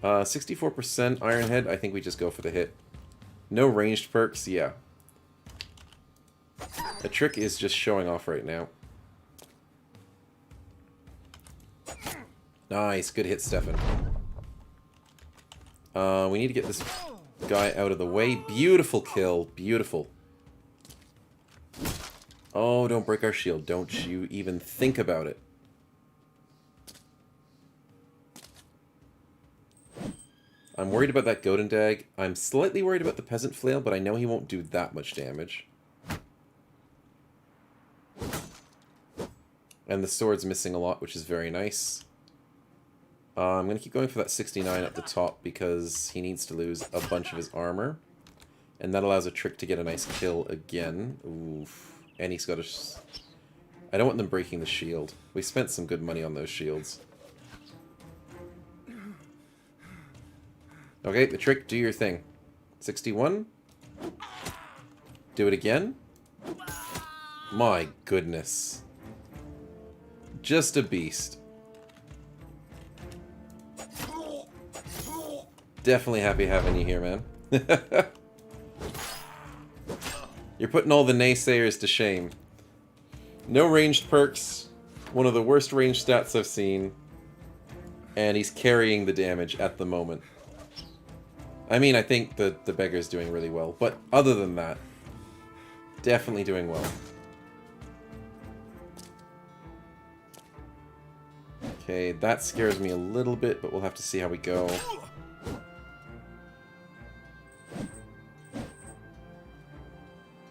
64% Iron Head, I think we just go for the hit. No ranged perks, yeah. A trick is just showing off right now. Nice, good hit, Stefan. We need to get this guy out of the way. Beautiful kill, beautiful. Oh, don't break our shield. Don't you even think about it. I'm worried about that Godin Dag. I'm slightly worried about the Peasant Flail, but I know he won't do that much damage. And the sword's missing a lot, which is very nice. I'm going to keep going for that 69 at the top because he needs to lose a bunch of his armor. And that allows a trick to get a nice kill again. Oof. And he's got a... I don't want them breaking the shield. We spent some good money on those shields. Okay, the trick, do your thing. 61. Do it again. My goodness. Just a beast. Definitely happy having you here, man. You're putting all the naysayers to shame. No ranged perks. One of the worst ranged stats I've seen. And he's carrying the damage at the moment. I mean, I think the Beggar's doing really well. But other than that, definitely doing well. Okay, that scares me a little bit, but we'll have to see how we go.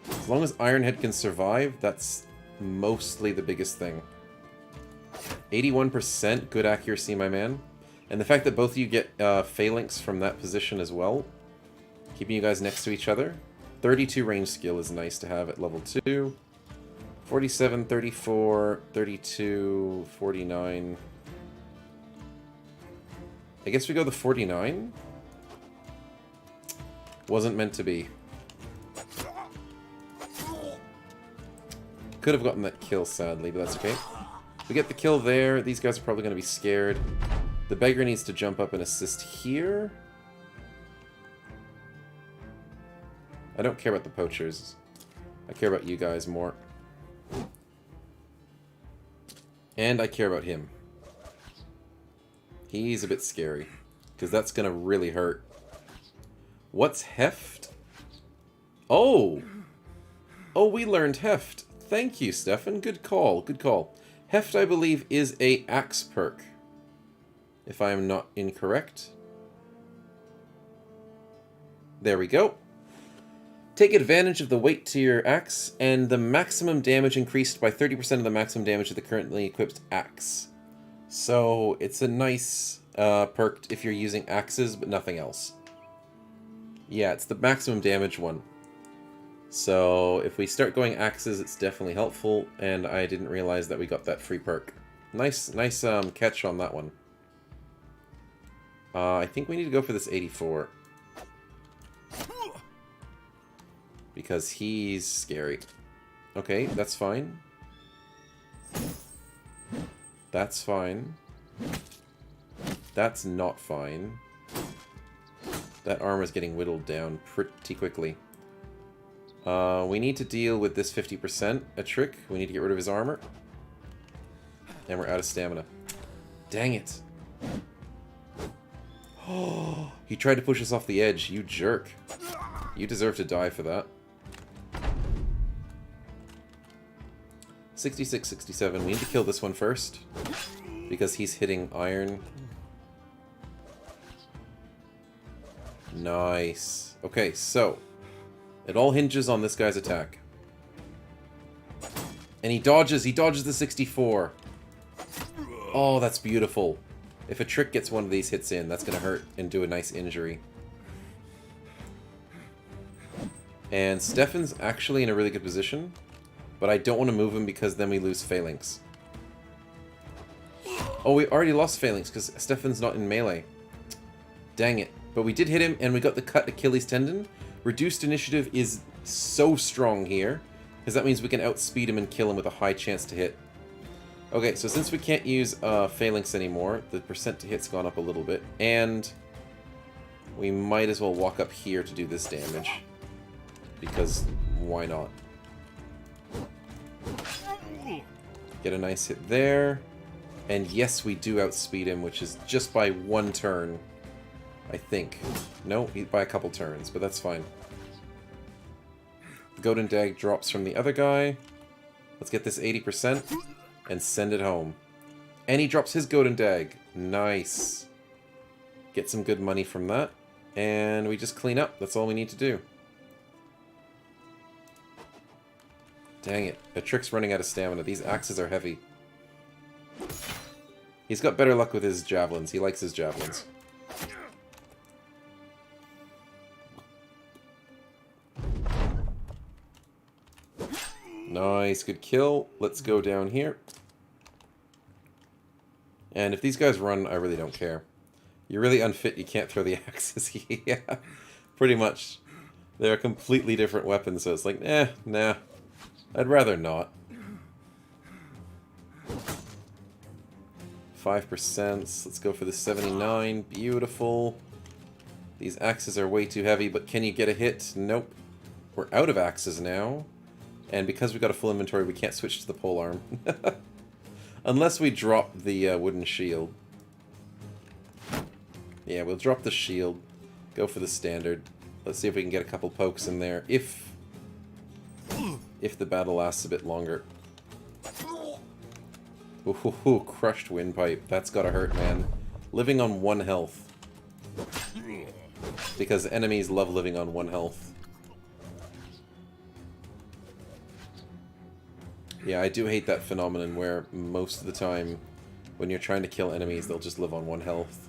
As long as Ironhead can survive, that's mostly the biggest thing. 81% good accuracy, my man. And the fact that both of you get phalanx from that position as well, keeping you guys next to each other. 32 range skill is nice to have at level 2. 47, 34, 32, 49. I guess we go the 49. Wasn't meant to be. Could have gotten that kill, sadly, but that's okay. We get the kill there. These guys are probably going to be scared. The Beggar needs to jump up and assist here. I don't care about the poachers. I care about you guys more. And I care about him. He's a bit scary. Because that's going to really hurt. What's Heft? Oh! Oh, we learned Heft. Thank you, Stefan. Good call. Good call. Heft, I believe, is a axe perk. If I am not incorrect. There we go. Take advantage of the weight to your axe, and the maximum damage increased by 30% of the maximum damage of the currently equipped axe. So, it's a nice perk if you're using axes, but nothing else. Yeah, it's the maximum damage one. So, if we start going axes, it's definitely helpful, and I didn't realize that we got that free perk. Nice catch on that one. I think we need to go for this 84. Because he's scary. Okay, that's fine. That's fine. That's not fine. That armor's getting whittled down pretty quickly. We need to deal with this 50%. A trick. We need to get rid of his armor. And we're out of stamina. Dang it. Oh, he tried to push us off the edge. You jerk. You deserve to die for that. 66, 67. We need to kill this one first. Because he's hitting iron. Nice. Okay, so it all hinges on this guy's attack. And he dodges the 64. Oh, that's beautiful. If a trick gets one of these hits in, that's going to hurt and do a nice injury. And Stefan's actually in a really good position, but I don't want to move him because then we lose Phalanx. Oh, we already lost Phalanx because Stefan's not in melee. Dang it. But we did hit him, and we got the cut Achilles tendon. Reduced initiative is so strong here, because that means we can outspeed him and kill him with a high chance to hit. Okay, so since we can't use Phalanx anymore, the percent to hit's gone up a little bit, and we might as well walk up here to do this damage, because why not? Get a nice hit there, and yes, we do outspeed him, which is just by 1 turn, I think. No, by a couple turns, but that's fine. The Golden Dag drops from the other guy. Let's get this 80% and send it home. And he drops his Golden Dag. Nice. Get some good money from that. And we just clean up. That's all we need to do. Dang it. A trick's running out of stamina. These axes are heavy. He's got better luck with his javelins. He likes his javelins. Nice, good kill. Let's go down here. And if these guys run, I really don't care. You're really unfit, you can't throw the axes. Yeah, pretty much. They're a completely different weapon, so it's like, nah. I'd rather not. 5%. Let's go for the 79. Beautiful. These axes are way too heavy, but can you get a hit? Nope. We're out of axes now. And because we got a full inventory, we can't switch to the polearm. Unless we drop the wooden shield. Yeah, we'll drop the shield. Go for the standard. Let's see if we can get a couple pokes in there. If the battle lasts a bit longer. Ooh, crushed windpipe. That's gotta hurt, man. Living on 1 health. Because enemies love living on 1 health. Yeah, I do hate that phenomenon where most of the time when you're trying to kill enemies, they'll just live on 1 health.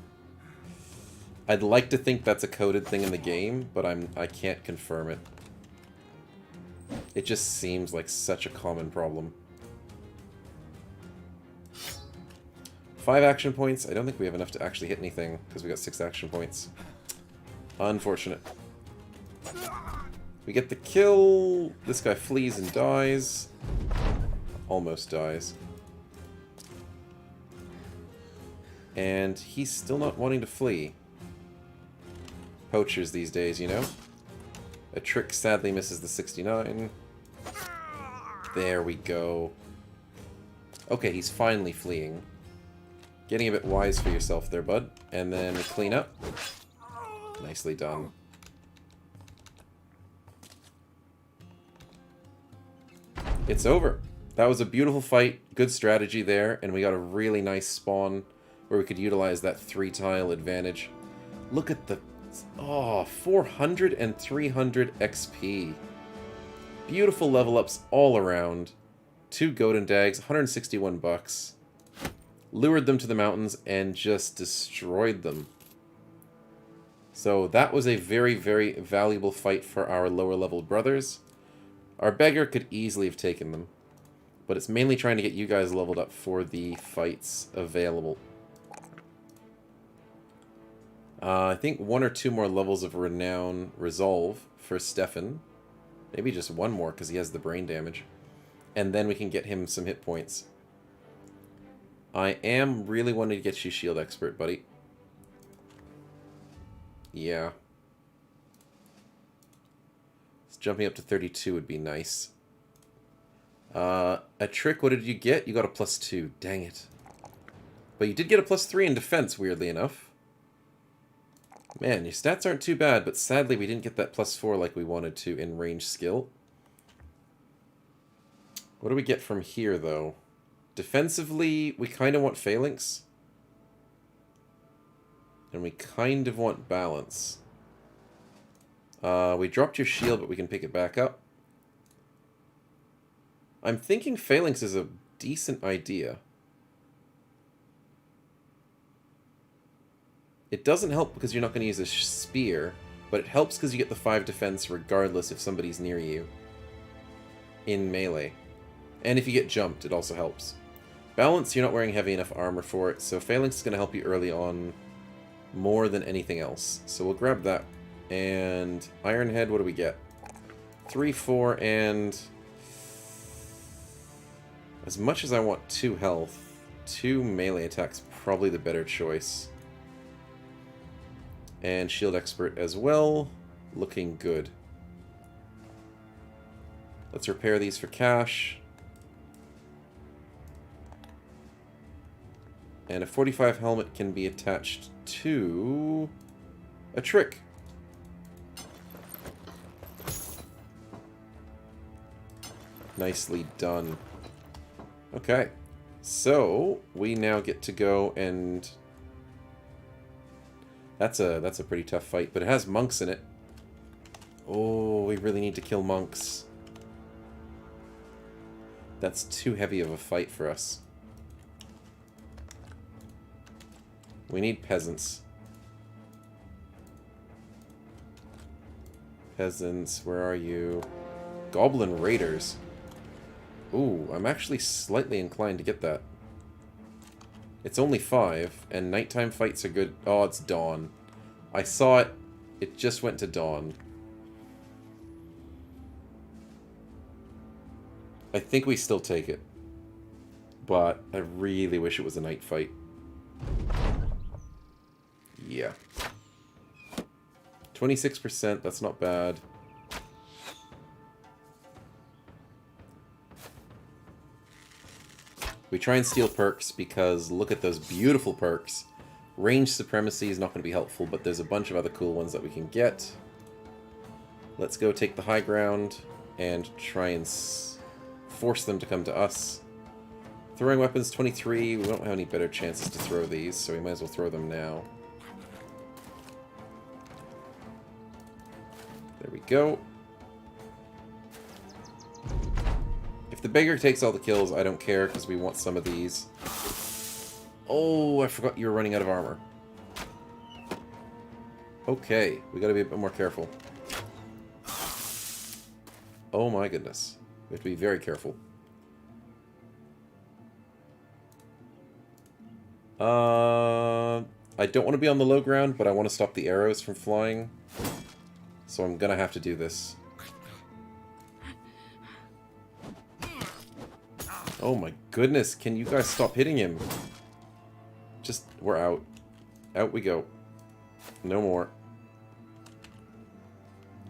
I'd like to think that's a coded thing in the game, but I can't confirm it. It just seems like such a common problem. 5 action points. I don't think we have enough to actually hit anything, because we got 6 action points. Unfortunate. We get the kill. This guy flees and dies. Almost dies. And he's still not wanting to flee. Poachers these days, you know? A trick sadly misses the 69. There we go. Okay, he's finally fleeing. Getting a bit wise for yourself there, bud. And then we clean up. Nicely done. It's over. That was a beautiful fight, good strategy there, and we got a really nice spawn where we could utilize that 3-tile advantage. Look at the... Oh, 400 and 300 XP. Beautiful level ups all around. 2 Golden Dags, 161 bucks. Lured them to the mountains and just destroyed them. So that was a very, very valuable fight for our lower level brothers. Our Beggar could easily have taken them. But it's mainly trying to get you guys leveled up for the fights available. I think 1 or 2 more levels of Renown Resolve for Stefan. Maybe just 1 more because he has the brain damage. And then we can get him some hit points. I am really wanting to get you Shield Expert, buddy. Yeah. Jumping up to 32 would be nice. A trick, what did you get? You got a +2. Dang it. But you did get a +3 in defense, weirdly enough. Man, your stats aren't too bad, but sadly we didn't get that +4 like we wanted to in range skill. What do we get from here, though? Defensively, we kind of want Phalanx. And we kind of want balance. We dropped your shield, but we can pick it back up. I'm thinking Phalanx is a decent idea. It doesn't help because you're not going to use a spear, but it helps because you get the 5 defense regardless if somebody's near you in melee. And if you get jumped, it also helps. Balance, you're not wearing heavy enough armor for it, so Phalanx is going to help you early on more than anything else. So we'll grab that. And Iron Head, what do we get? 3, 4, and... As much as I want 2 health, 2 melee attacks probably the better choice. And Shield Expert as well. Looking good. Let's repair these for cash. And a 45 helmet can be attached to a trick. Nicely done. Okay. So, we now get to go and... That's a pretty tough fight, but it has monks in it. Oh, we really need to kill monks. That's too heavy of a fight for us. We need peasants. Peasants, where are you? Goblin raiders. Ooh, I'm actually slightly inclined to get that. It's only 5, and nighttime fights are good. Oh, it's dawn. I saw it. It just went to dawn. I think we still take it. But I really wish it was a night fight. Yeah. 26%, that's not bad. We try and steal perks because look at those beautiful perks. Range Supremacy is not going to be helpful, but there's a bunch of other cool ones that we can get. Let's go take the high ground and try and force them to come to us. Throwing weapons 23. We don't have any better chances to throw these, so we might as well throw them now. There we go. If the Beggar takes all the kills, I don't care, because we want some of these. Oh, I forgot you were running out of armor. Okay, we gotta be a bit more careful. Oh my goodness. We have to be very careful. I don't want to be on the low ground, but I want to stop the arrows from flying. So I'm gonna have to do this. Oh my goodness, can you guys stop hitting him? Just, we're out. Out we go. No more.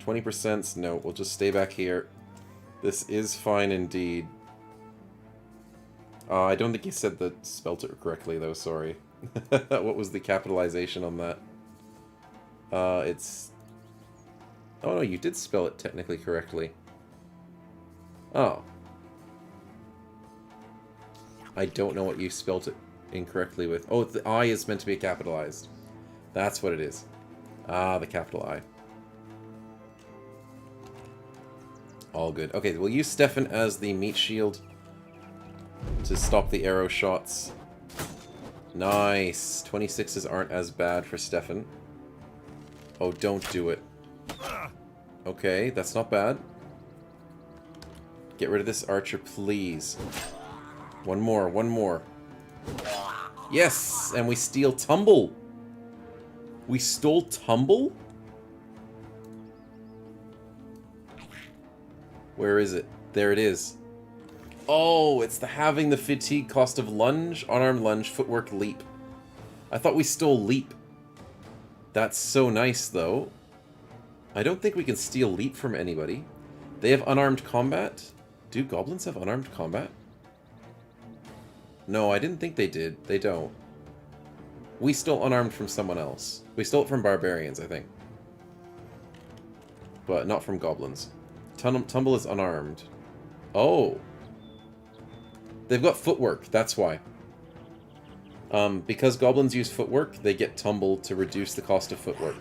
20%, no, we'll just stay back here. This is fine indeed. I don't think you said the spelt it correctly though, sorry. What was the capitalization on that? It's... Oh no, you did spell it technically correctly. Oh. I don't know what you spelt it incorrectly with. Oh, the I is meant to be capitalized. That's what it is. Ah, the capital I. All good. Okay, we'll use Stefan as the meat shield to stop the arrow shots. Nice. 26s aren't as bad for Stefan. Oh, don't do it. Okay, that's not bad. Get rid of this archer, please. One more, one more. Yes! And we steal Tumble! We stole Tumble? Where is it? There it is. Oh, it's the having the fatigue cost of lunge, unarmed lunge, footwork, leap. I thought we stole leap. That's so nice, though. I don't think we can steal leap from anybody. They have unarmed combat. Do goblins have unarmed combat? No, I didn't think they did. They don't. We stole unarmed from someone else. We stole it from barbarians, I think. But not from goblins. Tumble is unarmed. Oh. They've got footwork, that's why. Because goblins use footwork, they get Tumble to reduce the cost of footwork.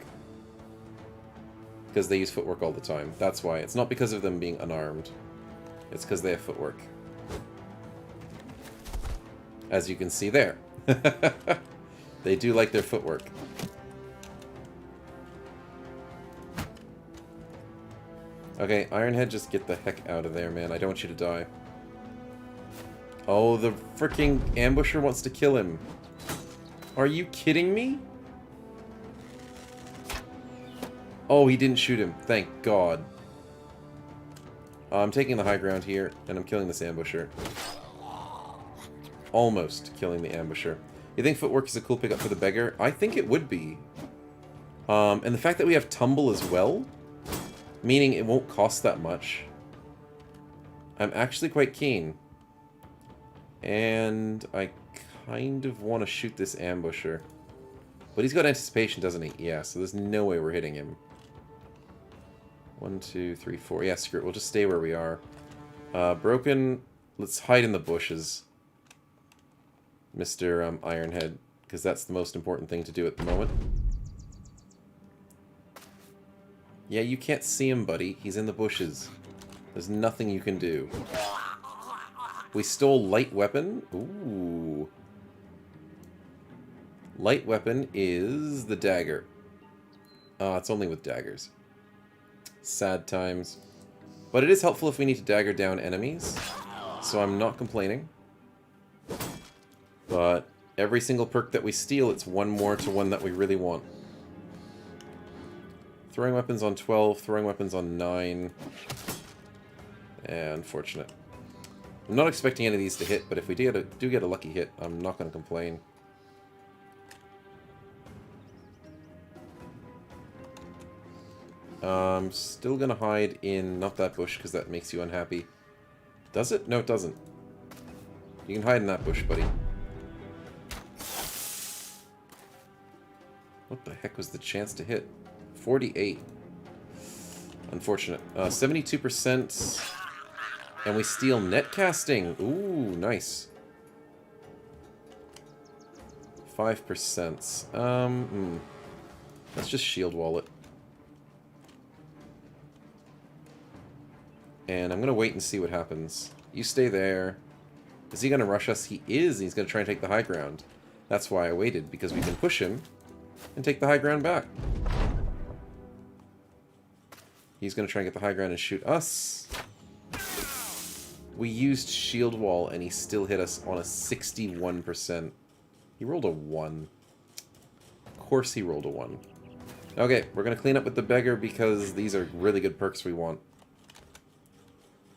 Because they use footwork all the time. That's why. It's not because of them being unarmed. It's because they have footwork. As you can see there. They do like their footwork. Okay, Ironhead, just get the heck out of there, man. I don't want you to die. Oh, the freaking ambusher wants to kill him. Are you kidding me? Oh, he didn't shoot him. Thank God. I'm taking the high ground here, and I'm killing this ambusher. Almost killing the ambusher. You think footwork is a cool pickup for the beggar? I think it would be. And the fact that we have tumble as well, meaning it won't cost that much. I'm actually quite keen. And I kind of want to shoot this ambusher. But he's got anticipation, doesn't he? Yeah, so there's no way we're hitting him. 1, 2, 3, 4. Yeah, screw it. We'll just stay where we are. Broken. Let's hide in the bushes, Mr. Ironhead, because that's the most important thing to do at the moment. Yeah, you can't see him, buddy. He's in the bushes. There's nothing you can do. We stole light weapon. Ooh. Light weapon is the dagger. It's only with daggers. Sad times. But it is helpful if we need to dagger down enemies. So I'm not complaining. But every single perk that we steal, it's one more to one that we really want. Throwing weapons on 12, throwing weapons on 9. Unfortunate. I'm not expecting any of these to hit, but if we do get a lucky hit, I'm not going to complain. I'm still going to hide in not that bush because that makes you unhappy. Does it? No, it doesn't. You can hide in that bush, buddy. What the heck was the chance to hit? 48. Unfortunate. 72%. And we steal netcasting. Ooh, nice. 5%. Let's just shield wall it. And I'm going to wait and see what happens. You stay there. Is he going to rush us? He is. He's going to try and take the high ground. That's why I waited, because we can push him and take the high ground back. He's going to try and get the high ground and shoot us. We used shield wall, and he still hit us on a 61%. He rolled a 1. Of course he rolled a 1. Okay, we're going to clean up with the beggar, because these are really good perks we want.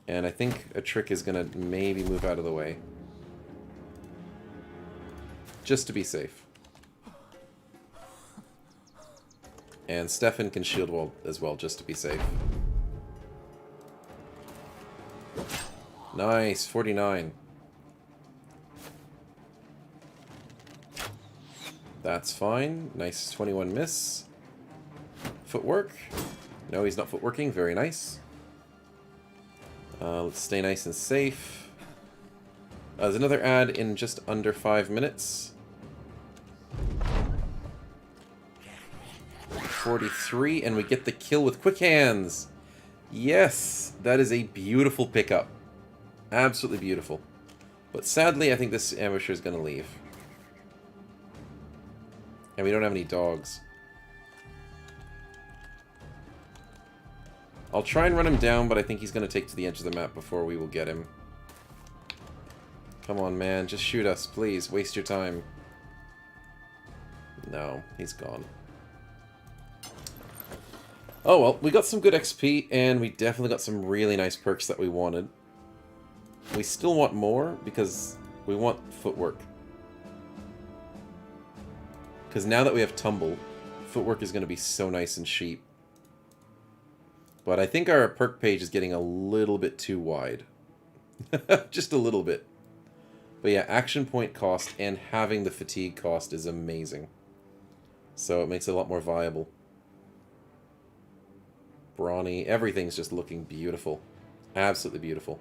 And I think a trick is going to maybe move out of the way. Just to be safe. And Stefan can shield wall as well, just to be safe. Nice, 49. That's fine. Nice 21 miss. Footwork. No, he's not footworking. Very nice. Let's stay nice and safe. There's another ad in just under 5 minutes. 43, and we get the kill with quick hands. Yes, that is a beautiful pickup. Absolutely beautiful. But sadly, I think this ambusher is going to leave. And we don't have any dogs. I'll try and run him down, but I think he's going to take to the edge of the map before we will get him. Come on, man. Just shoot us, please. Waste your time. No, he's gone. Oh, well, we got some good XP, and we definitely got some really nice perks that we wanted. We still want more, because we want footwork. Because now that we have tumble, footwork is going to be so nice and cheap. But I think our perk page is getting a little bit too wide. Just a little bit. But yeah, action point cost and having the fatigue cost is amazing. So it makes it a lot more viable. Brawny, everything's just looking beautiful. Absolutely beautiful.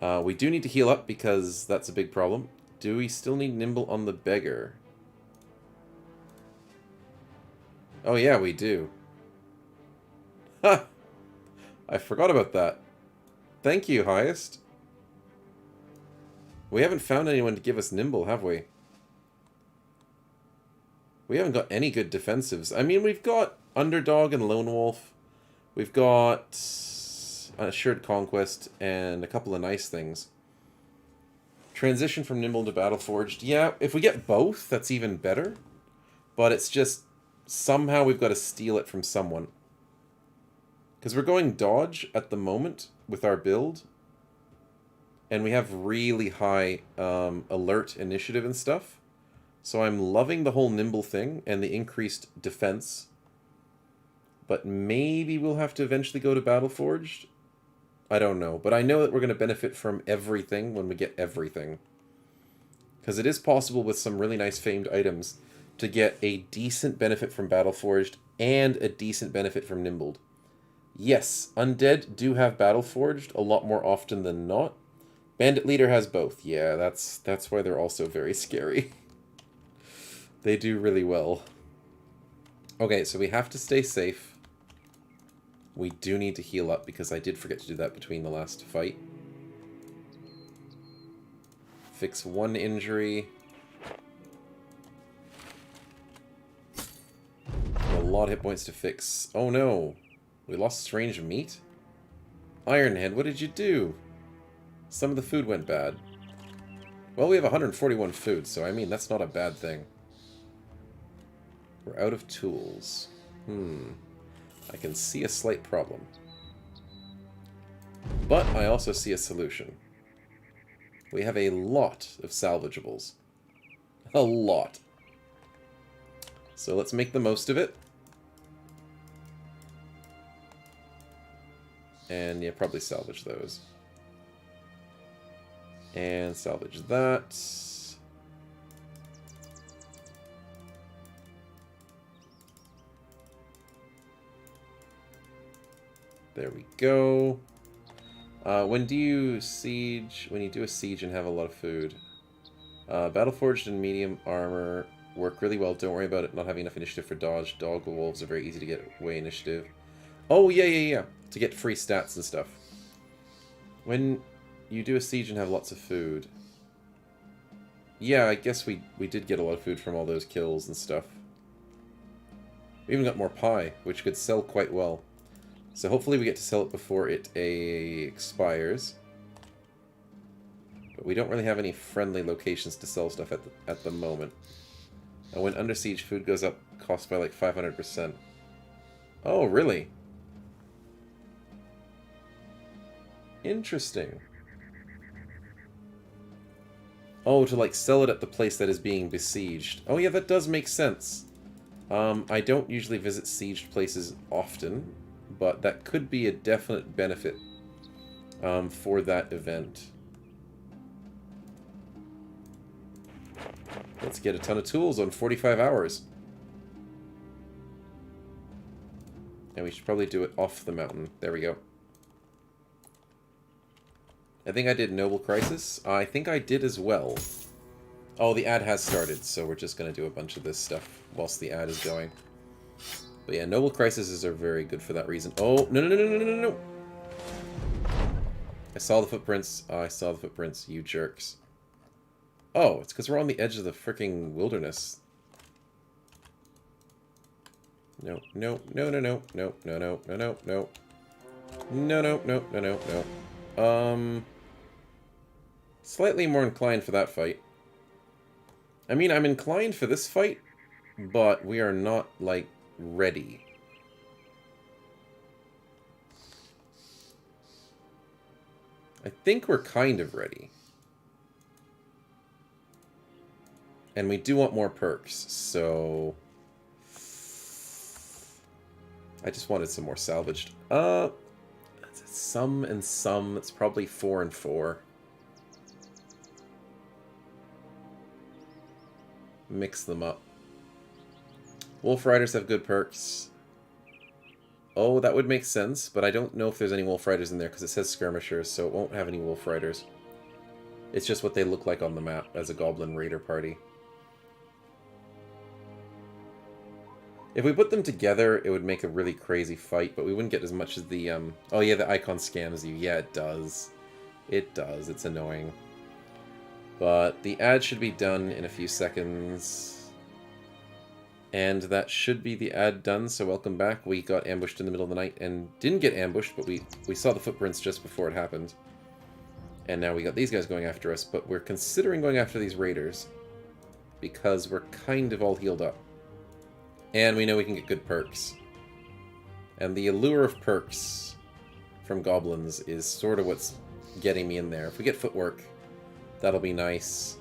We do need to heal up because that's a big problem. Do we still need nimble on the beggar? Oh yeah, we do. I forgot about that. Thank you, Highest. We haven't found anyone to give us Nimble, have we? We haven't got any good defensives. I mean, we've got Underdog and Lone Wolf. We've got Assured Conquest and a couple of nice things. Transition from Nimble to Battleforged. Yeah, if we get both, that's even better. But it's just, somehow we've got to steal it from someone. Because we're going Dodge at the moment with our build. And we have really high alert initiative and stuff. So I'm loving the whole Nimble thing and the increased defense. But maybe we'll have to eventually go to Battleforged. I don't know. But I know that we're going to benefit from everything when we get everything. Because it is possible with some really nice famed items to get a decent benefit from Battleforged and a decent benefit from Nimbled. Yes, Undead do have Battleforged a lot more often than not. Bandit Leader has both. Yeah, that's why they're also very scary. They do really well. Okay, so we have to stay safe. We do need to heal up because I did forget to do that between the last fight. Fix one injury. A lot of hit points to fix. Oh no. We lost strange meat? Ironhead, what did you do? Some of the food went bad. Well, we have 141 food, so I mean, that's not a bad thing. We're out of tools. I can see a slight problem. But I also see a solution. We have a lot of salvageables. A lot. So let's make the most of it. And yeah, probably salvage those. And salvage that. There we go. When do you siege? When you do a siege and have a lot of food. Battleforged and medium armor work really well. Don't worry about it not having enough initiative for dodge. Dog wolves are very easy to get away initiative. Oh, yeah. To get free stats and stuff. When you do a siege and have lots of food. Yeah, I guess we did get a lot of food from all those kills and stuff. We even got more pie, which could sell quite well. So hopefully we get to sell it before it expires. But we don't really have any friendly locations to sell stuff at the moment. And when under siege, food goes up cost by like 500%. Oh, really? Interesting. Oh, to like sell it at the place that is being besieged. Oh yeah, that does make sense. I don't usually visit sieged places often, but that could be a definite benefit for that event. Let's get a ton of tools on 45 hours. And we should probably do it off the mountain. There we go. I think I did Noble Crisis. I think I did as well. Oh, the ad has started, so we're just going to do a bunch of this stuff whilst the ad is going. But yeah, Noble Crises are very good for that reason. Oh, no. I saw the footprints. Oh, I saw the footprints, you jerks. Oh, it's because we're on the edge of the freaking wilderness. No. Slightly more inclined for that fight. I mean, I'm inclined for this fight, but we are not, like, ready. I think we're kind of ready. And we do want more perks, so... I just wanted some more salvaged. Some and some. It's probably 4 and 4. Mix them up. Wolf Riders have good perks. Oh, that would make sense, but I don't know if there's any Wolf Riders in there because it says Skirmishers, so it won't have any Wolf Riders. It's just what they look like on the map as a Goblin Raider party. If we put them together, it would make a really crazy fight, but we wouldn't get as much as the, Oh yeah, the icon scams you. Yeah, it does. It does. It's annoying. But the ad should be done in a few seconds. And that should be the ad done, so welcome back. We got ambushed in the middle of the night, and didn't get ambushed, but we saw the footprints just before it happened. And now we got these guys going after us, but we're considering going after these raiders. Because we're kind of all healed up. And we know we can get good perks. And the allure of perks from goblins is sort of what's getting me in there. If we get footwork, that'll be nice.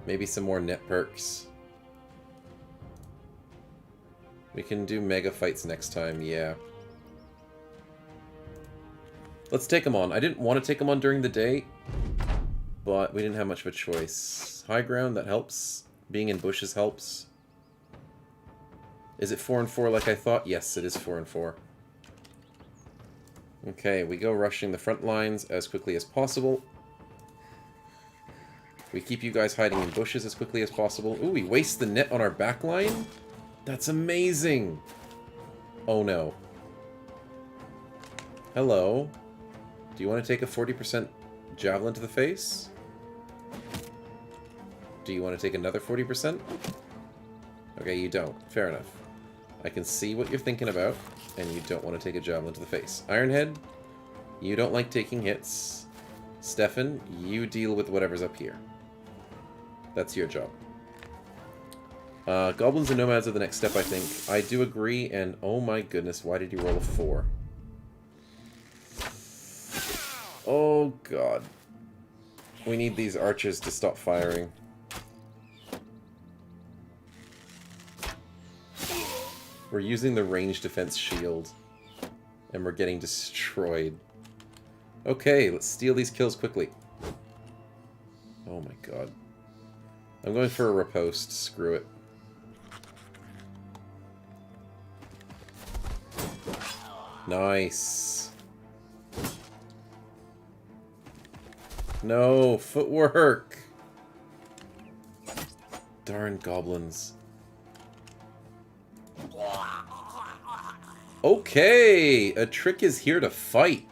Maybe some more net perks. We can do mega fights next time, yeah. Let's take them on. I didn't want to take them on during the day, but we didn't have much of a choice. High ground, that helps. Being in bushes helps. Is it 4 and 4 like I thought? Yes, it is 4 and 4. Okay, we go rushing the front lines as quickly as possible. We keep you guys hiding in bushes as quickly as possible. Ooh, we waste the net on our back line? That's amazing! Oh no. Hello. Do you want to take a 40% javelin to the face? Do you want to take another 40%? Okay, you don't. Fair enough. I can see what you're thinking about, and you don't want to take a javelin to the face. Ironhead, you don't like taking hits. Stefan, you deal with whatever's up here. That's your job. Goblins and nomads are the next step, I think. I do agree, and oh my goodness, why did you roll a 4? Oh god. We need these archers to stop firing. We're using the range defense shield, and we're getting destroyed. Okay, let's steal these kills quickly. Oh my god. I'm going for a riposte. Screw it. Nice. No, footwork. Darn goblins. Okay, a trick is here to fight.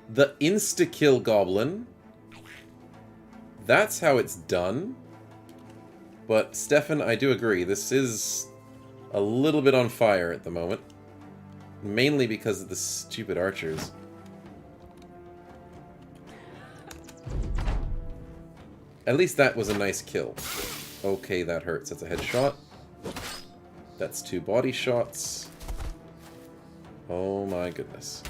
The insta-kill goblin. That's how it's done. But, Stefan, I do agree. This is a little bit on fire at the moment. Mainly because of the stupid archers. At least that was a nice kill. Okay, that hurts. That's a headshot. That's 2 body shots. Oh my goodness.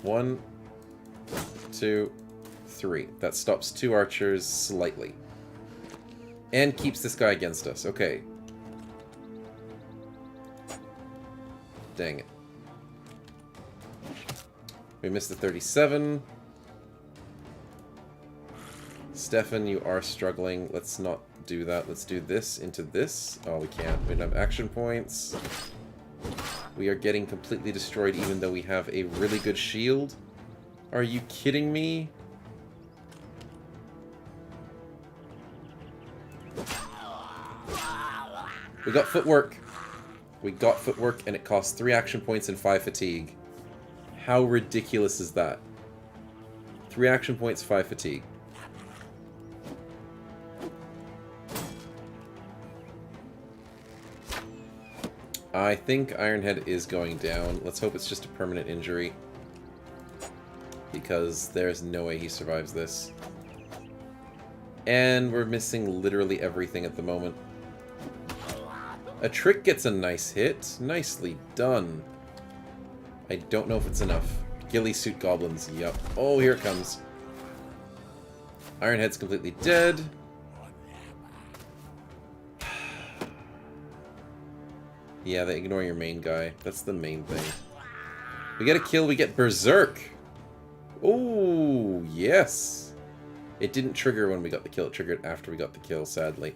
1, 2, 3. That stops 2 archers slightly. And keeps this guy against us. Okay. Dang it. We missed the 37. Stefan, you are struggling. Let's not do that. Let's do this into this. Oh, we can't. We don't have action points. We are getting completely destroyed even though we have a really good shield. Are you kidding me? We got footwork. We got footwork and it costs 3 action points and 5 fatigue. How ridiculous is that? 3 action points, 5 fatigue. I think Ironhead is going down. Let's hope it's just a permanent injury. Because there's no way he survives this. And we're missing literally everything at the moment. A trick gets a nice hit. Nicely done. I don't know if it's enough. Ghillie suit goblins. Yup. Oh, here it comes. Ironhead's completely dead. Yeah, they ignore your main guy. That's the main thing. We get a kill, we get Berserk. Oh, yes. It didn't trigger when we got the kill. It triggered after we got the kill, sadly.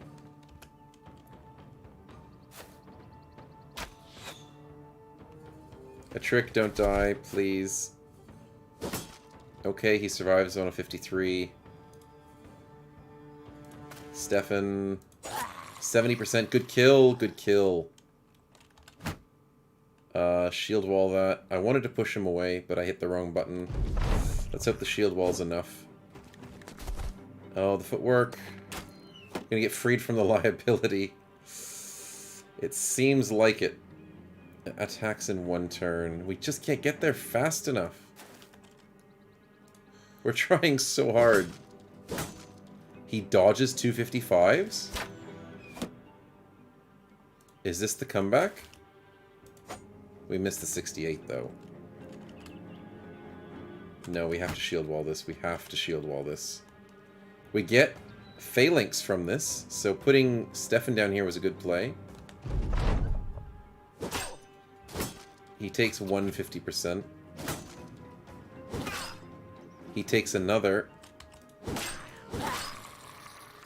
A trick, don't die, please. Okay, he survives on a 53. Stefan, 70%. Good kill, good kill. Shield wall that. I wanted to push him away, but I hit the wrong button. Let's hope the shield wall's enough. Oh, the footwork. Gonna get freed from the liability. It seems like it. Attacks in 1 turn. We just can't get there fast enough. We're trying so hard. He dodges 255s? Is this the comeback? We missed the 68, though. No, we have to shield wall this. We have to shield wall this. We get phalanx from this, so putting Stefan down here was a good play. He takes 150%. He takes another.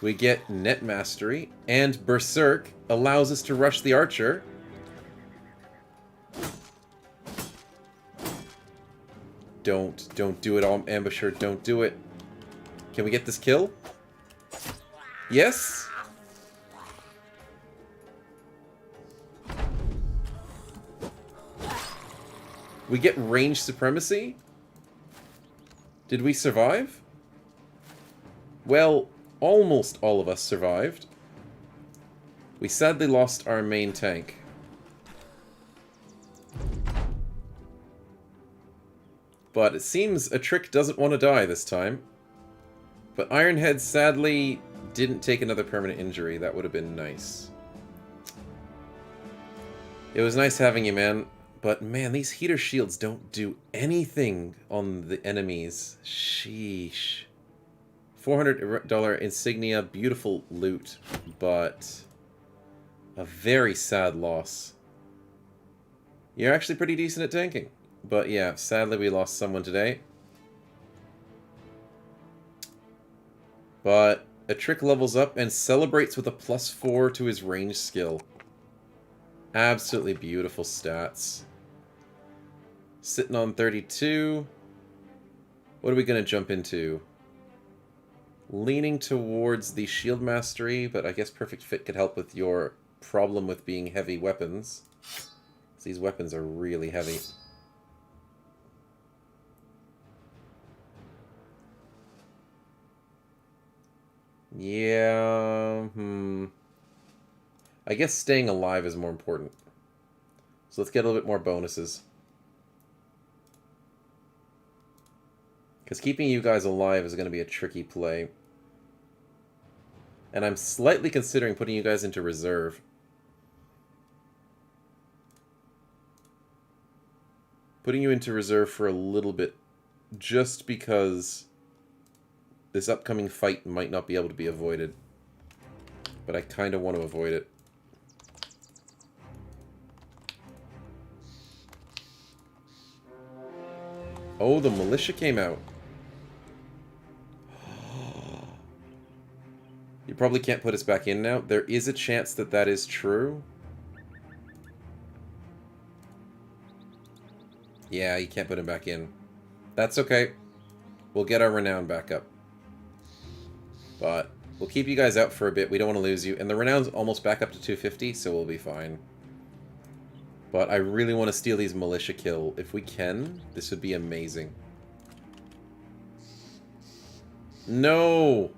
We get net mastery, and Berserk allows us to rush the archer. Don't do it, ambusher, don't do it. Can we get this kill? Yes? We get range supremacy? Did we survive? Well, almost all of us survived. We sadly lost our main tank. But it seems a trick doesn't want to die this time. But Ironhead sadly didn't take another permanent injury. That would have been nice. It was nice having you, man. But man, these heater shields don't do anything on the enemies. Sheesh. $400 insignia, beautiful loot, but a very sad loss. You're actually pretty decent at tanking. But yeah, sadly we lost someone today. But a trick levels up and celebrates with a +4 to his range skill. Absolutely beautiful stats. Sitting on 32. What are we going to jump into? Leaning towards the shield mastery, but I guess perfect fit could help with your problem with being heavy weapons. These weapons are really heavy. Yeah, I guess staying alive is more important. So let's get a little bit more bonuses. Because keeping you guys alive is going to be a tricky play. And I'm slightly considering putting you guys into reserve. Putting you into reserve for a little bit, just because this upcoming fight might not be able to be avoided. But I kind of want to avoid it. Oh, the militia came out. You probably can't put us back in now. There is a chance that that is true. Yeah, you can't put him back in. That's okay. We'll get our renown back up. But we'll keep you guys out for a bit. We don't want to lose you. And the renown's almost back up to 250, so we'll be fine. But I really want to steal these militia kill. If we can, this would be amazing. No!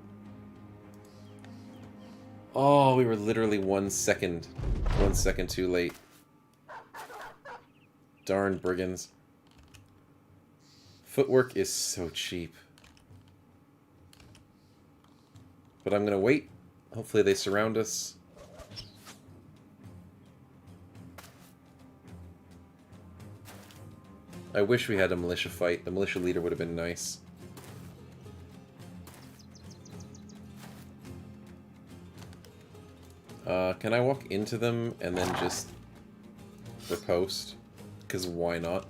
Oh, we were literally 1 second. 1 second too late. Darn brigands. Footwork is so cheap. But I'm gonna wait. Hopefully they surround us. I wish we had a militia fight. The militia leader would have been nice. Can I walk into them and then just riposte? Because why not?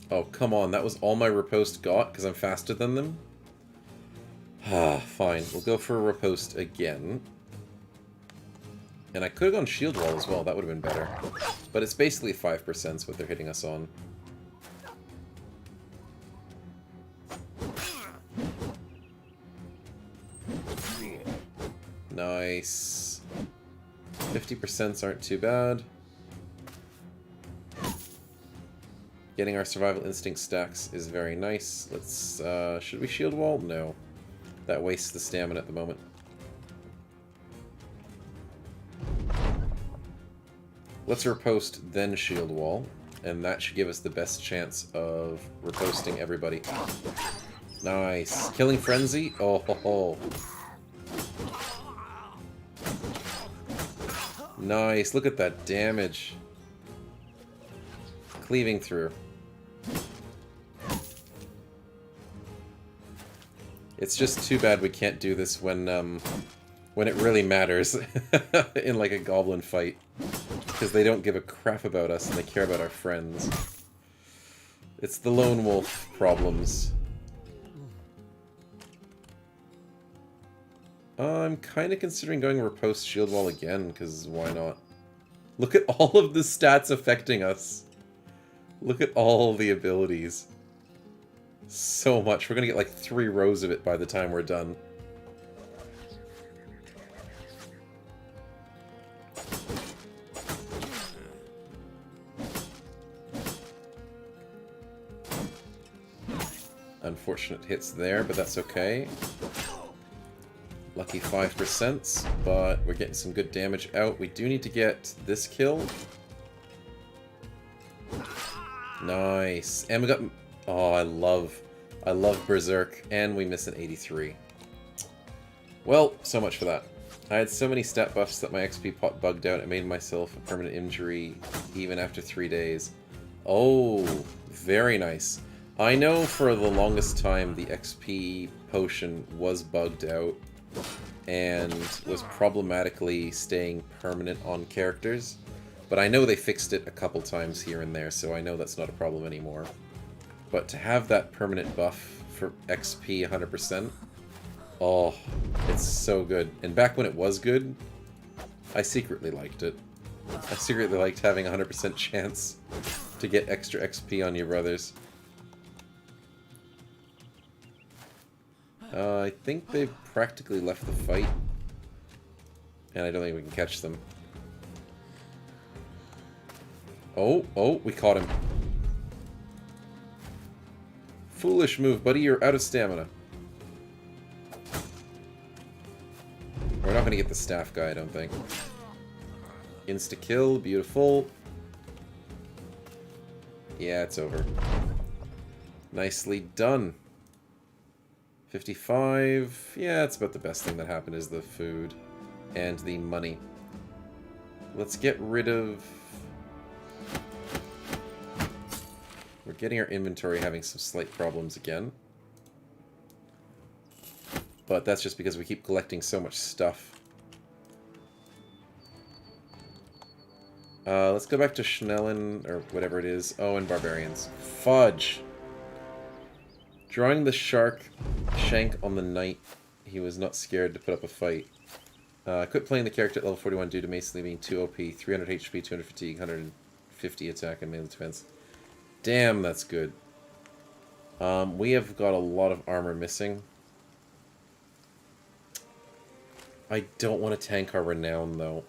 Oh, come on. That was all my riposte got because I'm faster than them? Ah, fine. We'll go for a riposte again. And And I could have gone shield wall as well, that would have been better. But it's basically 5% is what they're hitting us on. Nice. 50% aren't too bad. Getting our survival instinct stacks is very nice. Let's, should we shield wall? No. That wastes the stamina at the moment. Let's riposte, then shield wall. And that should give us the best chance of riposting everybody. Nice. Killing Frenzy? Oh, ho, ho. Nice. Look at that damage. Cleaving through. It's just too bad we can't do this when it really matters in like a goblin fight. Because they don't give a crap about us and they care about our friends. It's the lone wolf problems. I'm kind of considering going riposte shield wall again, because why not? Look at all of the stats affecting us. Look at all the abilities. So much. We're gonna get like 3 rows of it by the time we're done. Unfortunate hits there, but that's okay. Lucky 5%, but we're getting some good damage out. We do need to get this kill. Nice. And we got... Oh, I love Berserk. And we miss an 83. Well, so much for that. I had so many stat buffs that my XP pot bugged out. It made myself a permanent injury even after 3 days. Oh, very nice. I know for the longest time the XP potion was bugged out and was problematically staying permanent on characters. But I know they fixed it a couple times here and there, so I know that's not a problem anymore. But to have that permanent buff for XP 100%, oh, it's so good. And back when it was good, I secretly liked it. I secretly liked having a 100% chance to get extra XP on your brothers. I think they've practically left the fight. And I don't think we can catch them. Oh, we caught him. Foolish move, buddy. You're out of stamina. We're not going to get the staff guy, I don't think. Insta-kill. Beautiful. Yeah, it's over. Nicely done. 55. Yeah, it's about the best thing that happened is the food and the money. Let's get rid of... We're getting our inventory having some slight problems again. But that's just because we keep collecting so much stuff. Let's go back to Schnellen, or whatever it is. Oh, and Barbarians. Fudge! Drawing the shark shank on the knight, he was not scared to put up a fight. Quit playing the character at level 41 due to basically being too OP. 300 HP, 200 fatigue, 150 attack, and melee defense. Damn, that's good. We have got a lot of armor missing. I don't want to tank our renown, though.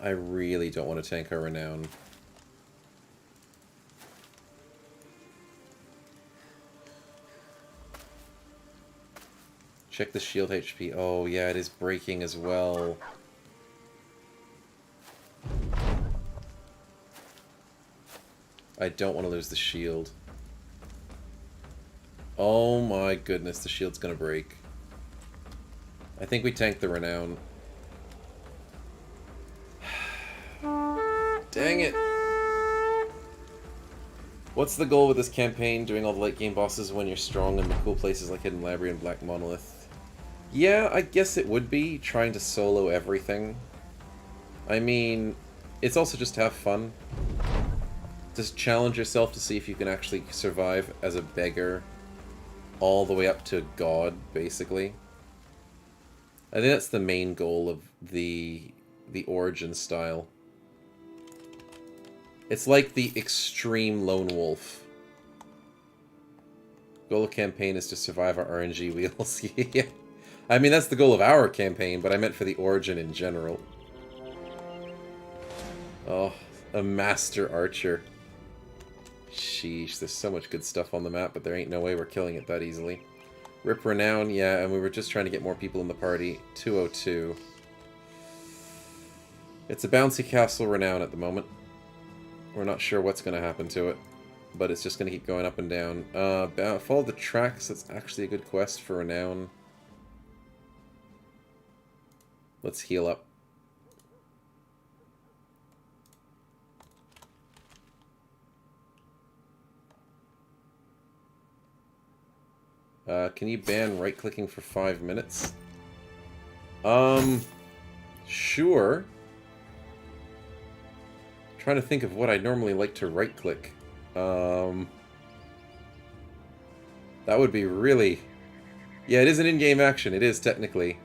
I really don't want to tank our renown. Check the shield HP. Oh, yeah, it is breaking as well. I don't want to lose the shield. Oh my goodness, the shield's gonna break. I think we tanked the renown. Dang it! What's the goal with this campaign? Doing all the late game bosses when you're strong in the cool places like Hidden Library and Black Monolith? Yeah, I guess it would be, trying to solo everything. I mean, it's also just to have fun. Just challenge yourself to see if you can actually survive as a beggar all the way up to God, basically. I think that's the main goal of the origin style. It's like the extreme lone wolf. Goal of campaign is to survive our RNG wheels. Yeah. I mean, that's the goal of our campaign, but I meant for the origin in general. Oh, a master archer. Sheesh, there's so much good stuff on the map, but there ain't no way we're killing it that easily. Rip Renown, yeah, and we were just trying to get more people in the party. 202. It's a bouncy castle Renown at the moment. We're not sure what's going to happen to it, but it's just going to keep going up and down. Follow the tracks, that's actually a good quest for Renown. Let's heal up. Can you ban right-clicking for 5 minutes? Sure. I'm trying to think of what I normally like to right-click. That would be really... Yeah, it is an in-game action. It is, technically.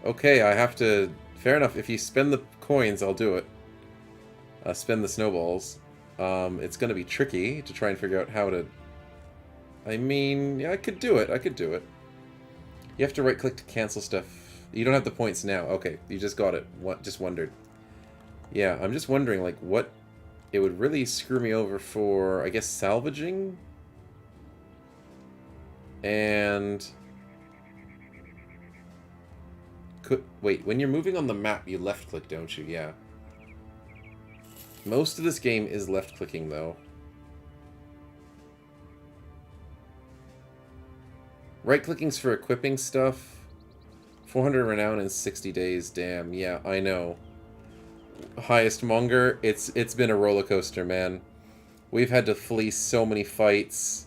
Okay, I have to... Fair enough. If you spend the coins, I'll do it. Spend the snowballs. It's going to be tricky to try and figure out how to... I mean, yeah, I could do it. I could do it. You have to right-click to cancel stuff. You don't have the points now. Okay, you just got it. What? Just wondered. Yeah, I'm just wondering, like, what... It would really screw me over for, I guess, salvaging? And... Wait, when you're moving on the map, you left-click, don't you? Yeah. Most of this game is left-clicking, though. Right-clicking's for equipping stuff. 400 renown in 60 days. Damn, yeah, I know. Highest monger, it's been a roller coaster, man. We've had to fleece so many fights.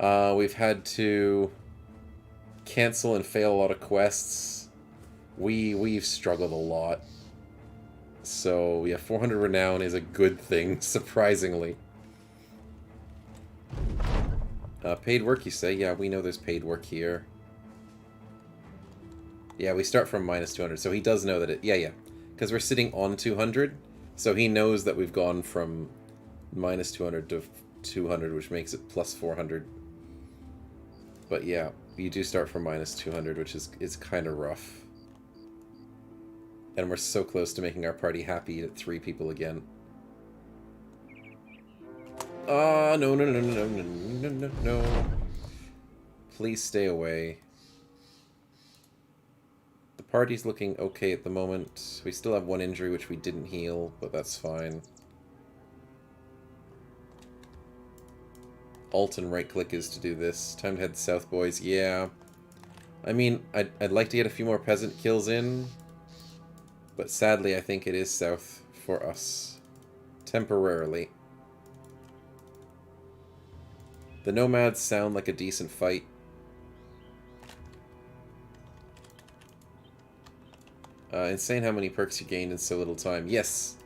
We've had to cancel and fail a lot of quests. We've struggled a lot. So, yeah, 400 renown is a good thing, surprisingly. Paid work, you say? Yeah, we know there's paid work here. Yeah, we start from minus 200, so he does know that it... Yeah. Because we're sitting on 200, so he knows that we've gone from minus 200 to 200, which makes it plus 400. But yeah, you do start from minus 200, which is kind of rough. And we're so close to making our party happy at 3 people again. No. Please stay away. The party's looking okay at the moment. We still have 1 injury, which we didn't heal, but that's fine. Alt and right-click is to do this. Time to head south, boys. Yeah. I mean, I'd like to get a few more peasant kills in, but sadly I think it is south for us. Temporarily. The nomads sound like a decent fight. Insane how many perks you gained in so little time. Yes,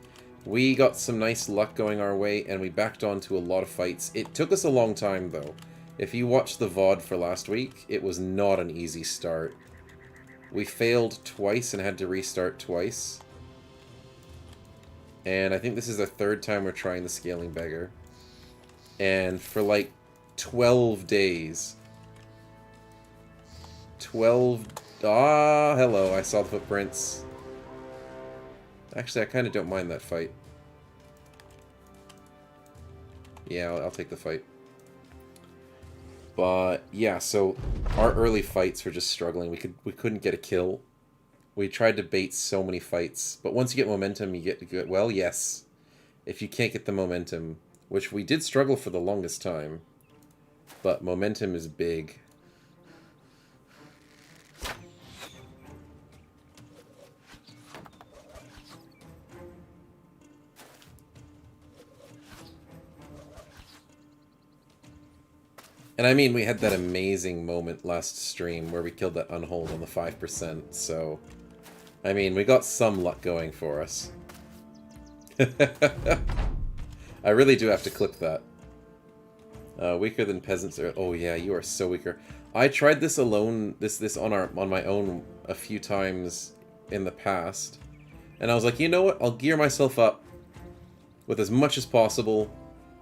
we got some nice luck going our way, and we backed onto a lot of fights. It took us a long time, though. If you watched the VOD for last week, it was not an easy start. We failed twice and had to restart twice. And I think this is the 3rd time we're trying the scaling beggar. And for like 12 days. 12... Ah, hello, I saw the footprints. Actually, I kind of don't mind that fight. Yeah, I'll take the fight. But, yeah, so our early fights were just struggling. We couldn't get a kill. We tried to bait so many fights. But once you get momentum, you get good. Well, yes. If you can't get the momentum, which we did struggle for the longest time. But momentum is big. And I mean, we had that amazing moment last stream where we killed that unhold on the 5%, so... I mean, we got some luck going for us. I really do have to clip that. Weaker than peasants are... Oh yeah, you are so weaker. I tried this alone, this on my own a few times in the past, and I was like, you know what? I'll gear myself up with as much as possible,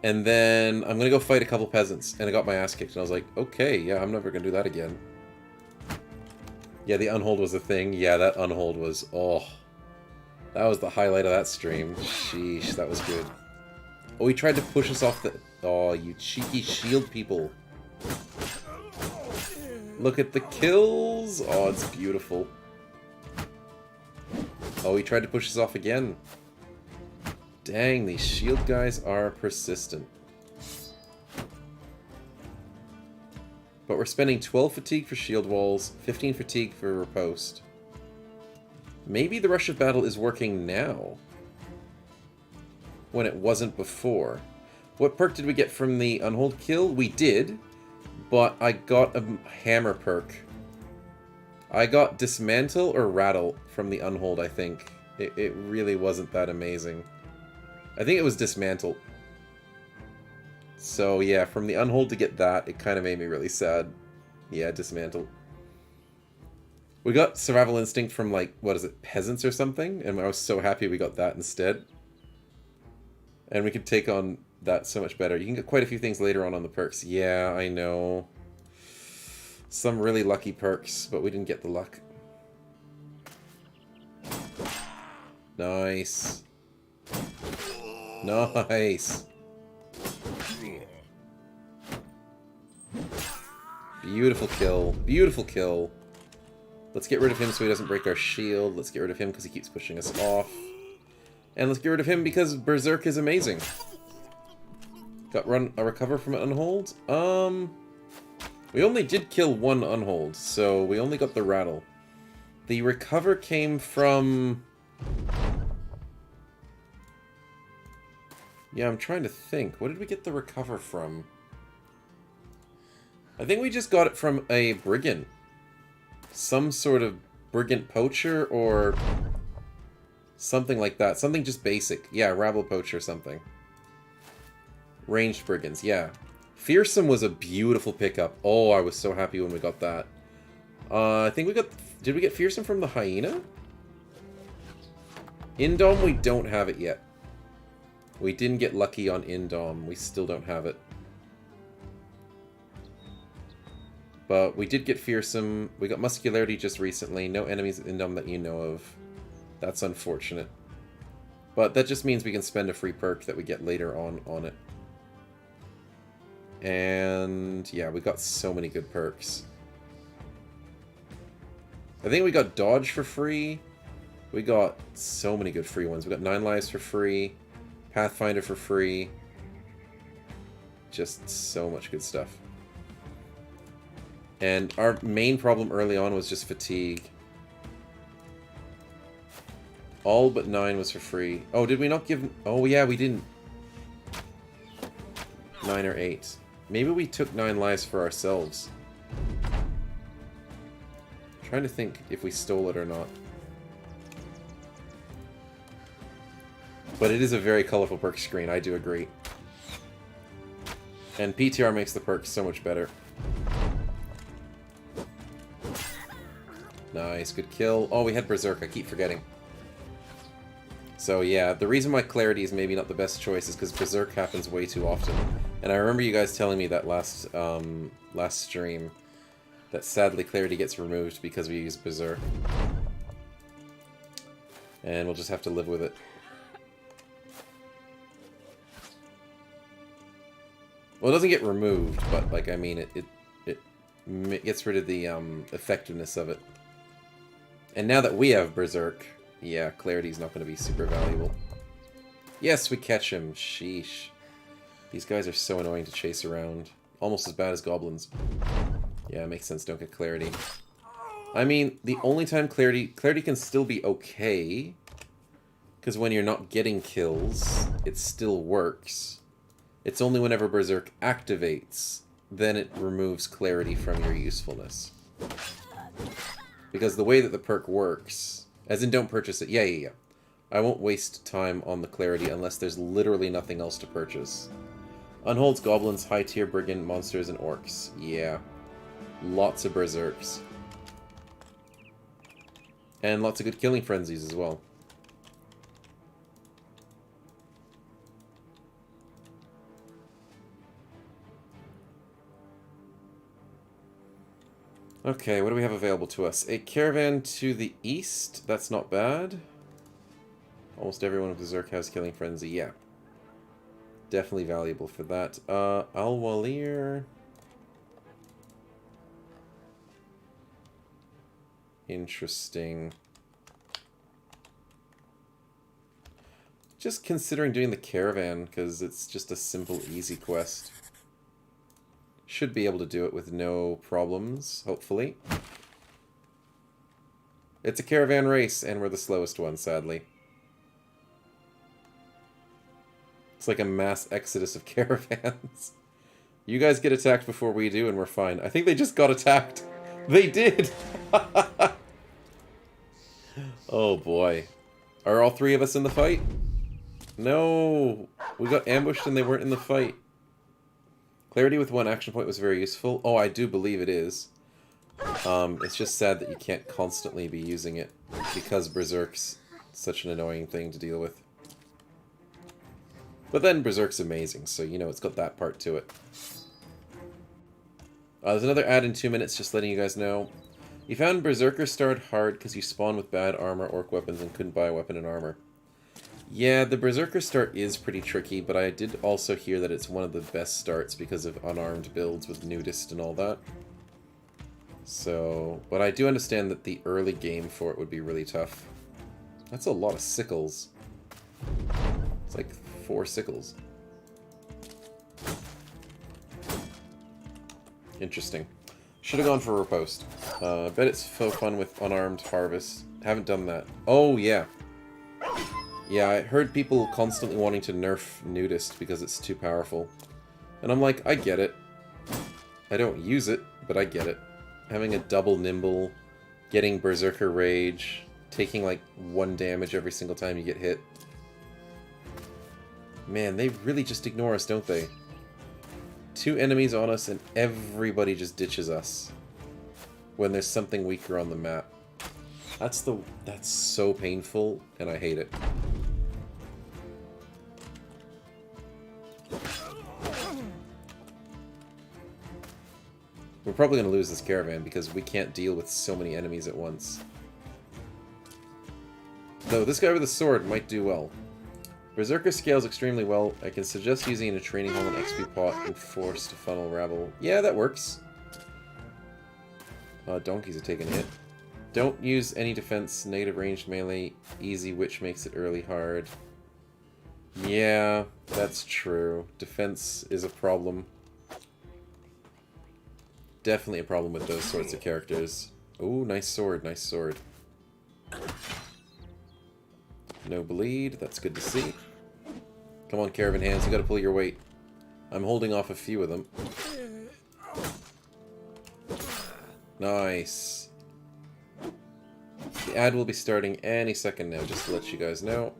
and then I'm gonna go fight a couple peasants, and I got my ass kicked, and I was like, okay, yeah, I'm never gonna do that again. Yeah, the unhold was a thing. Yeah, that unhold was, oh, that was the highlight of that stream. Sheesh, that was good. Oh, he tried to push us off the... Oh, you cheeky shield people. Look at the kills. Oh, it's beautiful. Oh, he tried to push us off again. Dang, these shield guys are persistent. But we're spending 12 fatigue for shield walls, 15 fatigue for riposte. Maybe the rush of battle is working now, when it wasn't before. What perk did we get from the unhold kill? We did, but I got a hammer perk. I got dismantle or rattle from the unhold, I think. It really wasn't that amazing. I think it was dismantle. So yeah, from the unhold to get that, it kind of made me really sad. Yeah, dismantle. We got survival instinct from, like, what is it, peasants or something? And I was so happy we got that instead. And we could take on that so much better. You can get quite a few things later on the perks. Yeah, I know. Some really lucky perks, but we didn't get the luck. Nice. Nice. Beautiful kill. Beautiful kill. Let's get rid of him so he doesn't break our shield. Let's get rid of him because he keeps pushing us off. And let's get rid of him because Berserk is amazing. Got a recover from an unhold? We only did kill one unhold, so we only got the rattle. The recover came from... Yeah, I'm trying to think. What did we get the recover from? I think we just got it from a brigand. Some sort of brigand poacher or something like that. Something just basic. Yeah, rabble poacher or something. Ranged brigands, yeah. Fearsome was a beautiful pickup. Oh, I was so happy when we got that. I think we got... Did we get Fearsome from the hyena? Indom, we don't have it yet. We didn't get lucky on Indom. We still don't have it. But we did get Fearsome. We got Muscularity just recently. No enemies in Indom that you know of. That's unfortunate. But that just means we can spend a free perk that we get later on it. And yeah, we got so many good perks. I think we got Dodge for free. We got so many good free ones. We got 9 lives for free. Pathfinder for free. Just so much good stuff. And our main problem early on was just fatigue. All but 9 was for free. Oh, did we not give... Oh, yeah, we didn't. 9 or 8. Maybe we took 9 lives for ourselves. I'm trying to think if we stole it or not. But it is a very colorful perk screen, I do agree. And PTR makes the perks so much better. Nice, good kill. Oh, we had Berserk, I keep forgetting. So yeah, the reason why Clarity is maybe not the best choice is because Berserk happens way too often. And I remember you guys telling me that last stream, that sadly Clarity gets removed because we use Berserk. And we'll just have to live with it. Well, it doesn't get removed, but, like, I mean, it gets rid of the effectiveness of it. And now that we have Berserk, yeah, Clarity's not going to be super valuable. Yes, we catch him. Sheesh. These guys are so annoying to chase around. Almost as bad as goblins. Yeah, it makes sense. Don't get Clarity. I mean, the only time Clarity can still be okay, because when you're not getting kills, it still works. It's only whenever Berserk activates, then it removes Clarity from your usefulness. Because the way that the perk works, as in don't purchase it, yeah. I won't waste time on the Clarity unless there's literally nothing else to purchase. Unholds goblins, high tier brigand, monsters, and orcs. Yeah. Lots of berserks. And lots of good killing frenzies as well. Okay, what do we have available to us? A caravan to the east. That's not bad. Almost everyone with berserk has killing frenzy. Yeah. Definitely valuable for that. Al-Walir. Interesting. Just considering doing the caravan, because it's just a simple, easy quest. Should be able to do it with no problems, hopefully. It's a caravan race, and we're the slowest one, sadly. It's like a mass exodus of caravans. You guys get attacked before we do, and we're fine. I think they just got attacked. They did! Oh boy. Are all three of us in the fight? No! We got ambushed and they weren't in the fight. Clarity with one action point was very useful. Oh, I do believe it is. It's just sad that you can't constantly be using it, because Berserk's such an annoying thing to deal with. But then Berserk's amazing, so you know it's got that part to it. There's another ad in 2 minutes, just letting you guys know. You found Berserker started hard because you spawned with bad armor, orc weapons, and couldn't buy a weapon and armor. Yeah, the Berserker start is pretty tricky, but I did also hear that it's one of the best starts because of unarmed builds with nudist and all that. So, but I do understand that the early game for it would be really tough. That's a lot of sickles. It's like 4 sickles. Interesting. Should have gone for a riposte. I bet it's so fun with unarmed harvest. Haven't done that. Oh, yeah. Yeah, I heard people constantly wanting to nerf nudist because it's too powerful. And I'm like, I get it. I don't use it, but I get it. Having a double nimble, getting Berserker Rage, taking like 1 damage every single time you get hit. Man, they really just ignore us, don't they? 2 enemies on us and everybody just ditches us when there's something weaker on the map. That's so painful, and I hate it. We're probably going to lose this caravan because we can't deal with so many enemies at once. Though this guy with a sword might do well. Berserker scales extremely well. I can suggest using it in a training hall and XP pot and force to funnel rabble. Yeah, that works. Donkeys are taking a hit. Don't use any defense, native ranged melee, easy, which makes it early hard. Yeah, that's true. Defense is a problem. Definitely a problem with those sorts of characters. Ooh, nice sword, nice sword. No bleed, that's good to see. Come on, Caravan hands, you gotta pull your weight. I'm holding off a few of them. Nice. The ad will be starting any second now, just to let you guys know.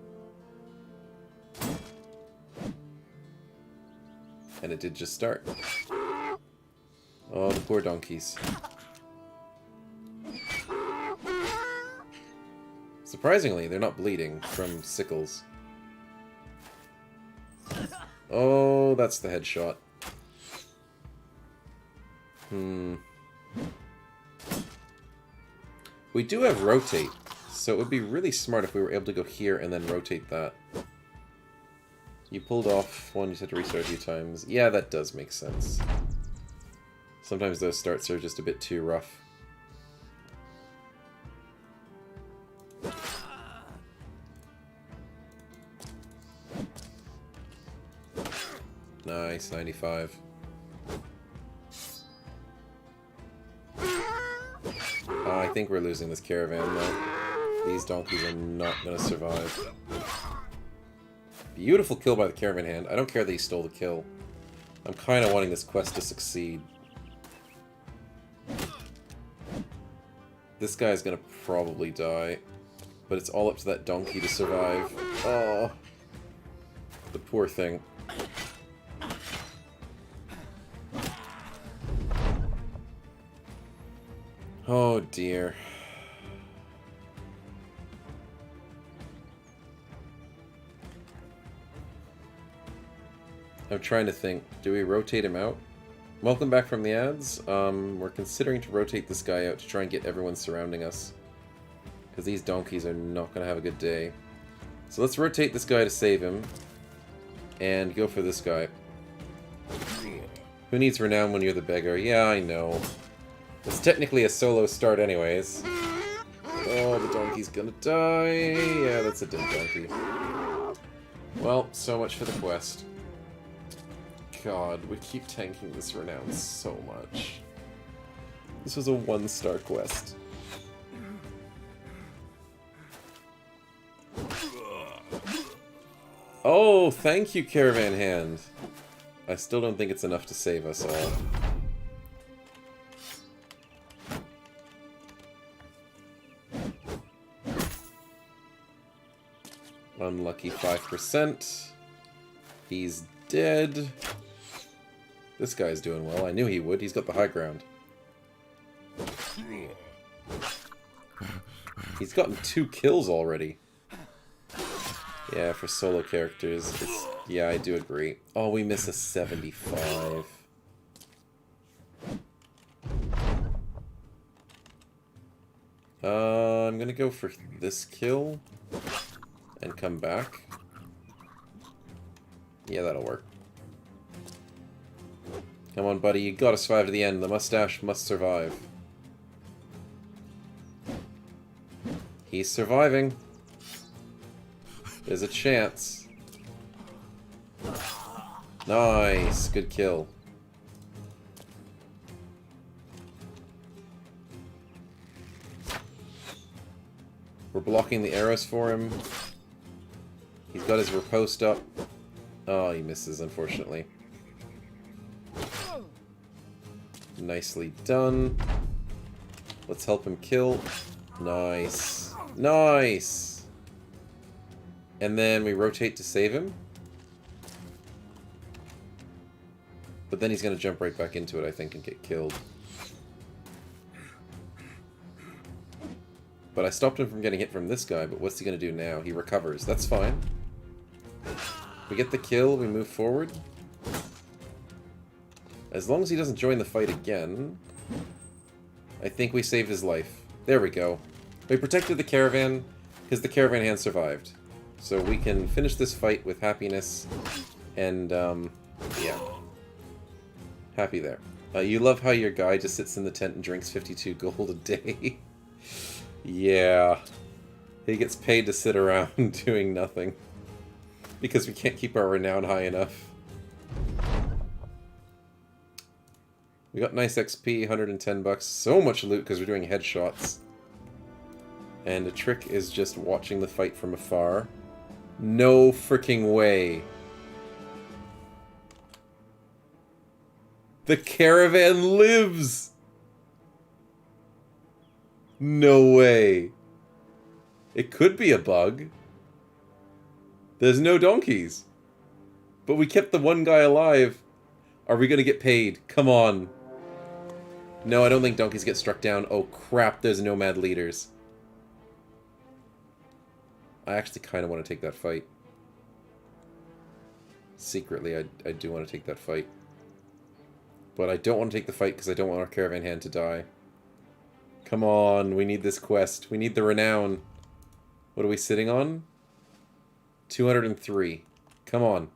And it did just start. Oh, the poor donkeys. Surprisingly, they're not bleeding from sickles. Oh, that's the headshot. We do have rotate, so it would be really smart if we were able to go here and then rotate that. You pulled off one, you just had to restart a few times. Yeah, that does make sense. Sometimes those starts are just a bit too rough. Nice, 95. I think we're losing this caravan though. These donkeys are not going to survive. Beautiful kill by the caravan hand. I don't care that he stole the kill. I'm kind of wanting this quest to succeed. This guy's going to probably die. But it's all up to that donkey to survive. Oh, the poor thing. Oh dear. I'm trying to think. Do we rotate him out? Welcome back from the ads. We're considering to rotate this guy out to try and get everyone surrounding us. Because these donkeys are not going to have a good day. So let's rotate this guy to save him. And go for this guy. Who needs renown when you're the beggar? Yeah, I know. It's technically a solo start anyways. Oh, the donkey's gonna die. Yeah, that's a dead donkey. Well, so much for the quest. God, we keep tanking this renown so much. This was a 1-star quest. Oh, thank you, Caravan Hand. I still don't think it's enough to save us all. Unlucky 5%. He's dead. This guy's doing well. I knew he would. He's got the high ground. He's gotten 2 kills already. Yeah, for solo characters, it's... Yeah, I do agree. Oh, we miss a 75. I'm gonna go for this kill. And come back. Yeah, that'll work. Come on, buddy, you gotta survive to the end. The mustache must survive. He's surviving. There's a chance. Nice, good kill. We're blocking the arrows for him. He's got his riposte up. Oh, he misses, unfortunately. Nicely done. Let's help him kill. Nice. Nice! And then we rotate to save him. But then he's going to jump right back into it, I think, and get killed. But I stopped him from getting hit from this guy, but what's he going to do now? He recovers. That's fine. We get the kill, we move forward. As long as he doesn't join the fight again, I think we saved his life. There we go. We protected the caravan, because the caravan hand survived. So we can finish this fight with happiness, and, yeah. Happy there. You love how your guy just sits in the tent and drinks 52 gold a day. Yeah. He gets paid to sit around doing nothing. Because we can't keep our renown high enough. We got nice XP, 110 bucks. So much loot because we're doing headshots. And the trick is just watching the fight from afar. No freaking way. The caravan lives! No way. It could be a bug. There's no donkeys. But we kept the one guy alive. Are we gonna get paid? Come on. No, I don't think donkeys get struck down. Oh crap, there's nomad leaders. I actually kind of want to take that fight. Secretly, I do want to take that fight. But I don't want to take the fight because I don't want our caravan hand to die. Come on, we need this quest. We need the renown. What are we sitting on? 203. Come on.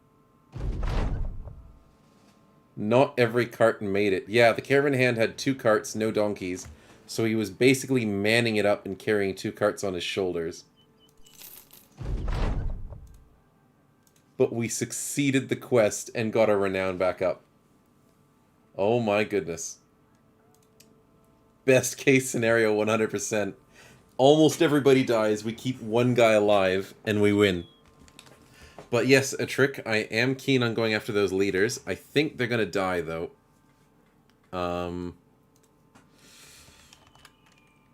Not every cart made it. Yeah, the caravan hand had 2 carts, no donkeys. So he was basically manning it up and carrying 2 carts on his shoulders. But we succeeded the quest and got our renown back up. Oh my goodness. Best case scenario, 100%. Almost everybody dies, we keep one guy alive, and we win. But yes, a trick. I am keen on going after those leaders. I think they're gonna die, though.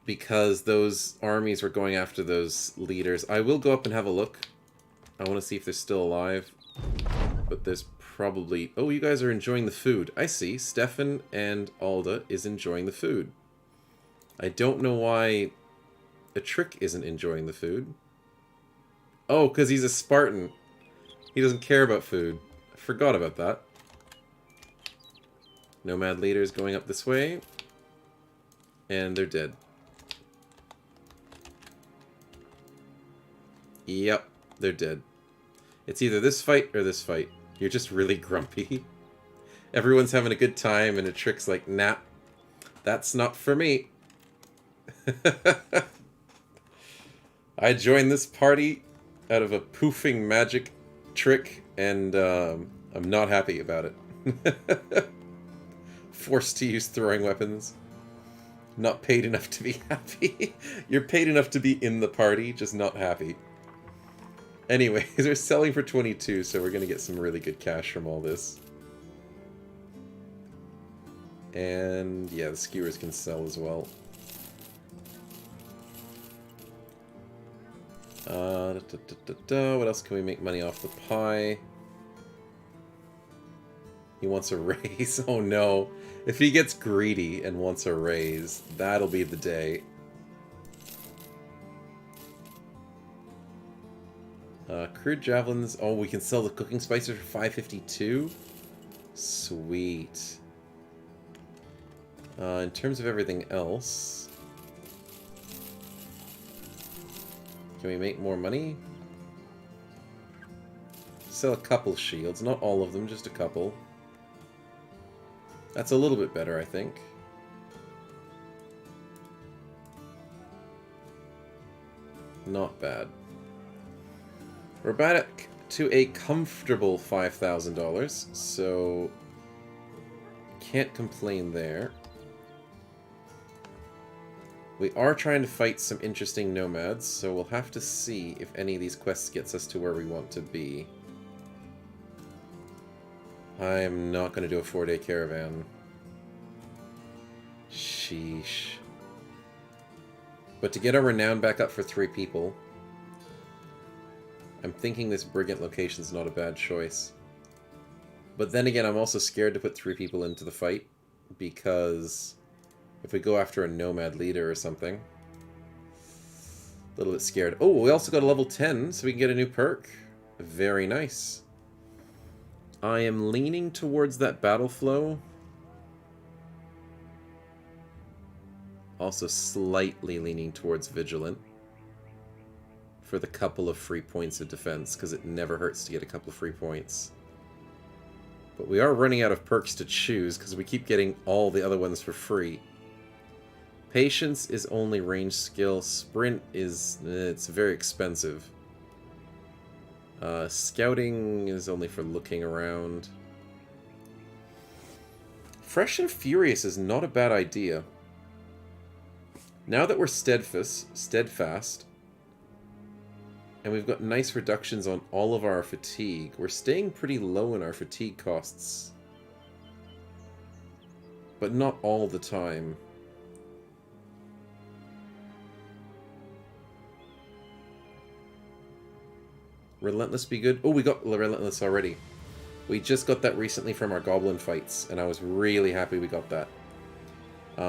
Because those armies were going after those leaders. I will go up and have a look. I want to see if they're still alive. But there's probably... Oh, you guys are enjoying the food. I see. Stefan and Alda is enjoying the food. I don't know why a trick isn't enjoying the food. Oh, because he's a Spartan. He doesn't care about food. I forgot about that. Nomad leaders going up this way. And they're dead. Yep, they're dead. It's either this fight or this fight. You're just really grumpy. Everyone's having a good time and a trick's like, nah, that's not for me. I joined this party out of a poofing magic trick, and I'm not happy about it. Forced to use throwing weapons. Not paid enough to be happy. You're paid enough to be in the party, just not happy. Anyways, they're selling for 22, so we're going to get some really good cash from all this. And yeah, the skewers can sell as well. What else can we make money off the pie? He wants a raise. Oh no. If he gets greedy and wants a raise, that'll be the day. Crude javelins. Oh, we can sell the cooking spices for 552. Sweet. In terms of everything else, can we make more money? Sell a couple shields, not all of them, just a couple. That's a little bit better, I think. Not bad. We're back to a comfortable $5,000, so can't complain there. We are trying to fight some interesting nomads, so we'll have to see if any of these quests gets us to where we want to be. I'm not going to do a 4-day caravan. Sheesh. But to get our renown back up for 3 people, I'm thinking this brigand location's not a bad choice. But then again, I'm also scared to put 3 people into the fight, because if we go after a nomad leader or something, a little bit scared. Oh, we also got a level 10, so we can get a new perk. Very nice. I am leaning towards that battle flow. Also slightly leaning towards vigilant. For the couple of free points of defense, because it never hurts to get a couple of free points. But we are running out of perks to choose, because we keep getting all the other ones for free. Patience is only range skill. Sprint is... it's very expensive. Scouting is only for looking around. Fresh and Furious is not a bad idea. Now that we're steadfast, and we've got nice reductions on all of our fatigue, we're staying pretty low in our fatigue costs. But not all the time. Relentless be good. Oh, we got Relentless already. We just got that recently from our goblin fights, and I was really happy we got that.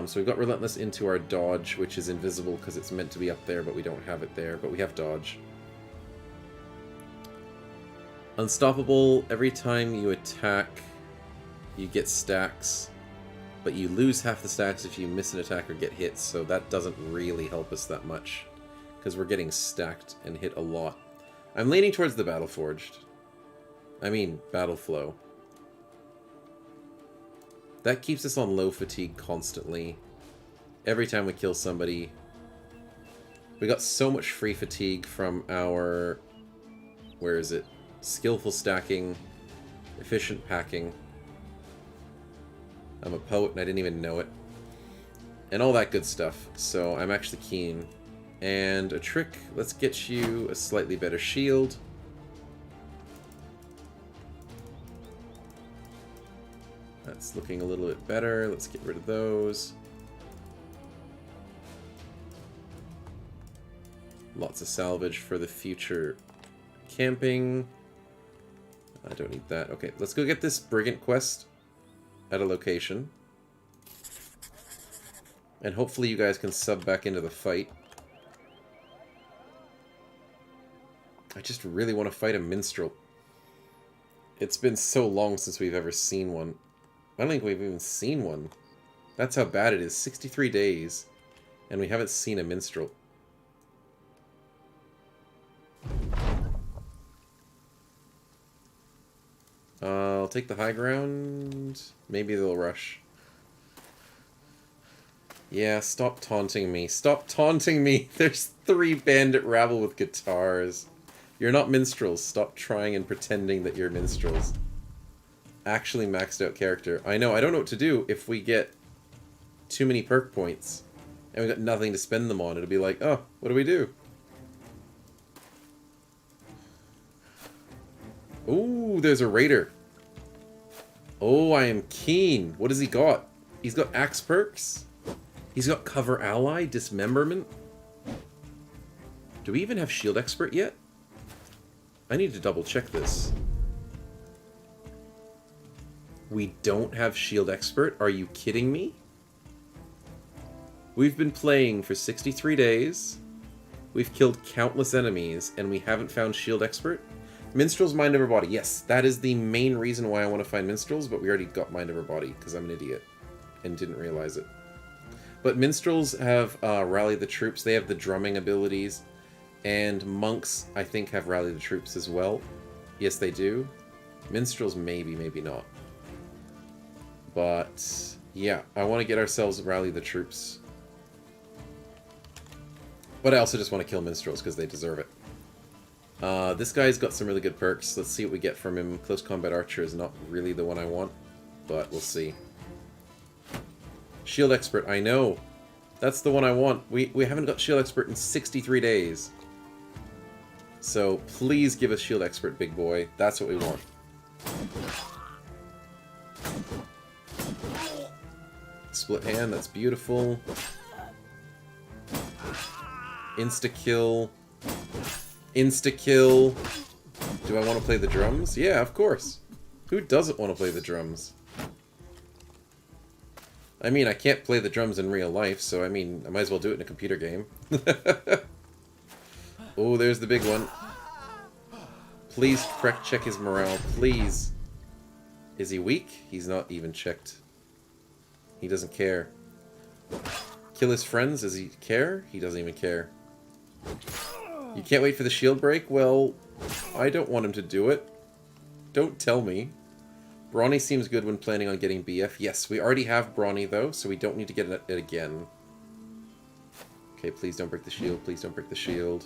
So we got Relentless into our dodge, which is invisible because it's meant to be up there, but we don't have it there. But we have dodge. Unstoppable. Every time you attack, you get stacks, but you lose half the stacks if you miss an attack or get hit. So that doesn't really help us that much, because we're getting stacked and hit a lot. I'm leaning towards the Battle Forged. I mean, Battle Flow. That keeps us on low fatigue constantly. Every time we kill somebody. We got so much free fatigue from our... where is it? Skillful stacking. Efficient packing. I'm a poet and I didn't even know it. And all that good stuff. So I'm actually keen. And a trick, let's get you a slightly better shield. That's looking a little bit better. Let's get rid of those. Lots of salvage for the future camping. I don't need that. Okay, let's go get this brigand quest at a location. And hopefully you guys can sub back into the fight. I just really want to fight a minstrel. It's been so long since we've ever seen one. I don't think we've even seen one. That's how bad it is. 63 days. And we haven't seen a minstrel. I'll take the high ground. Maybe they'll rush. Yeah, stop taunting me. Stop taunting me! There's 3 bandit rabble with guitars. You're not minstrels. Stop trying and pretending that you're minstrels. Actually maxed out character. I know, I don't know what to do if we get too many perk points. And we got nothing to spend them on. It'll be like, oh, what do we do? Ooh, there's a raider. Oh, I am keen. What has he got? He's got axe perks. He's got cover ally, dismemberment. Do we even have shield expert yet? I need to double check this. We don't have shield expert? Are you kidding me? We've been playing for 63 days. We've killed countless enemies, and we haven't found shield expert. Minstrel's Mind Over Body. Yes, that is the main reason why I want to find minstrels, but we already got Mind Over Body, because I'm an idiot and didn't realize it. But minstrels have Rally the Troops. They have the drumming abilities. And monks, I think, have Rally the Troops as well. Yes, they do. Minstrels, maybe, maybe not. But, yeah, I want to get ourselves Rally the Troops. But I also just want to kill minstrels, because they deserve it. This guy's got some really good perks. Let's see what we get from him. Close Combat Archer is not really the one I want, but we'll see. Shield Expert, I know. That's the one I want. We haven't got Shield Expert in 63 days. So please give us Shield Expert, big boy. That's what we want. Split hand, that's beautiful. Insta-kill. Insta-kill. Do I want to play the drums? Yeah, of course. Who doesn't want to play the drums? I mean, I can't play the drums in real life, so I mean, I might as well do it in a computer game. Oh, there's the big one. Please check his morale, please. Is he weak? He's not even checked. He doesn't care. Kill his friends? Does he care? He doesn't even care. You can't wait for the shield break? Well, I don't want him to do it. Don't tell me. Brawny seems good when planning on getting BF. Yes, we already have Brawny, though, so we don't need to get it again. Okay, please don't break the shield. Please don't break the shield.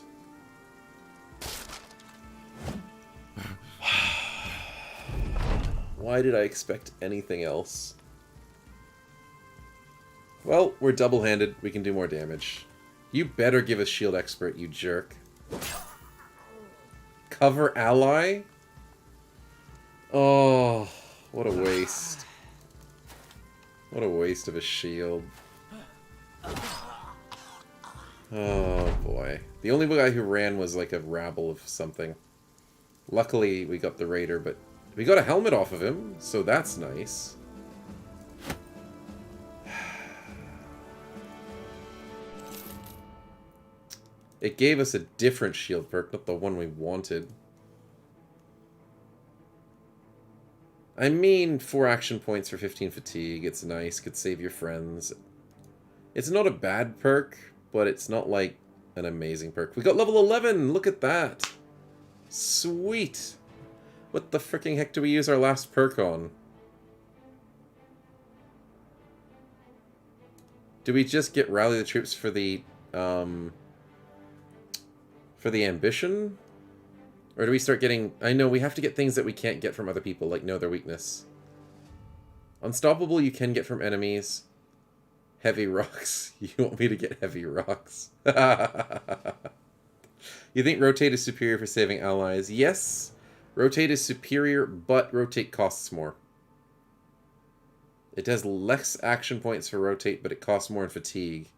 Why did I expect anything else? Well, we're double-handed. We can do more damage. You better give us shield expert, you jerk. Cover ally? Oh, what a waste. What a waste of a shield. Oh, boy. The only guy who ran was like a rabble of something. Luckily, we got the raider, but we got a helmet off of him, so that's nice. It gave us a different shield perk, not the one we wanted. I mean, 4 action points for 15 fatigue. It's nice. Could save your friends. It's not a bad perk, but it's not like an amazing perk. We got level 11! Look at that! Sweet! What the fricking heck do we use our last perk on? Do we just get Rally the Troops for the ambition? Or do we start getting... I know, we have to get things that we can't get from other people, like know their weakness. Unstoppable you can get from enemies. Heavy rocks. You want me to get heavy rocks? You think rotate is superior for saving allies? Yes, rotate is superior, but rotate costs more. It has less action points for rotate, but it costs more in fatigue.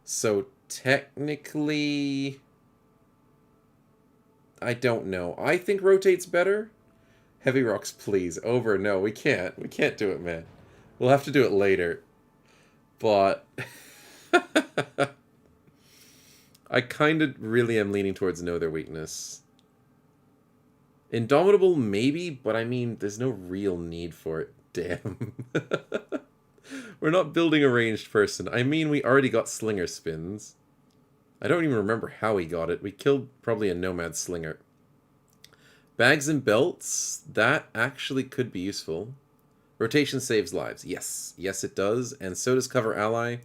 So technically... I don't know. I think rotate's better. Heavy rocks, please. Over. No, we can't. We can't do it, man. We'll have to do it later. But... I kind of really am leaning towards know their weakness. Indomitable, maybe, but I mean, there's no real need for it. Damn. We're not building a ranged person. I mean, we already got slinger spins. I don't even remember how we got it. We killed probably a nomad slinger. Bags and belts, that actually could be useful. Rotation saves lives. Yes. Yes, it does. And so does cover ally.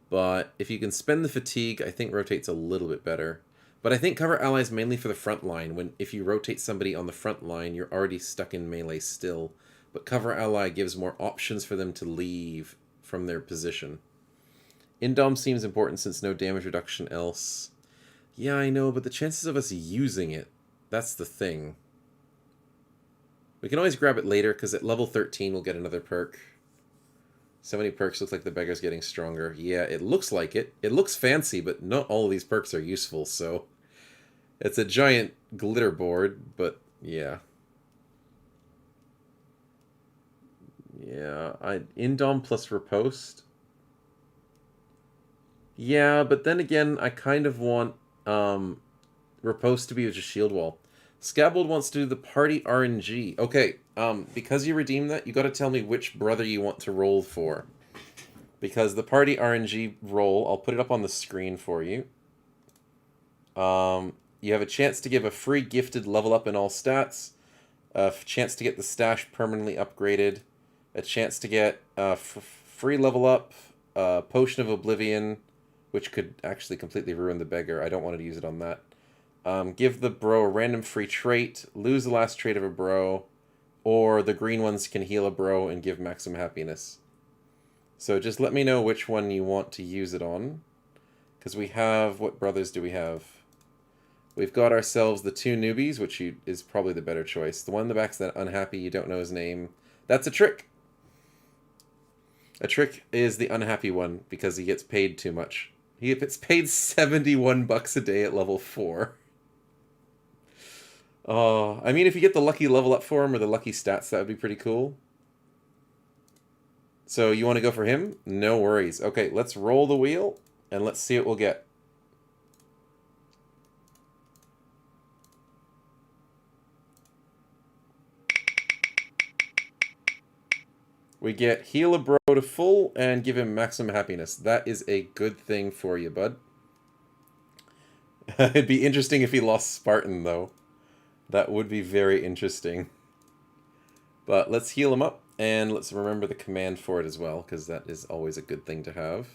But if you can spend the fatigue, I think rotate's a little bit better. But I think cover ally is mainly for the front line. When if you rotate somebody on the front line, you're already stuck in melee still. But cover ally gives more options for them to leave from their position. Indom seems important since no damage reduction else. Yeah, I know, but the chances of us using it, that's the thing. We can always grab it later, because at level 13 we'll get another perk. So many perks, looks like the beggar's getting stronger. Yeah, it looks like it. It looks fancy, but not all of these perks are useful, so... It's a giant glitter board, but yeah. Yeah, Indom plus Riposte. Yeah, but then again, I kind of want Riposte to be just shield wall. Scabbold wants to do the party RNG. Okay, because you redeemed that, you got to tell me which brother you want to roll for. Because the party RNG roll, I'll put it up on the screen for you. You have a chance to give a free gifted level up in all stats, a chance to get the stash permanently upgraded, a chance to get a free level up, Potion of Oblivion, which could actually completely ruin the beggar. I don't want to use it on that. Give the bro a random free trait, lose the last trait of a bro, or the green ones can heal a bro and give maximum happiness. So just let me know which one you want to use it on. Because we have... What brothers do we have? We've got ourselves the two newbies, which is probably the better choice. The one in the back's that unhappy, you don't know his name. That's a trick! A trick is the unhappy one, because he gets paid too much. He gets paid 71 bucks a day at level 4. Oh, I mean, if you get the lucky level up for him, or the lucky stats, that would be pretty cool. So, you want to go for him? No worries. Okay, let's roll the wheel, and let's see what we'll get. We get heal a bro to full and give him maximum happiness. That is a good thing for you, bud. It'd be interesting if he lost Spartan, though. That would be very interesting. But let's heal him up, and let's remember the command for it as well, because that is always a good thing to have.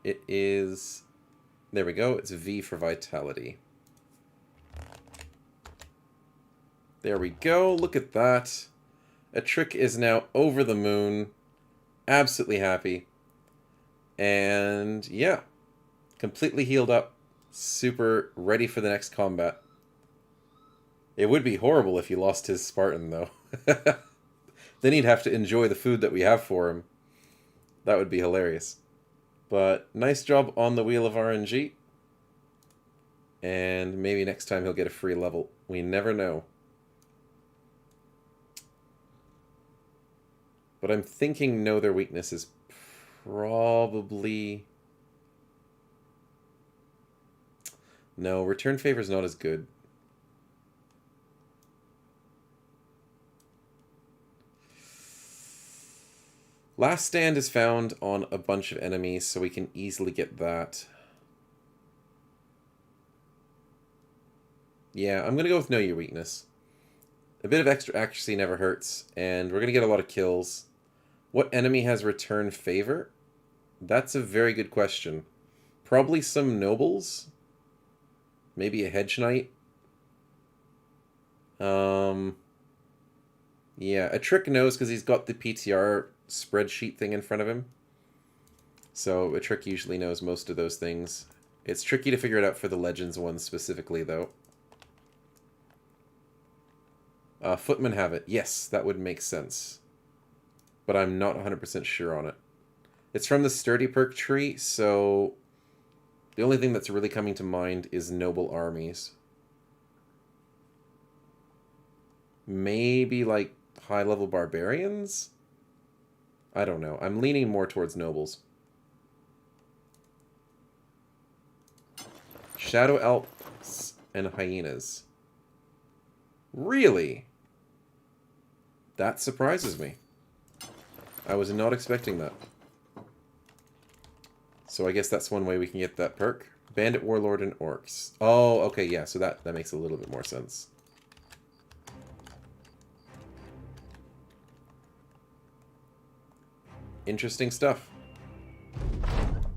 It is... There we go. It's V for Vitality. There we go. Look at that. A trick is now over the moon. Absolutely happy. And yeah. Completely healed up. Super ready for the next combat. It would be horrible if he lost his Spartan, though. Then he'd have to enjoy the food that we have for him. That would be hilarious. But nice job on the Wheel of RNG. And maybe next time he'll get a free level. We never know. But I'm thinking know their weakness is probably... No, return favor is not as good. Last stand is found on a bunch of enemies, so we can easily get that. Yeah, I'm going to go with know your weakness. A bit of extra accuracy never hurts, and we're going to get a lot of kills. What enemy has return favor? That's a very good question. Probably some nobles. Maybe a hedge knight. Yeah, a trick knows because he's got the PTR spreadsheet thing in front of him. So a trick usually knows most of those things. It's tricky to figure it out for the Legends one specifically, though. Footmen have it. Yes, that would make sense. But I'm not 100% sure on it. It's from the Sturdy perk tree, so the only thing that's really coming to mind is noble armies. Maybe, like, high-level barbarians? I don't know. I'm leaning more towards nobles. Shadow elves and hyenas. Really? That surprises me. I was not expecting that. So I guess that's one way we can get that perk. Bandit, Warlord, and Orcs. Oh, okay, yeah, so that makes a little bit more sense. Interesting stuff.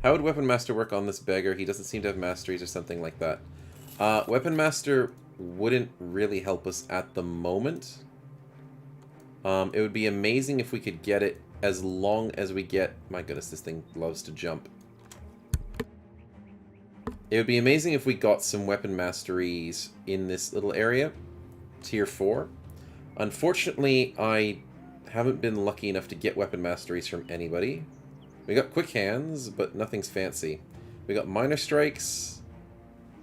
How would Weapon Master work on this beggar? He doesn't seem to have masteries or something like that. Weapon Master wouldn't really help us at the moment. It would be amazing if we could get it as long as we get... My goodness, this thing loves to jump. It would be amazing if we got some weapon masteries in this little area. Tier 4. Unfortunately, I haven't been lucky enough to get weapon masteries from anybody. We got quick hands, but nothing's fancy. We got minor strikes.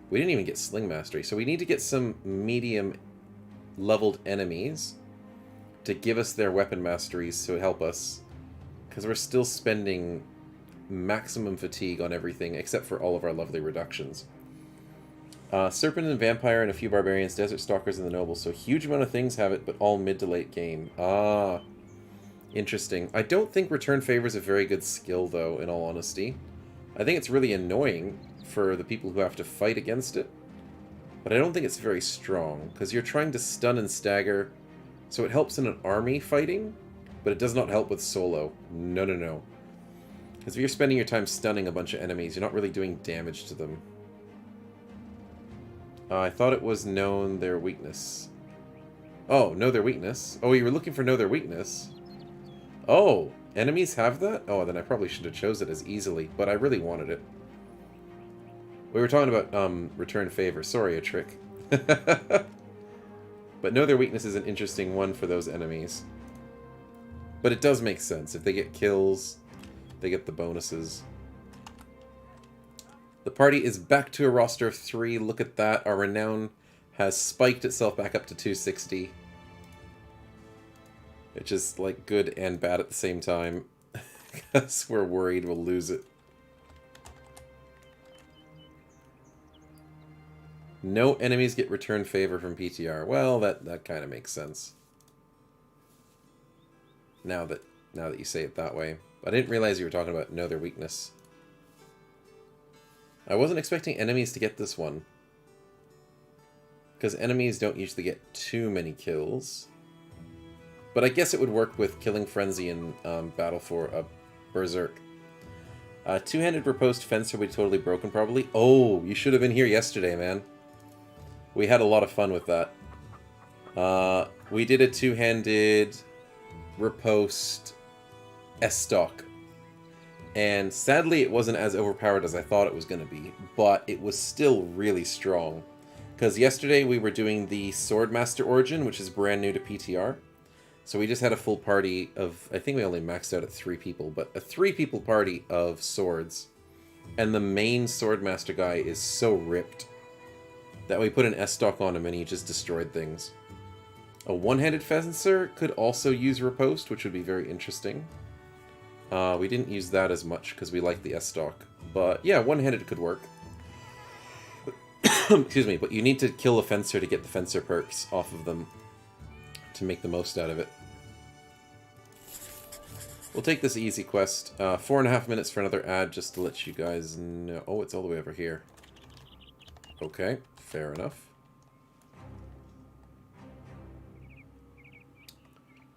We didn't even get sling mastery, so we need to get some medium leveled enemies to give us their weapon masteries to help us. Because we're still spending maximum fatigue on everything, except for all of our lovely reductions. Serpent and Vampire and a few Barbarians, Desert Stalkers and the Nobles. So a huge amount of things have it, but all mid to late game. Ah, interesting. I don't think Return Favor is a very good skill, though, in all honesty. I think it's really annoying for the people who have to fight against it. But I don't think it's very strong, because you're trying to stun and stagger, so it helps in an army fighting, but it does not help with solo. No, no, no. Because if you're spending your time stunning a bunch of enemies, you're not really doing damage to them. I thought it was known their weakness. Oh, know their weakness? Oh, you were looking for know their weakness? Oh, enemies have that? Oh, then I probably should have chose it as Easrly, but I really wanted it. We were talking about return favor. Sorry, a trick. But know their weakness is an interesting one for those enemies. But it does make sense. If they get kills, they get the bonuses. The party is back to a roster of 3. Look at that. Our renown has spiked itself back up to 260. Which is like good and bad at the same time. Because we're worried we'll lose it. No enemies get return favor from PTR. Well, that kind of makes sense. Now that you say it that way. I didn't realize you were talking about know their weakness. I wasn't expecting enemies to get this one. Because enemies don't usually get too many kills. But I guess it would work with Killing Frenzy and Battle for a Berserk. Two-handed riposte fencer would be totally broken, probably. Oh, you should have been here yesterday, man. We had a lot of fun with that. We did a two-handed riposte S-Stock. And sadly, it wasn't as overpowered as I thought it was going to be. But it was still really strong. Because yesterday we were doing the Swordmaster Origin, which is brand new to PTR. So we just had a full party of... I think we only maxed out at 3 people. But a 3-people party of swords. And the main Swordmaster guy is so ripped that we put an S-Stock on him and he just destroyed things. A one-handed fencer could also use riposte, which would be very interesting. We didn't use that as much because we like the S-Stock. But yeah, one-handed could work. Excuse me, but you need to kill a fencer to get the fencer perks off of them to make the most out of it. We'll take this easy quest. 4.5 minutes for another ad just to let you guys know. Oh, it's all the way over here. Okay, fair enough.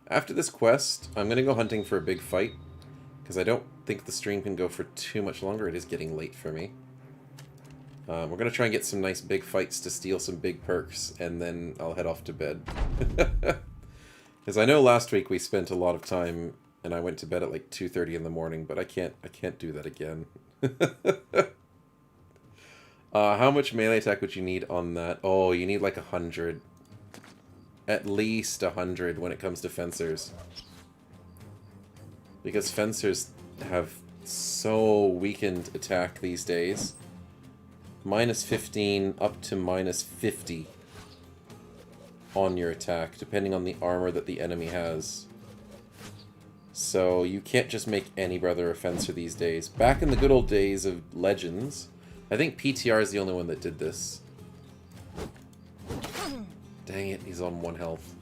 After this quest, I'm going to go hunting for a big fight. Because I don't think the stream can go for too much longer. It is getting late for me. We're going to try and get some nice big fights to steal some big perks. And then I'll head off to bed. Because I know last week we spent a lot of time... And I went to bed at like 2:30 in the morning. But I can't do that again. How much melee attack would you need on that? Oh, you need like 100. At least 100 when it comes to fencers. Because fencers have so weakened attack these days. Minus 15 up to minus 50 on your attack, depending on the armor that the enemy has. So you can't just make any brother a fencer these days. Back in the good old days of Legends, I think PTR is the only one that did this. Dang it, he's on 1 health.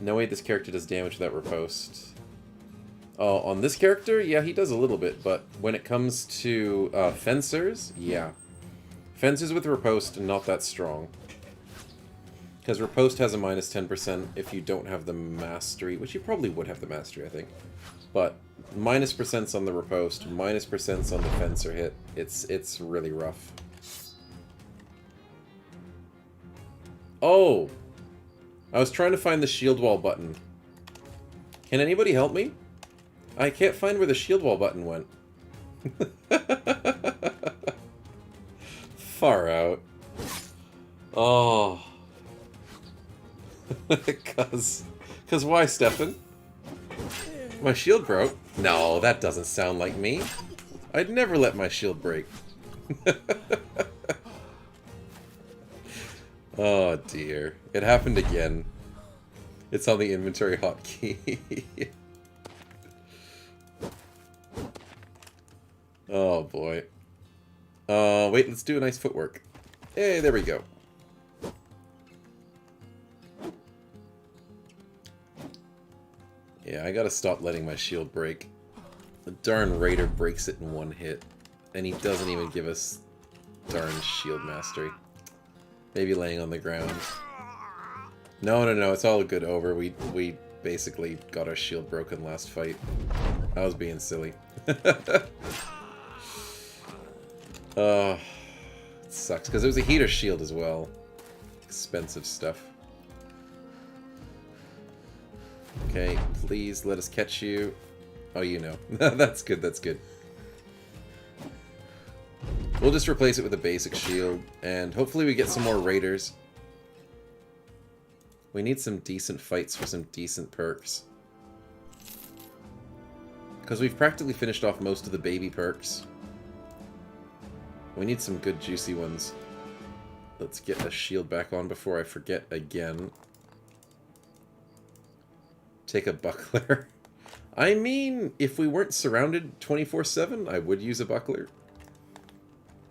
No way this character does damage without riposte. Oh, on this character? Yeah, he does a little bit, but when it comes to fencers, yeah. Fencers with riposte, not that strong. Because riposte has a minus 10% if you don't have the mastery, which you probably would have the mastery, I think. But minus percents on the riposte, minus percents on the fencer hit. It's really rough. Oh! I was trying to find the shield wall button. Can anybody help me? I can't find where the shield wall button went. Far out. Oh. Cause why, Stefan? My shield broke? No, that doesn't sound like me. I'd never let my shield break. Oh dear. It happened again. It's on the inventory hotkey. Oh boy. Wait, let's do a nice footwork. Hey, there we go. Yeah, I gotta stop letting my shield break. The darn raider breaks it in 1 hit. And he doesn't even give us darn shield mastery. Maybe laying on the ground. No, it's all good over. We basically got our shield broken last fight. I was being silly. It sucks, because it was a heater shield as well. Expensive stuff. Okay, please let us catch you. Oh, you know. That's good, that's good. We'll just replace it with a basic shield, and hopefully we get some more raiders. We need some decent fights for some decent perks. Because we've practically finished off most of the baby perks. We need some good juicy ones. Let's get a shield back on before I forget again. Take a buckler. I mean, if we weren't surrounded 24/7, I would use a buckler.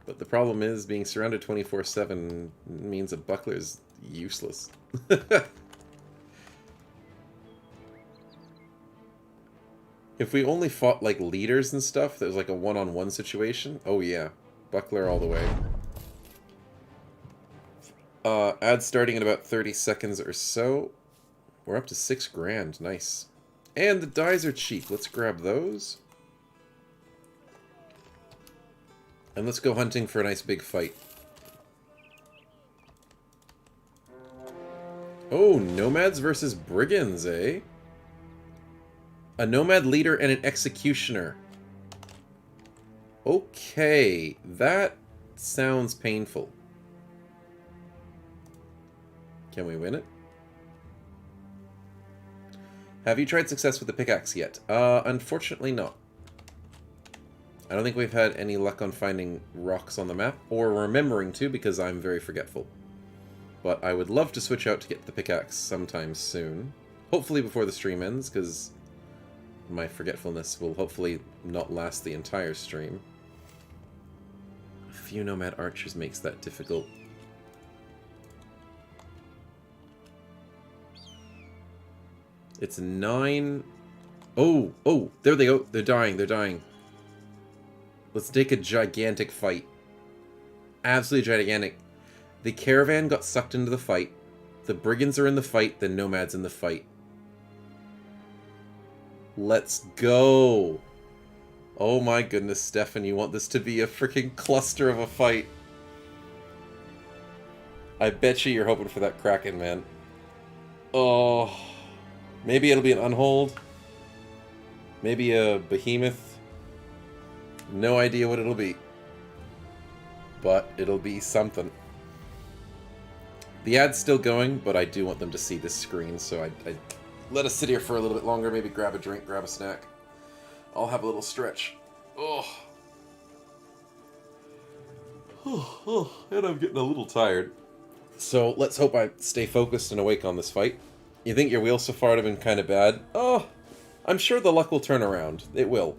But the problem is, being surrounded 24/7 means a buckler is useless. If we only fought, like, leaders and stuff, that was like a one-on-one situation, oh yeah, buckler all the way. Ad starting in about 30 seconds or so. We're up to 6 grand, nice. And the dies are cheap, let's grab those. And let's go hunting for a nice big fight. Oh, nomads versus brigands, eh? A nomad leader and an executioner. Okay, that sounds painful. Can we win it? Have you tried success with the pickaxe yet? Unfortunately not. I don't think we've had any luck on finding rocks on the map, or remembering to, because I'm very forgetful. But I would love to switch out to get the pickaxe sometime soon. Hopefully before the stream ends, because my forgetfulness will hopefully not last the entire stream. A few nomad archers makes that difficult. It's 9... Oh, there they go. They're dying, they're dying. Let's take a gigantic fight. Absolutely gigantic. The caravan got sucked into the fight. The brigands are in the fight, the nomads in the fight. Let's go. Oh my goodness, Stefan, you want this to be a freaking cluster of a fight. I bet you're hoping for that Kraken, man. Oh... Maybe it'll be an Unhold. Maybe a Behemoth. No idea what it'll be. But it'll be something. The ad's still going, but I do want them to see this screen, so I let us sit here for a little bit longer, maybe grab a drink, grab a snack. I'll have a little stretch. Oh. And I'm getting a little tired. So let's hope I stay focused and awake on this fight. You think your wheel so far have been kind of bad? Oh, I'm sure the luck will turn around. It will.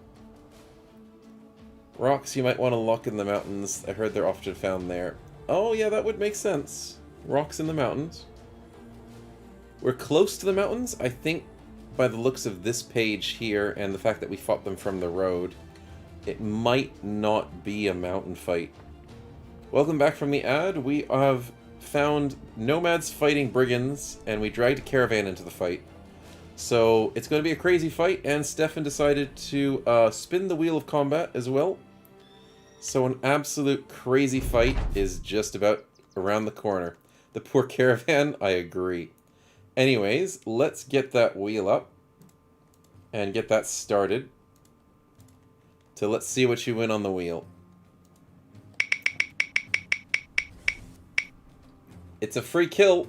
Rocks you might want to lock in the mountains. I heard they're often found there. Oh, yeah, that would make sense. Rocks in the mountains. We're close to the mountains, I think, by the looks of this page here and the fact that we fought them from the road. It might not be a mountain fight. Welcome back from the ad. We have found nomads fighting brigands, and we dragged a caravan into the fight. So it's going to be a crazy fight, and Stefan decided to spin the wheel of combat as well. So an absolute crazy fight is just about around the corner. The poor caravan, I agree. Anyways, let's get that wheel up and get that started. So let's see what you win on the wheel. It's a free kill.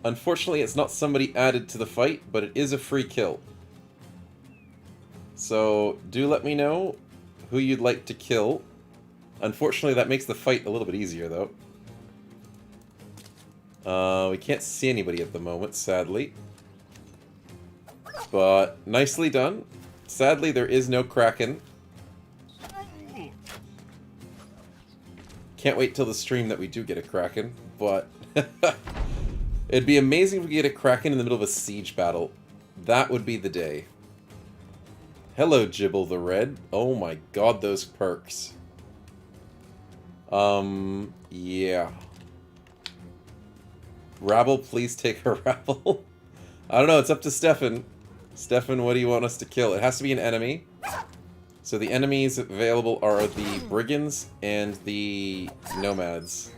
Unfortunately, it's not somebody added to the fight, but it is a free kill. So do let me know who you'd like to kill. Unfortunately, that makes the fight a little bit easier, though. We can't see anybody at the moment, sadly. But nicely done. Sadly, there is no Kraken. Can't wait till the stream that we do get a Kraken, but it'd be amazing if we get a Kraken in the middle of a siege battle. That would be the day. Hello, Gibble the Red. Oh my god, those perks. Yeah. Rabble, please take a rabble. I don't know, it's up to Stefan. Stefan, what do you want us to kill? It has to be an enemy. So the enemies available are the brigands and the nomads.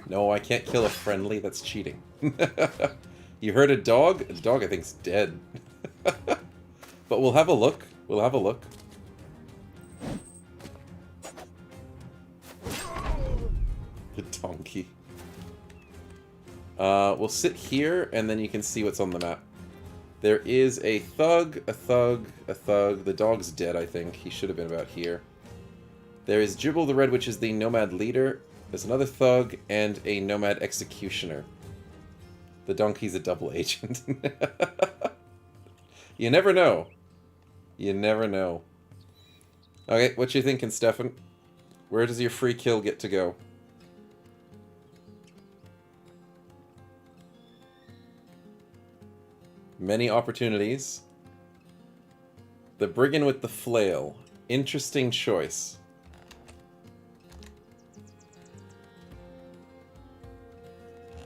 No, I can't kill a friendly, that's cheating. You heard a dog? A dog I think's dead. But we'll have a look. We'll have a look. The donkey. We'll sit here, and then you can see what's on the map. There is a thug, a thug, a thug. The dog's dead, I think. He should have been about here. There is Gibble the Red, which is the nomad leader. There's another thug, and a nomad executioner. The donkey's a double agent. You never know. You never know. Okay, what you thinking, Stefan? Where does your free kill get to go? Many opportunities. The brigand with the flail. Interesting choice.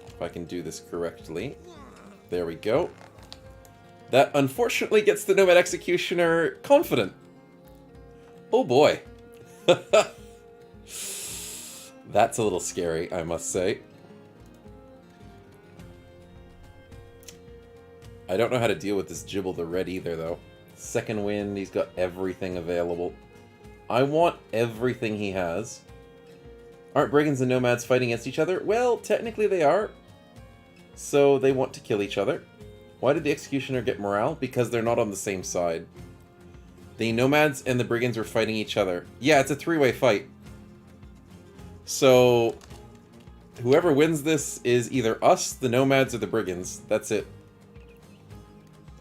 If I can do this correctly. There we go. That unfortunately gets the Nomad Executioner confident. Oh boy. That's a little scary, I must say. I don't know how to deal with this Gibble the Red either, though. Second wind, he's got everything available. I want everything he has. Aren't brigands and nomads fighting against each other? Well, technically they are. So they want to kill each other. Why did the Executioner get morale? Because they're not on the same side. The nomads and the brigands were fighting each other. Yeah, it's a three-way fight. So whoever wins this is either us, the nomads, or the brigands. That's it.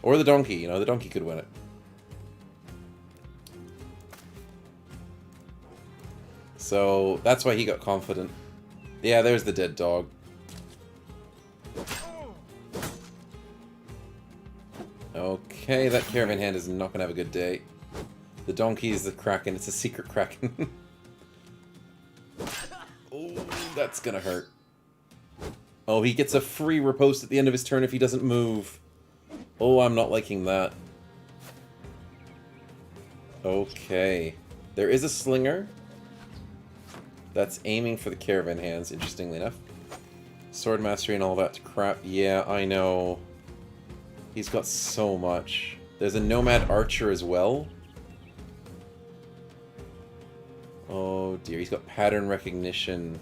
Or the donkey, you know, the donkey could win it. So, that's why he got confident. Yeah, there's the dead dog. Okay, that caravan hand is not going to have a good day. The donkey is the Kraken. It's a secret Kraken. Oh, that's going to hurt. Oh, he gets a free riposte at the end of his turn if he doesn't move. Oh, I'm not liking that. Okay. There is a slinger that's aiming for the caravan hands, interestingly enough. Sword mastery and all that crap. Yeah, I know. He's got so much. There's a nomad archer as well. Oh dear, he's got pattern recognition.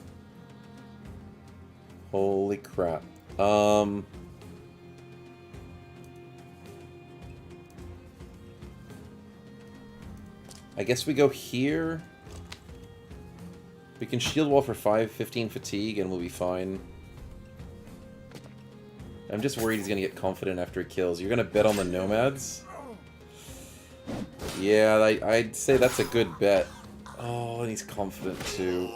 Holy crap. I guess we go here. We can shield wall for 5, 15 fatigue, and we'll be fine. I'm just worried he's going to get confident after he kills. You're going to bet on the nomads? Yeah, I'd say that's a good bet. Oh, and he's confident too.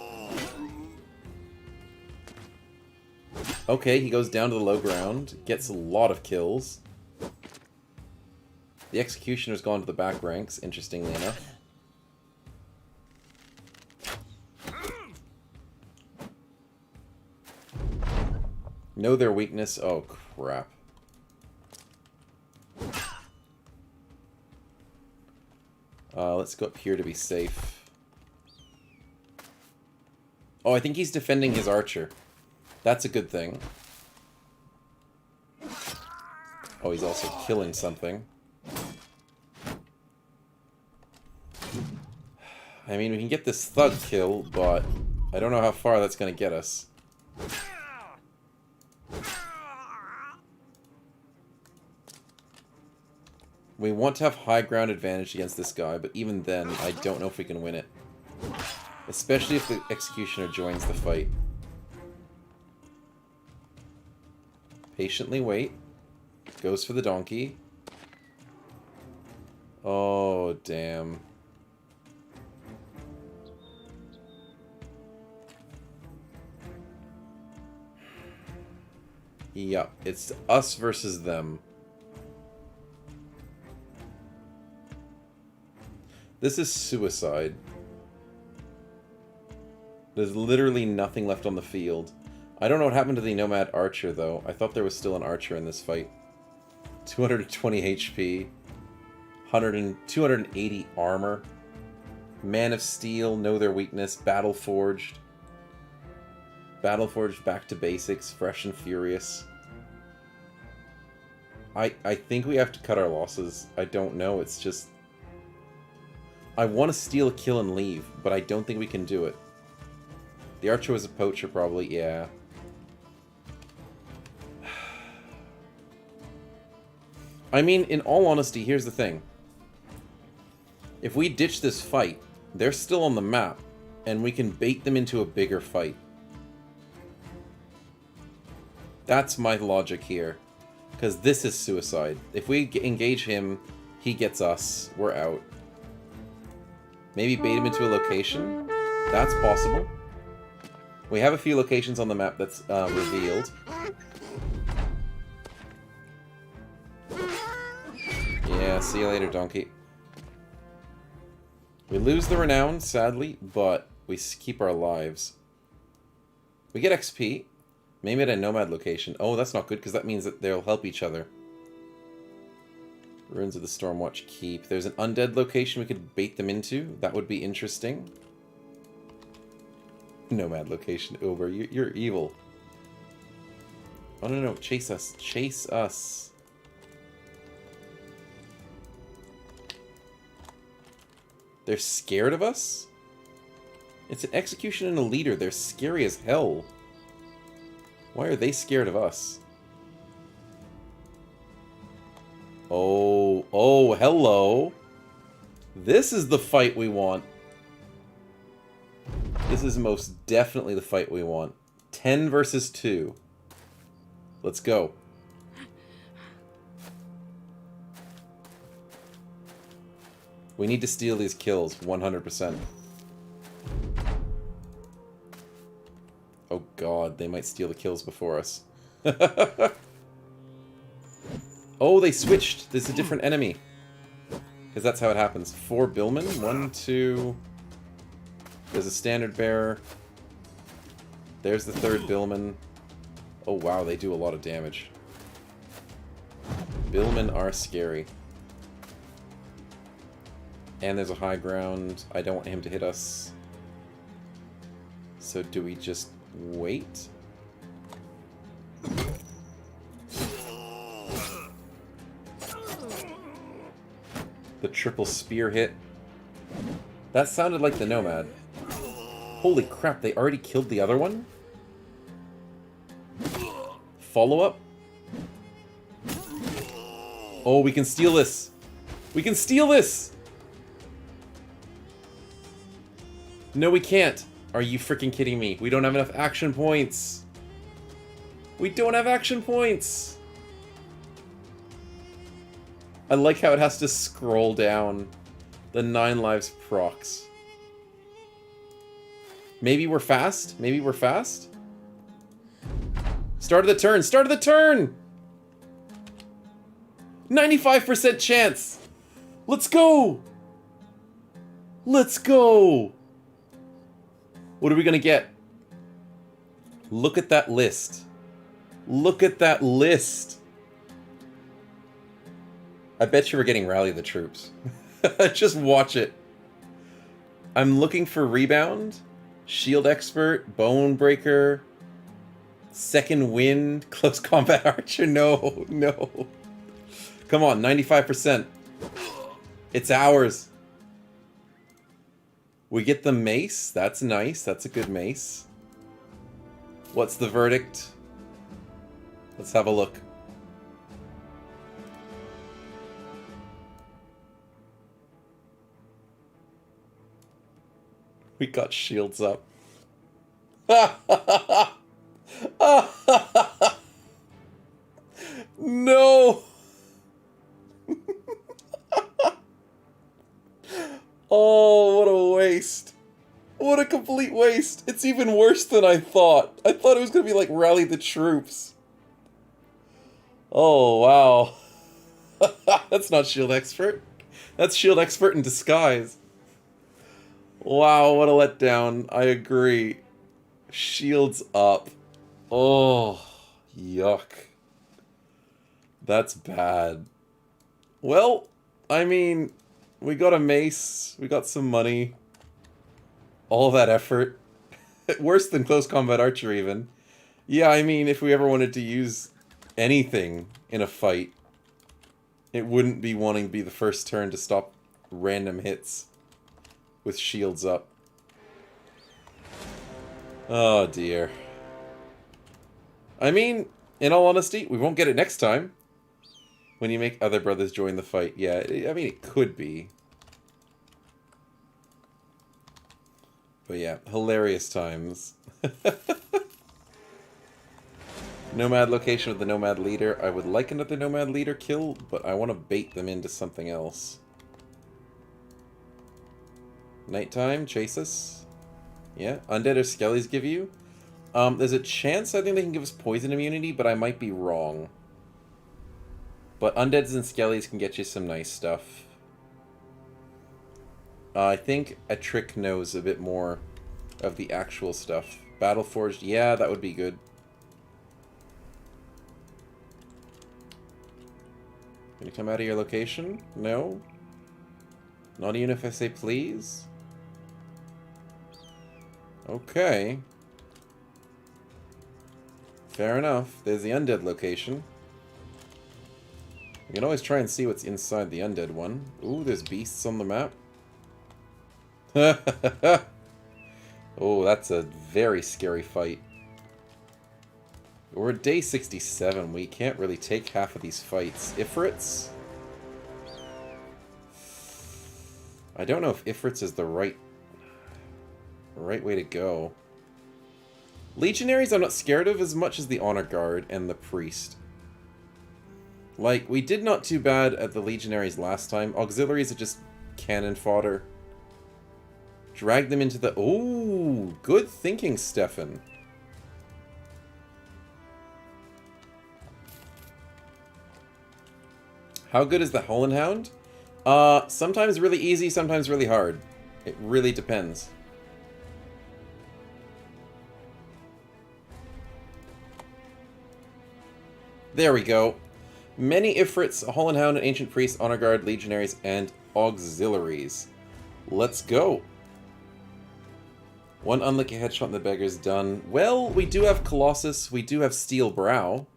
Okay, he goes down to the low ground, gets a lot of kills. The Executioner's gone to the back ranks, interestingly enough. Know their weakness. Oh, crap. Let's go up here to be safe. Oh, I think he's defending his archer. That's a good thing. Oh, he's also killing something. I mean, we can get this thug kill, but I don't know how far that's going to get us. We want to have high ground advantage against this guy, but even then, I don't know if we can win it. Especially if the Executioner joins the fight. Patiently wait. Goes for the donkey. Oh, damn. Yep, it's us versus them. This is suicide. There's literally nothing left on the field. I don't know what happened to the Nomad Archer, though. I thought there was still an Archer in this fight. 220 HP. 280 armor. Man of Steel, know their weakness. Battle Forged. Battle Forged back to basics. Fresh and furious. I think we have to cut our losses. I don't know, it's just... I want to steal a kill and leave, but I don't think we can do it. The Archer was a poacher, probably, yeah. I mean, in all honesty, here's the thing. If we ditch this fight, they're still on the map, and we can bait them into a bigger fight. That's my logic here. Because this is suicide. If we engage him, he gets us. We're out. Maybe bait him into a location? That's possible. We have a few locations on the map that's revealed. Yeah, see you later, donkey. We lose the renown, sadly, but we keep our lives. We get XP. Maybe at a nomad location. Oh, that's not good, because that means that they'll help each other. Ruins of the Stormwatch Keep. There's an undead location we could bait them into. That would be interesting. Nomad location over. You're evil. Oh, no, no. Chase us. Chase us. They're scared of us? It's an execution and a leader. They're scary as hell. Why are they scared of us? Oh, hello. This is the fight we want. This is most definitely the fight we want. 10 versus 2. Let's go. We need to steal these kills, 100%. Oh god, they might steal the kills before us. Oh, they switched! There's a different enemy. Because that's how it happens. 4 Billmen. 1, 2... There's a standard bearer. There's the 3rd Billman. Oh wow, they do a lot of damage. Billmen are scary. And there's a high ground. I don't want him to hit us. So do we just wait? The triple spear hit. That sounded like the Nomad. Holy crap, they already killed the other one? Follow-up? Oh, we can steal this! We can steal this! No, we can't! Are you freaking kidding me? We don't have enough action points! We don't have action points! I like how it has to scroll down the 9 lives procs. Maybe we're fast? Maybe we're fast? Start of the turn! Start of the turn! 95% chance! Let's go! Let's go! What are we gonna get? Look at that list. Look at that list. I bet you we're getting Rally the Troops. Just watch it. I'm looking for Rebound, Shield Expert, Bone Breaker, Second Wind, Close Combat Archer. No, no. Come on, 95%. It's ours. We get the mace. That's nice. That's a good mace. What's the verdict? Let's have a look. We got shields up. No! Oh, what a waste. What a complete waste. It's even worse than I thought. I thought it was going to be like Rally the Troops. Oh, wow. That's not Shield Expert. That's Shield Expert in disguise. Wow, what a letdown. I agree. Shields up. Oh, yuck. That's bad. Well, I mean, we got a mace. We got some money. All that effort. Worse than Close Combat Archer, even. Yeah, I mean, if we ever wanted to use anything in a fight, it wouldn't be wanting to be the first turn to stop random hits with shields up. Oh, dear. I mean, in all honesty, we won't get it next time. When you make other brothers join the fight. Yeah, I mean, it could be. But yeah, hilarious times. Nomad location with the Nomad leader. I would like another Nomad leader kill, but I want to bait them into something else. Nighttime, chase us. Yeah, undead or skellies give you. There's a chance I think they can give us poison immunity, but I might be wrong. But undeads and skellies can get you some nice stuff. I think a trick knows a bit more of the actual stuff. Battleforged, yeah, that would be good. Can you come out of your location? No? Not even if I say please? Okay. Fair enough. There's the undead location. We can always try and see what's inside the undead one. Ooh, there's beasts on the map. Oh, that's a very scary fight. We're at day 67. We can't really take half of these fights. Ifrits? I don't know if Ifrits is the right way to go. Legionaries I'm not scared of as much as the Honor Guard and the Priest. Like, we did not too bad at the Legionaries last time. Auxiliaries are just cannon fodder. Drag them into the... Ooh, good thinking, Stefan. How good is the Holland Hound? Sometimes really easy, sometimes really hard. It really depends. There we go. Many Ifrits, a Holland Hound, an Ancient Priest, Honor Guard, Legionaries, and Auxiliaries. Let's go. One unlucky headshot and the Beggar's done. Well, we do have Colossus, we do have Steel Brow.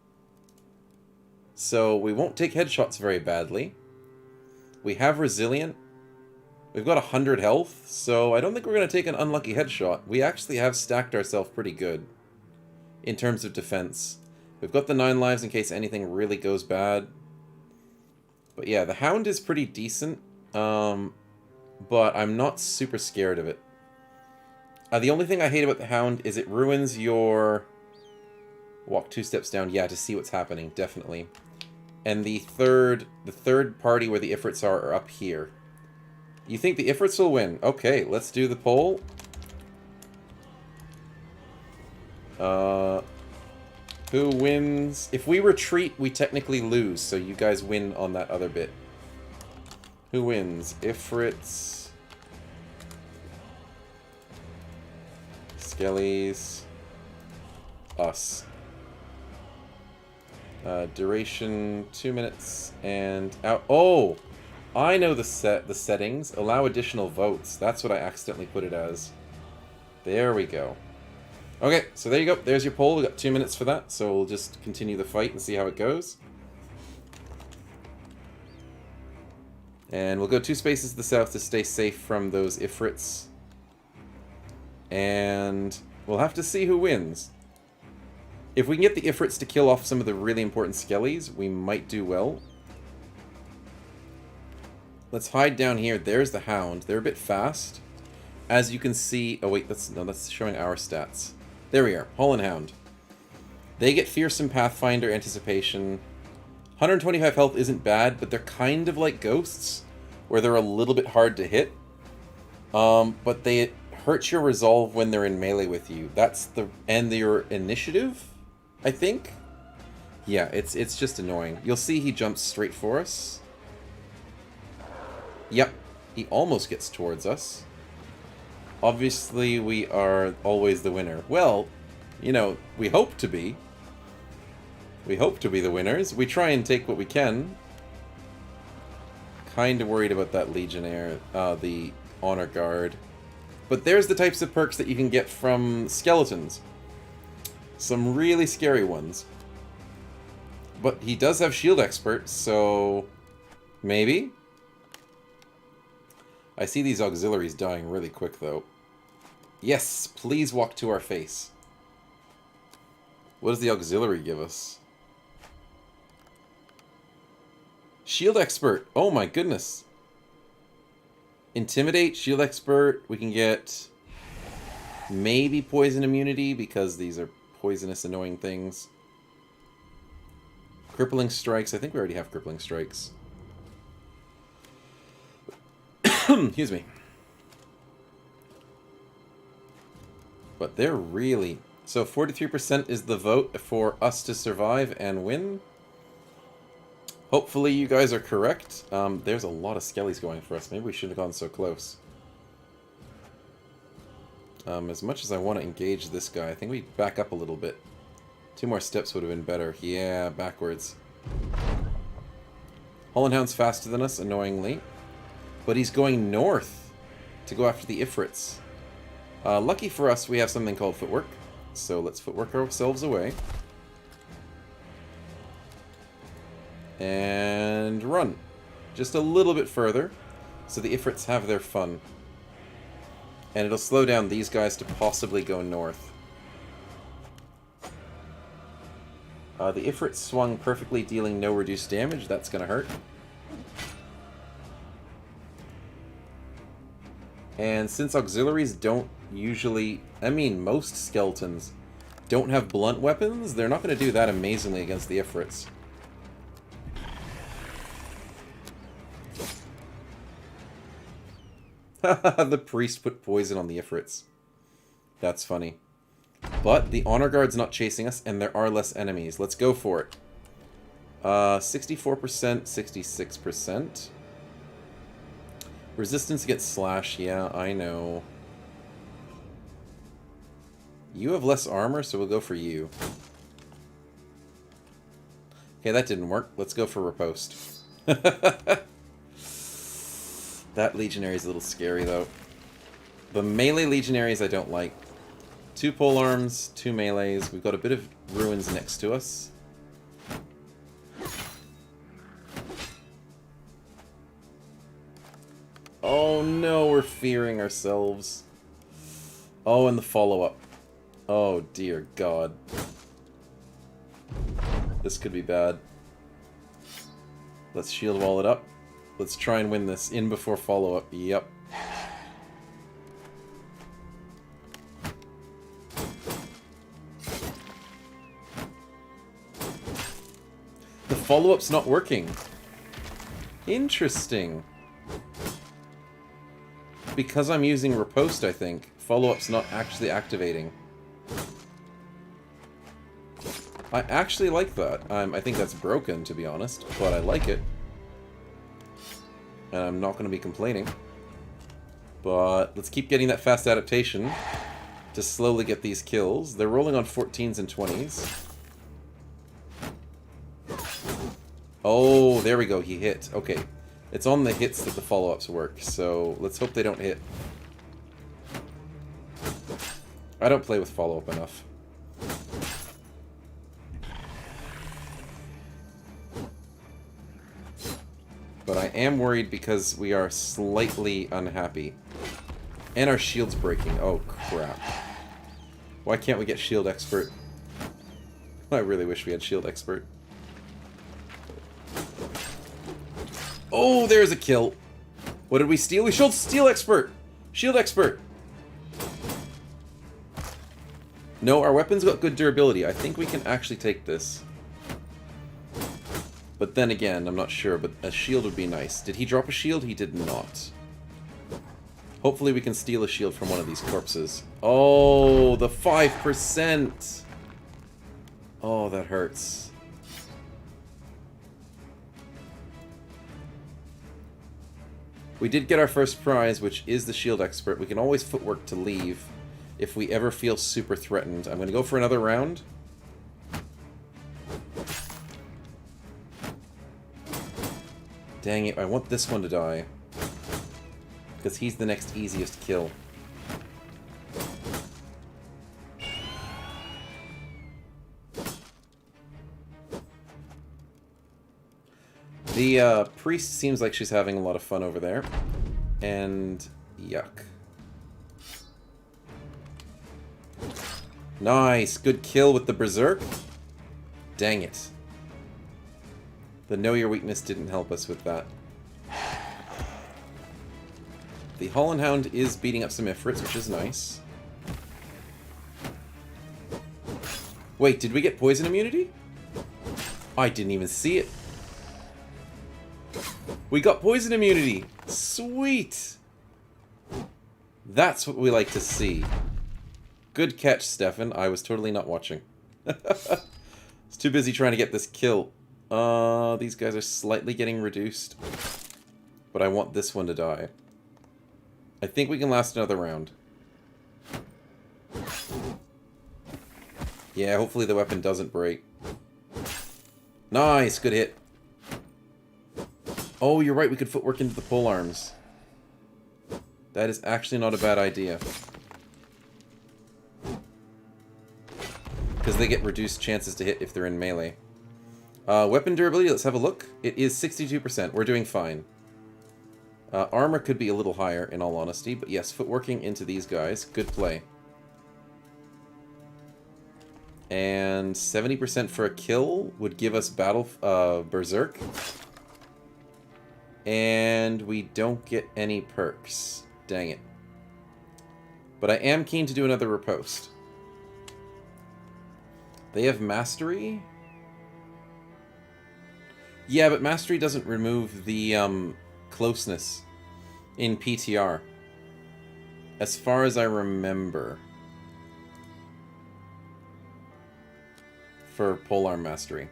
So we won't take headshots very badly. We have Resilient. We've got 100 health, so I don't think we're going to take an unlucky headshot. We actually have stacked ourselves pretty good in terms of defense. We've got the 9 lives in case anything really goes bad. But yeah, the Hound is pretty decent, but I'm not super scared of it. The only thing I hate about the Hound is it ruins your... Walk 2 steps down. Yeah, to see what's happening, definitely. And the third party where the Ifrits are up here. You think the Ifrits will win? Okay, let's do the poll. Who wins? If we retreat, we technically lose, so you guys win on that other bit. Who wins? Ifrits. Skellies. Us. Duration 2 minutes and out. Oh, I know the settings. Allow additional votes. That's what I accidentally put it as. There we go. Okay, so there you go. There's your poll. We got 2 minutes for that, so we'll just continue the fight and see how it goes. And we'll go 2 spaces to the south to stay safe from those Ifrits. And we'll have to see who wins. If we can get the Ifrits to kill off some of the really important Skellies, we might do well. Let's hide down here. There's the Hound. They're a bit fast. As you can see... Oh, wait. That's showing our stats. There we are. Hull and Hound. They get Fearsome Pathfinder, Anticipation. 125 health isn't bad, but they're kind of like ghosts, where they're a little bit hard to hit. But they hurt your resolve when they're in melee with you. That's the... And your initiative, I think? Yeah, it's just annoying. You'll see he jumps straight for us. Yep. He almost gets towards us. Obviously, we are always the winner. Well, you know, we hope to be. We hope to be the winners. We try and take what we can. Kind of worried about that Legionnaire, the Honor Guard. But there's the types of perks that you can get from skeletons. Some really scary ones. But he does have Shield Expert, so... maybe? I see these auxiliaries dying really quick, though. Yes, please walk to our face. What does the auxiliary give us? Shield Expert! Oh my goodness! Intimidate, Shield Expert, we can get... maybe Poison Immunity, because these are poisonous, annoying things. Crippling Strikes, I think we already have Crippling Strikes. Excuse me. But they're really... So 43% is the vote for us to survive and win. Hopefully you guys are correct. There's a lot of skellies going for us. Maybe we shouldn't have gone so close. As much as I want to engage this guy, I think we back up a little bit. 2 more steps would have been better. Yeah, backwards. Hollandhound's faster than us, annoyingly. But he's going north to go after the Ifrits. Lucky for us, we have something called Footwork. So let's footwork ourselves away. And run. Just a little bit further, so the Ifrits have their fun. And it'll slow down these guys to possibly go north. The Ifrit swung perfectly, dealing no reduced damage. That's gonna hurt. And since auxiliaries don't usually... I mean, most skeletons don't have blunt weapons, they're not going to do that amazingly against the Ifrits. The priest put poison on the Ifrits. That's funny. But the Honor Guard's not chasing us, and there are less enemies. Let's go for it. 64%, 66%. Resistance against slash, yeah, I know. You have less armor, so we'll go for you. Okay, that didn't work. Let's go for riposte. That Legionnary's a little scary, though. The melee Legionaries I don't like. 2 polearms, 2 melees. We've got a bit of ruins next to us. Oh no, we're fearing ourselves. Oh, and the follow-up. Oh dear God. This could be bad. Let's shield wall it up. Let's try and win this. In before follow-up. Yep. The follow-up's not working. Interesting. Because I'm using riposte, I think. Follow-up's not actually activating. I actually like that. I think that's broken, to be honest, but I like it. And I'm not going to be complaining. But let's keep getting that fast adaptation to slowly get these kills. They're rolling on 14s and 20s. Oh, there we go. He hit. Okay. It's on the hits that the follow-ups work, so let's hope they don't hit. I don't play with follow-up enough. But I am worried because we are slightly unhappy. And our shield's breaking. Oh, crap. Why can't we get shield expert? I really wish we had shield expert. Oh, there's a kill. What did we steal? We showed steel expert. Shield expert. No, our weapon's got good durability. I think we can actually take this. But then again, I'm not sure, but a shield would be nice. Did he drop a shield? He did not. Hopefully we can steal a shield from one of these corpses. Oh, the 5%! Oh, that hurts. We did get our first prize, which is the shield expert. We can always footwork to leave if we ever feel super threatened. I'm going to go for another round. Dang it, I want this one to die. Because he's the next easiest kill. The priest seems like she's having a lot of fun over there. And yuck. Nice, good kill with the berserk. Dang it. The know your weakness didn't help us with that. The Holland Hound is beating up some Ifrits, which is nice. Wait, did we get poison immunity? I didn't even see it. We got poison immunity! Sweet! That's what we like to see. Good catch, Stefan. I was totally not watching. I was too busy trying to get this kill. These guys are slightly getting reduced. But I want this one to die. I think we can last another round. Yeah, hopefully the weapon doesn't break. Nice! Good hit. Oh, you're right, we could footwork into the polearms. That is actually not a bad idea. Because they get reduced chances to hit if they're in melee. Weapon durability, let's have a look. It is 62%. We're doing fine. Armor could be a little higher, in all honesty. But yes, footworking into these guys. Good play. And 70% for a kill would give us battle berserk. And we don't get any perks. Dang it. But I am keen to do another riposte. They have mastery? Yeah, but mastery doesn't remove the closeness in PTR. As far as I remember. For polearm mastery.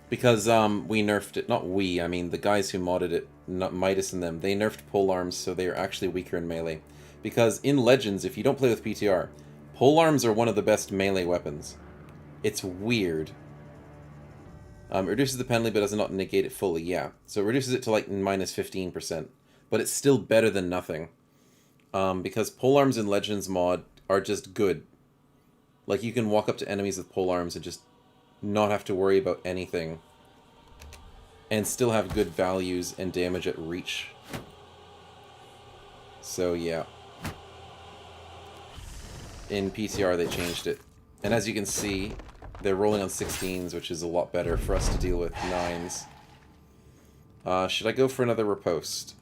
Because we nerfed it. Not we, I mean the guys who modded it, not Midas and them, they nerfed polearms so they are actually weaker in melee. Because in Legends, if you don't play with PTR, polearms are one of the best melee weapons. It's weird. It reduces the penalty but does not negate it fully, yeah. So it reduces it to like minus 15%. But it's still better than nothing. Because polearms in Legends mod are just good. Like you can walk up to enemies with polearms and just not have to worry about anything. And still have good values and damage at reach. So yeah. In PTR they changed it. And as you can see, they're rolling on 16s, which is a lot better for us to deal with 9s. Should I go for another riposte?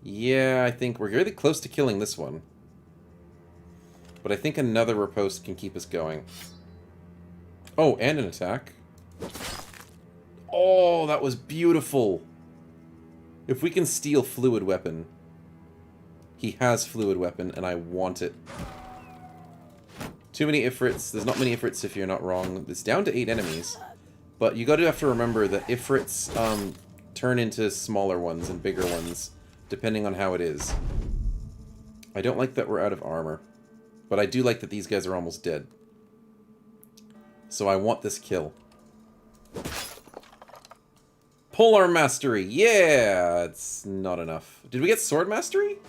Yeah, I think we're really close to killing this one. But I think another riposte can keep us going. Oh, and an attack. Oh, that was beautiful. If we can steal fluid weapon. He has fluid weapon, and I want it. Too many Ifrits. There's not many Ifrits if you're not wrong. It's down to 8 enemies. But you have to remember that Ifrits turn into smaller ones and bigger ones, depending on how it is. I don't like that we're out of armor. But I do like that these guys are almost dead. So I want this kill. Polearm Mastery! Yeah! It's not enough. Did we get Sword Mastery?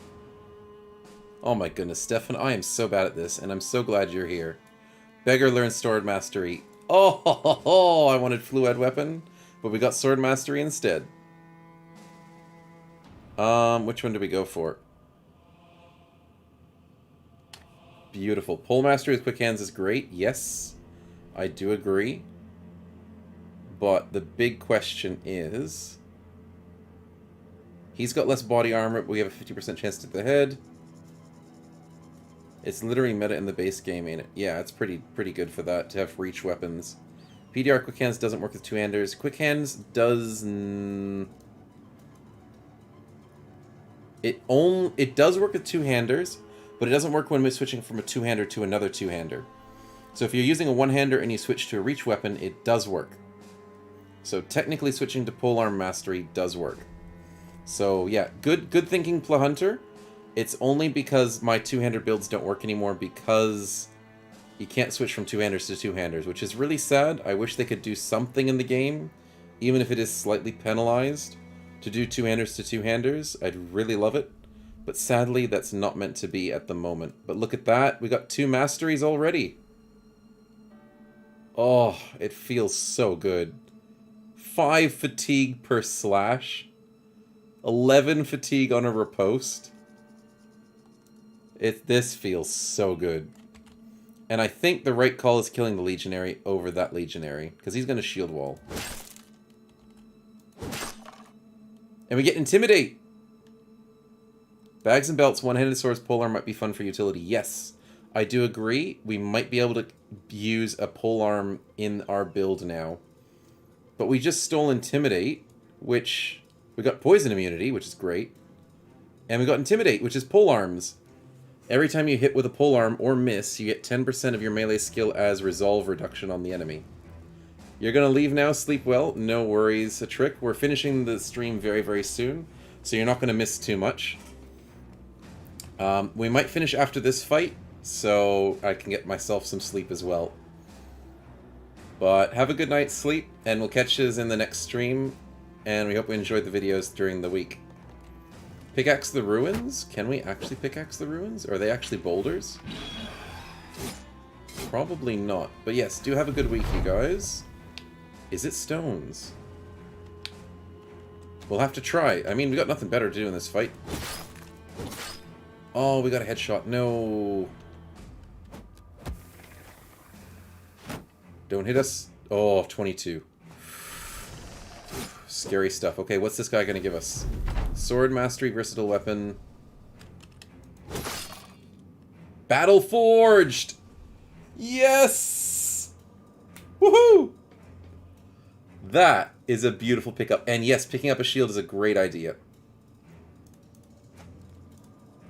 Oh my goodness, Stefan, I am so bad at this, and I'm so glad you're here. Beggar learns Sword Mastery. Oh, I wanted Fluid Weapon, but we got Sword Mastery instead. Which one do we go for? Beautiful. Pole Mastery with Quick Hands is great, yes. I do agree. But the big question is... He's got less body armor, but we have a 50% chance to hit the head. It's literally meta in the base game, ain't it? Yeah, it's pretty good for that, to have reach weapons. PDR Quick Hands doesn't work with two-handers. Quick Hands does... It does work with two-handers, but it doesn't work when we're switching from a two-hander to another two-hander. So if you're using a one-hander and you switch to a reach weapon, it does work. So technically switching to Polearm Mastery does work. So yeah, good thinking, Plahunter. It's only because my two-hander builds don't work anymore because you can't switch from two-handers to two-handers, which is really sad. I wish they could do something in the game, even if it is slightly penalized, to do two-handers to two-handers. I'd really love it. But sadly, that's not meant to be at the moment. But look at that. We got 2 masteries already. Oh, it feels so good. 5 fatigue per slash. 11 fatigue on a riposte. This feels so good. And I think the right call is killing the Legionary over that Legionary, because he's going to shield wall. And we get Intimidate! Bags and belts, one-handed swords, polearm might be fun for utility. Yes, I do agree. We might be able to use a polearm in our build now. But we just stole Intimidate, which... We got poison immunity, which is great. And we got Intimidate, which is polearms. Every time you hit with a polearm or miss, you get 10% of your melee skill as resolve reduction on the enemy. You're gonna leave now, sleep well, no worries, a trick. We're finishing the stream very, very soon, so you're not gonna miss too much. We might finish after this fight, so I can get myself some sleep as well. But have a good night's sleep, and we'll catch you in the next stream, and we hope you enjoyed the videos during the week. Pickaxe the ruins? Can we actually pickaxe the ruins? Are they actually boulders? Probably not. But yes, do have a good week, you guys. Is it stones? We'll have to try. I mean, we got nothing better to do in this fight. Oh, we got a headshot. No. Don't hit us. Oh, 22. Scary stuff. Okay, what's this guy going to give us? Sword Mastery, Versatile Weapon. Battle Forged! Yes! Woohoo! That is a beautiful pickup. And yes, picking up a shield is a great idea.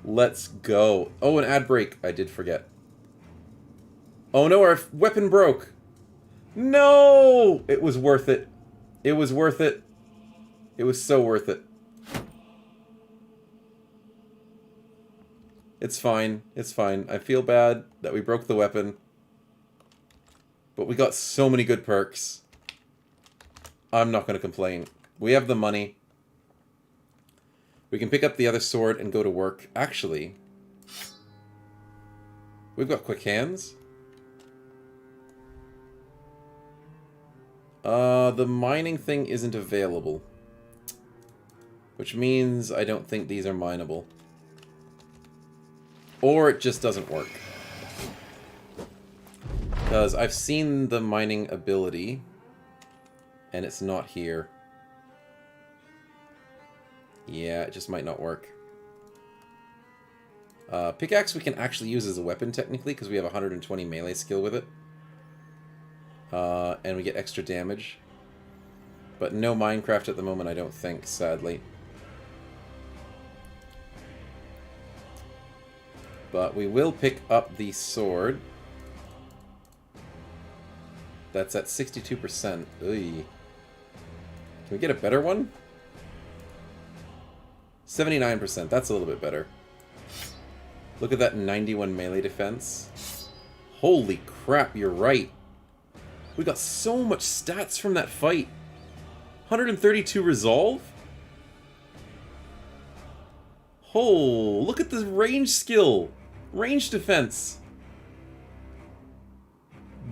Let's go. Oh, an ad break. I did forget. Oh no, our weapon broke. No! It was worth it. It was worth it. It was so worth it. It's fine. It's fine. I feel bad that we broke the weapon. But we got so many good perks. I'm not going to complain. We have the money. We can pick up the other sword and go to work. Actually, we've got quick hands. The mining thing isn't available. Which means I don't think these are mineable. Or it just doesn't work. Because I've seen the mining ability, and it's not here. Yeah, it just might not work. Pickaxe we can actually use as a weapon, technically, because we have 120 melee skill with it. And we get extra damage. But no Minecraft at the moment, I don't think, sadly. But we will pick up the sword. That's at 62%. Can we get a better one? 79%. That's a little bit better. Look at that 91 melee defense. Holy crap, you're right. We got so much stats from that fight. 132 resolve? Oh, look at this range skill. Range defense.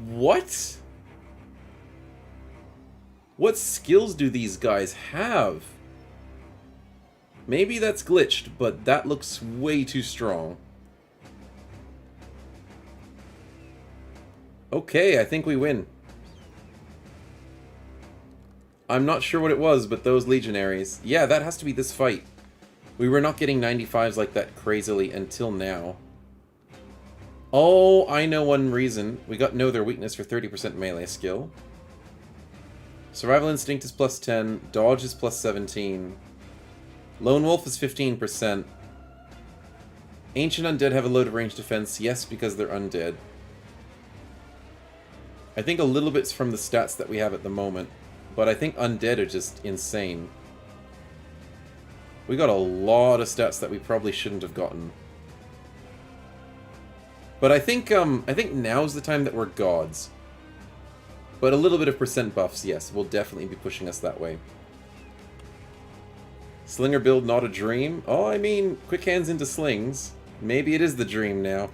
What? What skills do these guys have? Maybe that's glitched, but that looks way too strong. Okay, I think we win. I'm not sure what it was, but those legionaries... Yeah, that has to be this fight. We were not getting 95s like that crazily until now. Oh, I know one reason. We got Know Their Weakness for 30% melee skill. Survival Instinct is plus 10. Dodge is plus 17. Lone Wolf is 15%. Ancient Undead have a load of range defense. Yes, because they're undead. I think a little bit's from the stats that we have at the moment. But I think Undead are just insane. We got a lot of stats that we probably shouldn't have gotten. But I think now's the time that we're gods. But a little bit of percent buffs, yes, will definitely be pushing us that way. Slinger build not a dream? Oh, I mean, quick hands into slings. Maybe it is the dream now.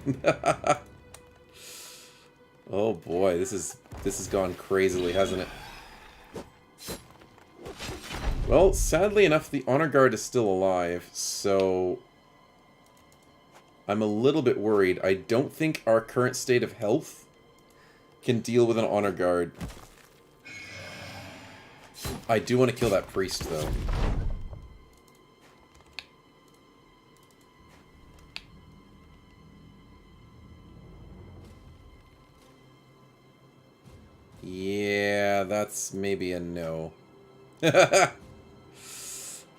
Oh boy, this has gone crazily, hasn't it? Well, sadly enough, the Honor Guard is still alive, so... I'm a little bit worried. I don't think our current state of health can deal with an Honor Guard. I do want to kill that priest, though. Yeah, that's maybe a no.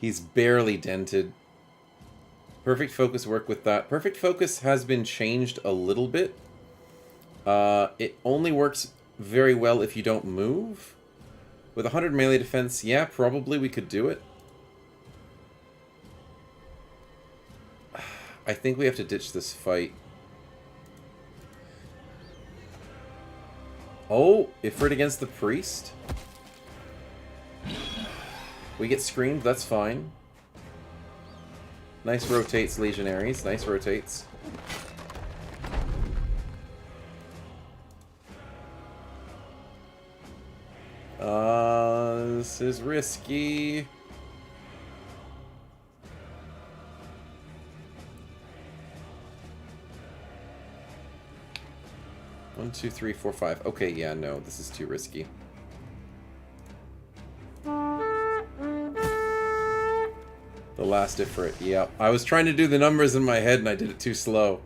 He's barely dented. Perfect Focus work with that. Perfect Focus has been changed a little bit. It only works very well if you don't move. With 100 melee defense, yeah, probably we could do it. I think we have to ditch this fight. Oh, Ifrit against the priest? We get screamed, that's fine. Nice rotates, legionaries. Nice rotates. This is risky. One, two, three, four, five. Okay, yeah, no, this is too risky. The last Ifrit, yeah. I was trying to do the numbers in my head and I did it too slow.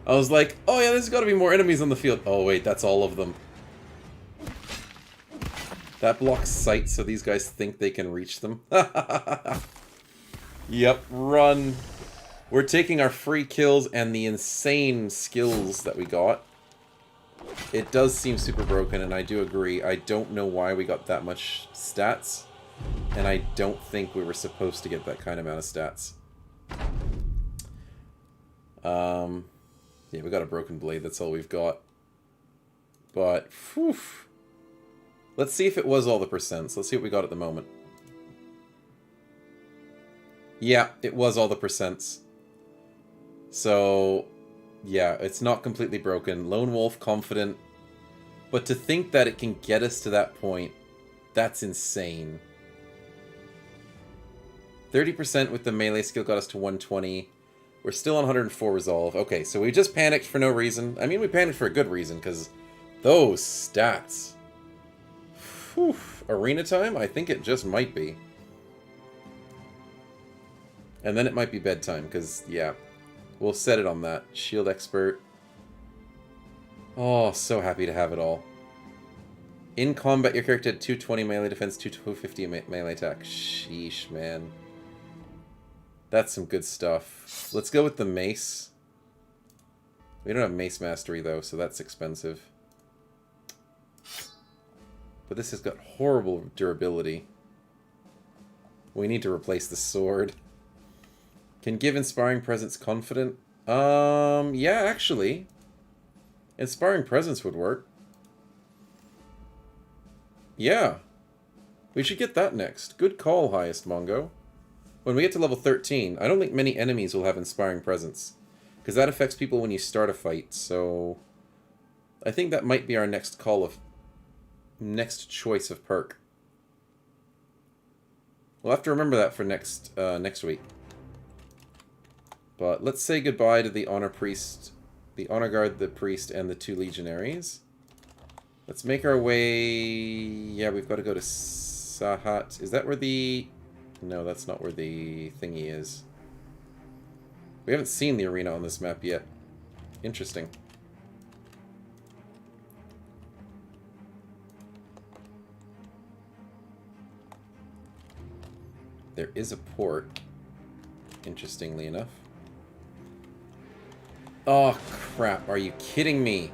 I was like, oh yeah, there's gotta be more enemies on the field. Oh wait, that's all of them. That blocks sight so these guys think they can reach them. Yep, run. We're taking our free kills and the insane skills that we got. It does seem super broken, and I do agree. I don't know why we got that much stats. And I don't think we were supposed to get that kind of amount of stats. Yeah, we got a broken blade. That's all we've got. But, whew. Let's see if it was all the percents. Let's see what we got at the moment. Yeah, it was all the percents. So, yeah, it's not completely broken. Lone Wolf, confident. But to think that it can get us to that point, that's insane. 30% with the melee skill got us to 120. We're still on 104 resolve. Okay, so we just panicked for no reason. I mean, we panicked for a good reason, because those stats. Whew. Arena time? I think it just might be. And then it might be bedtime, because, yeah, We'll set it on that. Shield expert. Oh, so happy to have it all. In combat, your character had 220 melee defense, 250 melee attack. Sheesh, man. That's some good stuff. Let's go with the mace. We don't have mace mastery, though, so that's expensive. But this has got horrible durability. We need to replace the sword. Can give Inspiring Presence confident? Yeah, actually. Inspiring Presence would work. Yeah. We should get that next. Good call, Highest Mongo. When we get to level 13, I don't think many enemies will have Inspiring Presence. Because that affects people when you start a fight, so... I think that might be our next next choice of perk. We'll have to remember that for next week. But let's say goodbye to the Honor Priest, the Honor Guard, the Priest, and the 2 Legionaries. Let's make our way... Yeah, we've got to go to Sahat. Is that where the... No, that's not where the thingy is. We haven't seen the arena on this map yet. Interesting. There is a port, interestingly enough. Oh, crap. Are you kidding me?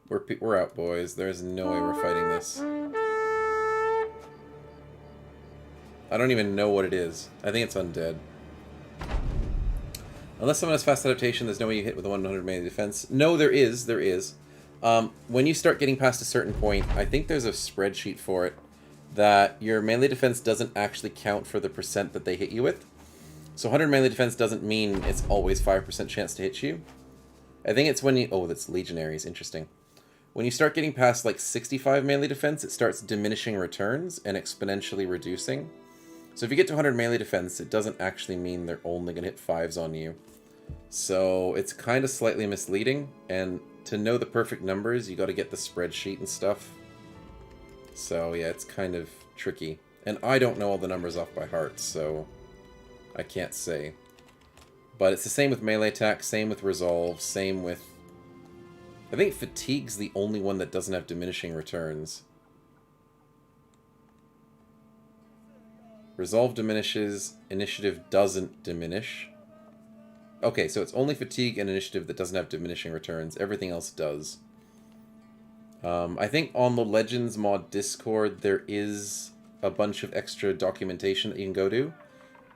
We're out, boys. There's no way we're fighting this. I don't even know what it is. I think it's undead. Unless someone has fast adaptation, there's no way you hit with a 100 melee defense. No, there is. There is. When you start getting past a certain point, I think there's a spreadsheet for it, that your melee defense doesn't actually count for the percent that they hit you with. So 100 melee defense doesn't mean it's always 5% chance to hit you. I think it's when you... Oh, that's legionaries. Interesting. When you start getting past like 65 melee defense, it starts diminishing returns and exponentially reducing. So if you get to 100 melee defense, it doesn't actually mean they're only going to hit 5s on you. So it's kind of slightly misleading, and to know the perfect numbers, you got to get the spreadsheet and stuff. So yeah, it's kind of tricky. And I don't know all the numbers off by heart, so I can't say. But it's the same with melee attack, same with resolve, same with... I think fatigue's the only one that doesn't have diminishing returns. Resolve diminishes, initiative doesn't diminish. Okay, so it's only fatigue and initiative that doesn't have diminishing returns. Everything else does. I think on the Legends mod Discord, there is a bunch of extra documentation that you can go to.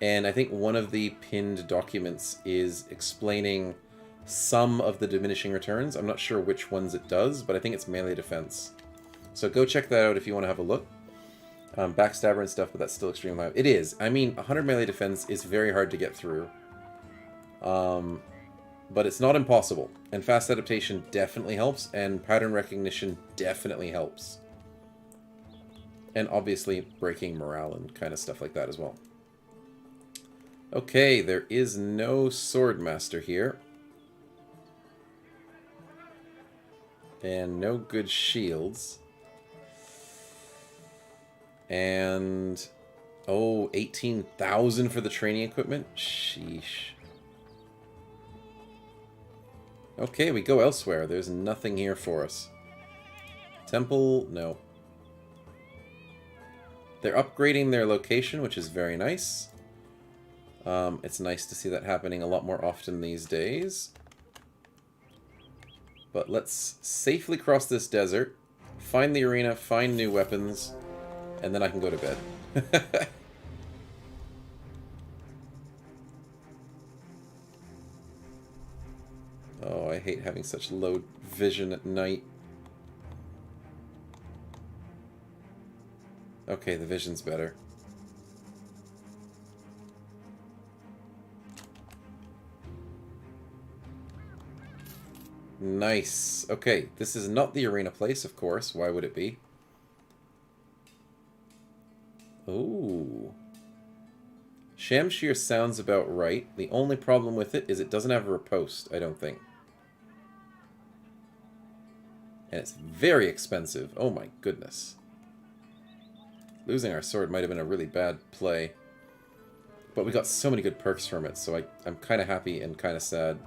And I think one of the pinned documents is explaining some of the diminishing returns. I'm not sure which ones it does, but I think it's melee defense. So go check that out if you want to have a look. Backstabber and stuff, but that's still extremely high. It is. I mean, 100 melee defense is very hard to get through. But it's not impossible. And fast adaptation definitely helps, and pattern recognition definitely helps. And obviously breaking morale and kind of stuff like that as well. Okay, there is no Swordmaster here. And no good shields. And... Oh, 18,000 for the training equipment? Sheesh. Okay, we go elsewhere. There's nothing here for us. Temple? No. They're upgrading their location, which is very nice. It's nice to see that happening a lot more often these days. But let's safely cross this desert, find the arena, find new weapons, and then I can go to bed. Oh, I hate having such low vision at night. Okay, the vision's better. Nice. Okay, this is not the arena place, of course. Why would it be? Ooh. Shamshir sounds about right. The only problem with it is it doesn't have a riposte, I don't think. And it's very expensive. Oh my goodness. Losing our sword might have been a really bad play. But we got so many good perks from it, so I'm kind of happy and kind of sad.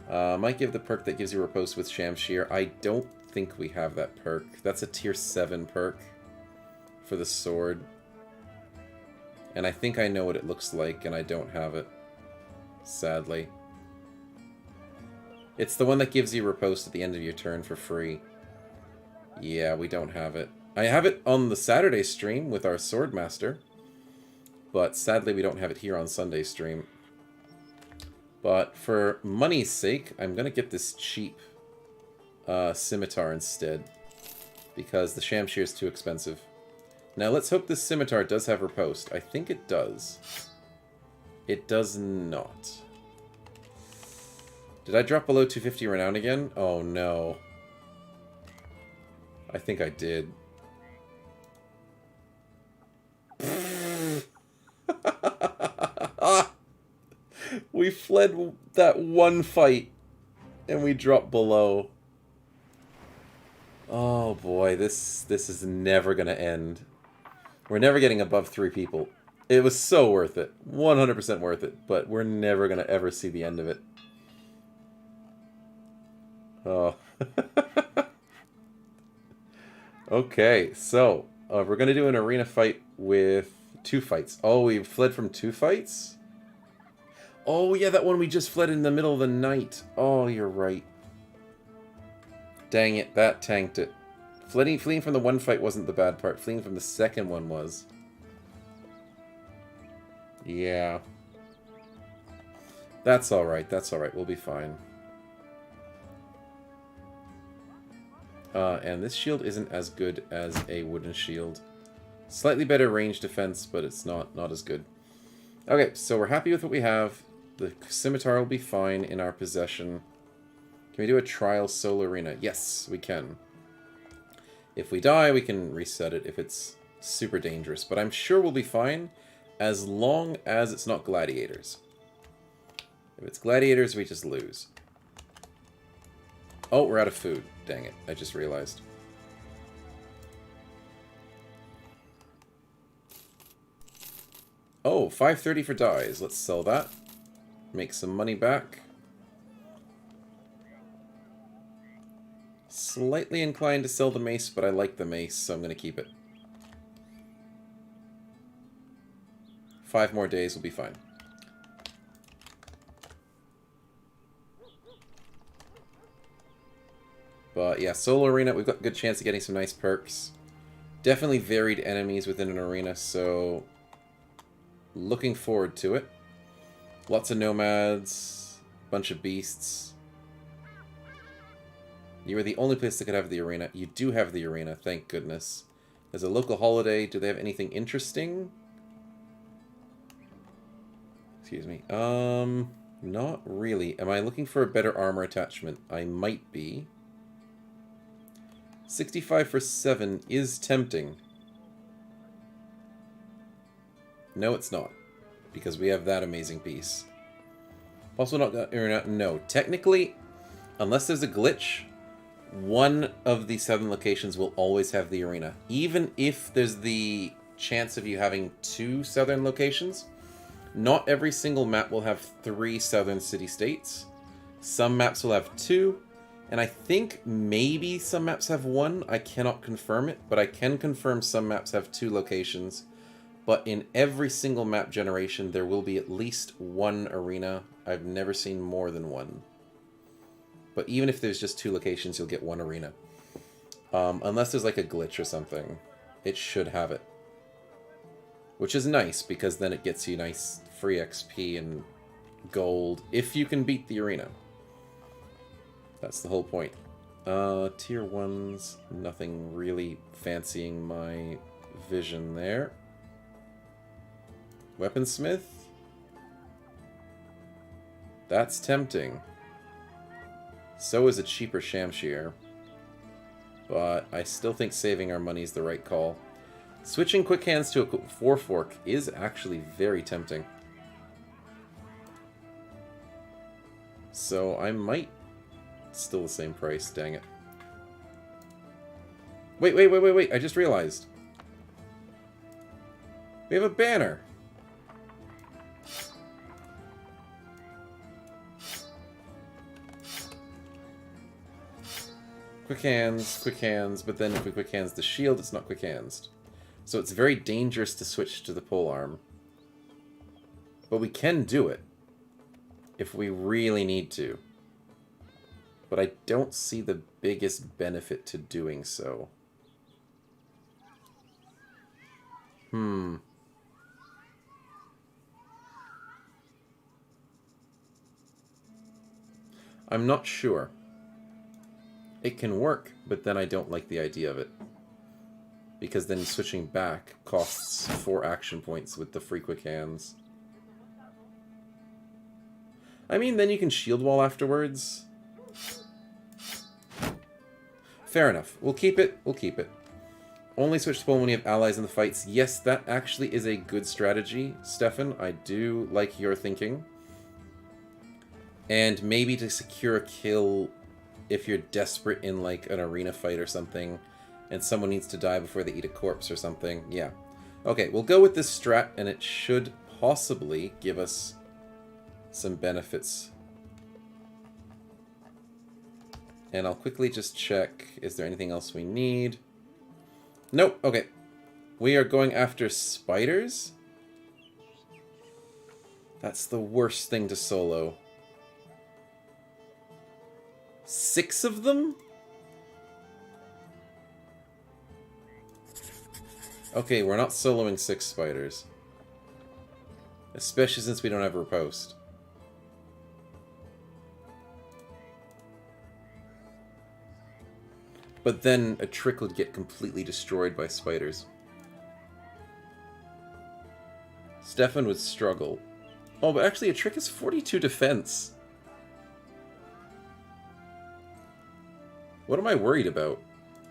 Might give the perk that gives you riposte with Shamshir. I don't think we have that perk. That's a tier 7 perk for the sword. And I think I know what it looks like, and I don't have it. Sadly. It's the one that gives you riposte at the end of your turn for free. Yeah, we don't have it. I have it on the Saturday stream with our Swordmaster. But sadly, we don't have it here on Sunday stream. But for money's sake, I'm going to get this cheap scimitar instead. Because the Shamshir is too expensive. Now, let's hope this scimitar does have riposte. I think it does. It does not. Did I drop below 250 renown again? Oh, no. I think I did. We fled that one fight, and we dropped below. Oh boy, this is never gonna end. We're never getting above 3 people. It was so worth it. 100% worth it, but we're never gonna ever see the end of it. Oh. Okay, so we're gonna do an arena fight with 2 fights. Oh, we fled from 2 fights? Oh, yeah, that one we just fled in the middle of the night. Oh, you're right. Dang it, that tanked it. Fleeing from the one fight wasn't the bad part. Fleeing from the second one was. Yeah. That's alright, that's alright. We'll be fine. And this shield isn't as good as a wooden shield. Slightly better range defense, but it's not as good. Okay, so we're happy with what we have. The scimitar will be fine in our possession. Can we do a trial solo arena? Yes, we can. If we die, we can reset it if it's super dangerous. But I'm sure we'll be fine as long as it's not gladiators. If it's gladiators, we just lose. Oh, we're out of food. Dang it, I just realized. Oh, 530 for dyes. Let's sell that. Make some money back. Slightly inclined to sell the mace, but I like the mace, so I'm going to keep it. 5 more days will be fine. But yeah, solo arena, we've got a good chance of getting some nice perks. Definitely varied enemies within an arena, so looking forward to it. Lots of nomads, bunch of beasts. You were the only place that could have the arena. You do have the arena, thank goodness. There's a local holiday. Do they have anything interesting? Excuse me. Not really. Am I looking for a better armor attachment? I might be. 65 for 7 is tempting. No, it's not. Because we have that amazing piece. Possible not arena? No. Technically, unless there's a glitch, one of the 7 locations will always have the arena. Even if there's the chance of you having 2 southern locations, not every single map will have 3 southern city-states. Some maps will have 2, and I think maybe some maps have 1. I cannot confirm it, but I can confirm some maps have 2 locations. But in every single map generation, there will be at least 1 arena. I've never seen more than 1. But even if there's just 2 locations, you'll get 1 arena. Unless there's like a glitch or something. It should have it. Which is nice, because then it gets you nice free XP and gold, if you can beat the arena. That's the whole point. Tier 1s, nothing really fancying my vision there. Weaponsmith? That's tempting. So is a cheaper Shamshir. But I still think saving our money is the right call. Switching quick hands to a 4-fork is actually very tempting. So I might... Still the same price, dang it. Wait, I just realized. We have a banner. Quick hands, but then if we quick hands the shield, it's not quick hands. So it's very dangerous to switch to the polearm. But we can do it. If we really need to. But I don't see the biggest benefit to doing so. I'm not sure. It can work, but then I don't like the idea of it. Because then switching back costs 4 action points with the free quick hands. I mean, then you can shield wall afterwards. Fair enough. We'll keep it. We'll keep it. Only switch to pole when you have allies in the fights. Yes, that actually is a good strategy, Stefan. I do like your thinking. And maybe to secure a kill if you're desperate in, like, an arena fight or something, and someone needs to die before they eat a corpse or something. Yeah. Okay, we'll go with this strat, and it should possibly give us some benefits. And I'll quickly just check, is there anything else we need? Nope, okay. We are going after spiders? That's the worst thing to solo. 6 of them? Okay, we're not soloing 6 spiders. Especially since we don't have riposte. But then a trick would get completely destroyed by spiders. Stefan would struggle. Oh, but actually a trick is 42 defense. What am I worried about?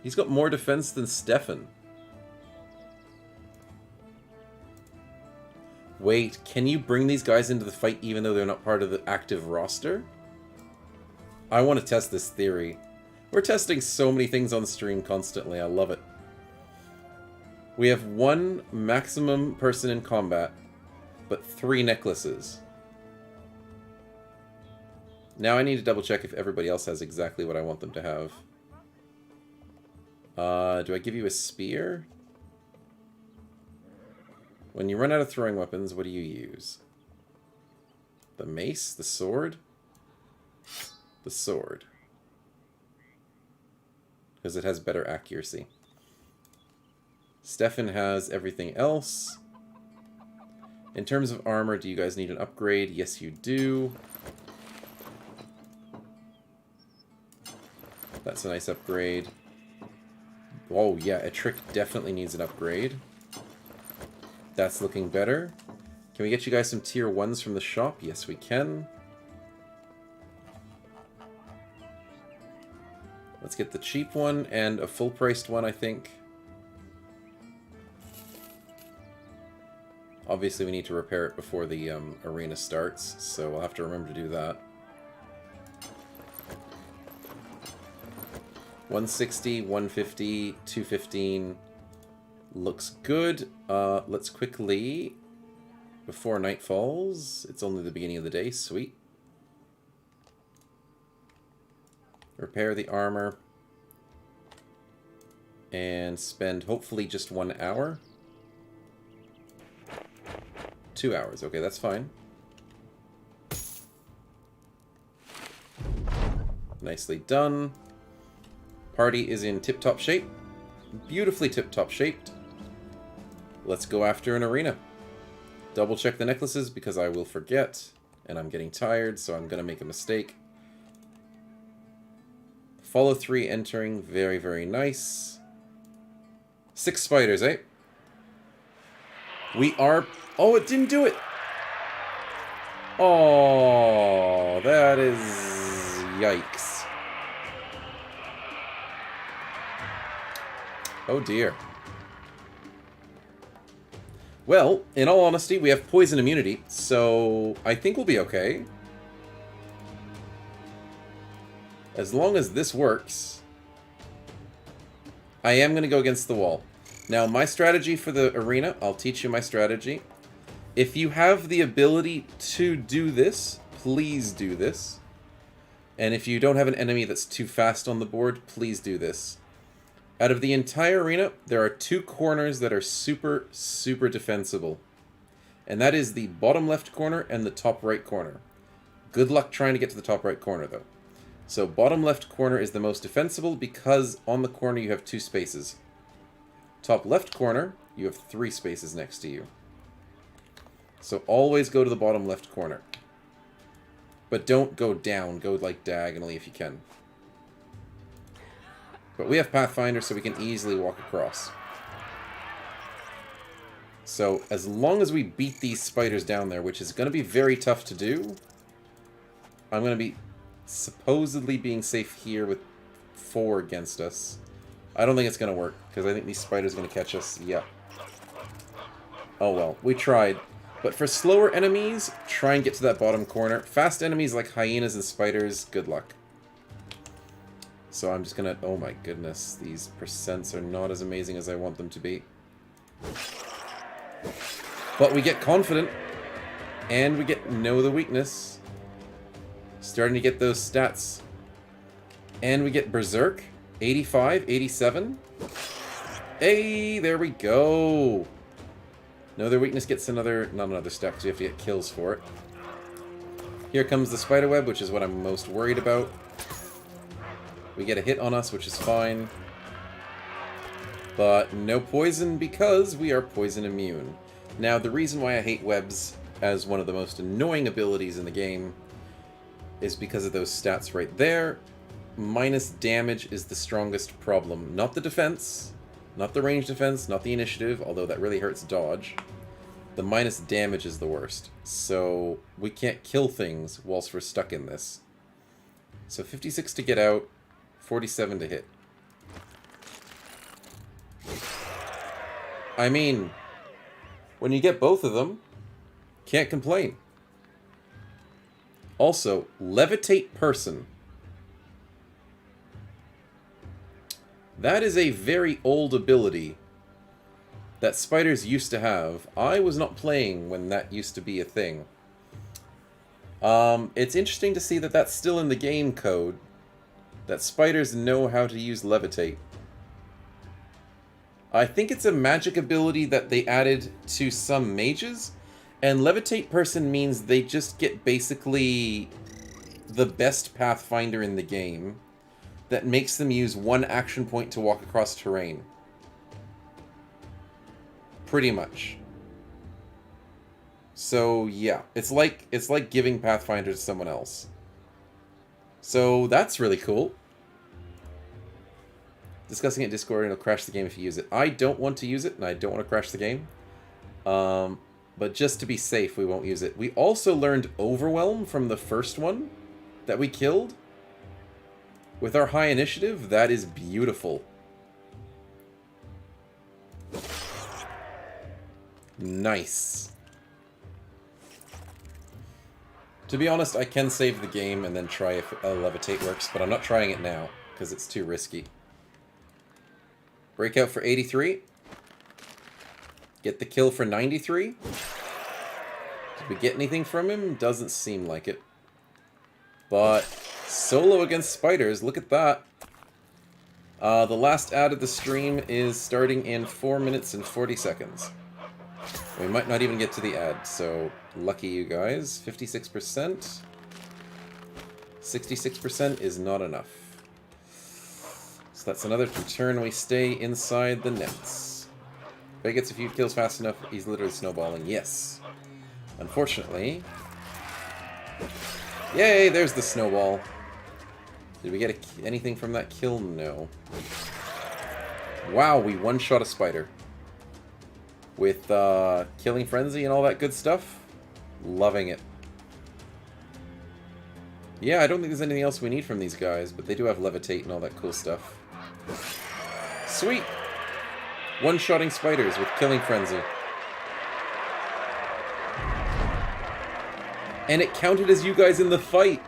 He's got more defense than Stefan. Wait, can you bring these guys into the fight even though they're not part of the active roster? I want to test this theory. We're testing so many things on stream constantly. I love it. We have 1 maximum person in combat, but 3 necklaces. Now I need to double check if everybody else has exactly what I want them to have. Do I give you a spear? When you run out of throwing weapons, what do you use? The mace? The sword? The sword. Because it has better accuracy. Stefan has everything else. In terms of armor, do you guys need an upgrade? Yes, you do. That's a nice upgrade. Oh, yeah, a trick definitely needs an upgrade. That's looking better. Can we get you guys some tier 1s from the shop? Yes, we can. Let's get the cheap one and a full-priced one, I think. Obviously, we need to repair it before the arena starts, so we'll have to remember to do that. 160, 150, 215. Looks good. Let's quickly, before night falls, it's only the beginning of the day, sweet. Repair the armor. And spend, hopefully, just 1 hour. 2 hours, okay, that's fine. Nicely done. Party is in tip-top shape. Beautifully tip-top shaped. Let's go after an arena. Double check the necklaces because I will forget. And I'm getting tired, so I'm going to make a mistake. Follow 3 entering. Very, very nice. 6 spiders, eh? We are... Oh, it didn't do it! Oh, that is... Yikes. Oh dear. Well, in all honesty, we have poison immunity, so I think we'll be okay. As long as this works. I am going to go against the wall. Now, my strategy for the arena, I'll teach you my strategy. If you have the ability to do this, please do this. And if you don't have an enemy that's too fast on the board, please do this. Out of the entire arena, there are 2 corners that are super, super defensible. And that is the bottom left corner and the top right corner. Good luck trying to get to the top right corner, though. So bottom left corner is the most defensible because on the corner you have 2 spaces. Top left corner, you have 3 spaces next to you. So always go to the bottom left corner. But don't go down, go like diagonally if you can. But we have Pathfinder, so we can easily walk across. So as long as we beat these spiders down there, which is going to be very tough to do, I'm going to be supposedly being safe here with 4 against us. I don't think it's going to work, because I think these spiders are going to catch us. Yep. Oh well, we tried. But for slower enemies, try and get to that bottom corner. Fast enemies like hyenas and spiders, good luck. So I'm just going to... Oh my goodness, these percents are not as amazing as I want them to be. But we get confident, and we get know the weakness. Starting to get those stats. And we get Berserk, 85, 87. Hey, there we go. Know their weakness gets another, not another step, because we have to get kills for it. Here comes the spiderweb, which is what I'm most worried about. We get a hit on us, which is fine. But no poison because we are poison immune. Now, the reason why I hate webs as one of the most annoying abilities in the game is because of those stats right there. Minus damage is the strongest problem. Not the defense, not the range defense, not the initiative, although that really hurts dodge. The minus damage is the worst. So we can't kill things whilst we're stuck in this. So 56 to get out, 47 to hit. I mean, when you get both of them, can't complain. Also, levitate person. That is a very old ability that spiders used to have. I was not playing when that used to be a thing. It's interesting to see that that's still in the game code. That spiders know how to use levitate. I think it's a magic ability that they added to some mages. And levitate person means they just get basically the best Pathfinder in the game that makes them use 1 action point to walk across terrain. Pretty much. So yeah, it's like giving Pathfinder to someone else. So that's really cool. Discussing it in Discord and it'll crash the game if you use it. I don't want to use it and I don't want to crash the game. But just to be safe, we won't use it. We also learned Overwhelm from the first one that we killed. With our high initiative, that is beautiful. Nice. To be honest, I can save the game and then try if levitate works, but I'm not trying it now, because it's too risky. Breakout for 83. Get the kill for 93. Did we get anything from him? Doesn't seem like it. But solo against spiders, look at that. The last ad of the stream is starting in 4 minutes and 40 seconds. We might not even get to the ad, so lucky you guys. 56%. 66% is not enough. So that's another turn we stay inside the nets. Beggar gets a few kills fast enough, he's literally snowballing. Yes. Unfortunately... Yay, there's the snowball. Did we get anything from that kill? No. Wow, we one-shot a spider. With Killing Frenzy and all that good stuff. Loving it. Yeah, I don't think there's anything else we need from these guys, but they do have Levitate and all that cool stuff. Sweet! One-shotting spiders with Killing Frenzy. And it counted as you guys in the fight.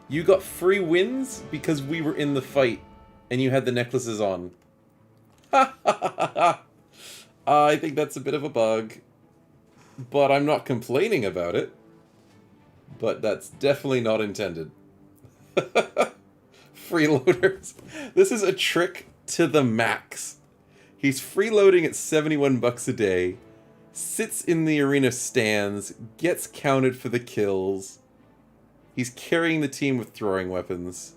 You got free wins because we were in the fight. And you had the necklaces on. Ha ha ha ha! I think that's a bit of a bug. But I'm not complaining about it. But that's definitely not intended. Freeloaders. This is a trick to the max. He's freeloading at 71 bucks a day, sits in the arena stands, gets counted for the kills. He's carrying the team with throwing weapons.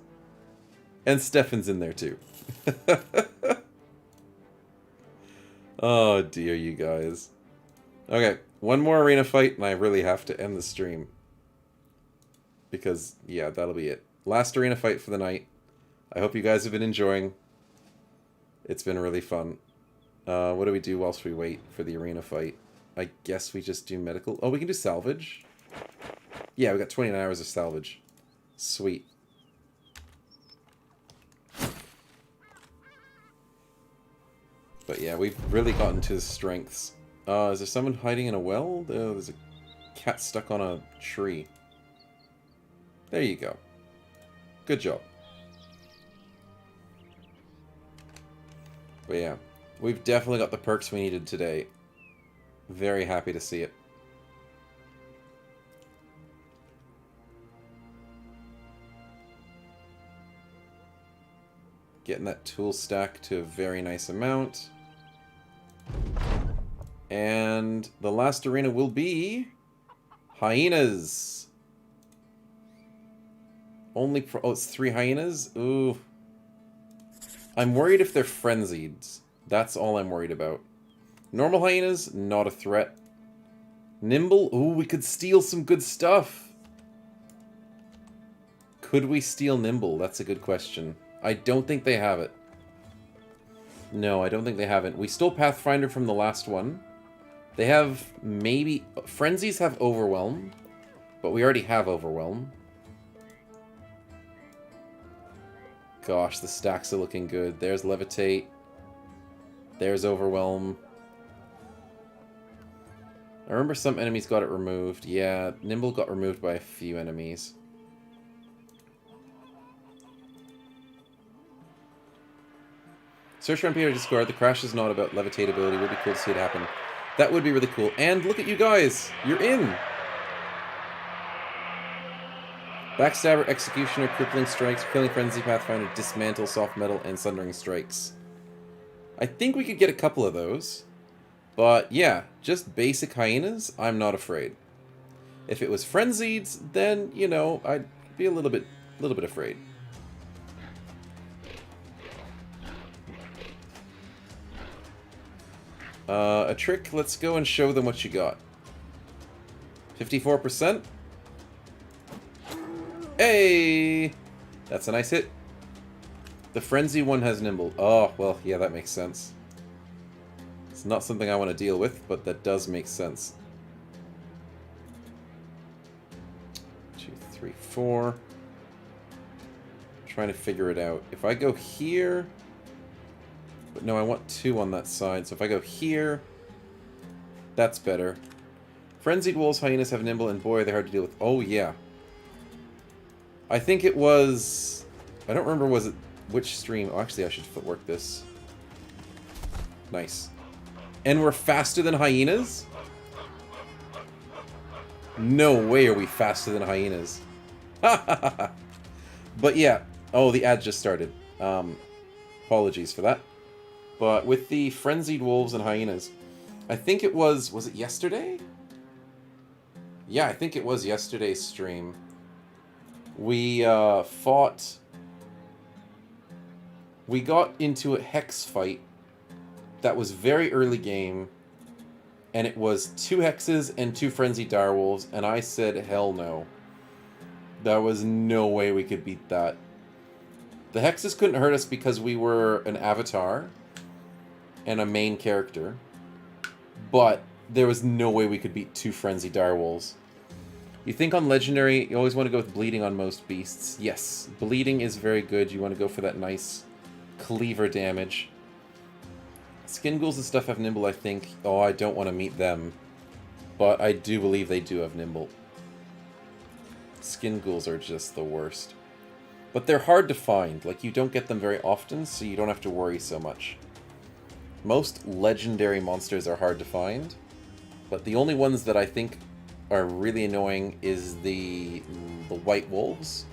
And Stefan's in there too. Oh dear, you guys. Okay, one more arena fight and I really have to end the stream. Because, yeah, that'll be it. Last arena fight for the night. I hope you guys have been enjoying. It's been really fun. What do we do whilst we wait for the arena fight? I guess we just do medical. Oh, we can do salvage. Yeah, we got 29 hours of salvage. Sweet. But yeah, we've really gotten to his strengths. Is there someone hiding in a well? There's a cat stuck on a tree. There you go. Good job. But yeah, we've definitely got the perks we needed today. Very happy to see it. Getting that tool stack to a very nice amount. And the last arena will be hyenas. Only pro oh, it's 3 hyenas? Ooh. I'm worried if they're frenzied. That's all I'm worried about. Normal hyenas, not a threat. Nimble? Ooh, we could steal some good stuff. Could we steal Nimble? That's a good question. I don't think they have it. No, I don't think they haven't. We stole Pathfinder from the last one. They have maybe... Frenzies have Overwhelm, but we already have Overwhelm. Gosh, the stacks are looking good. There's Levitate. There's Overwhelm. I remember some enemies got it removed. Yeah, Nimble got removed by a few enemies. Search around Peter Discord. The crash is not about levitate ability. It would be cool to see it happen. That would be really cool. And look at you guys. You're in. Backstabber, Executioner, Crippling Strikes, Killing Frenzy, Pathfinder, Dismantle, Soft Metal, and Sundering Strikes. I think we could get a couple of those. But yeah, just basic hyenas, I'm not afraid. If it was frenzied, then, you know, I'd be a little bit afraid. A trick, let's go and show them what you got. 54%. Hey! That's a nice hit. The frenzy one has nimble. Oh, well, yeah, that makes sense. It's not something I want to deal with, but that does make sense. 2, 3, 4. Trying to figure it out. If I go here... But no, I want 2 on that side. So if I go here... That's better. Frenzied wolves, hyenas have nimble, and boy, they're hard to deal with. Oh, yeah. I think it was... I don't remember was it which stream. Oh, actually, I should footwork this. Nice. And we're faster than hyenas? No way are we faster than hyenas. But yeah. Oh, the ad just started. Apologies for that. But with the frenzied wolves and hyenas, I think it was it yesterday? Yeah, I think it was yesterday's stream. We fought... We got into a hex fight that was very early game, and it was 2 hexes and 2 frenzied direwolves, and I said hell no. There was no way we could beat that. The hexes couldn't hurt us because we were an avatar and a main character, but there was no way we could beat 2 frenzied direwolves. You think on legendary, you always want to go with bleeding on most beasts. Yes, bleeding is very good. You want to go for that nice cleaver damage. Skin ghouls and stuff have nimble, I think. Oh, I don't want to meet them, but I do believe they do have nimble. Skin ghouls are just the worst. But they're hard to find. Like, you don't get them very often, so you don't have to worry so much. Most legendary monsters are hard to find, but the only ones that I think are really annoying is the white wolves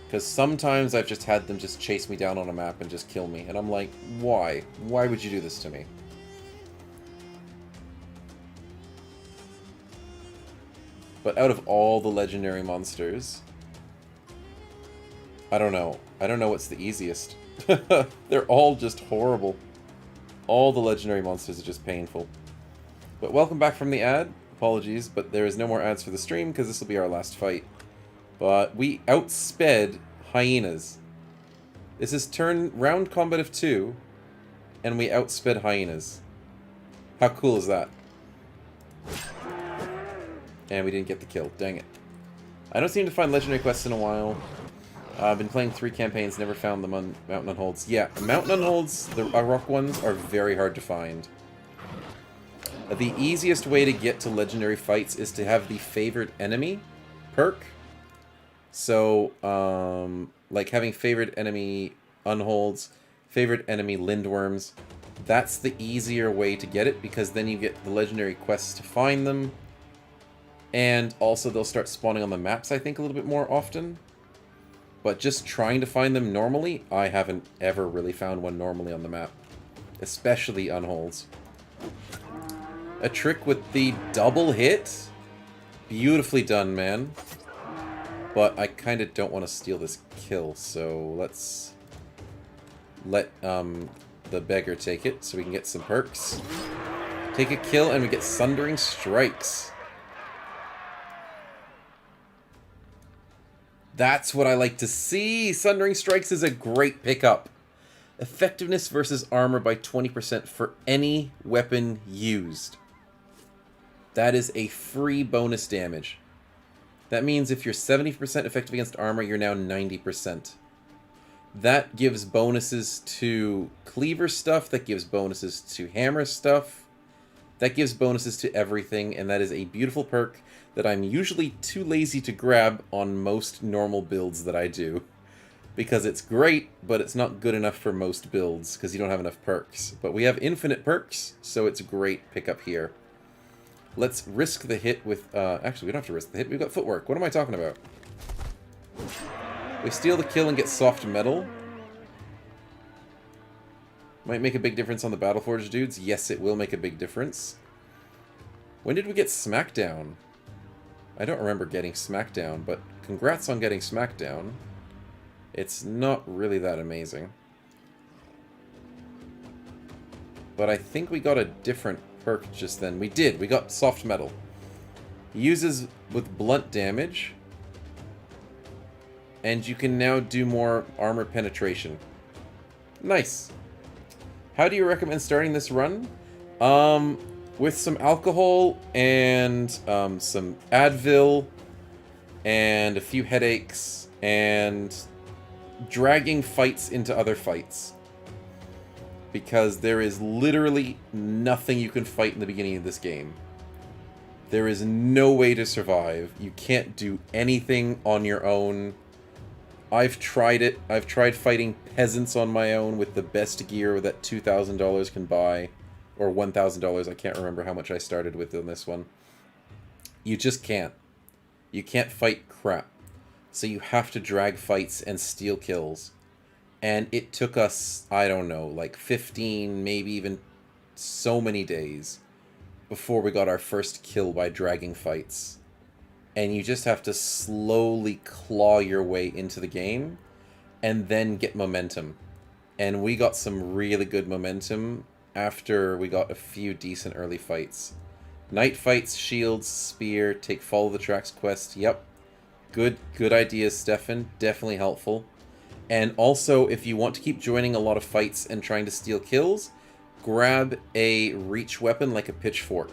Because sometimes I've just had them just chase me down on a map and just kill me. And I'm like, why? Why would you do this to me? But out of all the legendary monsters, I don't know. I don't know what's the easiest. They're all just horrible. All the legendary monsters are just painful. But welcome back from the ad. Apologies, but there is no more ads for the stream because this will be our last fight. But we outsped hyenas. This is round combat of 2, and we outsped hyenas. How cool is that? And we didn't get the kill. Dang it. I don't seem to find legendary quests in a while. I've been playing 3 campaigns, never found them on Mountain Unholds. Yeah, Mountain Unholds, the rock ones, are very hard to find. The easiest way to get to legendary fights is to have the favored enemy perk. So, like having favored enemy Unholds, favored enemy Lindworms. That's the easier way to get it, because then you get the legendary quests to find them. And also they'll start spawning on the maps, I think, a little bit more often. But just trying to find them normally, I haven't ever really found one normally on the map. Especially Unholds. A trick with the double hit? Beautifully done, man. But I kind of don't want to steal this kill, so let's let the Beggar take it so we can get some perks. Take a kill and we get Sundering Strikes. That's what I like to see! Sundering Strikes is a great pickup. Effectiveness versus armor by 20% for any weapon used. That is a free bonus damage. That means if you're 70% effective against armor, you're now 90%. That gives bonuses to cleaver stuff, that gives bonuses to hammer stuff, that gives bonuses to everything, and that is a beautiful perk that I'm usually too lazy to grab on most normal builds that I do. Because it's great, but it's not good enough for most builds, because you don't have enough perks. But we have infinite perks, so it's a great pickup here. Let's risk the hit with... actually, we don't have to risk the hit. We've got footwork. What am I talking about? We steal the kill and get soft metal. Might make a big difference on the Battleforge dudes. Yes, it will make a big difference. When did we get Smackdown? I don't remember getting Smackdown, but congrats on getting Smackdown. It's not really that amazing. But I think we got a different perk just then. We did. We got soft metal. Uses with blunt damage. And you can now do more armor penetration. Nice. How do you recommend starting this run? With some alcohol and some Advil and a few headaches and dragging fights into other fights. Because there is literally nothing you can fight in the beginning of this game. There is no way to survive. You can't do anything on your own. I've tried it. I've tried fighting peasants on my own with the best gear that $2,000 can buy. Or $1,000. I can't remember how much I started with on this one. You just can't. You can't fight crap. So you have to drag fights and steal kills. And it took us, I don't know, like 15, maybe even so many days before we got our first kill by dragging fights. And you just have to slowly claw your way into the game and then get momentum. And we got some really good momentum after we got a few decent early fights. Night fights, shields, spear, take follow the tracks quest. Yep. Good ideas, Stefan. Definitely helpful. And also, if you want to keep joining a lot of fights and trying to steal kills, grab a reach weapon like a pitchfork.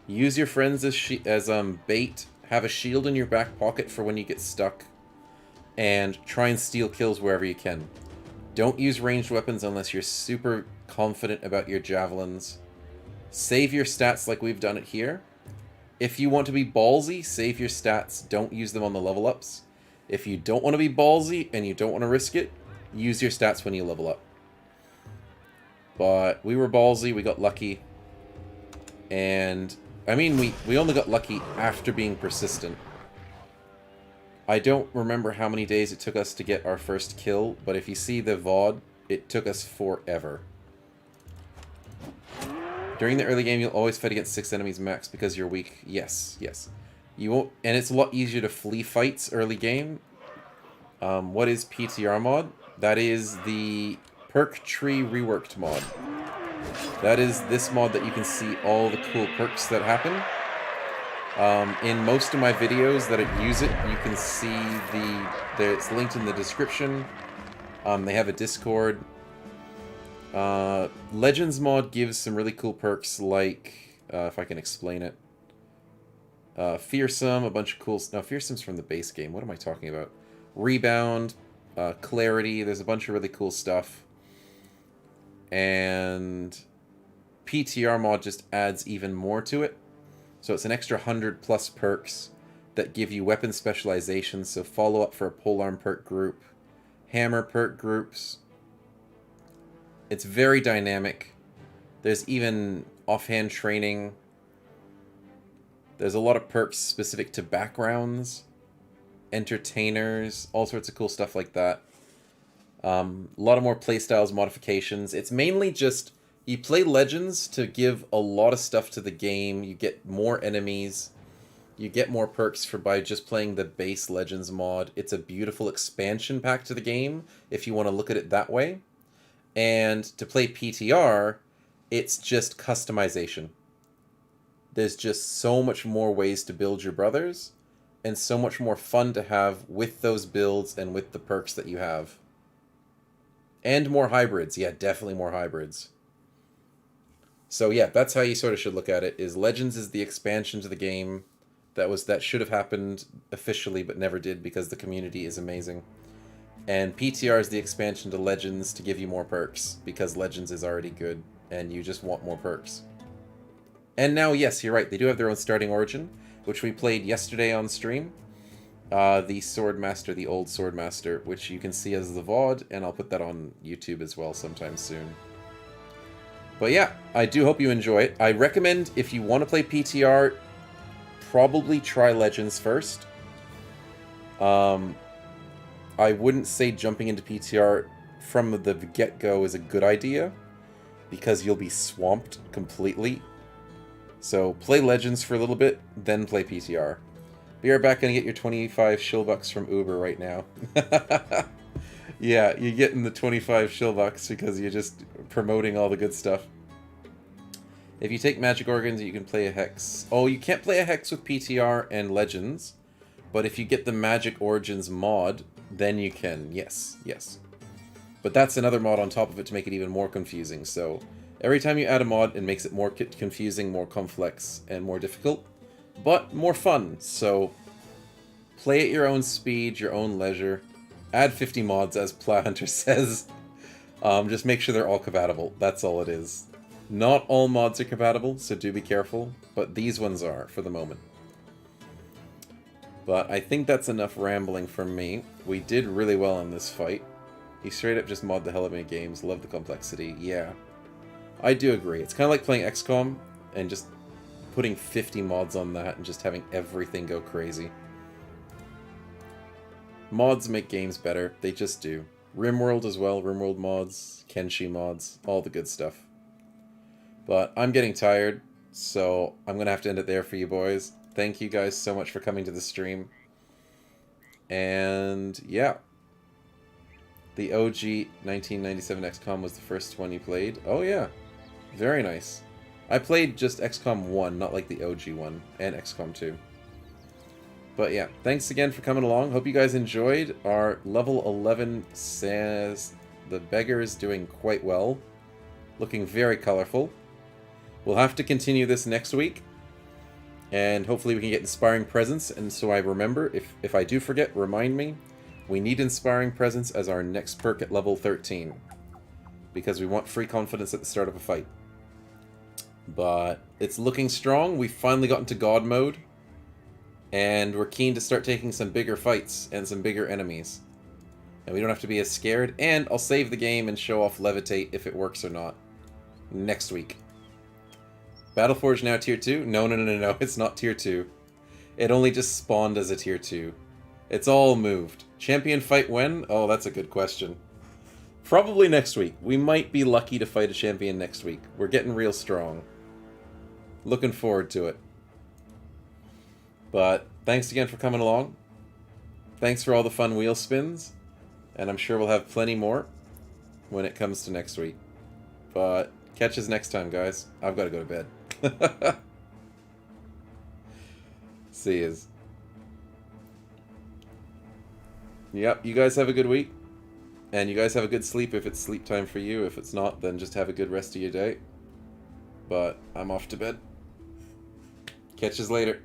Use your friends as bait. Have a shield in your back pocket for when you get stuck. And try and steal kills wherever you can. Don't use ranged weapons unless you're super confident about your javelins. Save your stats like we've done it here. If you want to be ballsy, save your stats. Don't use them on the level ups. If you don't want to be ballsy and you don't want to risk it, use your stats when you level up. But we were ballsy, we got lucky. And, I mean, we only got lucky after being persistent. I don't remember how many days it took us to get our first kill, but if you see the VOD, it took us forever. During the early game, you'll always fight against 6 enemies max because you're weak. Yes, yes. You won't, and it's a lot easier to flee fights early game. What is PTR mod? That is the perk tree reworked mod. That is this mod that you can see all the cool perks that happen. In most of my videos that use it, you can see it's linked in the description. They have a Discord. Legends mod gives some really cool perks like, if I can explain it. Fearsome, a bunch of cool... No, Fearsome's from the base game. What am I talking about? Rebound, Clarity, there's a bunch of really cool stuff. And PTR mod just adds even more to it. So it's an extra 100 plus perks that give you weapon specializations, so follow up for a polearm perk group, hammer perk groups. It's very dynamic. There's even offhand training. There's a lot of perks specific to backgrounds, entertainers, all sorts of cool stuff like that. A lot of more playstyles, modifications. It's mainly just, you play Legends to give a lot of stuff to the game. You get more enemies. You get more perks by just playing the base Legends mod. It's a beautiful expansion pack to the game, if you want to look at it that way. And to play PTR, it's just customization. There's just so much more ways to build your brothers, and so much more fun to have with those builds and with the perks that you have. And more hybrids. Yeah, definitely more hybrids. So yeah, that's how you sort of should look at it, is Legends is the expansion to the game that should have happened officially but never did because the community is amazing. And PTR is the expansion to Legends to give you more perks because Legends is already good and you just want more perks. And now, yes, you're right, they do have their own starting origin, which we played yesterday on stream. The Swordmaster, the old Swordmaster, which you can see as the VOD, and I'll put that on YouTube as well sometime soon. But yeah, I do hope you enjoy it. I recommend, if you want to play PTR, probably try Legends first. I wouldn't say jumping into PTR from the get-go is a good idea, because you'll be swamped completely. So play Legends for a little bit, then play PTR. We are back going to get your 25 shillbucks from Uber right now. Yeah, you're getting the 25 shillbucks because you're just promoting all the good stuff. If you take magic organs, you can play a hex. Oh, you can't play a hex with PTR and Legends, but if you get the Magic Origins mod, then you can. Yes, yes. But that's another mod on top of it to make it even more confusing. So every time you add a mod, it makes it more confusing, more complex, and more difficult, but more fun. So play at your own speed, your own leisure. Add 50 mods, as Plowhunter says. Just make sure they're all compatible. That's all it is. Not all mods are compatible, so do be careful, but these ones are, for the moment. But I think that's enough rambling from me. We did really well in this fight. He straight up just mod the hell out of me games. Love the complexity. Yeah. I do agree. It's kind of like playing XCOM and just putting 50 mods on that and just having everything go crazy. Mods make games better. They just do. RimWorld as well. RimWorld mods, Kenshi mods, all the good stuff. But I'm getting tired, so I'm going to have to end it there for you boys. Thank you guys so much for coming to the stream. And yeah. The OG 1997 XCOM was the first one you played. Oh yeah. Very nice. I played just XCOM 1, not like the OG one, and XCOM 2. But yeah, thanks again for coming along. Hope you guys enjoyed. Our level 11 says the Beggar is doing quite well. Looking very colorful. We'll have to continue this next week. And hopefully we can get Inspiring Presence. And so I remember, if I do forget, remind me. We need Inspiring Presence as our next perk at level 13. Because we want free confidence at the start of a fight. But it's looking strong. We've finally gotten to God mode. And we're keen to start taking some bigger fights and some bigger enemies. And we don't have to be as scared. And I'll save the game and show off Levitate if it works or not. Next week. Battleforge now tier 2? No, it's not tier 2. It only just spawned as a tier 2. It's all moved. Champion fight when? Oh, that's a good question. Probably next week. We might be lucky to fight a champion next week. We're getting real strong. Looking forward to it. But thanks again for coming along. Thanks for all the fun wheel spins. And I'm sure we'll have plenty more when it comes to next week. But catch us next time, guys. I've got to go to bed. See yous. Yep, you guys have a good week. And you guys have a good sleep if it's sleep time for you. If it's not, then just have a good rest of your day. But I'm off to bed. Catch us later.